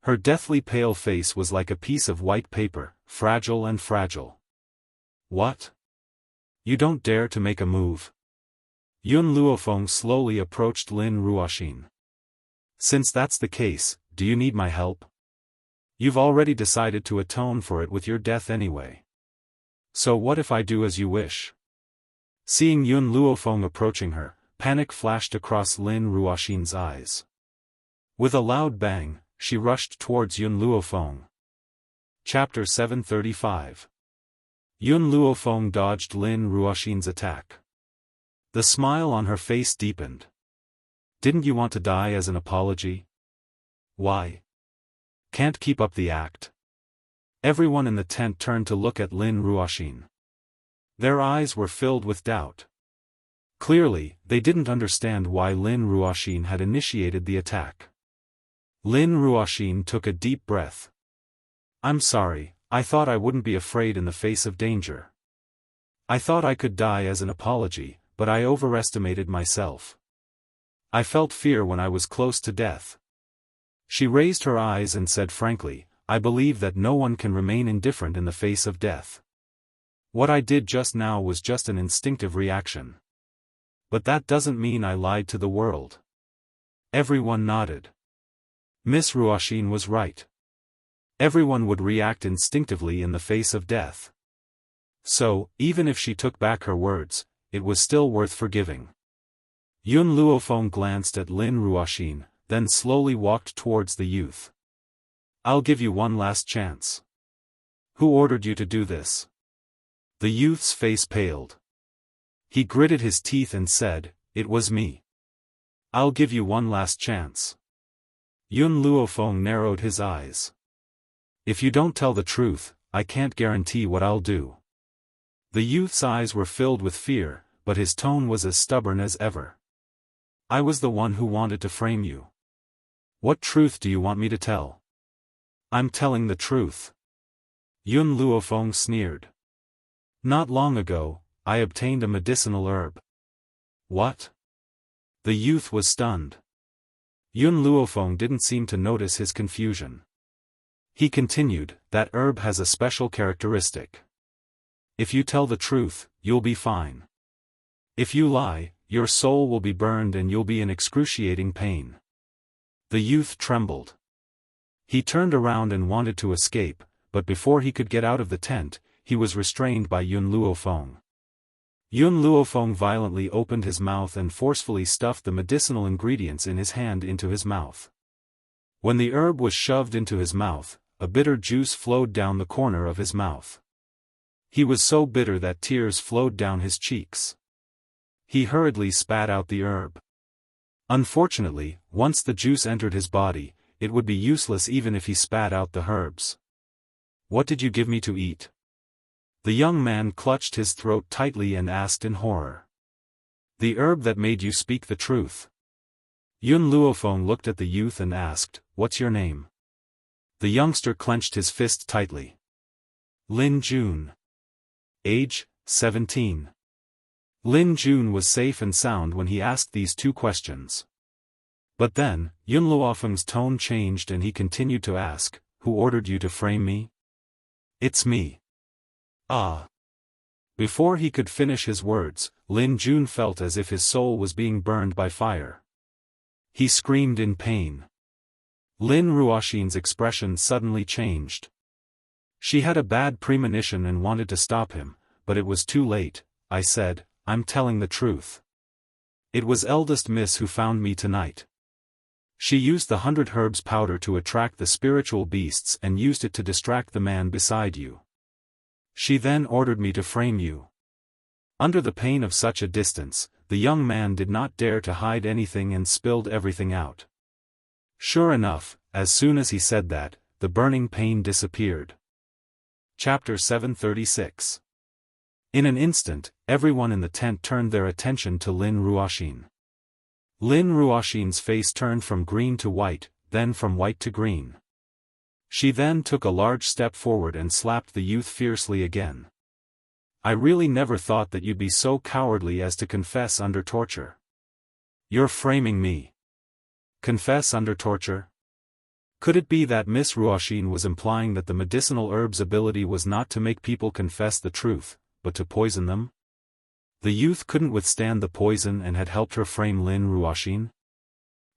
Her deathly pale face was like a piece of white paper, fragile and fragile. What? You don't dare to make a move? Yun Luofeng slowly approached Lin Ruoxin. Since that's the case, do you need my help? You've already decided to atone for it with your death anyway. So what if I do as you wish? Seeing Yun Luofeng approaching her, panic flashed across Lin Ruoxin's eyes. With a loud bang, she rushed towards Yun Luofeng. Chapter 735. Yun Luofeng dodged Lin Ruoxin's attack. The smile on her face deepened. Didn't you want to die as an apology? Why? Can't keep up the act. Everyone in the tent turned to look at Lin Ruoxin. Their eyes were filled with doubt. Clearly, they didn't understand why Lin Ruoxin had initiated the attack. Lin Ruoxin took a deep breath. I'm sorry, I thought I wouldn't be afraid in the face of danger. I thought I could die as an apology, but I overestimated myself. I felt fear when I was close to death. She raised her eyes and said frankly, I believe that no one can remain indifferent in the face of death. What I did just now was just an instinctive reaction. But that doesn't mean I lied to the world. Everyone nodded. Miss Ruoxin was right. Everyone would react instinctively in the face of death. So, even if she took back her words, it was still worth forgiving. Yun Luofeng glanced at Lin Ruoxin, then slowly walked towards the youth. I'll give you one last chance. Who ordered you to do this? The youth's face paled. He gritted his teeth and said, It was me. I'll give you one last chance. Yun Luofeng narrowed his eyes. If you don't tell the truth, I can't guarantee what I'll do. The youth's eyes were filled with fear, but his tone was as stubborn as ever. I was the one who wanted to frame you. What truth do you want me to tell? I'm telling the truth. Yun Luofeng sneered. Not long ago, I obtained a medicinal herb. What? The youth was stunned. Yun Luofeng didn't seem to notice his confusion. He continued, that herb has a special characteristic. If you tell the truth, you'll be fine. If you lie, your soul will be burned and you'll be in excruciating pain. The youth trembled. He turned around and wanted to escape, but before he could get out of the tent, he was restrained by Yun Luofeng. Yun Luofeng violently opened his mouth and forcefully stuffed the medicinal ingredients in his hand into his mouth. When the herb was shoved into his mouth, a bitter juice flowed down the corner of his mouth. He was so bitter that tears flowed down his cheeks. He hurriedly spat out the herb. Unfortunately, once the juice entered his body, it would be useless even if he spat out the herbs. What did you give me to eat? The young man clutched his throat tightly and asked in horror. The herb that made you speak the truth. Yun Luofeng looked at the youth and asked, What's your name? The youngster clenched his fist tightly. Lin Jun. Age, 17. Lin Jun was safe and sound when he asked these two questions. But then, Yun Luofeng's tone changed and he continued to ask, Who ordered you to frame me? It's me. Ah. Before he could finish his words, Lin Jun felt as if his soul was being burned by fire. He screamed in pain. Lin Ruoxin's expression suddenly changed. She had a bad premonition and wanted to stop him, but it was too late. I said, I'm telling the truth. It was eldest miss who found me tonight. She used the 100 herbs powder to attract the spiritual beasts and used it to distract the man beside you. She then ordered me to frame you. Under the pain of such a distance, the young man did not dare to hide anything and spilled everything out. Sure enough, as soon as he said that, the burning pain disappeared. Chapter 736. In an instant, everyone in the tent turned their attention to Lin Ruoxin. Lin Ruoxin's face turned from green to white, then from white to green. She then took a large step forward and slapped the youth fiercely again. I really never thought that you'd be so cowardly as to confess under torture. You're framing me. Confess under torture? Could it be that Miss Ruoxin was implying that the medicinal herb's ability was not to make people confess the truth, but to poison them? The youth couldn't withstand the poison and had helped her frame Lin Ruoxin?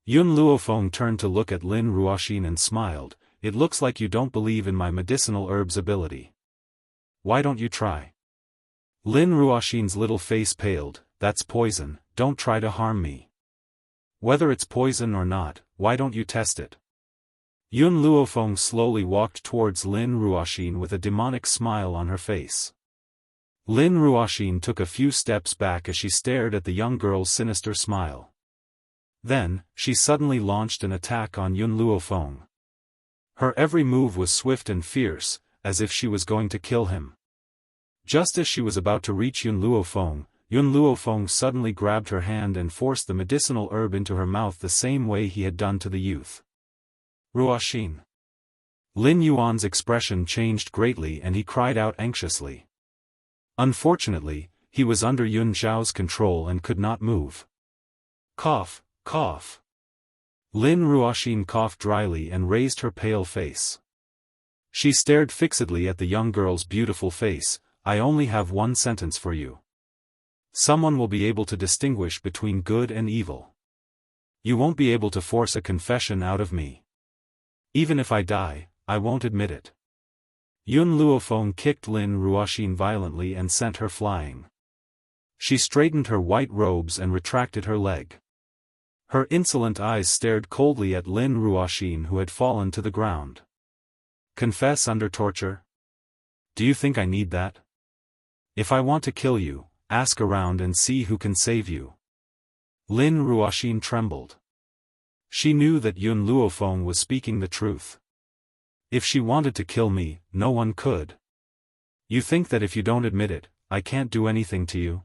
Yun Luofeng turned to look at Lin Ruoxin and smiled. It looks like you don't believe in my medicinal herb's ability. Why don't you try? Lin Ruoxin's little face paled. That's poison, don't try to harm me. Whether it's poison or not, why don't you test it? Yun Luofeng slowly walked towards Lin Ruoxin with a demonic smile on her face. Lin Ruoxin took a few steps back as she stared at the young girl's sinister smile. Then, she suddenly launched an attack on Yun Luofeng. Her every move was swift and fierce, as if she was going to kill him. Just as she was about to reach Yun Luofeng suddenly grabbed her hand and forced the medicinal herb into her mouth the same way he had done to the youth. Ruoxin. Lin Yuan's expression changed greatly and he cried out anxiously. Unfortunately, he was under Yun Zhao's control and could not move. Cough, cough. Lin Ruoxin coughed dryly and raised her pale face. She stared fixedly at the young girl's beautiful face. I only have one sentence for you. Someone will be able to distinguish between good and evil. You won't be able to force a confession out of me. Even if I die, I won't admit it. Yun Luofeng kicked Lin Ruoxin violently and sent her flying. She straightened her white robes and retracted her leg. Her insolent eyes stared coldly at Lin Ruoxin who had fallen to the ground. Confess under torture? Do you think I need that? If I want to kill you, ask around and see who can save you. Lin Ruoxin trembled. She knew that Yun Luofeng was speaking the truth. If she wanted to kill me, no one could. You think that if you don't admit it, I can't do anything to you?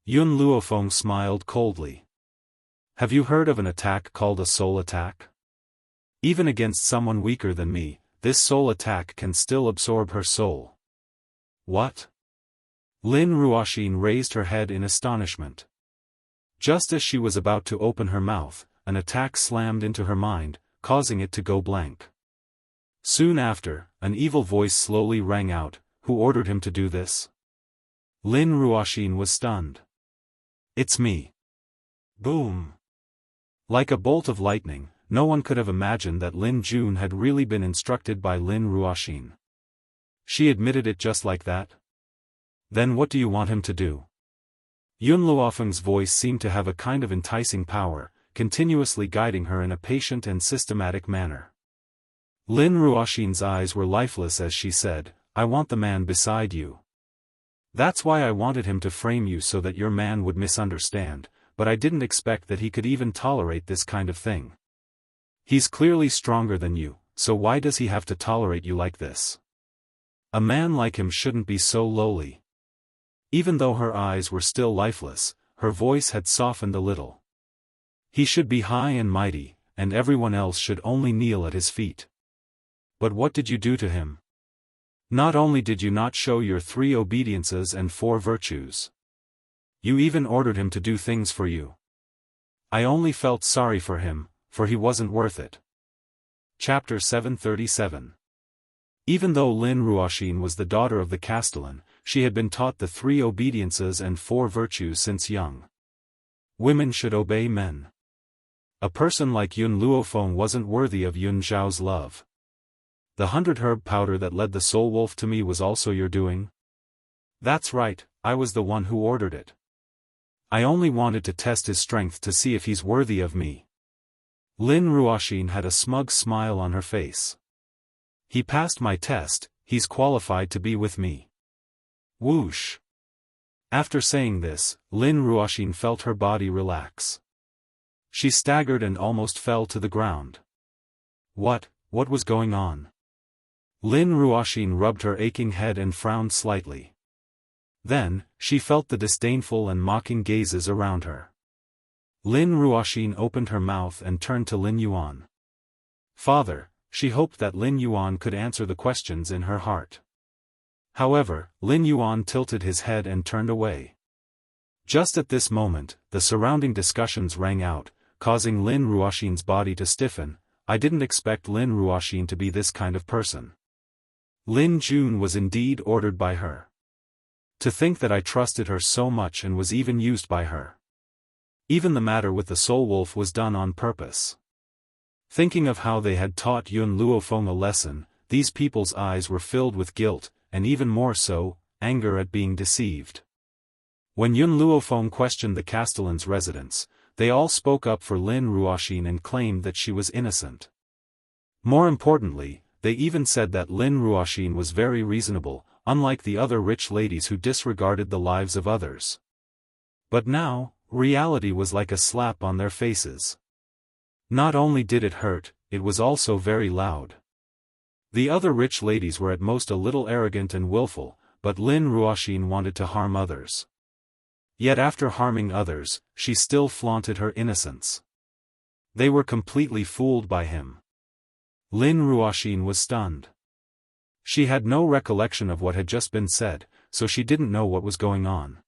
Yun Luofeng smiled coldly. Have you heard of an attack called a soul attack? Even against someone weaker than me, this soul attack can still absorb her soul. What? Lin Ruoxin raised her head in astonishment. Just as she was about to open her mouth, an attack slammed into her mind, causing it to go blank. Soon after, an evil voice slowly rang out, who ordered him to do this? Lin Ruoxin was stunned. It's me. Boom. Like a bolt of lightning, no one could have imagined that Lin Jun had really been instructed by Lin Ruoxin. She admitted it just like that? Then what do you want him to do? Yun Luofeng's voice seemed to have a kind of enticing power, continuously guiding her in a patient and systematic manner. Lin Ruoxin's eyes were lifeless as she said, I want the man beside you. That's why I wanted him to frame you so that your man would misunderstand, but I didn't expect that he could even tolerate this kind of thing. He's clearly stronger than you, so why does he have to tolerate you like this? A man like him shouldn't be so lowly. Even though her eyes were still lifeless, her voice had softened a little. He should be high and mighty, and everyone else should only kneel at his feet. But what did you do to him? Not only did you not show your 3 obediences and 4 virtues. You even ordered him to do things for you. I only felt sorry for him, for he wasn't worth it. Chapter 737. Even though Lin Ruoxin was the daughter of the Castellan, she had been taught the 3 obediences and 4 virtues since young. Women should obey men. A person like Yun Luofeng wasn't worthy of Yun Zhao's love. The 100 herb powder that led the soul wolf to me was also your doing? That's right, I was the one who ordered it. I only wanted to test his strength to see if he's worthy of me. Lin Ruoxin had a smug smile on her face. He passed my test, he's qualified to be with me. Whoosh. After saying this, Lin Ruoxin felt her body relax. She staggered and almost fell to the ground. What was going on? Lin Ruoxin rubbed her aching head and frowned slightly. Then, she felt the disdainful and mocking gazes around her. Lin Ruoxin opened her mouth and turned to Lin Yuan. Father, she hoped that Lin Yuan could answer the questions in her heart. However, Lin Yuan tilted his head and turned away. Just at this moment, the surrounding discussions rang out, causing Lin Ruoxin's body to stiffen. I didn't expect Lin Ruoxin to be this kind of person. Lin Jun was indeed ordered by her. To think that I trusted her so much and was even used by her. Even the matter with the soul wolf was done on purpose. Thinking of how they had taught Yun Luofeng a lesson, these people's eyes were filled with guilt, and even more so, anger at being deceived. When Yun Luofeng questioned the Castellan's residents, they all spoke up for Lin Ruoxin and claimed that she was innocent. More importantly, they even said that Lin Ruoxin was very reasonable, unlike the other rich ladies who disregarded the lives of others. But now, reality was like a slap on their faces. Not only did it hurt, it was also very loud. The other rich ladies were at most a little arrogant and willful, but Lin Ruoxin wanted to harm others. Yet after harming others, she still flaunted her innocence. They were completely fooled by him. Lin Ruoxin was stunned. She had no recollection of what had just been said, so she didn't know what was going on.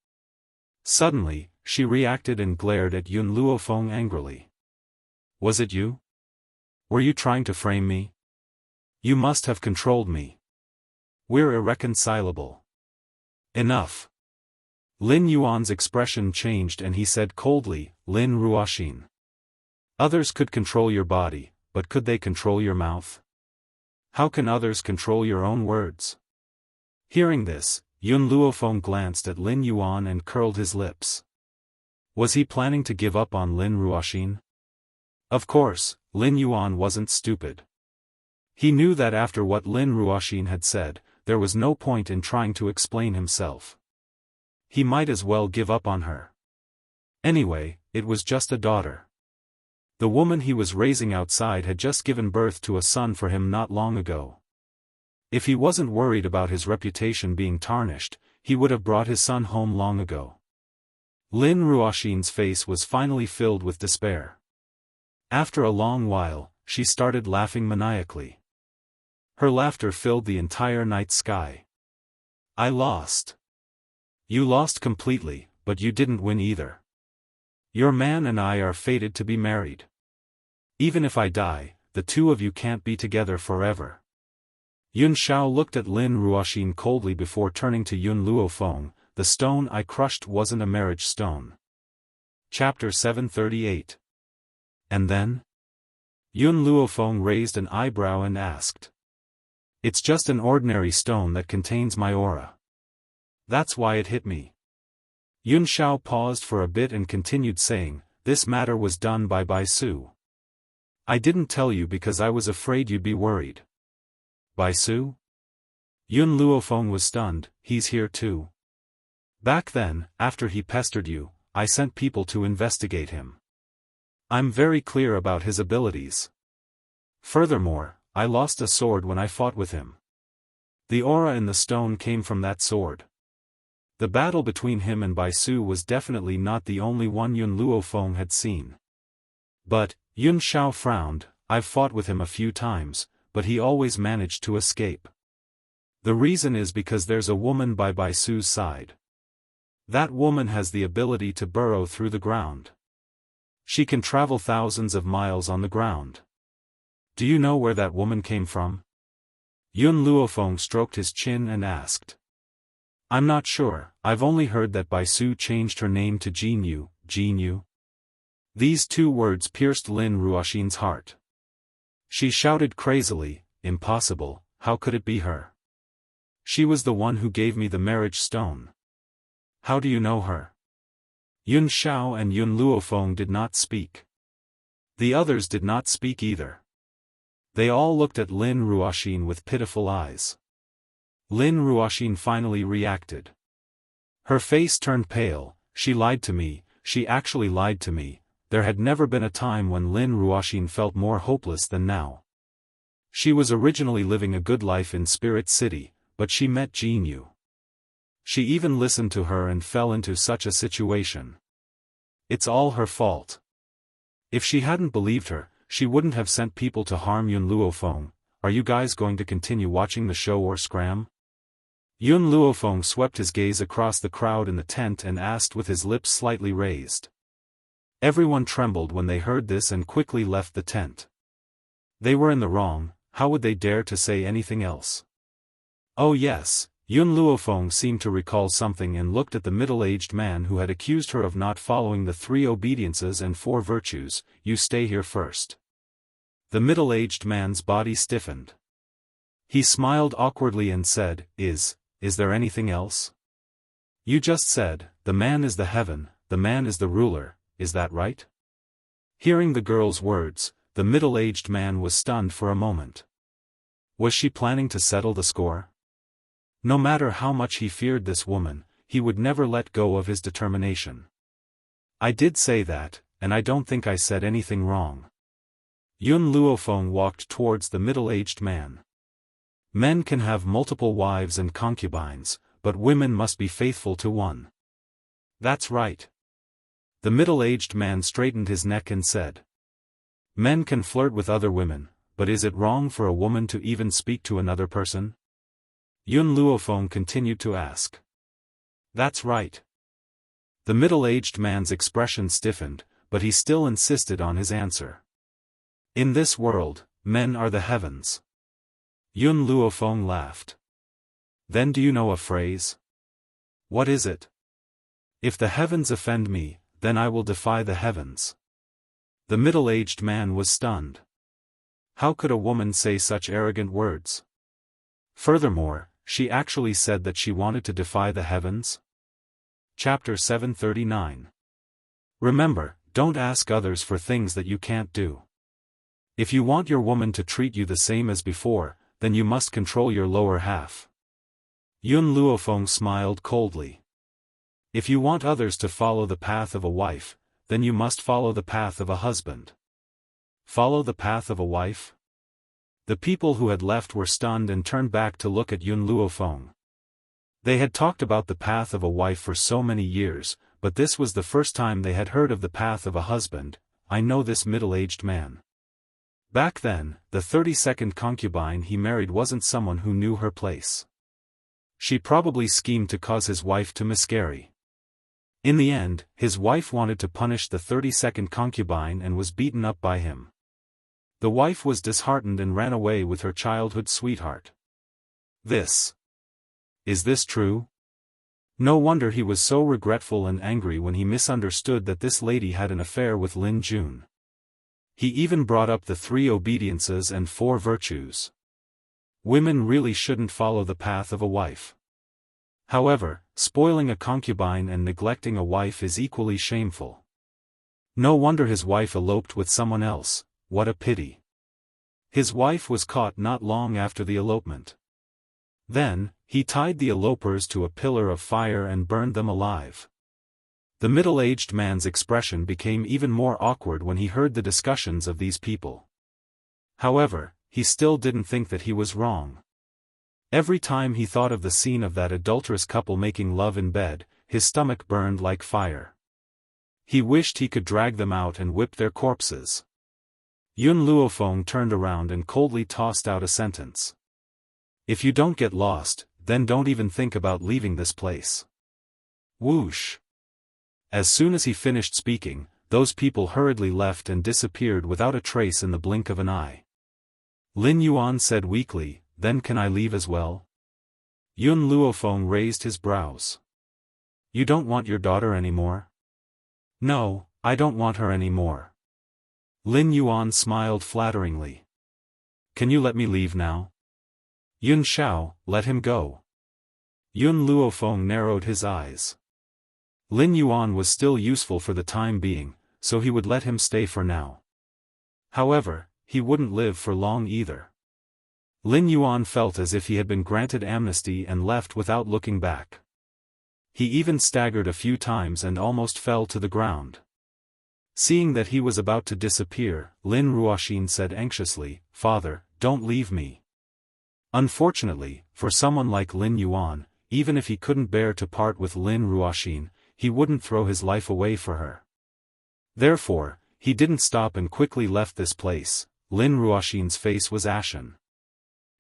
Suddenly, she reacted and glared at Yun Luofeng angrily. Was it you? Were you trying to frame me? You must have controlled me. We're irreconcilable. Enough. Lin Yuan's expression changed and he said coldly, Lin Ruoxin. Others could control your body, but could they control your mouth? How can others control your own words? Hearing this, Yun Luofeng glanced at Lin Yuan and curled his lips. Was he planning to give up on Lin Ruoxin? Of course, Lin Yuan wasn't stupid. He knew that after what Lin Ruoxin had said, there was no point in trying to explain himself. He might as well give up on her. Anyway, it was just a daughter. The woman he was raising outside had just given birth to a son for him not long ago. If he wasn't worried about his reputation being tarnished, he would have brought his son home long ago. Lin Ruoxin's face was finally filled with despair. After a long while, she started laughing maniacally. Her laughter filled the entire night sky. I lost. You lost completely, but you didn't win either. Your man and I are fated to be married. Even if I die, the two of you can't be together forever. Yun Shao looked at Lin Ruoxin coldly before turning to Yun Luofeng. The stone I crushed wasn't a marriage stone. Chapter 738. And then? Yun Luofeng raised an eyebrow and asked. It's just an ordinary stone that contains my aura. That's why it hit me. Yun Shao paused for a bit and continued saying, this matter was done by Bai Su. I didn't tell you because I was afraid you'd be worried. Bai Su? Yun Luofeng was stunned. He's here too. Back then, after he pestered you, I sent people to investigate him. I'm very clear about his abilities. Furthermore, I lost a sword when I fought with him. The aura in the stone came from that sword. The battle between him and Bai Su was definitely not the only one Yun Luofeng had seen. But, Yun Shao frowned, I've fought with him a few times, but he always managed to escape. The reason is because there's a woman by Bai Su's side. That woman has the ability to burrow through the ground. She can travel thousands of miles on the ground. Do you know where that woman came from? Yun Luofeng stroked his chin and asked. I'm not sure, I've only heard that Bai Su changed her name to Jinyu. Jinyu? These two words pierced Lin Ruoxin's heart. She shouted crazily, impossible, how could it be her? She was the one who gave me the marriage stone. How do you know her? Yun Shao and Yun Luofeng did not speak. The others did not speak either. They all looked at Lin Ruoxin with pitiful eyes. Lin Ruoxin finally reacted. Her face turned pale. She lied to me, she actually lied to me. There had never been a time when Lin Ruoxin felt more hopeless than now. She was originally living a good life in Spirit City, but she met Jinyu. She even listened to her and fell into such a situation. It's all her fault. If she hadn't believed her, she wouldn't have sent people to harm Yun Luofeng. Are you guys going to continue watching the show or scram? Yun Luofeng swept his gaze across the crowd in the tent and asked with his lips slightly raised. Everyone trembled when they heard this and quickly left the tent. They were in the wrong, how would they dare to say anything else? Oh yes, Yun Luofeng seemed to recall something and looked at the middle-aged man who had accused her of not following the 3 obediences and 4 virtues. You stay here first. The middle-aged man's body stiffened. He smiled awkwardly and said, Is there anything else? You just said, the man is the heaven, the man is the ruler, is that right? Hearing the girl's words, the middle-aged man was stunned for a moment. Was she planning to settle the score? No matter how much he feared this woman, he would never let go of his determination. I did say that, and I don't think I said anything wrong. Yun Luofeng walked towards the middle-aged man. Men can have multiple wives and concubines, but women must be faithful to one. That's right. The middle-aged man straightened his neck and said. Men can flirt with other women, but is it wrong for a woman to even speak to another person? Yun Luofeng continued to ask. That's right. The middle-aged man's expression stiffened, but he still insisted on his answer. In this world, men are the heavens. Yun Luofeng laughed. Then do you know a phrase? What is it? If the heavens offend me, then I will defy the heavens. The middle-aged man was stunned. How could a woman say such arrogant words? Furthermore, she actually said that she wanted to defy the heavens? Chapter 739. Remember, don't ask others for things that you can't do. If you want your woman to treat you the same as before, then you must control your lower half. Yun Luofeng smiled coldly. If you want others to follow the path of a wife, then you must follow the path of a husband. Follow the path of a wife? The people who had left were stunned and turned back to look at Yun Luofeng. They had talked about the path of a wife for so many years, but this was the first time they had heard of the path of a husband. I know this middle-aged man. Back then, the 32nd concubine he married wasn't someone who knew her place. She probably schemed to cause his wife to miscarry. In the end, his wife wanted to punish the 32nd concubine and was beaten up by him. The wife was disheartened and ran away with her childhood sweetheart. Is this true? No wonder he was so regretful and angry when he misunderstood that this lady had an affair with Lin Jun. He even brought up the 3 obediences and 4 virtues. Women really shouldn't follow the path of a wife. However, spoiling a concubine and neglecting a wife is equally shameful. No wonder his wife eloped with someone else. What a pity. His wife was caught not long after the elopement. Then, he tied the elopers to a pillar of fire and burned them alive. The middle-aged man's expression became even more awkward when he heard the discussions of these people. However, he still didn't think that he was wrong. Every time he thought of the scene of that adulterous couple making love in bed, his stomach burned like fire. He wished he could drag them out and whip their corpses. Yun Luofeng turned around and coldly tossed out a sentence. If you don't get lost, then don't even think about leaving this place. Whoosh! As soon as he finished speaking, those people hurriedly left and disappeared without a trace in the blink of an eye. Lin Yuan said weakly, Then can I leave as well? Yun Luofeng raised his brows. You don't want your daughter anymore? No, I don't want her anymore. Lin Yuan smiled flatteringly. Can you let me leave now? Yun Xiao, let him go. Yun Luofeng narrowed his eyes. Lin Yuan was still useful for the time being, so he would let him stay for now. However, he wouldn't live for long either. Lin Yuan felt as if he had been granted amnesty and left without looking back. He even staggered a few times and almost fell to the ground. Seeing that he was about to disappear, Lin Ruoxin said anxiously, Father, don't leave me. Unfortunately, for someone like Lin Yuan, even if he couldn't bear to part with Lin Ruoxin, he wouldn't throw his life away for her. Therefore, he didn't stop and quickly left this place. Lin Ruoxin's face was ashen.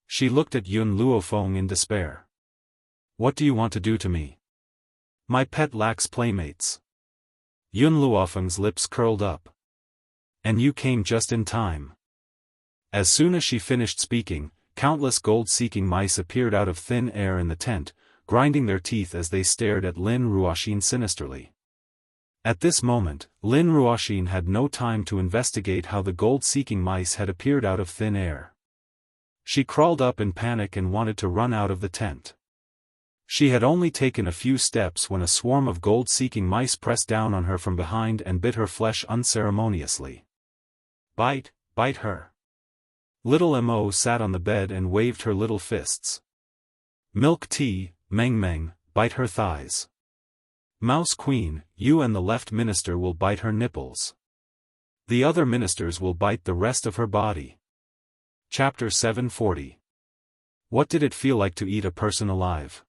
She looked at Yun Luofeng in despair. What do you want to do to me? My pet lacks playmates. Yun Luofeng's lips curled up. And you came just in time. As soon as she finished speaking, countless gold-seeking mice appeared out of thin air in the tent, grinding their teeth as they stared at Lin Ruoxin sinisterly. At this moment, Lin Ruoxin had no time to investigate how the gold-seeking mice had appeared out of thin air. She crawled up in panic and wanted to run out of the tent. She had only taken a few steps when a swarm of gold-seeking mice pressed down on her from behind and bit her flesh unceremoniously. Bite, bite her. Little Mo sat on the bed and waved her little fists. Milk tea, Meng Meng, bite her thighs. Mouse Queen, you and the left minister will bite her nipples. The other ministers will bite the rest of her body. Chapter 740. What did it feel like to eat a person alive?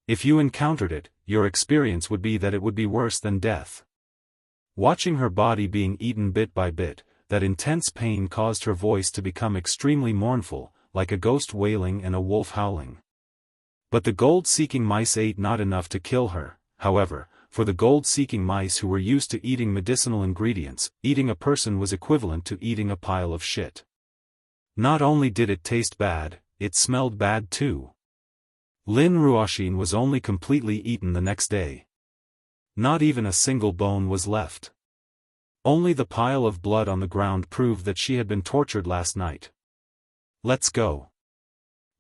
If you encountered it, your experience would be that it would be worse than death. Watching her body being eaten bit by bit, that intense pain caused her voice to become extremely mournful, like a ghost wailing and a wolf howling. But the gold-seeking mice ate not enough to kill her, however, for the gold-seeking mice who were used to eating medicinal ingredients, eating a person was equivalent to eating a pile of shit. Not only did it taste bad, it smelled bad too. Lin Ruoxin was only completely eaten the next day. Not even a single bone was left. Only the pile of blood on the ground proved that she had been tortured last night. Let's go.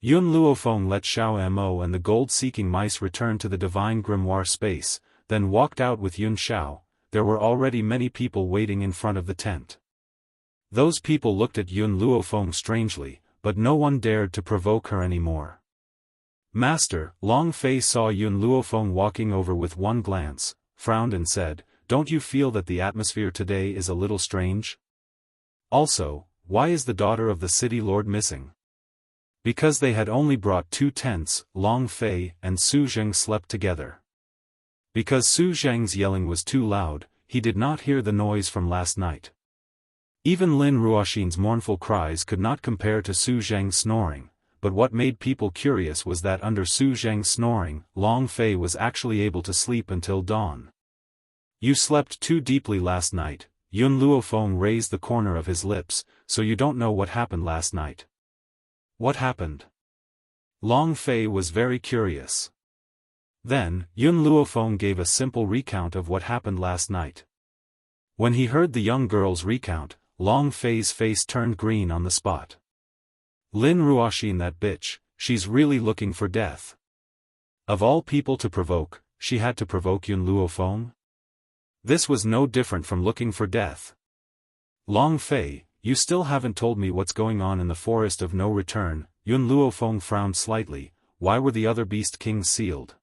Yun Luofeng let Xiao Mo and the gold-seeking mice return to the divine grimoire space, then walked out with Yun Xiao. There were already many people waiting in front of the tent. Those people looked at Yun Luofeng strangely, but no one dared to provoke her anymore. Master, Long Fei saw Yun Luofeng walking over with one glance, frowned and said, "Don't you feel that the atmosphere today is a little strange? Also, why is the daughter of the city lord missing?" Because they had only brought 2 tents, Long Fei and Su Zheng slept together. Because Su Zheng's yelling was too loud, he did not hear the noise from last night. Even Lin Ruoxin's mournful cries could not compare to Su Zheng's snoring, but what made people curious was that under Su Zheng's snoring, Long Fei was actually able to sleep until dawn. You slept too deeply last night, Yun Luofeng raised the corner of his lips, so you don't know what happened last night. What happened? Long Fei was very curious. Then, Yun Luofeng gave a simple recount of what happened last night. When he heard the young girl's recount, Long Fei's face turned green on the spot. Lin Ruoxin, that bitch, she's really looking for death. Of all people to provoke, she had to provoke Yun Luofeng? This was no different from looking for death. Long Fei, you still haven't told me what's going on in the forest of no return. Yun Luofeng frowned slightly. Why were the other beast kings sealed?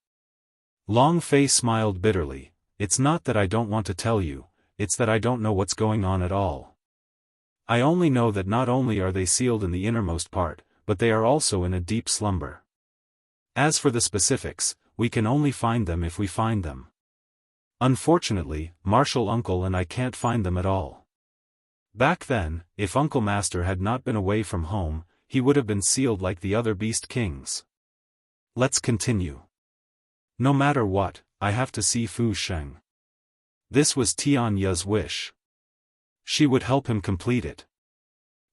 Long Fei smiled bitterly. It's not that I don't want to tell you, it's that I don't know what's going on at all. I only know that not only are they sealed in the innermost part, but they are also in a deep slumber. As for the specifics, we can only find them if we find them. Unfortunately, Marshal Uncle and I can't find them at all. Back then, if Uncle Master had not been away from home, he would have been sealed like the other beast kings. Let's continue. No matter what, I have to see Fu Sheng. This was Tianya's wish. She would help him complete it.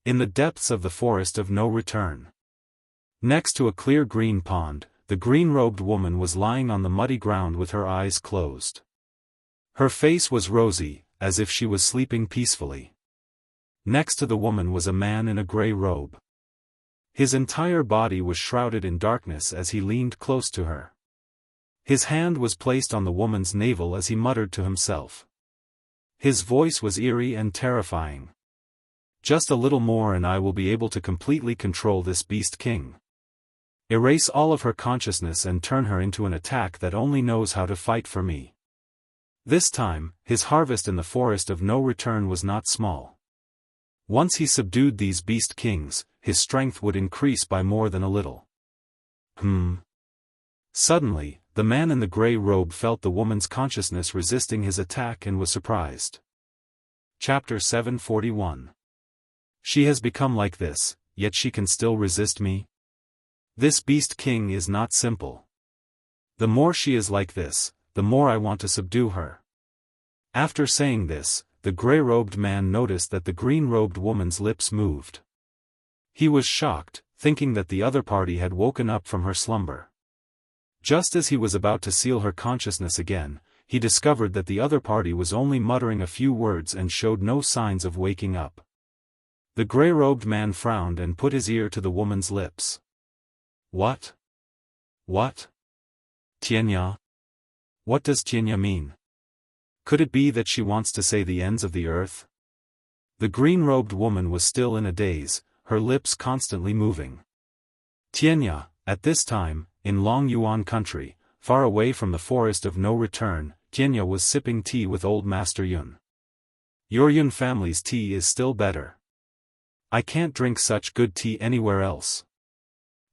In the depths of the forest of no return. Next to a clear green pond, the green-robed woman was lying on the muddy ground with her eyes closed. Her face was rosy, as if she was sleeping peacefully. Next to the woman was a man in a gray robe. His entire body was shrouded in darkness as he leaned close to her. His hand was placed on the woman's navel as he muttered to himself. His voice was eerie and terrifying. Just a little more and I will be able to completely control this beast king. Erase all of her consciousness and turn her into an attack that only knows how to fight for me. This time, his harvest in the forest of no return was not small. Once he subdued these beast kings, his strength would increase by more than a little. Suddenly, the man in the gray robe felt the woman's consciousness resisting his attack and was surprised. Chapter 741. She has become like this, yet she can still resist me? This beast king is not simple. The more she is like this, the more I want to subdue her. After saying this, the gray-robed man noticed that the green-robed woman's lips moved. He was shocked, thinking that the other party had woken up from her slumber. Just as he was about to seal her consciousness again, he discovered that the other party was only muttering a few words and showed no signs of waking up. The gray-robed man frowned and put his ear to the woman's lips. What? What? Tianya? What does Tianya mean? Could it be that she wants to say the ends of the earth? The green-robed woman was still in a daze, her lips constantly moving. Tianya, at this time, in Long Yuan country, far away from the forest of no return, Tianya was sipping tea with old Master Yun. Your Yun family's tea is still better. I can't drink such good tea anywhere else.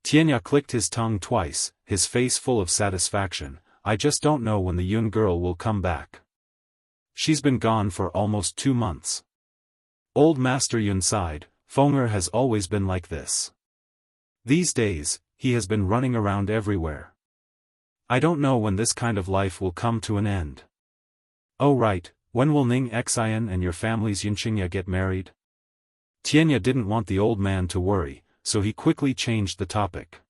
Tianya clicked his tongue twice, his face full of satisfaction. I just don't know when the Yun girl will come back. She's been gone for almost 2 months. Old Master Yun sighed. Fenger has always been like this. These days, he has been running around everywhere. I don't know when this kind of life will come to an end. Oh right, when will Ning Xian and your family's Yunqingya get married? Tianya didn't want the old man to worry, so he quickly changed the topic.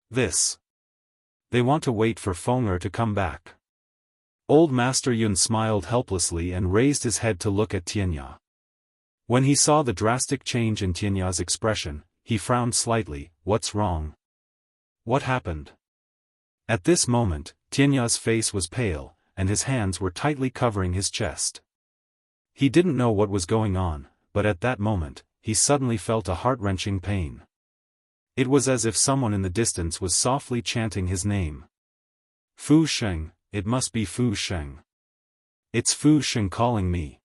They want to wait for Fenger to come back. Old Master Yun smiled helplessly and raised his head to look at Tianya. When he saw the drastic change in Tianya's expression, he frowned slightly. What's wrong? What happened? At this moment, Tianya's face was pale, and his hands were tightly covering his chest. He didn't know what was going on, but at that moment, he suddenly felt a heart-wrenching pain. It was as if someone in the distance was softly chanting his name. Fu Sheng, it must be Fu Sheng. It's Fu Sheng calling me.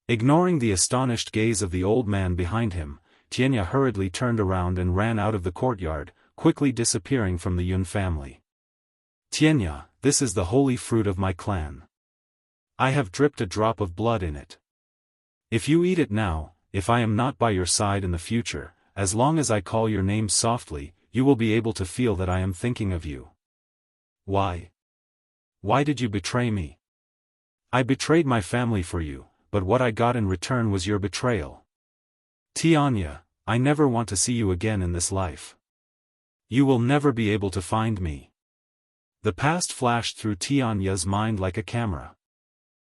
Ignoring the astonished gaze of the old man behind him, Tianya hurriedly turned around and ran out of the courtyard, quickly disappearing from the Yun family. Tianya, this is the holy fruit of my clan. I have dripped a drop of blood in it. If you eat it now, if I am not by your side in the future, as long as I call your name softly, you will be able to feel that I am thinking of you. Why? Why did you betray me? I betrayed my family for you, but what I got in return was your betrayal. Tianya, I never want to see you again in this life. You will never be able to find me. The past flashed through Tianya's mind like a camera.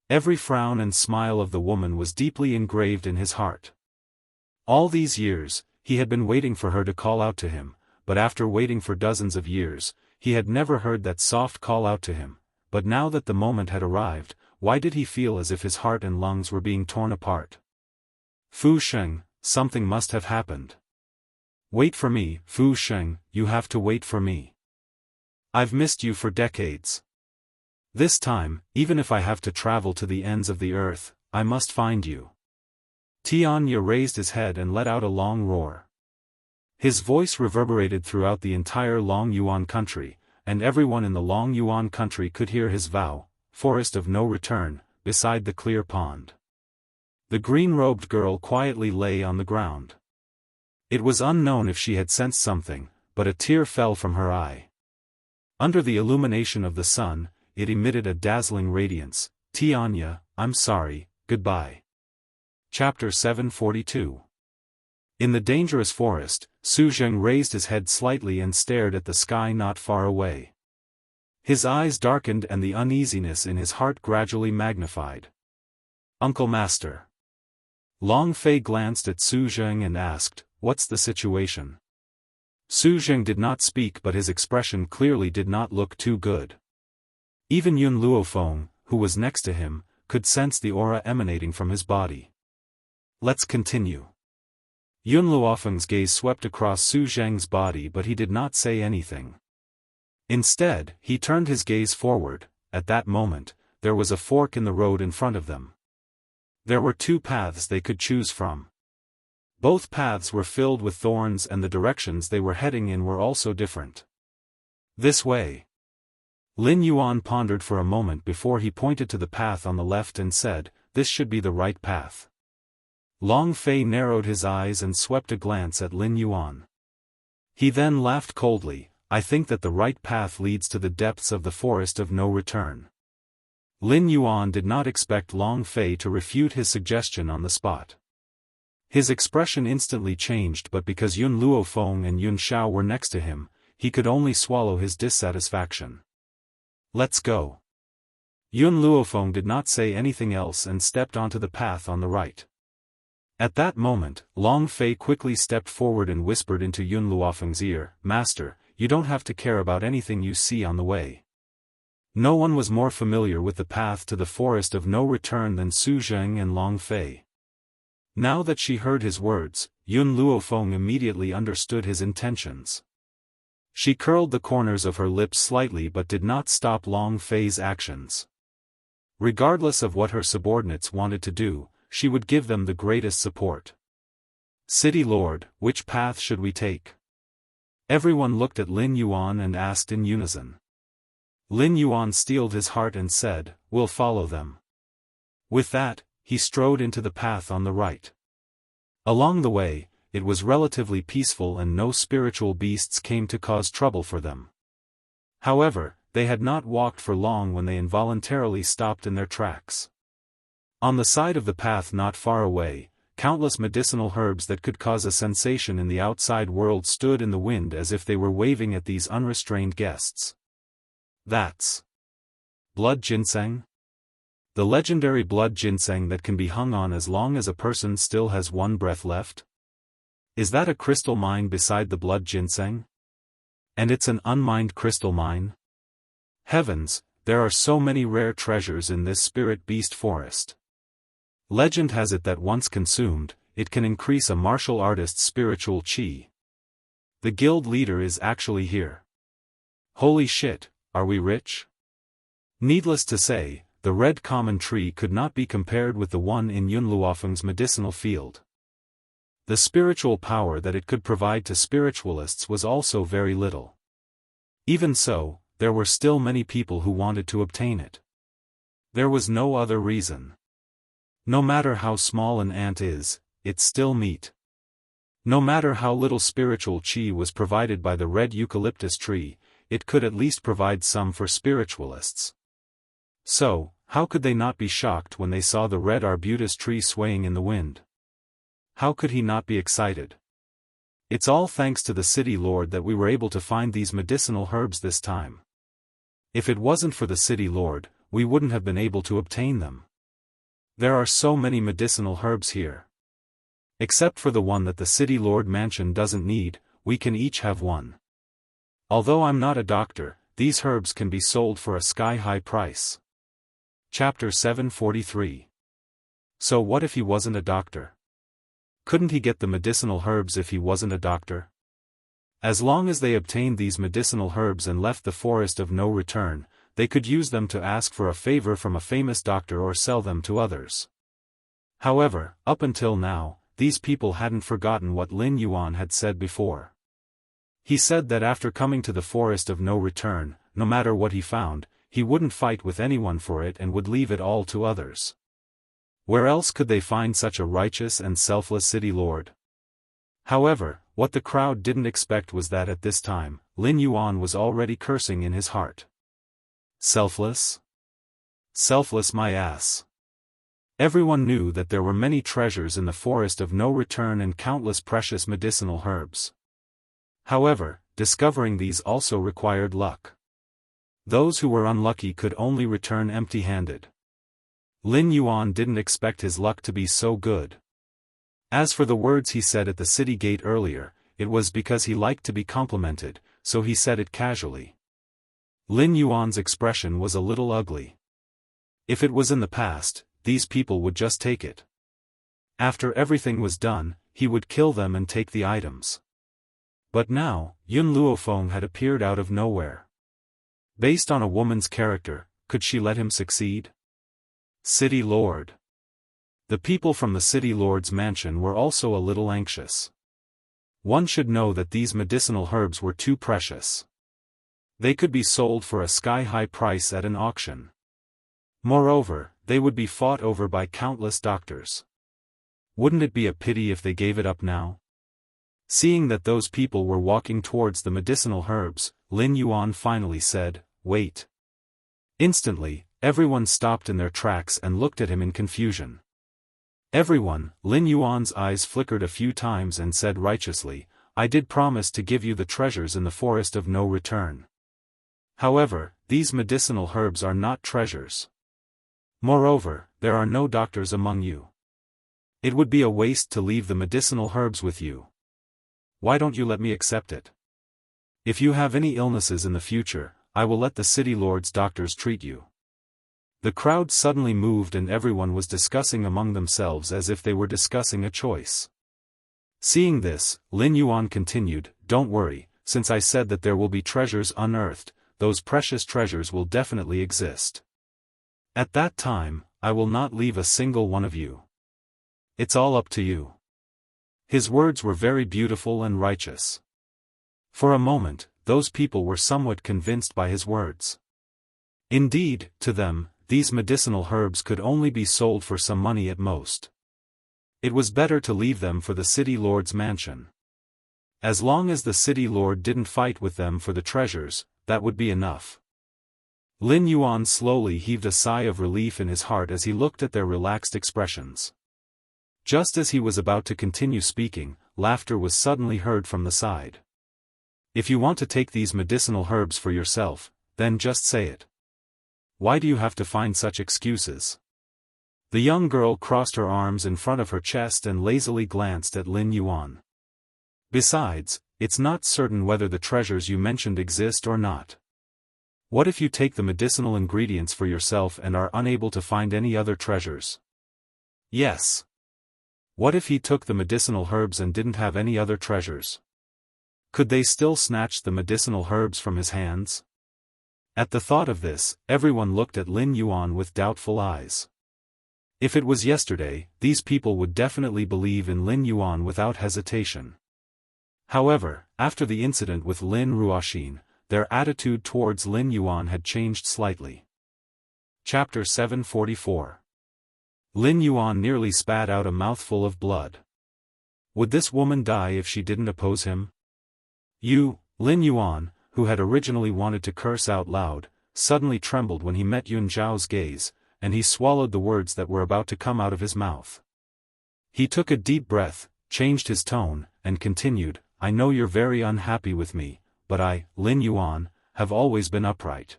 Every frown and smile of the woman was deeply engraved in his heart. All these years, he had been waiting for her to call out to him, but after waiting for dozens of years, he had never heard that soft call out to him. But now that the moment had arrived, why did he feel as if his heart and lungs were being torn apart? Fu Sheng, something must have happened. Wait for me, Fu Sheng, you have to wait for me. I've missed you for decades. This time, even if I have to travel to the ends of the earth, I must find you. Tianya raised his head and let out a long roar. His voice reverberated throughout the entire Long Yuan country, and everyone in the Long Yuan country could hear his vow, forest of no return, beside the clear pond. The green-robed girl quietly lay on the ground. It was unknown if she had sensed something, but a tear fell from her eye. Under the illumination of the sun, it emitted a dazzling radiance. Tianya, I'm sorry, goodbye. Chapter 742. In the dangerous forest, Su Zheng raised his head slightly and stared at the sky not far away. His eyes darkened and the uneasiness in his heart gradually magnified. Uncle Master. Long Fei glanced at Su Zheng and asked, what's the situation? Su Zheng did not speak, but his expression clearly did not look too good. Even Yun Luofeng, who was next to him, could sense the aura emanating from his body. Let's continue. Yun Luofeng's gaze swept across Su Zheng's body, but he did not say anything. Instead, he turned his gaze forward. At that moment, there was a fork in the road in front of them. There were 2 paths they could choose from. Both paths were filled with thorns and the directions they were heading in were also different. This way. Lin Yuan pondered for a moment before he pointed to the path on the left and said, this should be the right path. Long Fei narrowed his eyes and swept a glance at Lin Yuan. He then laughed coldly, I think that the right path leads to the depths of the forest of no return. Lin Yuan did not expect Long Fei to refute his suggestion on the spot. His expression instantly changed, but because Yun Luofeng and Yun Xiao were next to him, he could only swallow his dissatisfaction. "Let's go." Yun Luofeng did not say anything else and stepped onto the path on the right. At that moment, Long Fei quickly stepped forward and whispered into Yun Luofeng's ear, "Master, you don't have to care about anything you see on the way." No one was more familiar with the path to the forest of no return than Su Zheng and Long Fei. Now that she heard his words, Yun Luofeng immediately understood his intentions. She curled the corners of her lips slightly but did not stop Long Fei's actions. Regardless of what her subordinates wanted to do, she would give them the greatest support. "City Lord, which path should we take?" Everyone looked at Lin Yuan and asked in unison. Lin Yuan steeled his heart and said, "We'll follow them." With that, he strode into the path on the right. Along the way, it was relatively peaceful and no spiritual beasts came to cause trouble for them. However, they had not walked for long when they involuntarily stopped in their tracks. On the side of the path not far away, countless medicinal herbs that could cause a sensation in the outside world stood in the wind as if they were waving at these unrestrained guests. "That's blood ginseng? The legendary blood ginseng that can be hung on as long as a person still has one breath left? Is that a crystal mine beside the blood ginseng? And it's an unmined crystal mine? Heavens, there are so many rare treasures in this spirit beast forest. Legend has it that once consumed, it can increase a martial artist's spiritual chi. The guild leader is actually here. Holy shit, are we rich?" Needless to say, the red common tree could not be compared with the one in Yun Luofeng's medicinal field. The spiritual power that it could provide to spiritualists was also very little. Even so, there were still many people who wanted to obtain it. There was no other reason. No matter how small an ant is, it's still meat. No matter how little spiritual chi was provided by the red eucalyptus tree, it could at least provide some for spiritualists. So, how could they not be shocked when they saw the red arbutus tree swaying in the wind? How could he not be excited? "It's all thanks to the city lord that we were able to find these medicinal herbs this time. If it wasn't for the city lord, we wouldn't have been able to obtain them. There are so many medicinal herbs here. Except for the one that the city lord mansion doesn't need, we can each have one. Although I'm not a doctor, these herbs can be sold for a sky-high price." Chapter 743. So what if he wasn't a doctor? Couldn't he get the medicinal herbs if he wasn't a doctor? As long as they obtained these medicinal herbs and left the forest of no return, they could use them to ask for a favor from a famous doctor or sell them to others. However, up until now, these people hadn't forgotten what Lin Yuan had said before. He said that after coming to the forest of no return, no matter what he found, he wouldn't fight with anyone for it and would leave it all to others. Where else could they find such a righteous and selfless city lord? However, what the crowd didn't expect was that at this time, Lin Yuan was already cursing in his heart. Selfless? Selfless my ass. Everyone knew that there were many treasures in the forest of no return and countless precious medicinal herbs. However, discovering these also required luck. Those who were unlucky could only return empty-handed. Lin Yuan didn't expect his luck to be so good. As for the words he said at the city gate earlier, it was because he liked to be complimented, so he said it casually. Lin Yuan's expression was a little ugly. If it was in the past, these people would just take it. After everything was done, he would kill them and take the items. But now, Yun Luofeng had appeared out of nowhere. Based on a woman's character, could she let him succeed? City Lord. The people from the City Lord's mansion were also a little anxious. One should know that these medicinal herbs were too precious. They could be sold for a sky-high price at an auction. Moreover, they would be fought over by countless doctors. Wouldn't it be a pity if they gave it up now? Seeing that those people were walking towards the medicinal herbs, Lin Yuan finally said, "Wait." Instantly, everyone stopped in their tracks and looked at him in confusion. Everyone, Lin Yuan's eyes flickered a few times and said righteously, I did promise to give you the treasures in the forest of no return. However, these medicinal herbs are not treasures. Moreover, there are no doctors among you. It would be a waste to leave the medicinal herbs with you. Why don't you let me accept it? If you have any illnesses in the future, I will let the city lord's doctors treat you. The crowd suddenly moved and everyone was discussing among themselves as if they were discussing a choice. Seeing this, Lin Yuan continued, Don't worry, since I said that there will be treasures unearthed, those precious treasures will definitely exist. At that time, I will not leave a single one of you. It's all up to you. His words were very beautiful and righteous. For a moment, those people were somewhat convinced by his words. Indeed, to them, these medicinal herbs could only be sold for some money at most. It was better to leave them for the city lord's mansion. As long as the city lord didn't fight with them for the treasures, that would be enough. Lin Yuan slowly heaved a sigh of relief in his heart as he looked at their relaxed expressions. Just as he was about to continue speaking, laughter was suddenly heard from the side. If you want to take these medicinal herbs for yourself, then just say it. Why do you have to find such excuses? The young girl crossed her arms in front of her chest and lazily glanced at Lin Yuan. Besides, it's not certain whether the treasures you mentioned exist or not. What if you take the medicinal ingredients for yourself and are unable to find any other treasures? Yes. What if he took the medicinal herbs and didn't have any other treasures? Could they still snatch the medicinal herbs from his hands? At the thought of this, everyone looked at Lin Yuan with doubtful eyes. If it was yesterday, these people would definitely believe in Lin Yuan without hesitation. However, after the incident with Lin Ruoxin, their attitude towards Lin Yuan had changed slightly. Chapter 744. Lin Yuan nearly spat out a mouthful of blood. Would this woman die if she didn't oppose him? You, Lin Yuan, who had originally wanted to curse out loud, suddenly trembled when he met Yun Zhao's gaze, and he swallowed the words that were about to come out of his mouth. He took a deep breath, changed his tone, and continued, I know you're very unhappy with me, but I, Lin Yuan, have always been upright.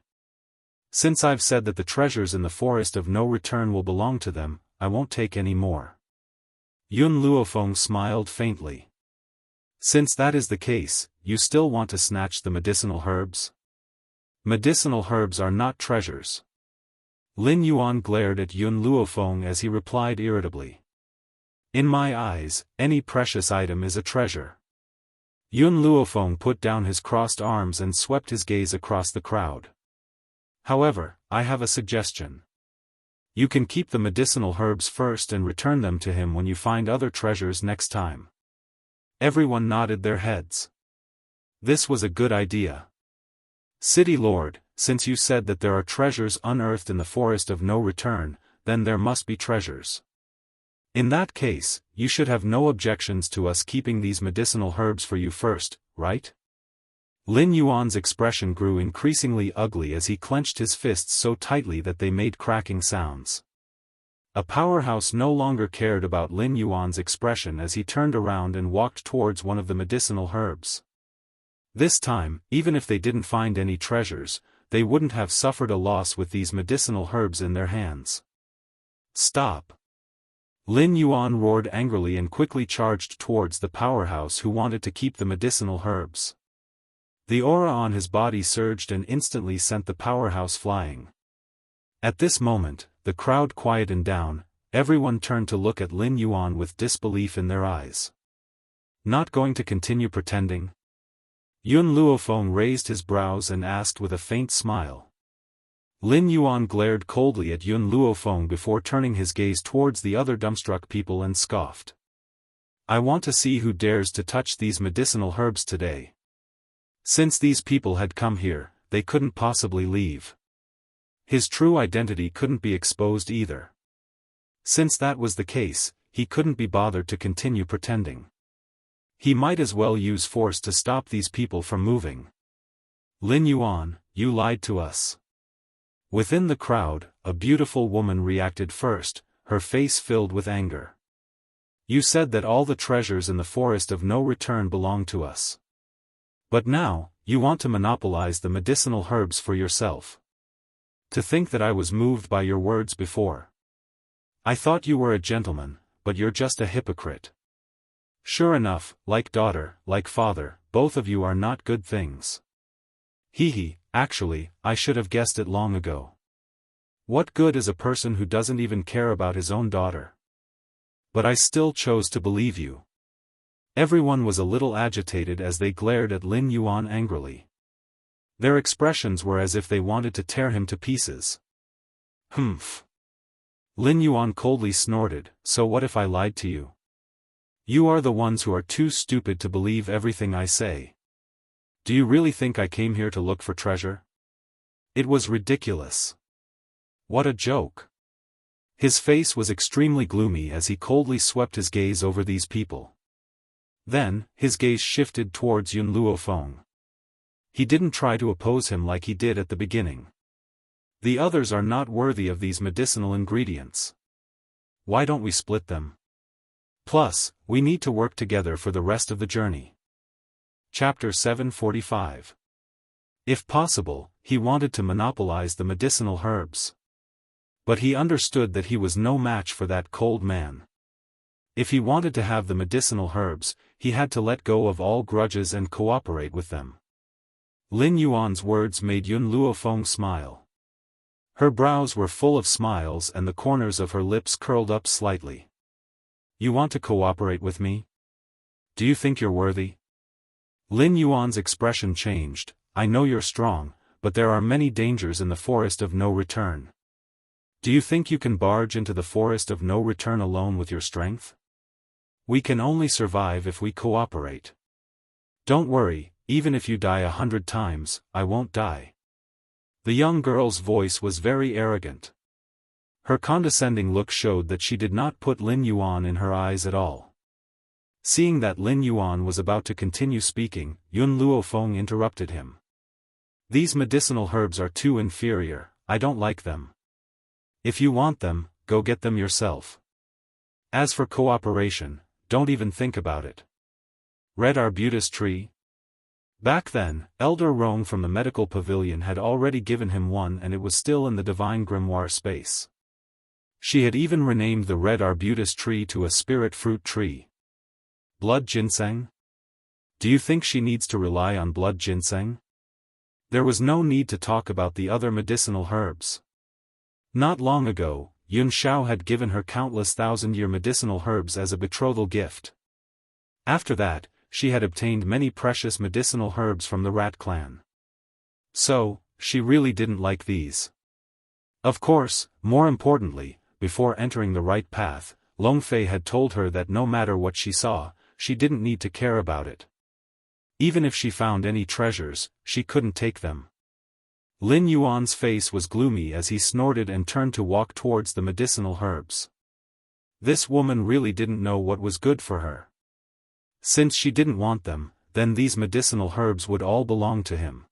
Since I've said that the treasures in the forest of no return will belong to them, I won't take any more. Yun Luofeng smiled faintly. Since that is the case, you still want to snatch the medicinal herbs? Medicinal herbs are not treasures. Lin Yuan glared at Yun Luofeng as he replied irritably. In my eyes, any precious item is a treasure. Yun Luofeng put down his crossed arms and swept his gaze across the crowd. However, I have a suggestion. You can keep the medicinal herbs first and return them to him when you find other treasures next time. Everyone nodded their heads. This was a good idea. City Lord, since you said that there are treasures unearthed in the forest of no return, then there must be treasures. In that case, you should have no objections to us keeping these medicinal herbs for you first, right? Lin Yuan's expression grew increasingly ugly as he clenched his fists so tightly that they made cracking sounds. A powerhouse no longer cared about Lin Yuan's expression as he turned around and walked towards one of the medicinal herbs. This time, even if they didn't find any treasures, they wouldn't have suffered a loss with these medicinal herbs in their hands. Stop! Lin Yuan roared angrily and quickly charged towards the powerhouse who wanted to keep the medicinal herbs. The aura on his body surged and instantly sent the powerhouse flying. At this moment, the crowd quietened down, everyone turned to look at Lin Yuan with disbelief in their eyes. Not going to continue pretending? Yun Luofeng raised his brows and asked with a faint smile. Lin Yuan glared coldly at Yun Luofeng before turning his gaze towards the other dumbstruck people and scoffed. I want to see who dares to touch these medicinal herbs today. Since these people had come here, they couldn't possibly leave. His true identity couldn't be exposed either. Since that was the case, he couldn't be bothered to continue pretending. He might as well use force to stop these people from moving. Lin Yuan, you lied to us. Within the crowd, a beautiful woman reacted first, her face filled with anger. You said that all the treasures in the forest of no return belong to us. But now, you want to monopolize the medicinal herbs for yourself. To think that I was moved by your words before. I thought you were a gentleman, but you're just a hypocrite. Sure enough, like daughter, like father, both of you are not good things. Actually, I should have guessed it long ago. What good is a person who doesn't even care about his own daughter? But I still chose to believe you. Everyone was a little agitated as they glared at Lin Yuan angrily. Their expressions were as if they wanted to tear him to pieces. Humph. Lin Yuan coldly snorted, so what if I lied to you? You are the ones who are too stupid to believe everything I say. Do you really think I came here to look for treasure? It was ridiculous. What a joke. His face was extremely gloomy as he coldly swept his gaze over these people. Then, his gaze shifted towards Yun Luofeng. He didn't try to oppose him like he did at the beginning. The others are not worthy of these medicinal ingredients. Why don't we split them? Plus, we need to work together for the rest of the journey. Chapter 745. If possible, he wanted to monopolize the medicinal herbs. But he understood that he was no match for that cold man. If he wanted to have the medicinal herbs, he had to let go of all grudges and cooperate with them. Lin Yuan's words made Yun Luofeng smile. Her brows were full of smiles and the corners of her lips curled up slightly. You want to cooperate with me? Do you think you're worthy? Lin Yuan's expression changed. I know you're strong, but there are many dangers in the forest of no return. Do you think you can barge into the forest of no return alone with your strength? We can only survive if we cooperate. Don't worry, even if you die 100 times, I won't die. The young girl's voice was very arrogant. Her condescending look showed that she did not put Lin Yuan in her eyes at all. Seeing that Lin Yuan was about to continue speaking, Yun Luofeng interrupted him. These medicinal herbs are too inferior, I don't like them. If you want them, go get them yourself. As for cooperation, don't even think about it. Red arbutus tree? Back then, Elder Rong from the medical pavilion had already given him one and it was still in the divine grimoire space. She had even renamed the red arbutus tree to a spirit fruit tree. Blood ginseng? Do you think she needs to rely on blood ginseng? There was no need to talk about the other medicinal herbs. Not long ago, Yun Shao had given her countless thousand-year medicinal herbs as a betrothal gift. After that, she had obtained many precious medicinal herbs from the rat clan. So, she really didn't like these. Of course, more importantly, before entering the right path, Long Fei had told her that no matter what she saw, she didn't need to care about it. Even if she found any treasures, she couldn't take them. Lin Yuan's face was gloomy as he snorted and turned to walk towards the medicinal herbs. This woman really didn't know what was good for her. Since she didn't want them, then these medicinal herbs would all belong to him.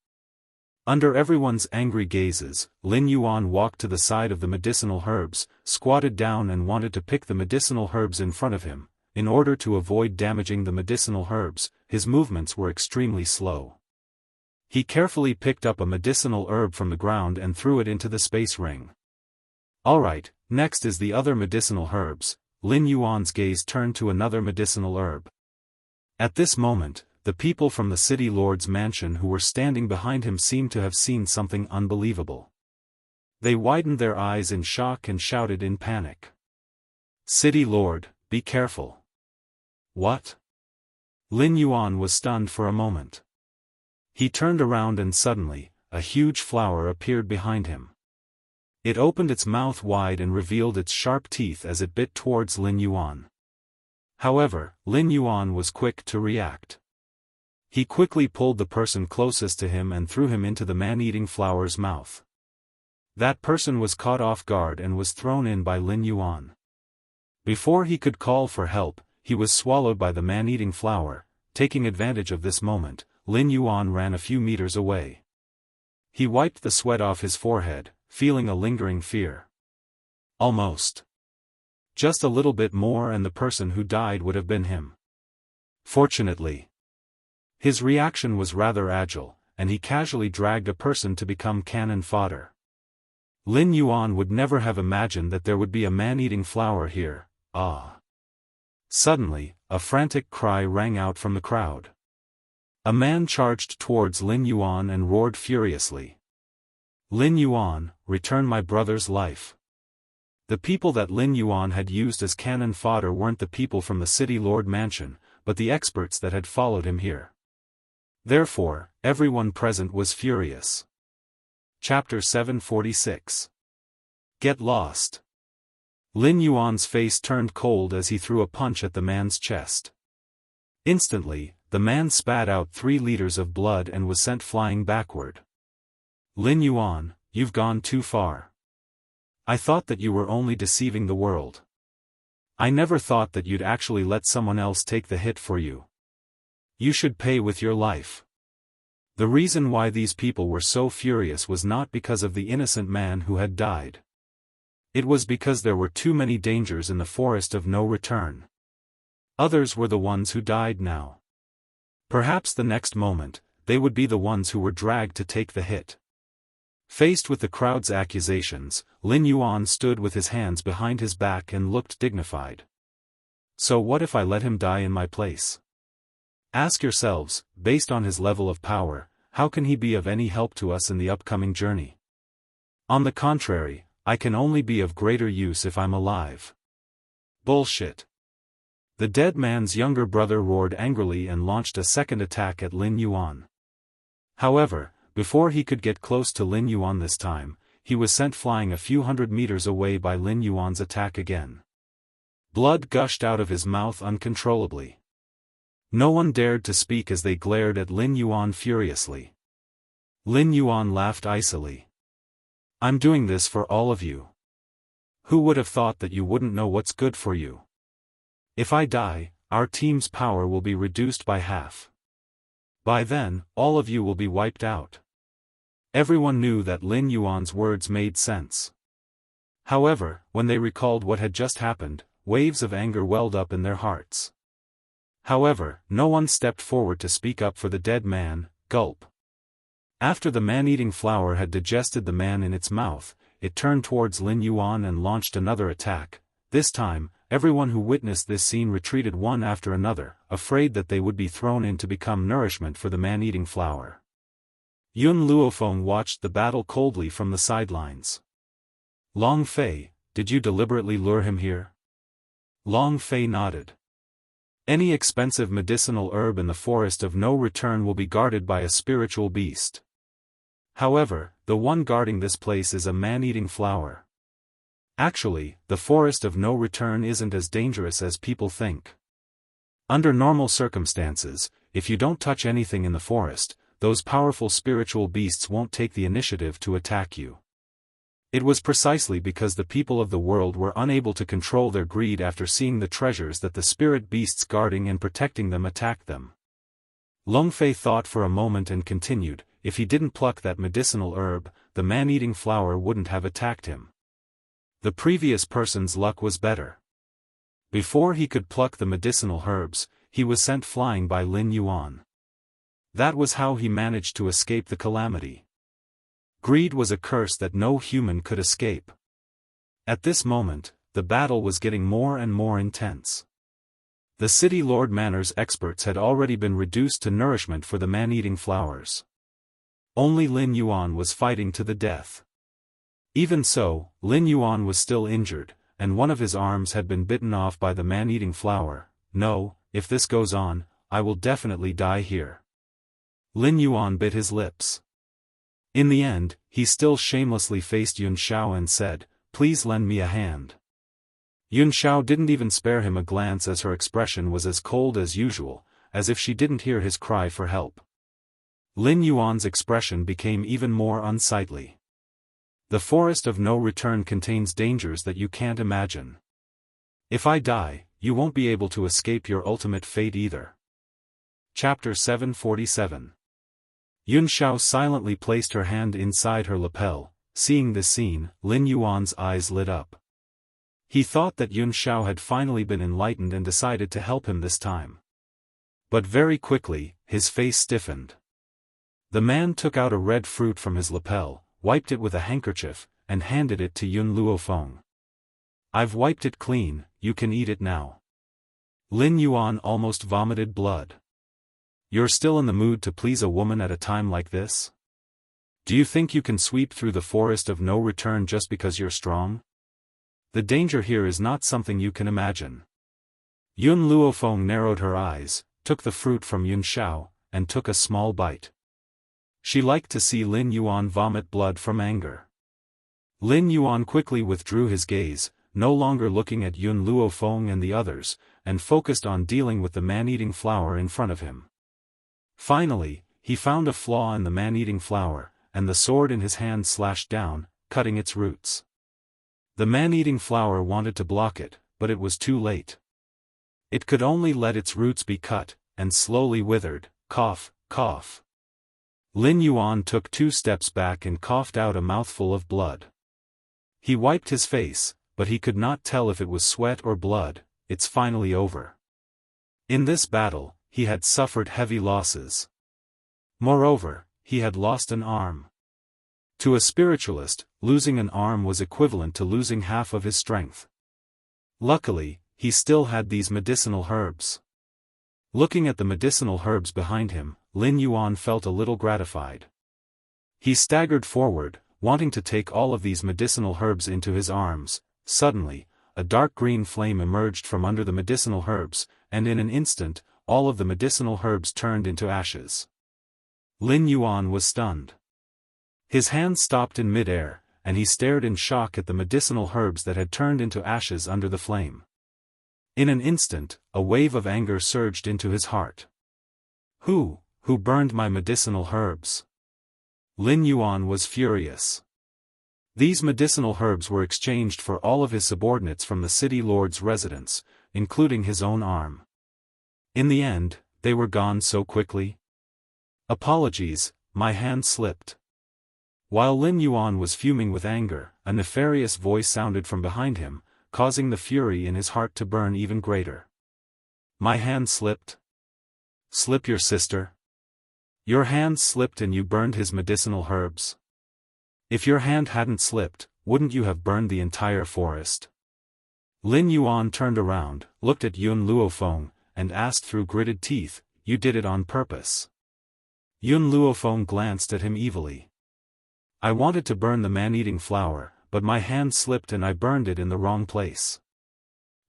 Under everyone's angry gazes, Lin Yuan walked to the side of the medicinal herbs, squatted down and wanted to pick the medicinal herbs in front of him. In order to avoid damaging the medicinal herbs, his movements were extremely slow. He carefully picked up a medicinal herb from the ground and threw it into the space ring. Alright, next is the other medicinal herbs. Lin Yuan's gaze turned to another medicinal herb. At this moment, the people from the city lord's mansion who were standing behind him seemed to have seen something unbelievable. They widened their eyes in shock and shouted in panic. City lord, be careful. What? Lin Yuan was stunned for a moment. He turned around and suddenly, a huge flower appeared behind him. It opened its mouth wide and revealed its sharp teeth as it bit towards Lin Yuan. However, Lin Yuan was quick to react. He quickly pulled the person closest to him and threw him into the man-eating flower's mouth. That person was caught off guard and was thrown in by Lin Yuan. Before he could call for help, he was swallowed by the man-eating flower. Taking advantage of this moment, Lin Yuan ran a few meters away. He wiped the sweat off his forehead, feeling a lingering fear. Almost. Just a little bit more and the person who died would have been him. Fortunately, his reaction was rather agile, and he casually dragged a person to become cannon fodder. Lin Yuan would never have imagined that there would be a man-eating flower here. Ah! Suddenly, a frantic cry rang out from the crowd. A man charged towards Lin Yuan and roared furiously. Lin Yuan, return my brother's life. The people that Lin Yuan had used as cannon fodder weren't the people from the city lord mansion, but the experts that had followed him here. Therefore, everyone present was furious. Chapter 746. Get lost. Lin Yuan's face turned cold as he threw a punch at the man's chest. Instantly, the man spat out 3 liters of blood and was sent flying backward. Lin Yuan, you've gone too far. I thought that you were only deceiving the world. I never thought that you'd actually let someone else take the hit for you. You should pay with your life. The reason why these people were so furious was not because of the innocent man who had died. It was because there were too many dangers in the forest of no return. Others were the ones who died now. Perhaps the next moment, they would be the ones who were dragged to take the hit. Faced with the crowd's accusations, Lin Yuan stood with his hands behind his back and looked dignified. So what if I let him die in my place? Ask yourselves, based on his level of power, how can he be of any help to us in the upcoming journey? On the contrary, I can only be of greater use if I'm alive. Bullshit. The dead man's younger brother roared angrily and launched a second attack at Lin Yuan. However, before he could get close to Lin Yuan this time, he was sent flying a few hundred meters away by Lin Yuan's attack again. Blood gushed out of his mouth uncontrollably. No one dared to speak as they glared at Lin Yuan furiously. Lin Yuan laughed icily. I'm doing this for all of you. Who would have thought that you wouldn't know what's good for you? If I die, our team's power will be reduced by half. By then, all of you will be wiped out. Everyone knew that Lin Yuan's words made sense. However, when they recalled what had just happened, waves of anger welled up in their hearts. However, no one stepped forward to speak up for the dead man. Gulp. After the man-eating flower had digested the man in its mouth, it turned towards Lin Yuan and launched another attack. This time, everyone who witnessed this scene retreated one after another, afraid that they would be thrown in to become nourishment for the man-eating flower. Yun Luofeng watched the battle coldly from the sidelines. Long Fei, did you deliberately lure him here? Long Fei nodded. Any expensive medicinal herb in the forest of no return will be guarded by a spiritual beast. However, the one guarding this place is a man-eating flower. Actually, the forest of no return isn't as dangerous as people think. Under normal circumstances, if you don't touch anything in the forest, those powerful spiritual beasts won't take the initiative to attack you. It was precisely because the people of the world were unable to control their greed after seeing the treasures that the spirit beasts guarding and protecting them attacked them. Long Fei thought for a moment and continued, if he didn't pluck that medicinal herb, the man-eating flower wouldn't have attacked him. The previous person's luck was better. Before he could pluck the medicinal herbs, he was sent flying by Lin Yuan. That was how he managed to escape the calamity. Greed was a curse that no human could escape. At this moment, the battle was getting more and more intense. The city lord manor's experts had already been reduced to nourishment for the man-eating flowers. Only Lin Yuan was fighting to the death. Even so, Lin Yuan was still injured, and one of his arms had been bitten off by the man-eating flower. No, if this goes on, I will definitely die here. Lin Yuan bit his lips. In the end, he still shamelessly faced Yun Xiao and said, please lend me a hand. Yun Xiao didn't even spare him a glance as her expression was as cold as usual, as if she didn't hear his cry for help. Lin Yuan's expression became even more unsightly. The forest of no return contains dangers that you can't imagine. If I die, you won't be able to escape your ultimate fate either. Chapter 747. Yun Xiao silently placed her hand inside her lapel, Seeing this scene, Lin Yuan's eyes lit up. He thought that Yun Xiao had finally been enlightened and decided to help him this time. But very quickly, his face stiffened. The man took out a red fruit from his lapel, wiped it with a handkerchief, and handed it to Yun Luofeng. "I've wiped it clean, you can eat it now." Lin Yuan almost vomited blood. "You're still in the mood to please a woman at a time like this? Do you think you can sweep through the forest of no return just because you're strong? The danger here is not something you can imagine." Yun Luofeng narrowed her eyes, took the fruit from Yun Xiao, and took a small bite. She liked to see Lin Yuan vomit blood from anger. Lin Yuan quickly withdrew his gaze, no longer looking at Yun Luofeng and the others, and focused on dealing with the man-eating flower in front of him. Finally, he found a flaw in the man-eating flower, and the sword in his hand slashed down, cutting its roots. The man-eating flower wanted to block it, but it was too late. It could only let its roots be cut, and slowly withered. Cough, cough. Lin Yuan took 2 steps back and coughed out a mouthful of blood. He wiped his face, but he could not tell if it was sweat or blood. It's finally over. In this battle, he had suffered heavy losses. Moreover, he had lost an arm. To a spiritualist, losing an arm was equivalent to losing half of his strength. Luckily, he still had these medicinal herbs. Looking at the medicinal herbs behind him, Lin Yuan felt a little gratified. He staggered forward, wanting to take all of these medicinal herbs into his arms. Suddenly, a dark green flame emerged from under the medicinal herbs, and in an instant, all of the medicinal herbs turned into ashes. Lin Yuan was stunned. His hand stopped in mid-air, and he stared in shock at the medicinal herbs that had turned into ashes under the flame. In an instant, a wave of anger surged into his heart. Who burned my medicinal herbs? Lin Yuan was furious. These medicinal herbs were exchanged for all of his subordinates from the city lord's residence, including his own arm. In the end, they were gone so quickly. Apologies, my hand slipped. While Lin Yuan was fuming with anger, a nefarious voice sounded from behind him, causing the fury in his heart to burn even greater. My hand slipped? Slip your sister? Your hand slipped and you burned his medicinal herbs? If your hand hadn't slipped, wouldn't you have burned the entire forest? Lin Yuan turned around, looked at Yun Luofeng, and asked through gritted teeth, "You did it on purpose?" Yun Luofeng glanced at him evilly. "I wanted to burn the man-eating flower, but my hand slipped and I burned it in the wrong place."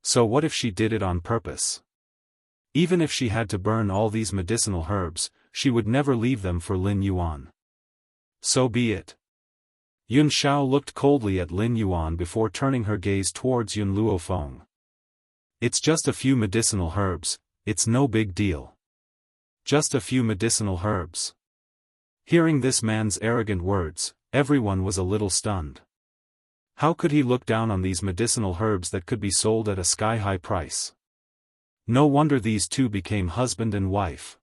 So what if she did it on purpose? Even if she had to burn all these medicinal herbs, she would never leave them for Lin Yuan. So be it. Yun Xiao looked coldly at Lin Yuan before turning her gaze towards Yun Luofeng. "It's just a few medicinal herbs, it's no big deal. Just a few medicinal herbs." Hearing this man's arrogant words, everyone was a little stunned. How could he look down on these medicinal herbs that could be sold at a sky-high price? No wonder these two became husband and wife.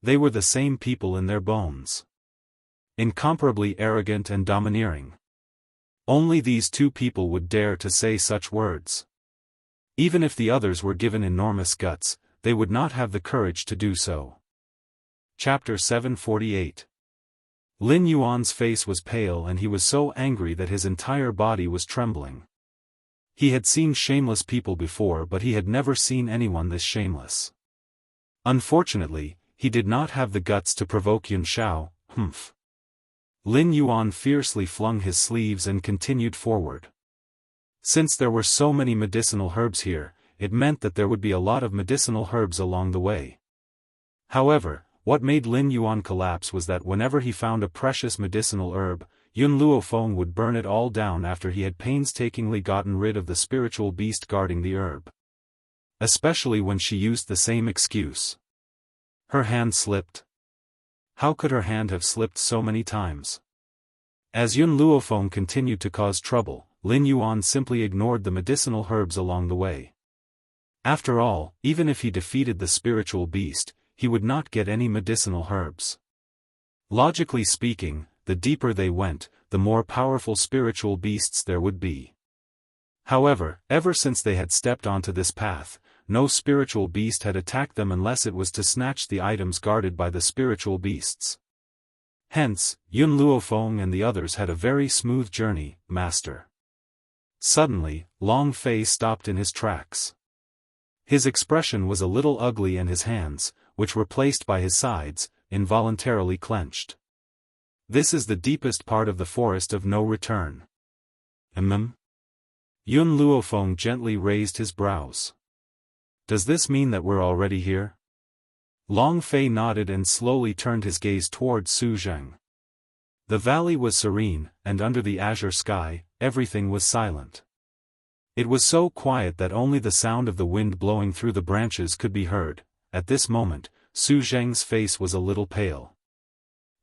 They were the same people in their bones. Incomparably arrogant and domineering. Only these two people would dare to say such words. Even if the others were given enormous guts, they would not have the courage to do so. Chapter 748. Lin Yuan's face was pale and he was so angry that his entire body was trembling. He had seen shameless people before, but he had never seen anyone this shameless. Unfortunately, he did not have the guts to provoke Yun Xiao. Lin Yuan fiercely flung his sleeves and continued forward. Since there were so many medicinal herbs here, it meant that there would be a lot of medicinal herbs along the way. However, what made Lin Yuan collapse was that whenever he found a precious medicinal herb, Yun Luofeng would burn it all down after he had painstakingly gotten rid of the spiritual beast guarding the herb. Especially when she used the same excuse. Her hand slipped. How could her hand have slipped so many times? As Yun Luofeng continued to cause trouble, Lin Yuan simply ignored the medicinal herbs along the way. After all, even if he defeated the spiritual beast, he would not get any medicinal herbs. Logically speaking, the deeper they went, the more powerful spiritual beasts there would be. However, ever since they had stepped onto this path, no spiritual beast had attacked them unless it was to snatch the items guarded by the spiritual beasts. Hence, Yun Luofeng and the others had a very smooth journey, master. Suddenly, Long Fei stopped in his tracks. His expression was a little ugly and his hands, which were placed by his sides, involuntarily clenched. This is the deepest part of the forest of no return. Yun Luofeng gently raised his brows. Does this mean that we're already here? Long Fei nodded and slowly turned his gaze towards Su Zheng. The valley was serene, and under the azure sky, everything was silent. It was so quiet that only the sound of the wind blowing through the branches could be heard. At this moment, Su Zheng's face was a little pale.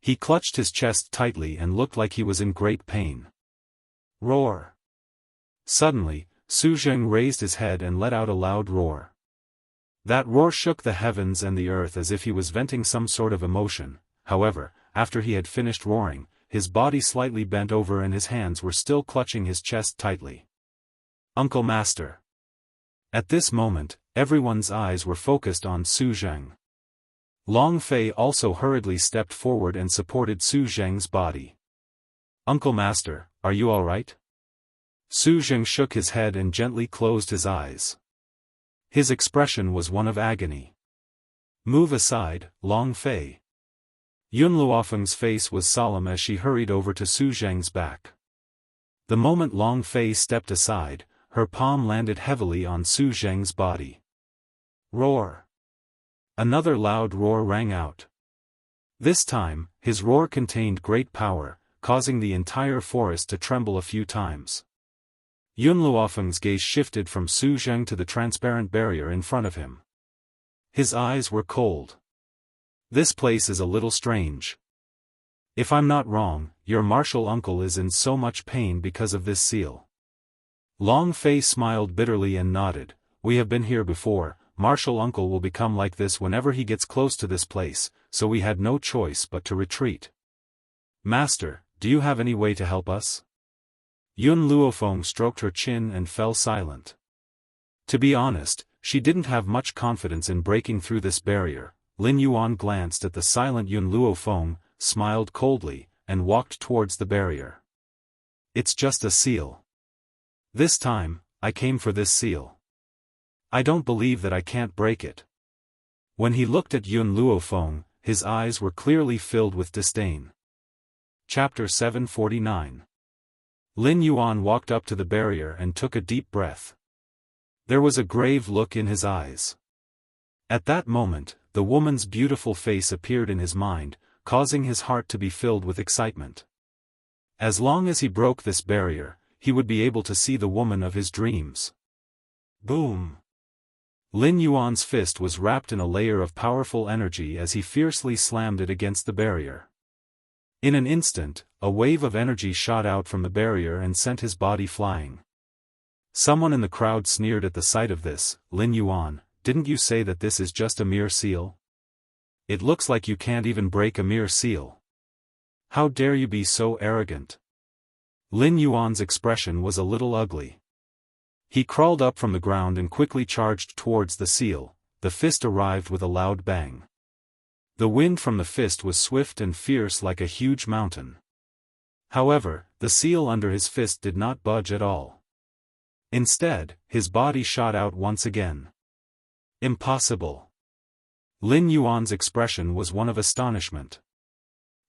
He clutched his chest tightly and looked like he was in great pain. Roar! Suddenly, Su Zheng raised his head and let out a loud roar. That roar shook the heavens and the earth as if he was venting some sort of emotion. However, after he had finished roaring, his body slightly bent over and his hands were still clutching his chest tightly. Uncle Master! At this moment, everyone's eyes were focused on Su Zheng. Long Fei also hurriedly stepped forward and supported Su Zheng's body. Uncle Master, are you all right? Su Zheng shook his head and gently closed his eyes. His expression was one of agony. Move aside, Long Fei. Yun Luofeng's face was solemn as she hurried over to Su Zheng's back. The moment Long Fei stepped aside, her palm landed heavily on Su Zheng's body. Roar! Another loud roar rang out. This time, his roar contained great power, causing the entire forest to tremble a few times. Yun Luofeng's gaze shifted from Su Zheng to the transparent barrier in front of him. His eyes were cold. This place is a little strange. If I'm not wrong, your martial uncle is in so much pain because of this seal. Long Fei smiled bitterly and nodded. We have been here before. Martial uncle will become like this whenever he gets close to this place, so we had no choice but to retreat. Master, do you have any way to help us? Yun Luofeng stroked her chin and fell silent. To be honest, she didn't have much confidence in breaking through this barrier. Lin Yuan glanced at the silent Yun Luofeng, smiled coldly, and walked towards the barrier. It's just a seal. This time, I came for this seal. I don't believe that I can't break it. When he looked at Yun Luofeng, his eyes were clearly filled with disdain. Chapter 749. Lin Yuan walked up to the barrier and took a deep breath. There was a grave look in his eyes. At that moment, the woman's beautiful face appeared in his mind, causing his heart to be filled with excitement. As long as he broke this barrier, he would be able to see the woman of his dreams. Boom! Lin Yuan's fist was wrapped in a layer of powerful energy as he fiercely slammed it against the barrier. In an instant, a wave of energy shot out from the barrier and sent his body flying. Someone in the crowd sneered at the sight of this. Lin Yuan, didn't you say that this is just a mere seal? It looks like you can't even break a mere seal. How dare you be so arrogant? Lin Yuan's expression was a little ugly. He crawled up from the ground and quickly charged towards the seal. The fist arrived with a loud bang. The wind from the fist was swift and fierce like a huge mountain. However, the seal under his fist did not budge at all. Instead, his body shot out once again. Impossible. Lin Yuan's expression was one of astonishment.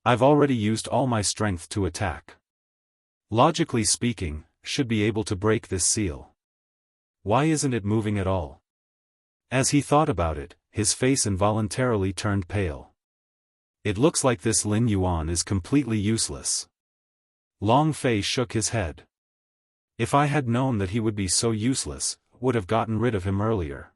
I've already used all my strength to attack. Logically speaking, should be able to break this seal. Why isn't it moving at all? As he thought about it, his face involuntarily turned pale. It looks like this Lin Yuan is completely useless. Long Fei shook his head. If I had known that he would be so useless, would have gotten rid of him earlier.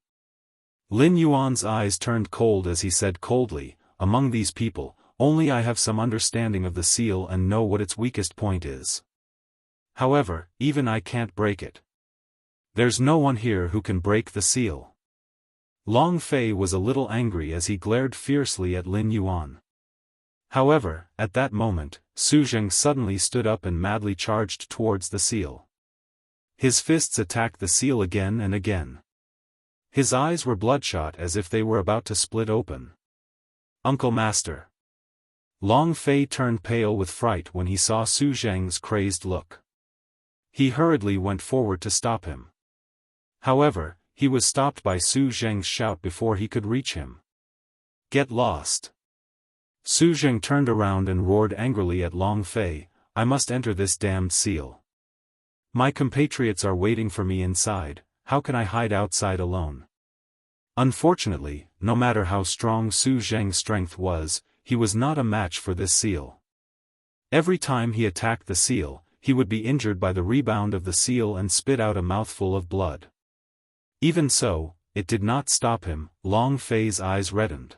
Lin Yuan's eyes turned cold as he said coldly, among these people, only I have some understanding of the seal and know what its weakest point is. However, even I can't break it. There's no one here who can break the seal. Long Fei was a little angry as he glared fiercely at Lin Yuan. However, at that moment, Su Zheng suddenly stood up and madly charged towards the seal. His fists attacked the seal again and again. His eyes were bloodshot as if they were about to split open. "Uncle Master." Long Fei turned pale with fright when he saw Su Zheng's crazed look. He hurriedly went forward to stop him. However, he was stopped by Su Zheng's shout before he could reach him. "Get lost." Su Zheng turned around and roared angrily at Long Fei, "I must enter this damned seal. My compatriots are waiting for me inside, how can I hide outside alone?" Unfortunately, no matter how strong Su Zheng's strength was, he was not a match for this seal. Every time he attacked the seal, he would be injured by the rebound of the seal and spit out a mouthful of blood. Even so, it did not stop him. Long Fei's eyes reddened.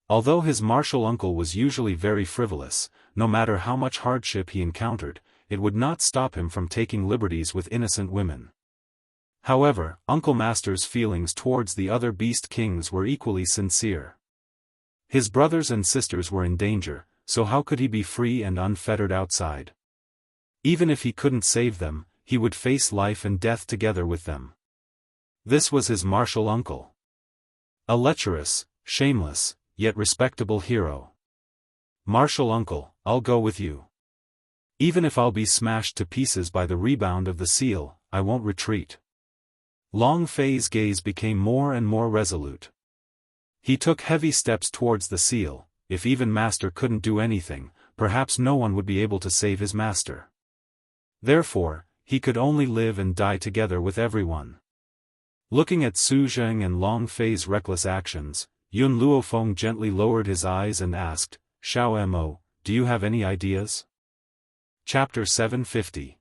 Although his martial uncle was usually very frivolous, no matter how much hardship he encountered, it would not stop him from taking liberties with innocent women. However, Uncle Master's feelings towards the other beast kings were equally sincere. His brothers and sisters were in danger, so how could he be free and unfettered outside? Even if he couldn't save them, he would face life and death together with them. This was his martial uncle. A lecherous, shameless, yet respectable hero. "Martial uncle, I'll go with you. Even if I'll be smashed to pieces by the rebound of the seal, I won't retreat." Long Fei's gaze became more and more resolute. He took heavy steps towards the seal. If even Master couldn't do anything, perhaps no one would be able to save his master. Therefore, he could only live and die together with everyone. Looking at Su Zheng and Long Fei's reckless actions, Yun Luofeng gently lowered his eyes and asked, "Xiao Mo, do you have any ideas?" Chapter 750.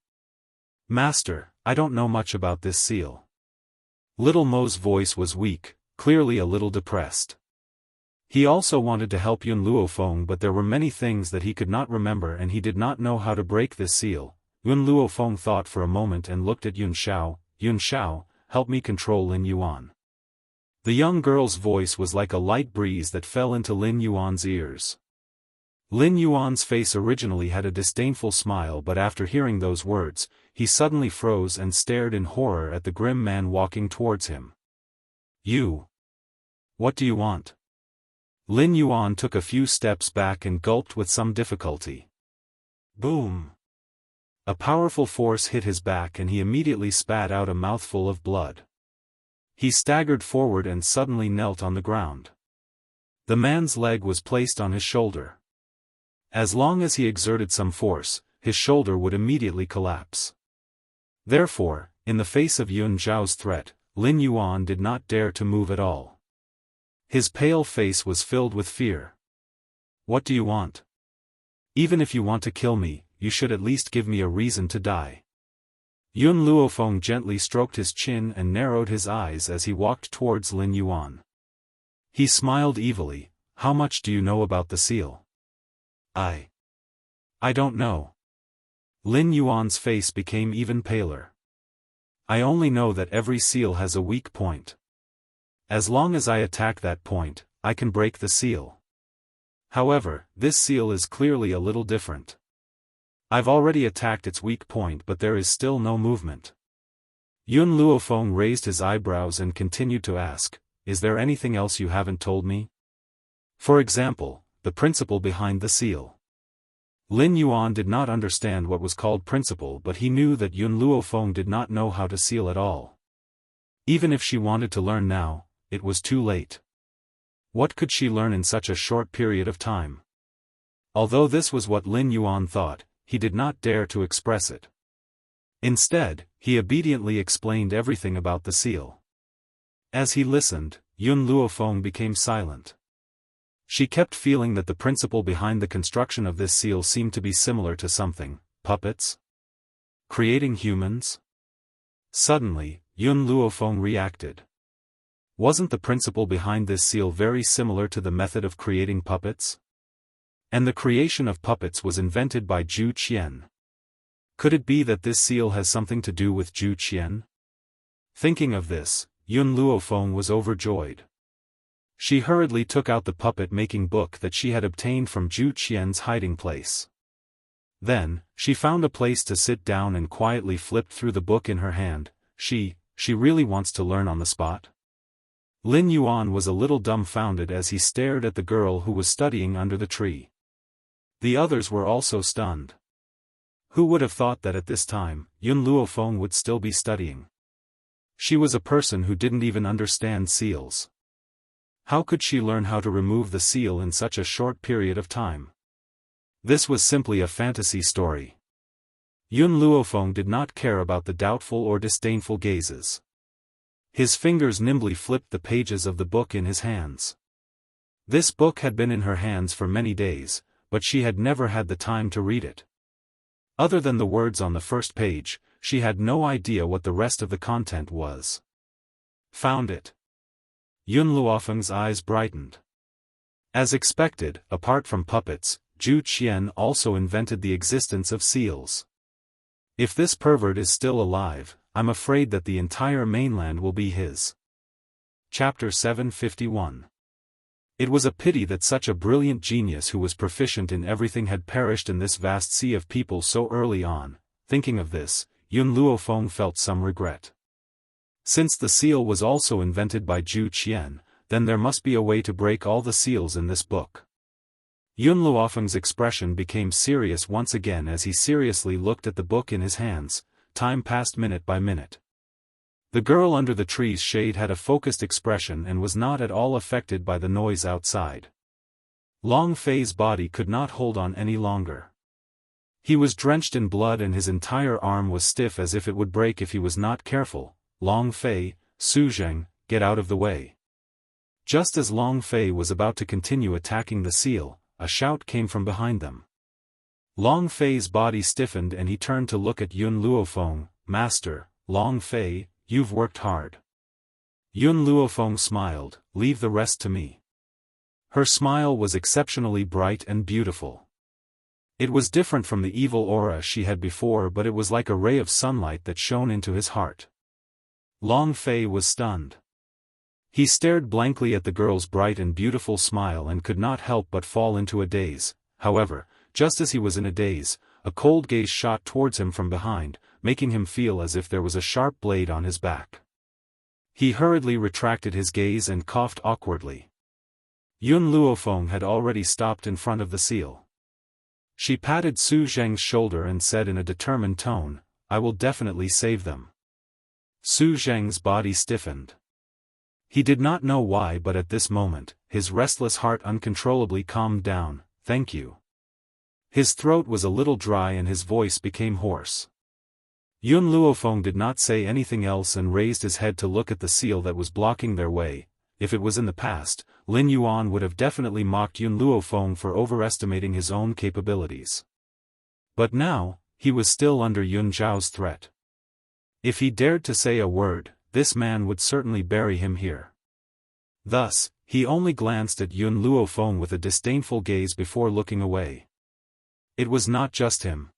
"Master, I don't know much about this seal." Little Mo's voice was weak, clearly a little depressed. He also wanted to help Yun Luofeng, but there were many things that he could not remember and he did not know how to break this seal. Yun Luofeng thought for a moment and looked at Yun Xiao. "Yun Xiao, help me control Lin Yuan." The young girl's voice was like a light breeze that fell into Lin Yuan's ears. Lin Yuan's face originally had a disdainful smile, but after hearing those words, he suddenly froze and stared in horror at the grim man walking towards him. "You. What do you want?" Lin Yuan took a few steps back and gulped with some difficulty. Boom! A powerful force hit his back and he immediately spat out a mouthful of blood. He staggered forward and suddenly knelt on the ground. The man's leg was placed on his shoulder. As long as he exerted some force, his shoulder would immediately collapse. Therefore, in the face of Yun Zhao's threat, Lin Yuan did not dare to move at all. His pale face was filled with fear. "What do you want? Even if you want to kill me, you should at least give me a reason to die." Yun Luofeng gently stroked his chin and narrowed his eyes as he walked towards Lin Yuan. He smiled evilly. "How much do you know about the seal?" I don't know." Lin Yuan's face became even paler. "I only know that every seal has a weak point. As long as I attack that point, I can break the seal. However, this seal is clearly a little different. I've already attacked its weak point, but there is still no movement." Yun Luofeng raised his eyebrows and continued to ask, "Is there anything else you haven't told me? For example, the principle behind the seal." Lin Yuan did not understand what was called principle, but he knew that Yun Luofeng did not know how to seal at all. Even if she wanted to learn now, it was too late. What could she learn in such a short period of time? Although this was what Lin Yuan thought, he did not dare to express it. Instead, he obediently explained everything about the seal. As he listened, Yun Luofeng became silent. She kept feeling that the principle behind the construction of this seal seemed to be similar to something. Puppets? Creating humans? Suddenly, Yun Luofeng reacted. Wasn't the principle behind this seal very similar to the method of creating puppets? And the creation of puppets was invented by Zhu Qian. Could it be that this seal has something to do with Zhu Qian? Thinking of this, Yun Luofeng was overjoyed. She hurriedly took out the puppet-making book that she had obtained from Zhu Qian's hiding place. Then, she found a place to sit down and quietly flipped through the book in her hand. She really wants to learn on the spot? Lin Yuan was a little dumbfounded as he stared at the girl who was studying under the tree. The others were also stunned. Who would have thought that at this time, Yun Luofeng would still be studying? She was a person who didn't even understand seals. How could she learn how to remove the seal in such a short period of time? This was simply a fantasy story. Yun Luofeng did not care about the doubtful or disdainful gazes. His fingers nimbly flipped the pages of the book in his hands. This book had been in her hands for many days, but she had never had the time to read it. Other than the words on the first page, she had no idea what the rest of the content was. Found it. Yun Luofeng's eyes brightened. As expected, apart from puppets, Zhu Qian also invented the existence of seals. If this pervert is still alive, I'm afraid that the entire mainland will be his. Chapter 751. It was a pity that such a brilliant genius who was proficient in everything had perished in this vast sea of people so early on. Thinking of this, Yun Luofeng felt some regret. Since the seal was also invented by Zhu Qian, then there must be a way to break all the seals in this book. Yun Luofeng's expression became serious once again as he seriously looked at the book in his hands. Time passed minute by minute. The girl under the tree's shade had a focused expression and was not at all affected by the noise outside. Long Fei's body could not hold on any longer. He was drenched in blood and his entire arm was stiff as if it would break if he was not careful. Long Fei, Su Zheng, get out of the way. Just as Long Fei was about to continue attacking the seal, a shout came from behind them. Long Fei's body stiffened and he turned to look at Yun Luofeng. Master, Long Fei, you've worked hard. Yun Luofeng smiled, leave the rest to me. Her smile was exceptionally bright and beautiful. It was different from the evil aura she had before, but it was like a ray of sunlight that shone into his heart. Long Fei was stunned. He stared blankly at the girl's bright and beautiful smile and could not help but fall into a daze. However, just as he was in a daze, a cold gaze shot towards him from behind, making him feel as if there was a sharp blade on his back. He hurriedly retracted his gaze and coughed awkwardly. Yun Luofeng had already stopped in front of the seal. She patted Su Zheng's shoulder and said in a determined tone, I will definitely save them. Su Zheng's body stiffened. He did not know why, but at this moment, his restless heart uncontrollably calmed down. Thank you. His throat was a little dry and his voice became hoarse. Yun Luofeng did not say anything else and raised his head to look at the seal that was blocking their way. If it was in the past, Lin Yuan would have definitely mocked Yun Luofeng for overestimating his own capabilities. But now, he was still under Yun Zhao's threat. If he dared to say a word, this man would certainly bury him here. Thus, he only glanced at Yun Luofeng with a disdainful gaze before looking away. It was not just him.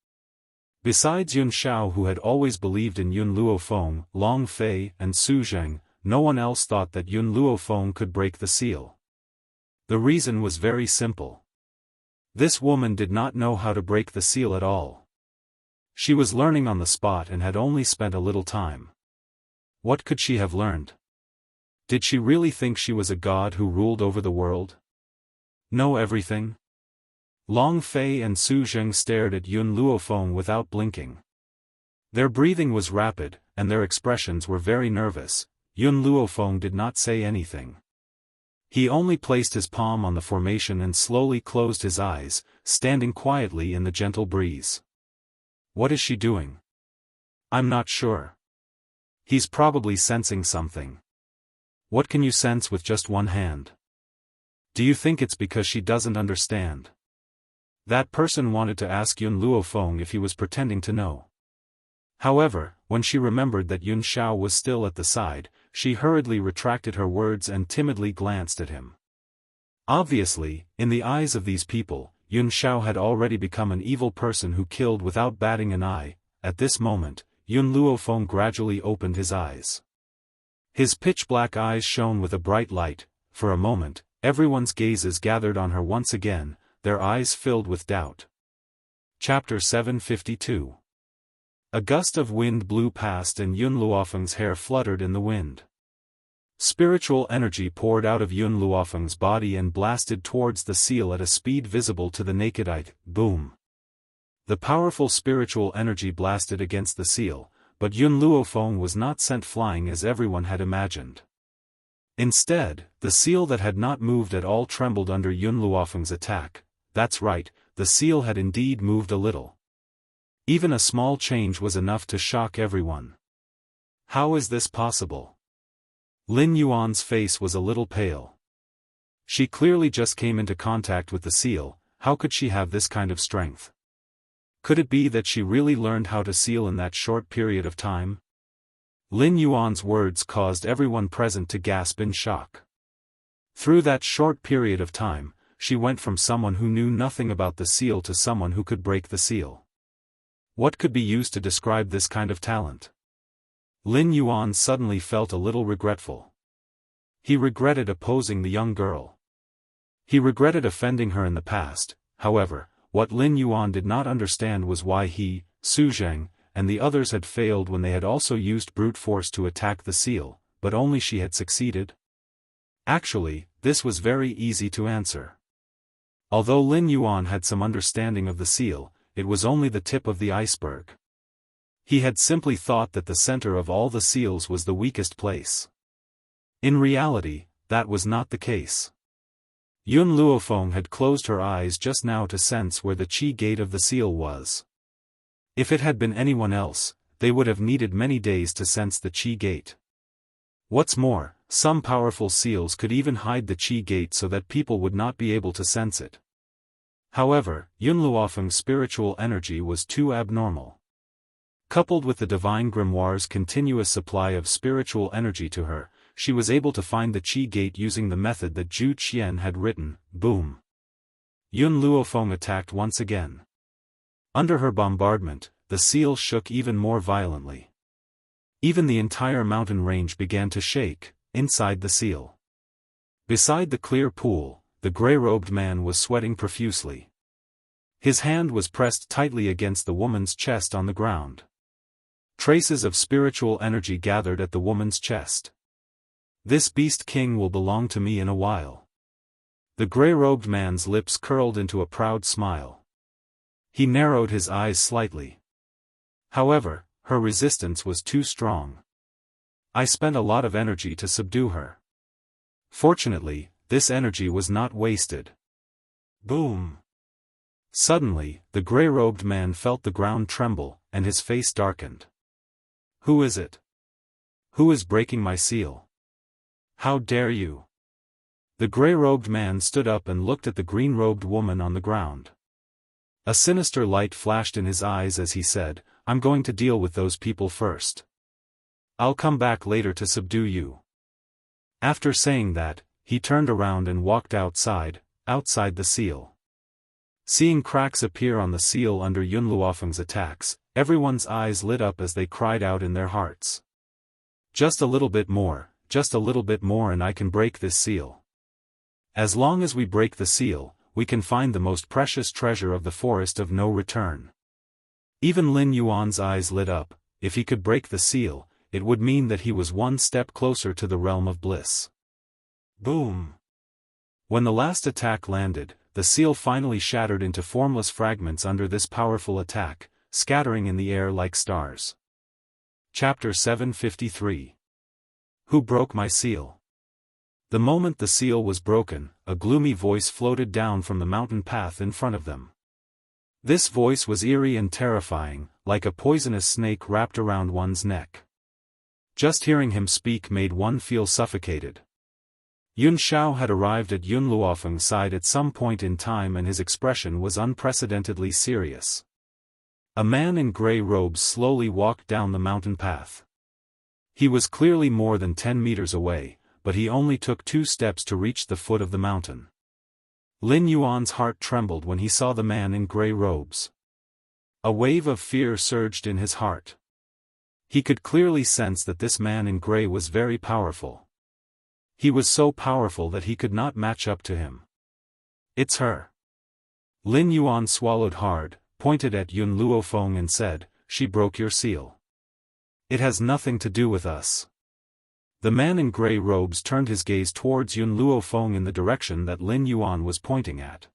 Besides Yun Xiao, who had always believed in Yun Luofeng, Long Fei, and Su Zheng, no one else thought that Yun Luofeng could break the seal. The reason was very simple. This woman did not know how to break the seal at all. She was learning on the spot and had only spent a little time. What could she have learned? Did she really think she was a god who ruled over the world? Know everything? Long Fei and Su Zheng stared at Yun Luofeng without blinking. Their breathing was rapid, and their expressions were very nervous. Yun Luofeng did not say anything. He only placed his palm on the formation and slowly closed his eyes, standing quietly in the gentle breeze. What is she doing? I'm not sure. He's probably sensing something. What can you sense with just one hand? Do you think it's because she doesn't understand? That person wanted to ask Yun Luofeng if he was pretending to know. However, when she remembered that Yun Xiao was still at the side, she hurriedly retracted her words and timidly glanced at him. Obviously, in the eyes of these people, Yun Xiao had already become an evil person who killed without batting an eye. At this moment, Yun Luofeng gradually opened his eyes. His pitch-black eyes shone with a bright light, for a moment, everyone's gazes gathered on her once again, their eyes filled with doubt. Chapter 752. A gust of wind blew past and Yun Luofeng's hair fluttered in the wind. Spiritual energy poured out of Yun Luofeng's body and blasted towards the seal at a speed visible to the naked eye. Boom! The powerful spiritual energy blasted against the seal, but Yun Luofeng was not sent flying as everyone had imagined. Instead, the seal that had not moved at all trembled under Yun Luofeng's attack. That's right, the seal had indeed moved a little. Even a small change was enough to shock everyone. How is this possible? Lin Yuan's face was a little pale. She clearly just came into contact with the seal, how could she have this kind of strength? Could it be that she really learned how to seal in that short period of time? Lin Yuan's words caused everyone present to gasp in shock. Through that short period of time, she went from someone who knew nothing about the seal to someone who could break the seal. What could be used to describe this kind of talent? Lin Yuan suddenly felt a little regretful. He regretted opposing the young girl. He regretted offending her in the past. However, what Lin Yuan did not understand was why he, Su Zheng, and the others had failed when they had also used brute force to attack the seal, but only she had succeeded. Actually, this was very easy to answer. Although Lin Yuan had some understanding of the seal, it was only the tip of the iceberg. He had simply thought that the center of all the seals was the weakest place. In reality, that was not the case. Yun Luofeng had closed her eyes just now to sense where the chi gate of the seal was. If it had been anyone else, they would have needed many days to sense the chi gate. What's more, some powerful seals could even hide the chi gate so that people would not be able to sense it. However, Yun Luofeng's spiritual energy was too abnormal. Coupled with the divine grimoire's continuous supply of spiritual energy to her, she was able to find the chi gate using the method that Zhu Qian had written. Boom! Yun Luofeng attacked once again. Under her bombardment, the seal shook even more violently. Even the entire mountain range began to shake, inside the seal. Beside the clear pool, the grey-robed man was sweating profusely. His hand was pressed tightly against the woman's chest on the ground. Traces of spiritual energy gathered at the woman's chest. This beast king will belong to me in a while. The grey-robed man's lips curled into a proud smile. He narrowed his eyes slightly. However, her resistance was too strong. I spent a lot of energy to subdue her. Fortunately, this energy was not wasted. Boom! Suddenly, the grey-robed man felt the ground tremble, and his face darkened. Who is it? Who is breaking my seal? How dare you? The grey-robed man stood up and looked at the green-robed woman on the ground. A sinister light flashed in his eyes as he said, I'm going to deal with those people first. I'll come back later to subdue you. After saying that, he turned around and walked outside the seal. Seeing cracks appear on the seal under Yun Luofeng's attacks, everyone's eyes lit up as they cried out in their hearts. Just a little bit more and I can break this seal. As long as we break the seal, we can find the most precious treasure of the forest of no return. Even Lin Yuan's eyes lit up. If he could break the seal, it would mean that he was one step closer to the realm of bliss. Boom! When the last attack landed, the seal finally shattered into formless fragments under this powerful attack, scattering in the air like stars. Chapter 753. Who broke my seal? The moment the seal was broken, a gloomy voice floated down from the mountain path in front of them. This voice was eerie and terrifying, like a poisonous snake wrapped around one's neck. Just hearing him speak made one feel suffocated. Yun Xiao had arrived at Yun Luofeng's side at some point in time and his expression was unprecedentedly serious. A man in grey robes slowly walked down the mountain path. He was clearly more than 10 meters away, but he only took 2 steps to reach the foot of the mountain. Lin Yuan's heart trembled when he saw the man in grey robes. A wave of fear surged in his heart. He could clearly sense that this man in grey was very powerful. He was so powerful that he could not match up to him. It's her. Lin Yuan swallowed hard, pointed at Yun Luofeng and said, "She broke your seal. It has nothing to do with us." The man in gray robes turned his gaze towards Yun Luofeng in the direction that Lin Yuan was pointing at.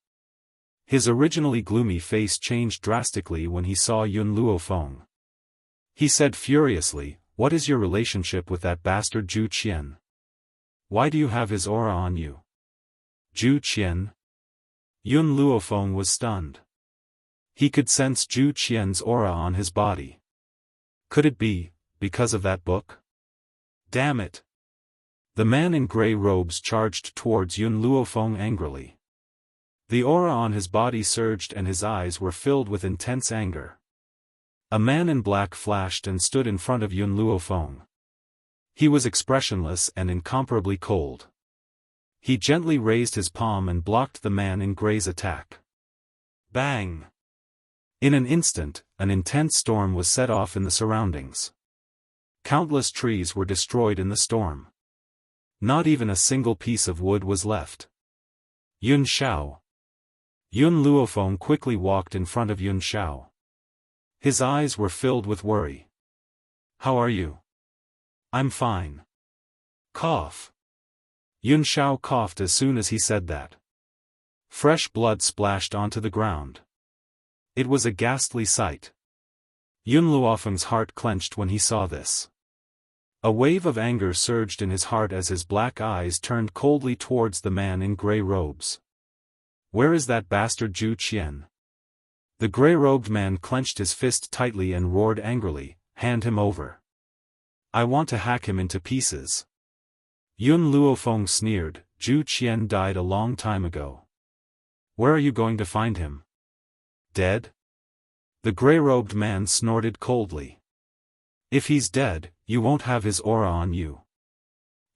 His originally gloomy face changed drastically when he saw Yun Luofeng. He said furiously, "What is your relationship with that bastard Zhu Qian? Why do you have his aura on you?" Zhu Qian? Yun Luofeng was stunned. He could sense Zhu Qian's aura on his body. Could it be, because of that book? Damn it! The man in gray robes charged towards Yun Luofeng angrily. The aura on his body surged and his eyes were filled with intense anger. A man in black flashed and stood in front of Yun Luofeng. He was expressionless and incomparably cold. He gently raised his palm and blocked the man in gray's attack. Bang! In an instant, an intense storm was set off in the surroundings. Countless trees were destroyed in the storm. Not even a single piece of wood was left. Yun Xiao. Yun Luofeng quickly walked in front of Yun Xiao. His eyes were filled with worry. "How are you?" "I'm fine." Cough. Yun Xiao coughed as soon as he said that. Fresh blood splashed onto the ground. It was a ghastly sight. Yun Luofeng's heart clenched when he saw this. A wave of anger surged in his heart as his black eyes turned coldly towards the man in gray robes. "Where is that bastard Zhu Qian?" The gray-robed man clenched his fist tightly and roared angrily, "Hand him over. I want to hack him into pieces." Yun Luofeng sneered, "Zhu Qian died a long time ago. Where are you going to find him? Dead?" The gray-robed man snorted coldly. "If he's dead, you won't have his aura on you.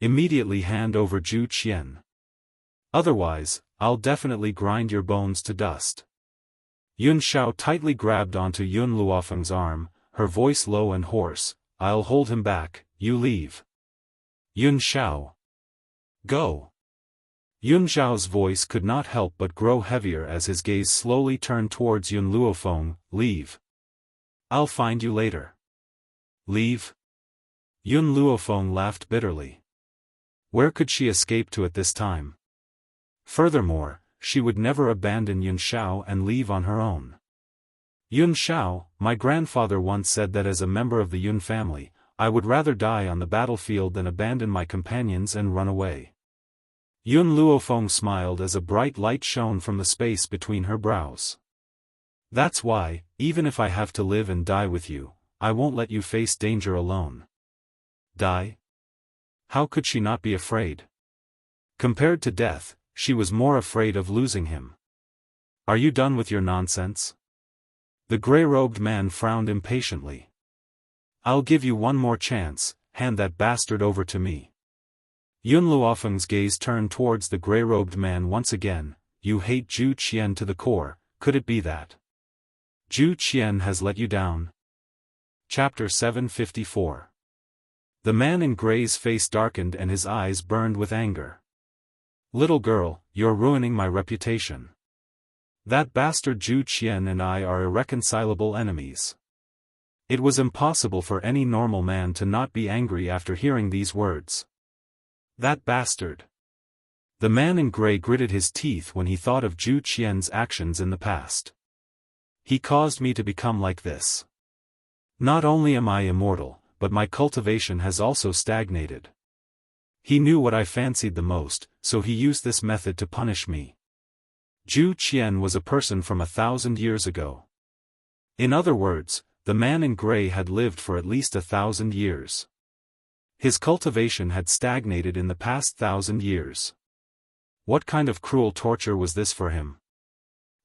Immediately hand over Zhu Qian. Otherwise, I'll definitely grind your bones to dust." Yun Xiao tightly grabbed onto Yun Luofeng's arm, her voice low and hoarse, "I'll hold him back, you leave." "Yun Xiao. Go." Yun Xiao's voice could not help but grow heavier as his gaze slowly turned towards Yun Luofeng, "Leave. I'll find you later." "Leave?" Yun Luofeng laughed bitterly. Where could she escape to at this time? Furthermore, she would never abandon Yun Xiao and leave on her own. "Yun Xiao, my grandfather once said that as a member of the Yun family, I would rather die on the battlefield than abandon my companions and run away." Yun Luofeng smiled as a bright light shone from the space between her brows. "That's why, even if I have to live and die with you, I won't let you face danger alone." Die? How could she not be afraid? Compared to death, she was more afraid of losing him. "Are you done with your nonsense?" The gray-robed man frowned impatiently. "I'll give you one more chance, hand that bastard over to me." Yun Luofeng's gaze turned towards the gray-robed man once again. "You hate Zhu Qian to the core, could it be that Zhu Qian has let you down?" Chapter 754. The man in gray's face darkened and his eyes burned with anger. "Little girl, you're ruining my reputation. That bastard Zhu Qian and I are irreconcilable enemies." It was impossible for any normal man to not be angry after hearing these words. That bastard. The man in gray gritted his teeth when he thought of Zhu Qian's actions in the past. "He caused me to become like this. Not only am I immortal, but my cultivation has also stagnated. He knew what I fancied the most, so he used this method to punish me." Zhu Qian was a person from 1,000 years ago. In other words, the man in gray had lived for at least 1,000 years. His cultivation had stagnated in the past 1,000 years. What kind of cruel torture was this for him?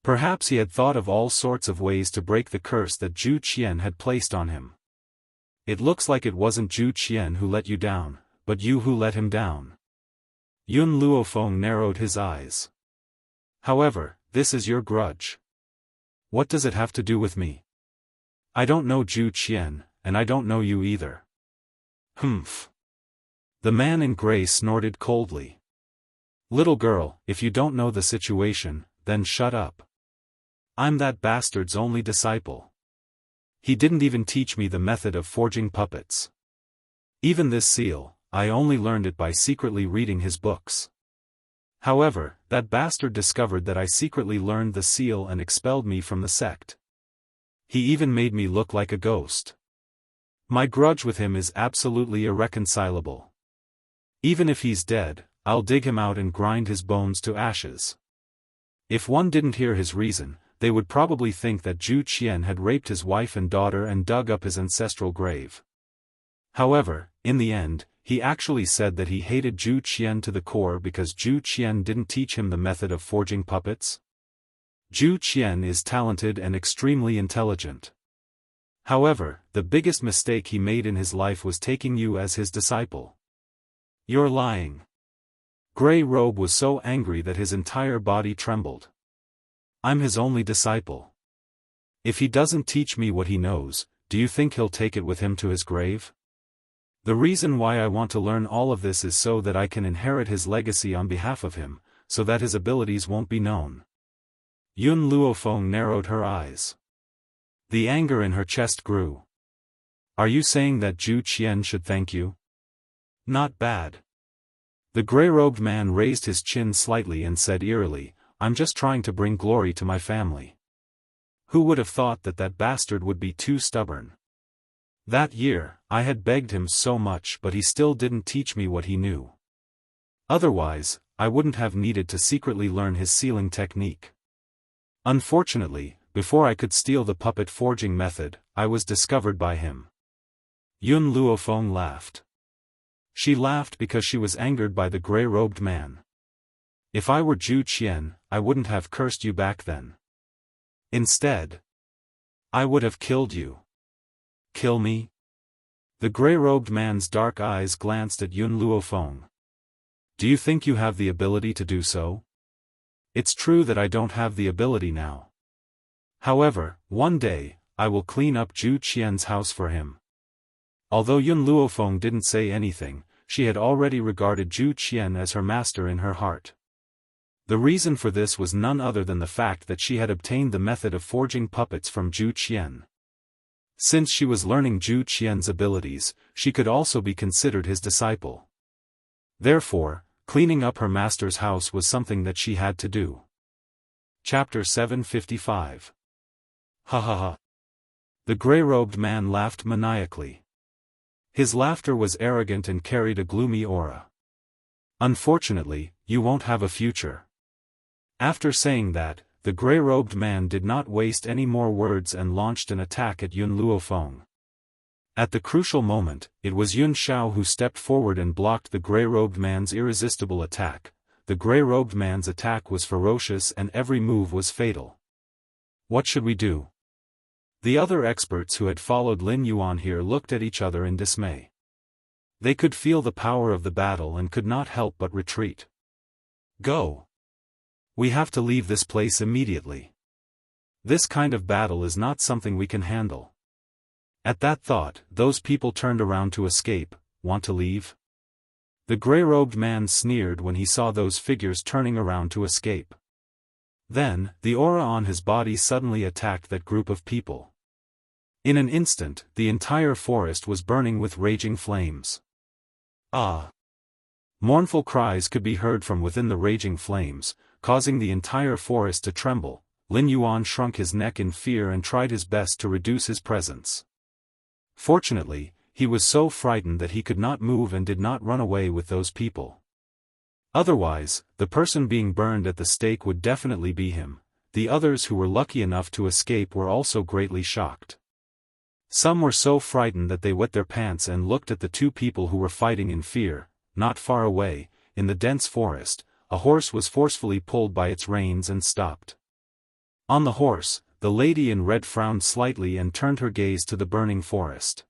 Perhaps he had thought of all sorts of ways to break the curse that Zhu Qian had placed on him. "It looks like it wasn't Zhu Qian who let you down, but you who let him down." Yun Luofeng narrowed his eyes. "However, this is your grudge. What does it have to do with me? I don't know Zhu Qian, and I don't know you either." "Humph. The man in gray snorted coldly. Little girl, if you don't know the situation, then shut up. I'm that bastard's only disciple. He didn't even teach me the method of forging puppets. Even this seal, I only learned it by secretly reading his books. However, that bastard discovered that I secretly learned the seal and expelled me from the sect. He even made me look like a ghost. My grudge with him is absolutely irreconcilable. Even if he's dead, I'll dig him out and grind his bones to ashes. If one didn't hear his reason, they would probably think that Zhu Qian had raped his wife and daughter and dug up his ancestral grave. However, in the end, he actually said that he hated Zhu Qian to the core because Zhu Qian didn't teach him the method of forging puppets. Zhu Qian is talented and extremely intelligent. However, the biggest mistake he made in his life was taking you as his disciple. You're lying. Grey Robe was so angry that his entire body trembled. I'm his only disciple. If he doesn't teach me what he knows, do you think he'll take it with him to his grave? The reason why I want to learn all of this is so that I can inherit his legacy on behalf of him, so that his abilities won't be known. Yun Luofeng narrowed her eyes. The anger in her chest grew. Are you saying that Zhu Qian should thank you? Not bad. The gray-robed man raised his chin slightly and said eerily, I'm just trying to bring glory to my family. Who would have thought that that bastard would be too stubborn? That year, I had begged him so much but he still didn't teach me what he knew. Otherwise, I wouldn't have needed to secretly learn his sealing technique. Unfortunately, before I could steal the puppet forging method, I was discovered by him. Yun Luofeng laughed. She laughed because she was angered by the gray-robed man. If I were Zhu Qian, I wouldn't have cursed you back then. Instead, I would have killed you. Kill me? The gray-robed man's dark eyes glanced at Yun Luofeng. Do you think you have the ability to do so? It's true that I don't have the ability now. However, one day, I will clean up Zhu Qian's house for him. Although Yun Luofeng didn't say anything, she had already regarded Zhu Qian as her master in her heart. The reason for this was none other than the fact that she had obtained the method of forging puppets from Zhu Qian. Since she was learning Zhu Qian's abilities, she could also be considered his disciple. Therefore, cleaning up her master's house was something that she had to do. Chapter 755. Ha ha ha. The gray-robed man laughed maniacally. His laughter was arrogant and carried a gloomy aura. Unfortunately, you won't have a future. After saying that, the gray-robed man did not waste any more words and launched an attack at Yun Luofeng. At the crucial moment, it was Yun Xiao who stepped forward and blocked the gray-robed man's irresistible attack. The gray-robed man's attack was ferocious and every move was fatal. What should we do? The other experts who had followed Lin Yuan here looked at each other in dismay. They could feel the power of the battle and could not help but retreat. Go! We have to leave this place immediately. This kind of battle is not something we can handle. At that thought, those people turned around to escape. Want to leave? The gray-robed man sneered when he saw those figures turning around to escape. Then, the aura on his body suddenly attacked that group of people. In an instant, the entire forest was burning with raging flames. Ah! Mournful cries could be heard from within the raging flames, causing the entire forest to tremble. Lin Yuan shrunk his neck in fear and tried his best to reduce his presence. Fortunately, he was so frightened that he could not move and did not run away with those people. Otherwise, the person being burned at the stake would definitely be him. The others who were lucky enough to escape were also greatly shocked. Some were so frightened that they wet their pants and looked at the two people who were fighting in fear. Not far away, in the dense forest, a horse was forcefully pulled by its reins and stopped. On the horse, the lady in red frowned slightly and turned her gaze to the burning forest.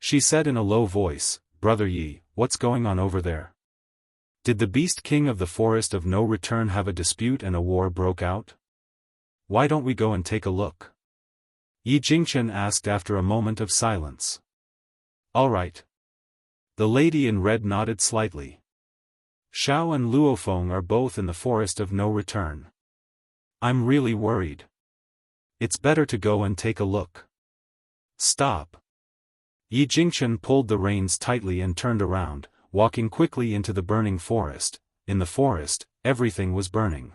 She said in a low voice, "Brother Yi, what's going on over there? Did the beast king of the forest of no return have a dispute and a war broke out? Why don't we go and take a look?" Yi Jingchen asked after a moment of silence. "All right. The lady in red nodded slightly. Xiao and Luofeng are both in the forest of no return. I'm really worried. It's better to go and take a look. Stop. Yi Jingchen pulled the reins tightly and turned around, walking quickly into the burning forest. In the forest, everything was burning.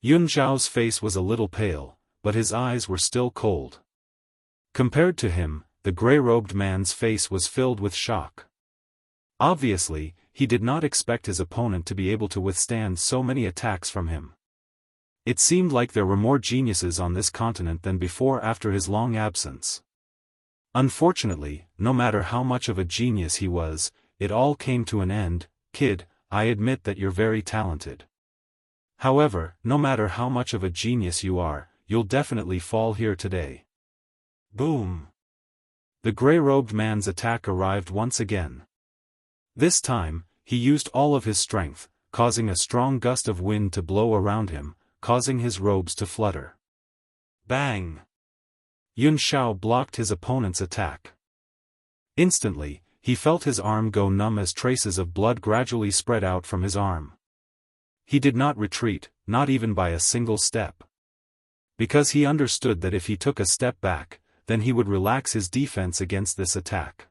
Yun Zhao's face was a little pale, but his eyes were still cold. Compared to him, the gray-robed man's face was filled with shock. Obviously, he did not expect his opponent to be able to withstand so many attacks from him. It seemed like there were more geniuses on this continent than before after his long absence. Unfortunately, no matter how much of a genius he was, it all came to an end. Kid, I admit that you're very talented. However, no matter how much of a genius you are, you'll definitely fall here today. Boom! The gray-robed man's attack arrived once again. This time, he used all of his strength, causing a strong gust of wind to blow around him, causing his robes to flutter. Bang! Yun Xiao blocked his opponent's attack. Instantly, he felt his arm go numb as traces of blood gradually spread out from his arm. He did not retreat, not even by a single step. Because he understood that if he took a step back, then he would relax his defense against this attack.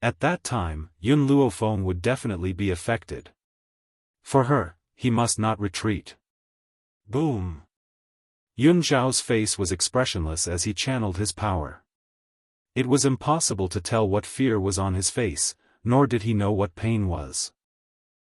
At that time, Yun Luofeng would definitely be affected. For her, he must not retreat. Boom! Yun Zhao's face was expressionless as he channeled his power. It was impossible to tell what fear was on his face, nor did he know what pain was.